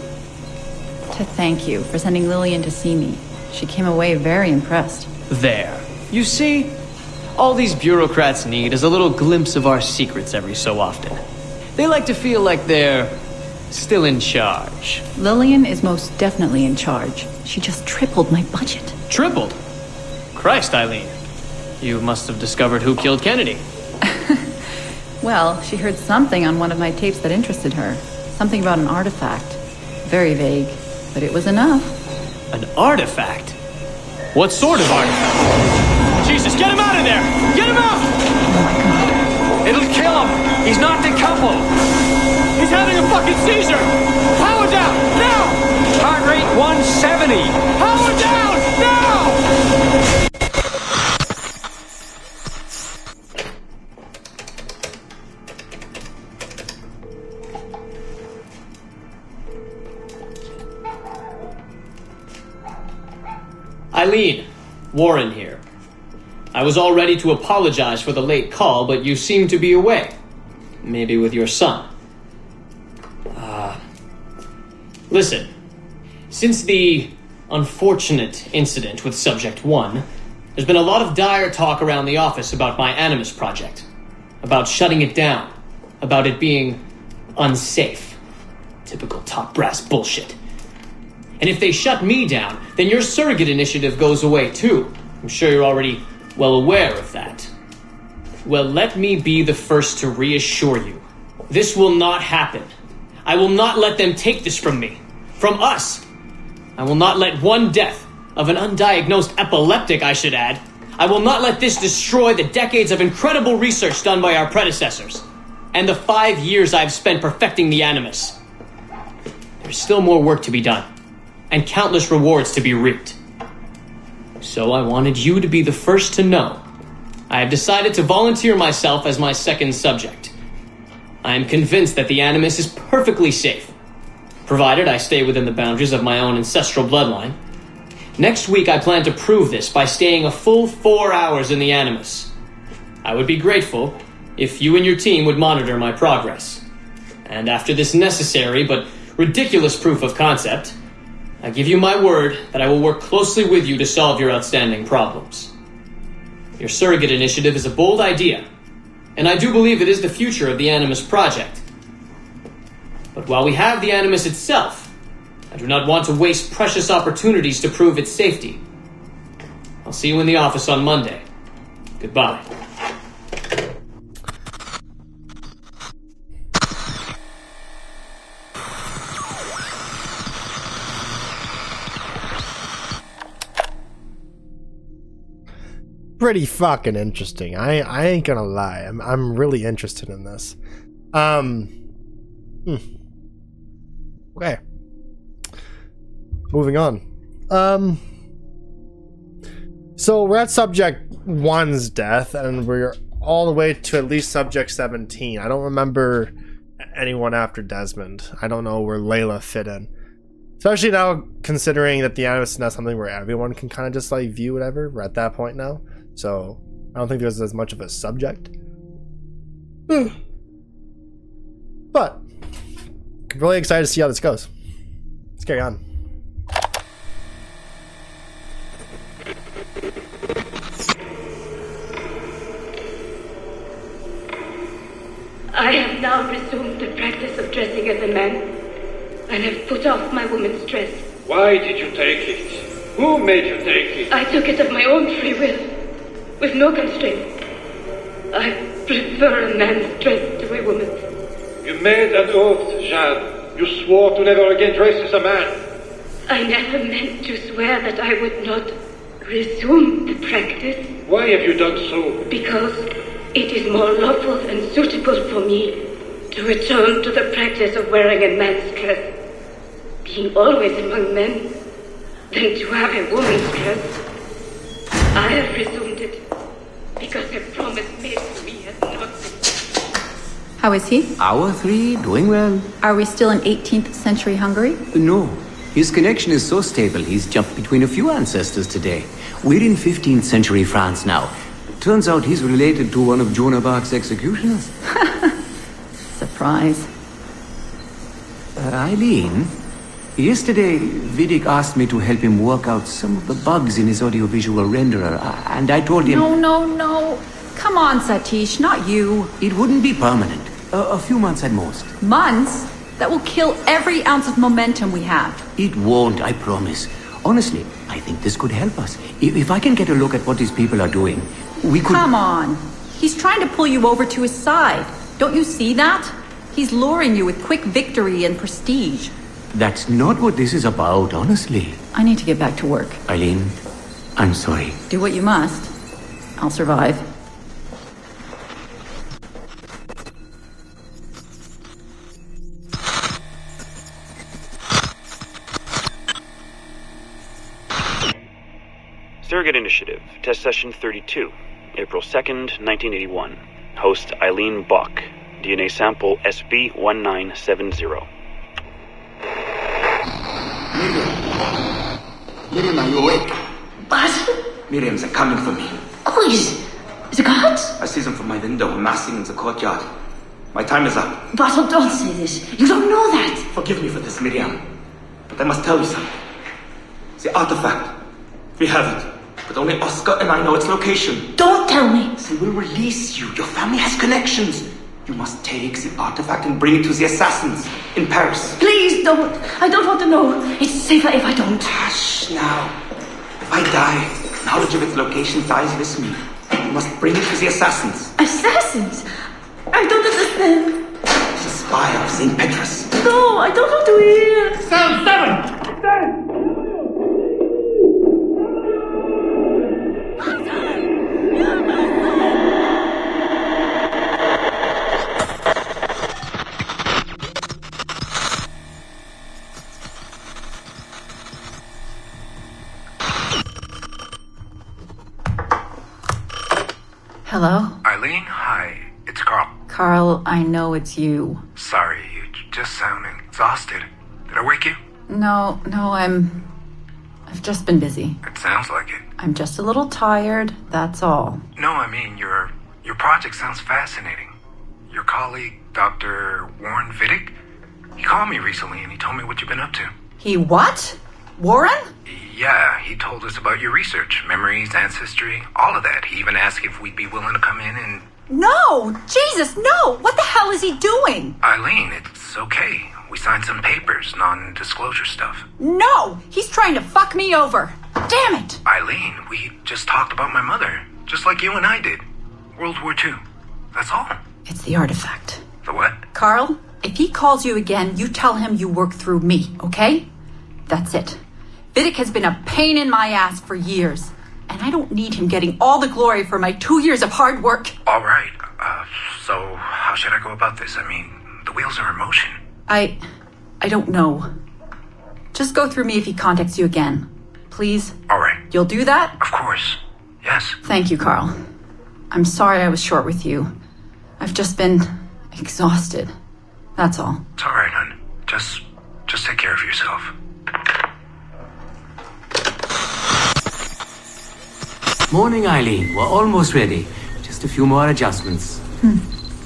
thank you for sending Lillian to see me. She came away very impressed. There. You see? All these bureaucrats need is a little glimpse of our secrets every so often. They like to feel like they're still in charge. Lillian is most definitely in charge. She just tripled my budget. Tripled? Christ, Eileen. You must have discovered who killed Kennedy. Well, she heard something on one of my tapes that interested her. Something about an artifact. Very vague, but it was enough. An artifact? What sort of artifact? Jesus, get him out of there! Get him out! Oh my God. It'll kill him! He's not decoupled! He's having a fucking seizure! Power down! Now! Heart rate 1 Eileen, Warren here. I was all ready to apologize for the late call, but you seem to be away. Maybe with your son. Listen, since the unfortunate incident with Subject 1, there's been a lot of dire talk around the office about my Animus project. About shutting it down. About it being unsafe. Typical top brass bullshit. And if they shut me down, then your surrogate initiative goes away too. I'm sure you're already well aware of that. Well, let me be the first to reassure you. This will not happen. I will not let them take this from me. From us. I will not let one death, of an undiagnosed epileptic I should add, I will not let this destroy the decades of incredible research done by our predecessors, and the 5 years I've spent perfecting the Animus. There's still more work to be done, and countless rewards to be reaped. So I wanted you to be the first to know. I have decided to volunteer myself as my second subject. I am convinced that the Animus is perfectly safe, provided I stay within the boundaries of my own ancestral bloodline. Next week I plan to prove this by staying a full 4 hours in the Animus. I would be grateful if you and your team would monitor my progress. And after this necessary but ridiculous proof of concept, I give you my word that I will work closely with you to solve your outstanding problems. Your surrogate initiative is a bold idea, and I do believe it is the future of the Animus project. But while we have the Animus itself, I do not want to waste precious opportunities to prove its safety. I'll see you in the office on Monday. Goodbye. Pretty fucking interesting. I ain't gonna lie. I'm really interested in this. Okay. Moving on. So we're at Subject 1's death, and we're all the way to at least Subject 17. I don't remember anyone after Desmond. I don't know where Layla fit in. Especially now, considering that the Animus is not something where everyone can kind of just like view whatever. We're at that point now. So I don't think there's as much of a subject. But I'm really excited to see how this goes. Let's carry on. I have now resumed the practice of dressing as a man, and have put off my woman's dress. Why did you take it? Who made you take it? I took it of my own free will, with no constraint. I prefer a man's dress to a woman's. You made an oath, Jeanne. You swore to never again dress as a man. I never meant to swear that I would not resume the practice. Why have you done so? Because it is more lawful and suitable for me to return to the practice of wearing a man's dress, being always among men, than to have a woman's dress. I have resumed it because a promise made to me has not been. How is he? Our three, doing well. Are we still in 18th century Hungary? No. His connection is so stable, he's jumped between a few ancestors today. We're in 15th century France now. Turns out he's related to one of Joan of Arc's executioners. Surprise. Eileen, yesterday Vidic asked me to help him work out some of the bugs in his audiovisual renderer, and I told him... No. Come on, Satish, not you. It wouldn't be permanent. A few months at most. Months? That will kill every ounce of momentum we have. It won't, I promise. Honestly, I think this could help us. If I can get a look at what these people are doing, we could... Come on. He's trying to pull you over to his side. Don't you see that? He's luring you with quick victory and prestige. That's not what this is about, honestly. I need to get back to work. Eileen, I'm sorry. Do what you must. I'll survive. Surrogate Initiative, Test Session 32, April 2nd, 1981. Host Eileen Bach, DNA sample SB1970. Lydia, are you awake? What? Miriam's coming for me. Who is the gods? I see them from my window amassing in the courtyard. My time is up. Bartle, don't say this. You don't know that. Forgive me for this, Miriam. But I must tell you something. The artifact. We have it. But only Oscar and I know its location. Don't tell me. They will release you. Your family has connections. You must take the artifact and bring it to the assassins in Paris. Please don't. I don't want to know. It's safer if I don't. Hush now. If I die, knowledge of its location dies with me. You must bring it to the assassins. Assassins? I don't understand. The spire of St. Petrus. No, I don't want to hear. Cell 7! Stand! Hello? Eileen, hi. It's Carl. Carl, I know it's you. Sorry, you just sound exhausted. Did I wake you? No, I've just been busy. It sounds like it. I'm just a little tired, that's all. No, I mean, your project sounds fascinating. Your colleague, Dr. Warren Vidic, he called me recently and he told me what you've been up to. He what? Warren? Yeah, he told us about your research, memories, ancestry, all of that. He even asked if we'd be willing to come in and... No! Jesus, no! What the hell is he doing? Eileen, it's okay. We signed some papers, non-disclosure stuff. No! He's trying to fuck me over! Damn it! Eileen, we just talked about my mother, just like you and I did. World War II. That's all. It's the artifact. The what? Carl, if he calls you again, you tell him you work through me, okay? That's it. Vidic has been a pain in my ass for years, and I don't need him getting all the glory for my 2 years of hard work. All right. So how should I go about this? I mean, the wheels are in motion. I don't know. Just go through me if he contacts you again. Please? All right. You'll do that? Of course. Yes. Thank you, Carl. I'm sorry I was short with you. I've just been exhausted. That's all. It's all right, hon. Just take care of yourself. Morning, Eileen. We're almost ready. Just a few more adjustments.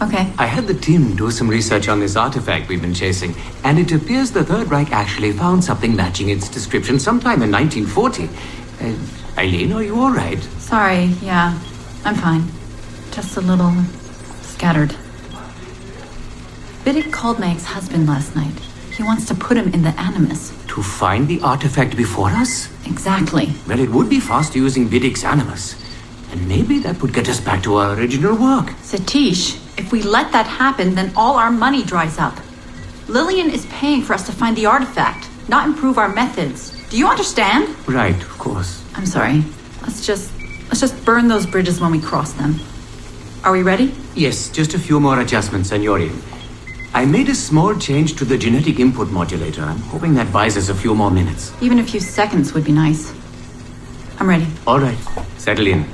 Okay. I had the team do some research on this artifact we've been chasing, and it appears the Third Reich actually found something matching its description sometime in 1940. Eileen, are you all right? Sorry, yeah. I'm fine. Just a little scattered. Vidic called my ex-husband last night. He wants to put him in the Animus. To find the artifact before us? Exactly. Well, it would be faster using Vidic's Animus. And maybe that would get us back to our original work. Satish, if we let that happen, then all our money dries up. Lillian is paying for us to find the artifact, not improve our methods. Do you understand? Right, of course. I'm sorry. Let's just burn those bridges when we cross them. Are we ready? Yes, just a few more adjustments and you're in. I made a small change to the genetic input modulator. I'm hoping that buys us a few more minutes. Even a few seconds would be nice. I'm ready. All right, settle in.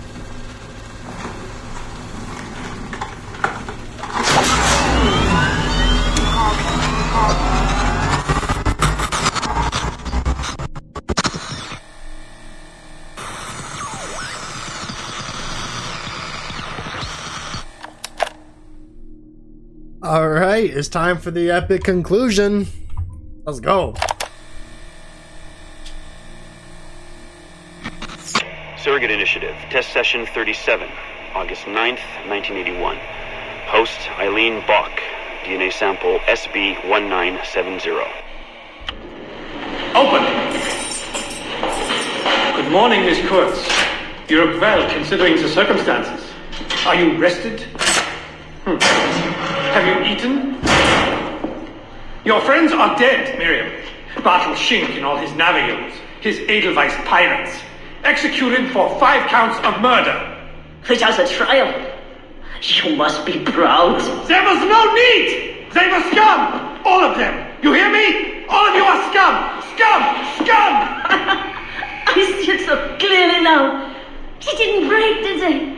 All right, it's time for the epic conclusion. Let's go. Surrogate Initiative, Test Session 37, August 9th, 1981. Host Eileen Bach, DNA sample SB1970. Open! Good morning, Miss Kurtz. You look well, considering the circumstances. Are you rested? Have you eaten? Your friends are dead, Miriam. Bartle Schink and all his Navios, his Edelweiss pirates, executed for 5 counts of murder. Without a trial. You must be proud. There was no need! They were scum! All of them! You hear me? All of you are scum! Scum! Scum! I see it so clearly now. He didn't break, did they?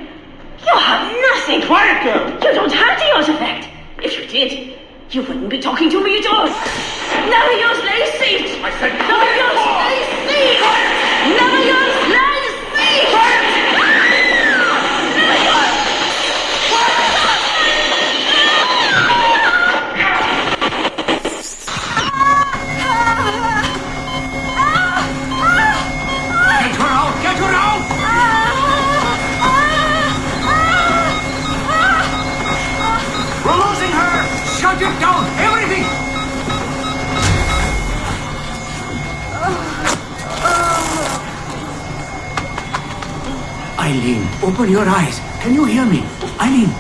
You have nothing. Quiet, girl! You don't have the artifact. If you did, you wouldn't be talking to me at all. Navios lay seat! I said Navios lay seat! Navios lay Eileen, open your eyes. Can you hear me? Eileen!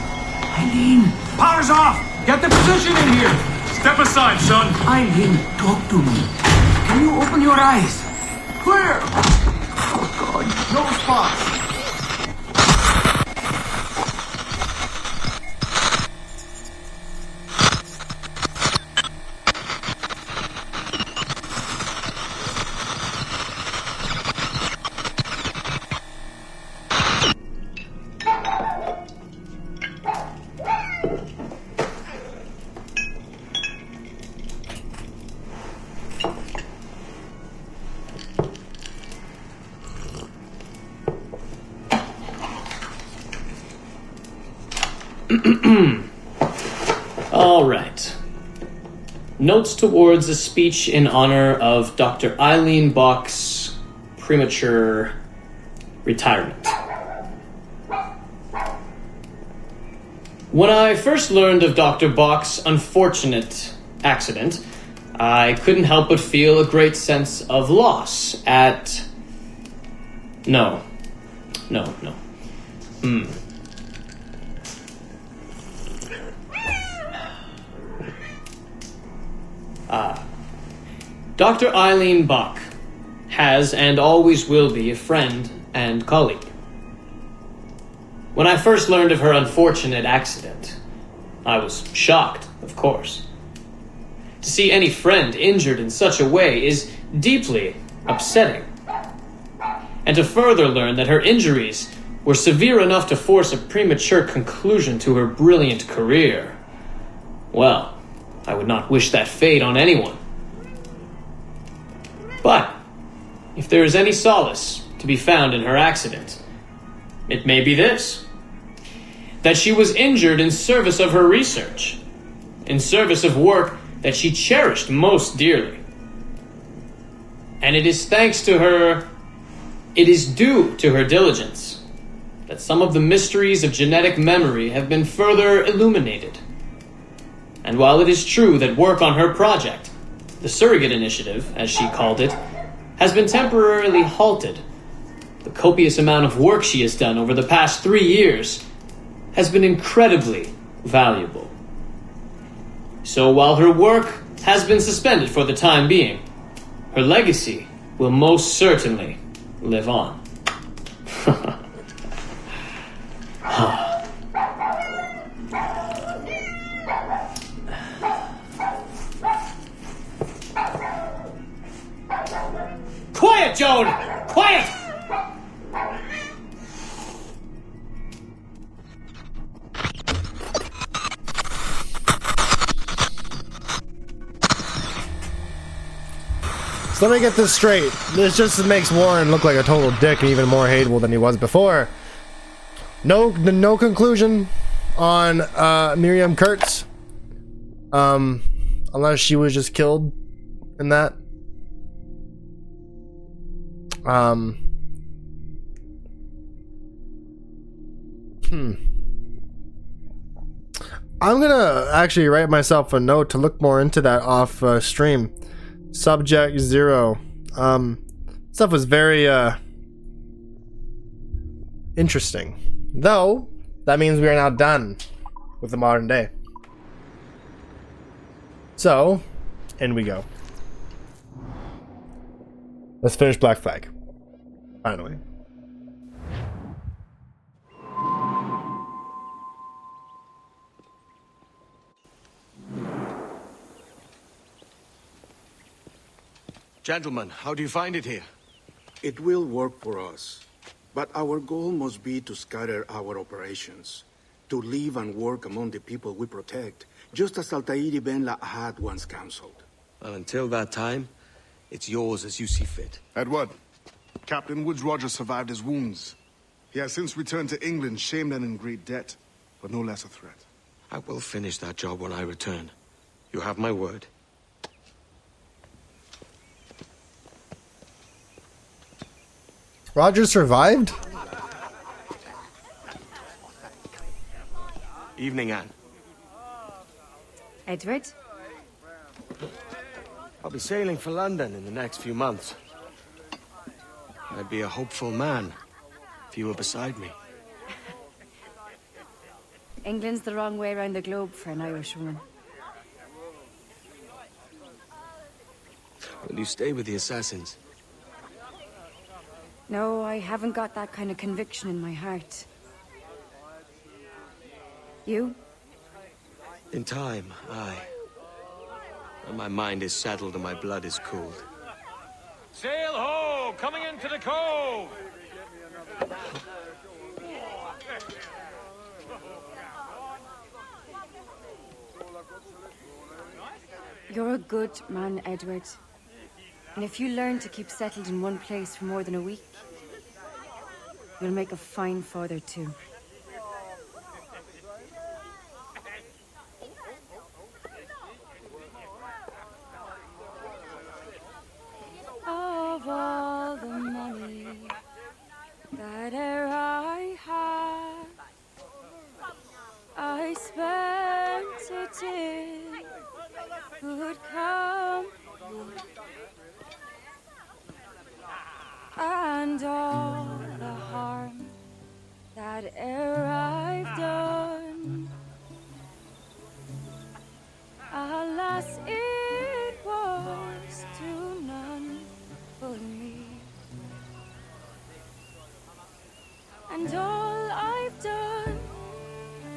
Eileen! Power's off! Get the position in here! Step aside, son! Eileen, talk to me. Can you open your eyes? Clear! Oh, God. No response. All right. Notes towards a speech in honor of Dr. Eileen Bach's premature retirement. When I first learned of Dr. Bach's unfortunate accident, I couldn't help but feel a great sense of loss at... No. Dr. Eileen Bach has and always will be a friend and colleague. When I first learned of her unfortunate accident, I was shocked, of course. To see any friend injured in such a way is deeply upsetting. And to further learn that her injuries were severe enough to force a premature conclusion to her brilliant career, well, I would not wish that fate on anyone. But, if there is any solace to be found in her accident, it may be this: that she was injured in service of her research, in service of work that she cherished most dearly. And it is due to her diligence that some of the mysteries of genetic memory have been further illuminated. And while it is true that work on her project, the Surrogate Initiative, as she called it, has been temporarily halted, the copious amount of work she has done over the past 3 years has been incredibly valuable. So while her work has been suspended for the time being, her legacy will most certainly live on. Quiet, Joan! Quiet! So let me get this straight. This just makes Warren look like a total dick and even more hateable than he was before. No conclusion on Miriam Kurtz. Unless she was just killed in that. I'm gonna actually write myself a note to look more into that off stream. Subject 0. Stuff was very interesting. Though, that means we are now done with the modern day. So, in we go. Let's finish Black Flag. Finally. Gentlemen, how do you find it here? It will work for us. But our goal must be to scatter our operations. To live and work among the people we protect, just as Altair Ben Lahad once counseled. Well, until that time, it's yours as you see fit. At what? Captain Woods Rogers survived his wounds. He has since returned to England, shamed and in great debt, but no less a threat. I will finish that job when I return. You have my word. Roger survived? Evening, Anne. Edward? I'll be sailing for London in the next few months. I'd be a hopeful man if you were beside me. England's the wrong way around the globe for an Irish woman. Will you stay with the assassins? No, I haven't got that kind of conviction in my heart. You? In time, aye. When my mind is settled and my blood is cooled. Sail ho! Coming into the cove! You're a good man, Edward. And if you learn to keep settled in one place for more than a week, you'll make a fine father too. Of all the money that e'er I had, I spent it in good company, and all the harm that e'er I've done, alas, it was to none but me. And all I've done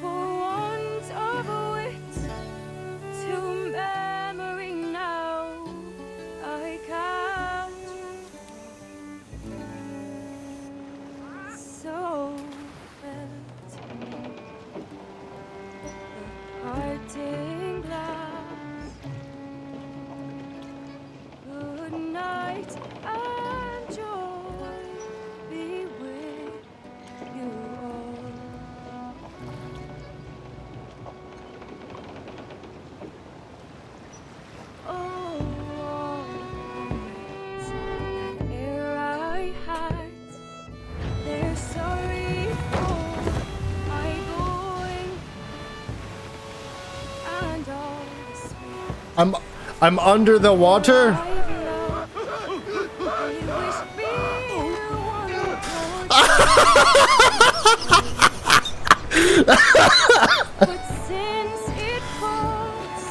for want of a wit to memory now I can't. So fell to me the parting glass. Good night and joy be with you all. Oh, all that e'er I had, they're sorry for my going, and all the sweet I'm under the water. But since it falls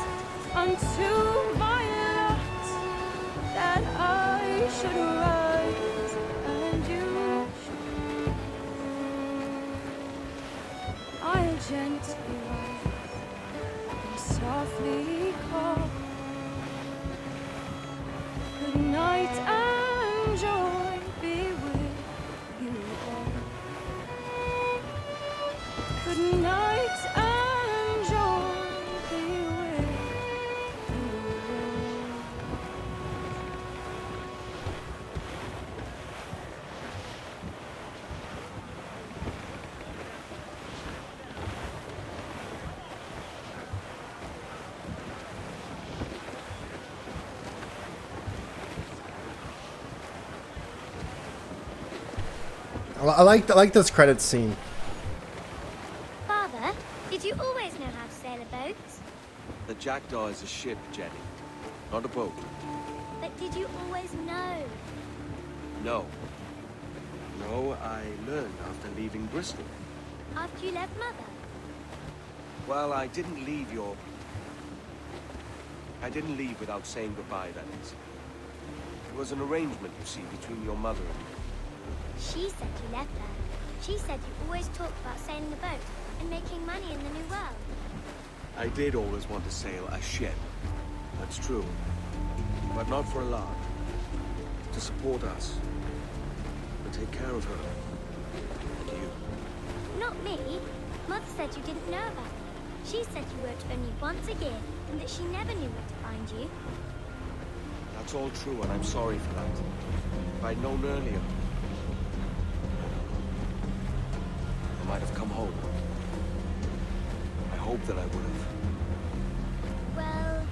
unto my lot that I should rise and you should, I'll gently rise and softly call. Good night and joy be with you all. Good night and joy be with you all. I like this credit scene. Father, did you always know how to sail a boat? The Jackdaw is a ship, Jenny, not a boat. But did you always know? No. No, I learned after leaving Bristol. After you left Mother? Well, I didn't leave without saying goodbye, that is. It was an arrangement, you see, between your mother and me. She said you left her. She said you always talked about sailing a boat and making money in the New World. I did always want to sail a ship. That's true. But not for a lark. To support us. To take care of her. And you. Not me. Mother said you didn't know about me. She said you worked only once a year and that she never knew where to find you. That's all true, and I'm sorry for that. If I'd known earlier, I might have come home. I hope that I would have. Well,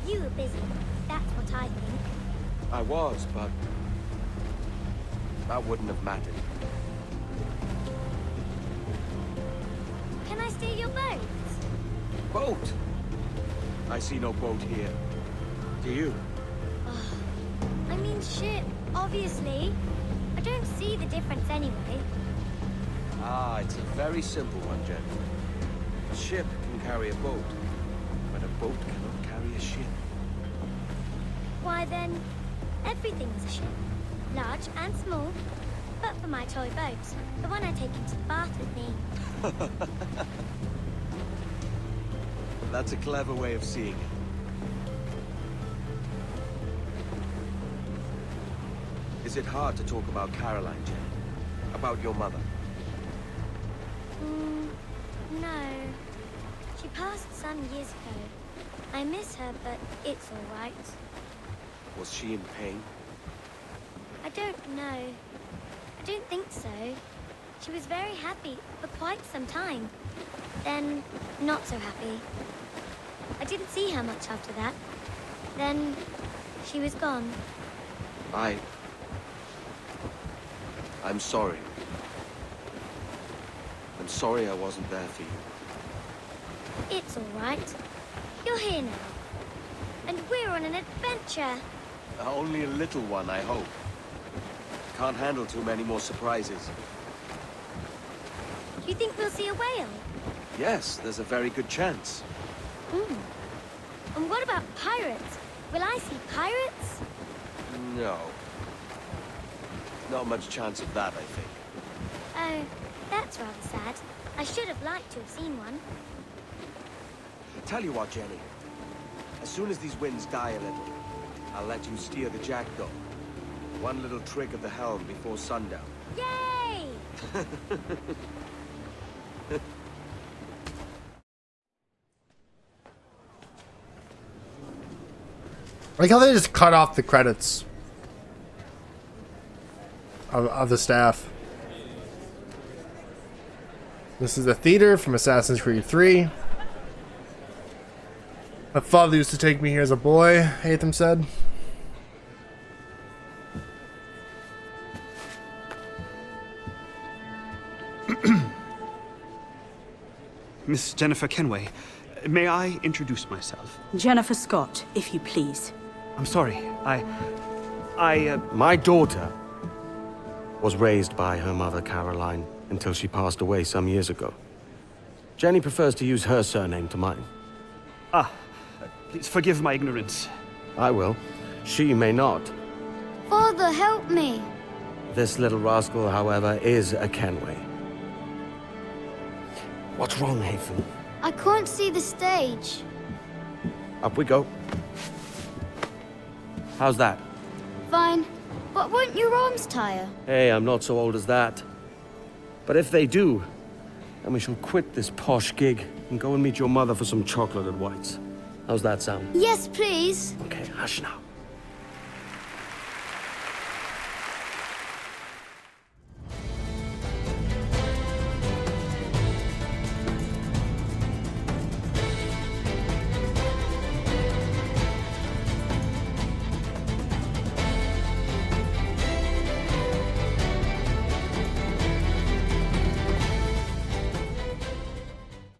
you were busy. That's what I think. I was, but that wouldn't have mattered. Can I steal your boat? Boat? I see no boat here. Do you? I mean ship, obviously. I don't see the difference anyway. Ah, it's a very simple one, Jen. A ship can carry a boat, but a boat cannot carry a ship. Why then, everything is a ship. Large and small. But for my toy boat, the one I take into the bath with me. That's a clever way of seeing it. Is it hard to talk about Caroline, Jen? About your mother? No. She passed some years ago. I miss her, but it's all right. Was she in pain? I don't know. I don't think so. She was very happy for quite some time. Then, not so happy. I didn't see her much after that. Then, she was gone. I'm sorry. I'm sorry I wasn't there for you. It's all right. You're here now. And we're on an adventure. Only a little one, I hope. Can't handle too many more surprises. Do you think we'll see a whale? Yes, there's a very good chance. And what about pirates? Will I see pirates? No. Not much chance of that, I think. Oh, that's rather sad. I should have liked to have seen one. Tell you what, Jenny. As soon as these winds die a little, I'll let you steer the jackdaw. One little trick of the helm before sundown. Yay! I like how they just cut off the credits of the staff. This is the theater from Assassin's Creed 3. My father used to take me here as a boy, Hatham said. Miss Jennifer Kenway, may I introduce myself? Jennifer Scott, if you please. I'm sorry, My daughter was raised by her mother, Caroline, until she passed away some years ago. Jenny prefers to use her surname to mine. Please forgive my ignorance. I will. She may not. Father, help me. This little rascal, however, is a Kenway. What's wrong, Hatham? I can't see the stage. Up we go. How's that? Fine. But won't your arms tire? Hey, I'm not so old as that. But if they do, then we shall quit this posh gig and go and meet your mother for some chocolate at White's. How's that sound? Yes, please. Okay, hush now.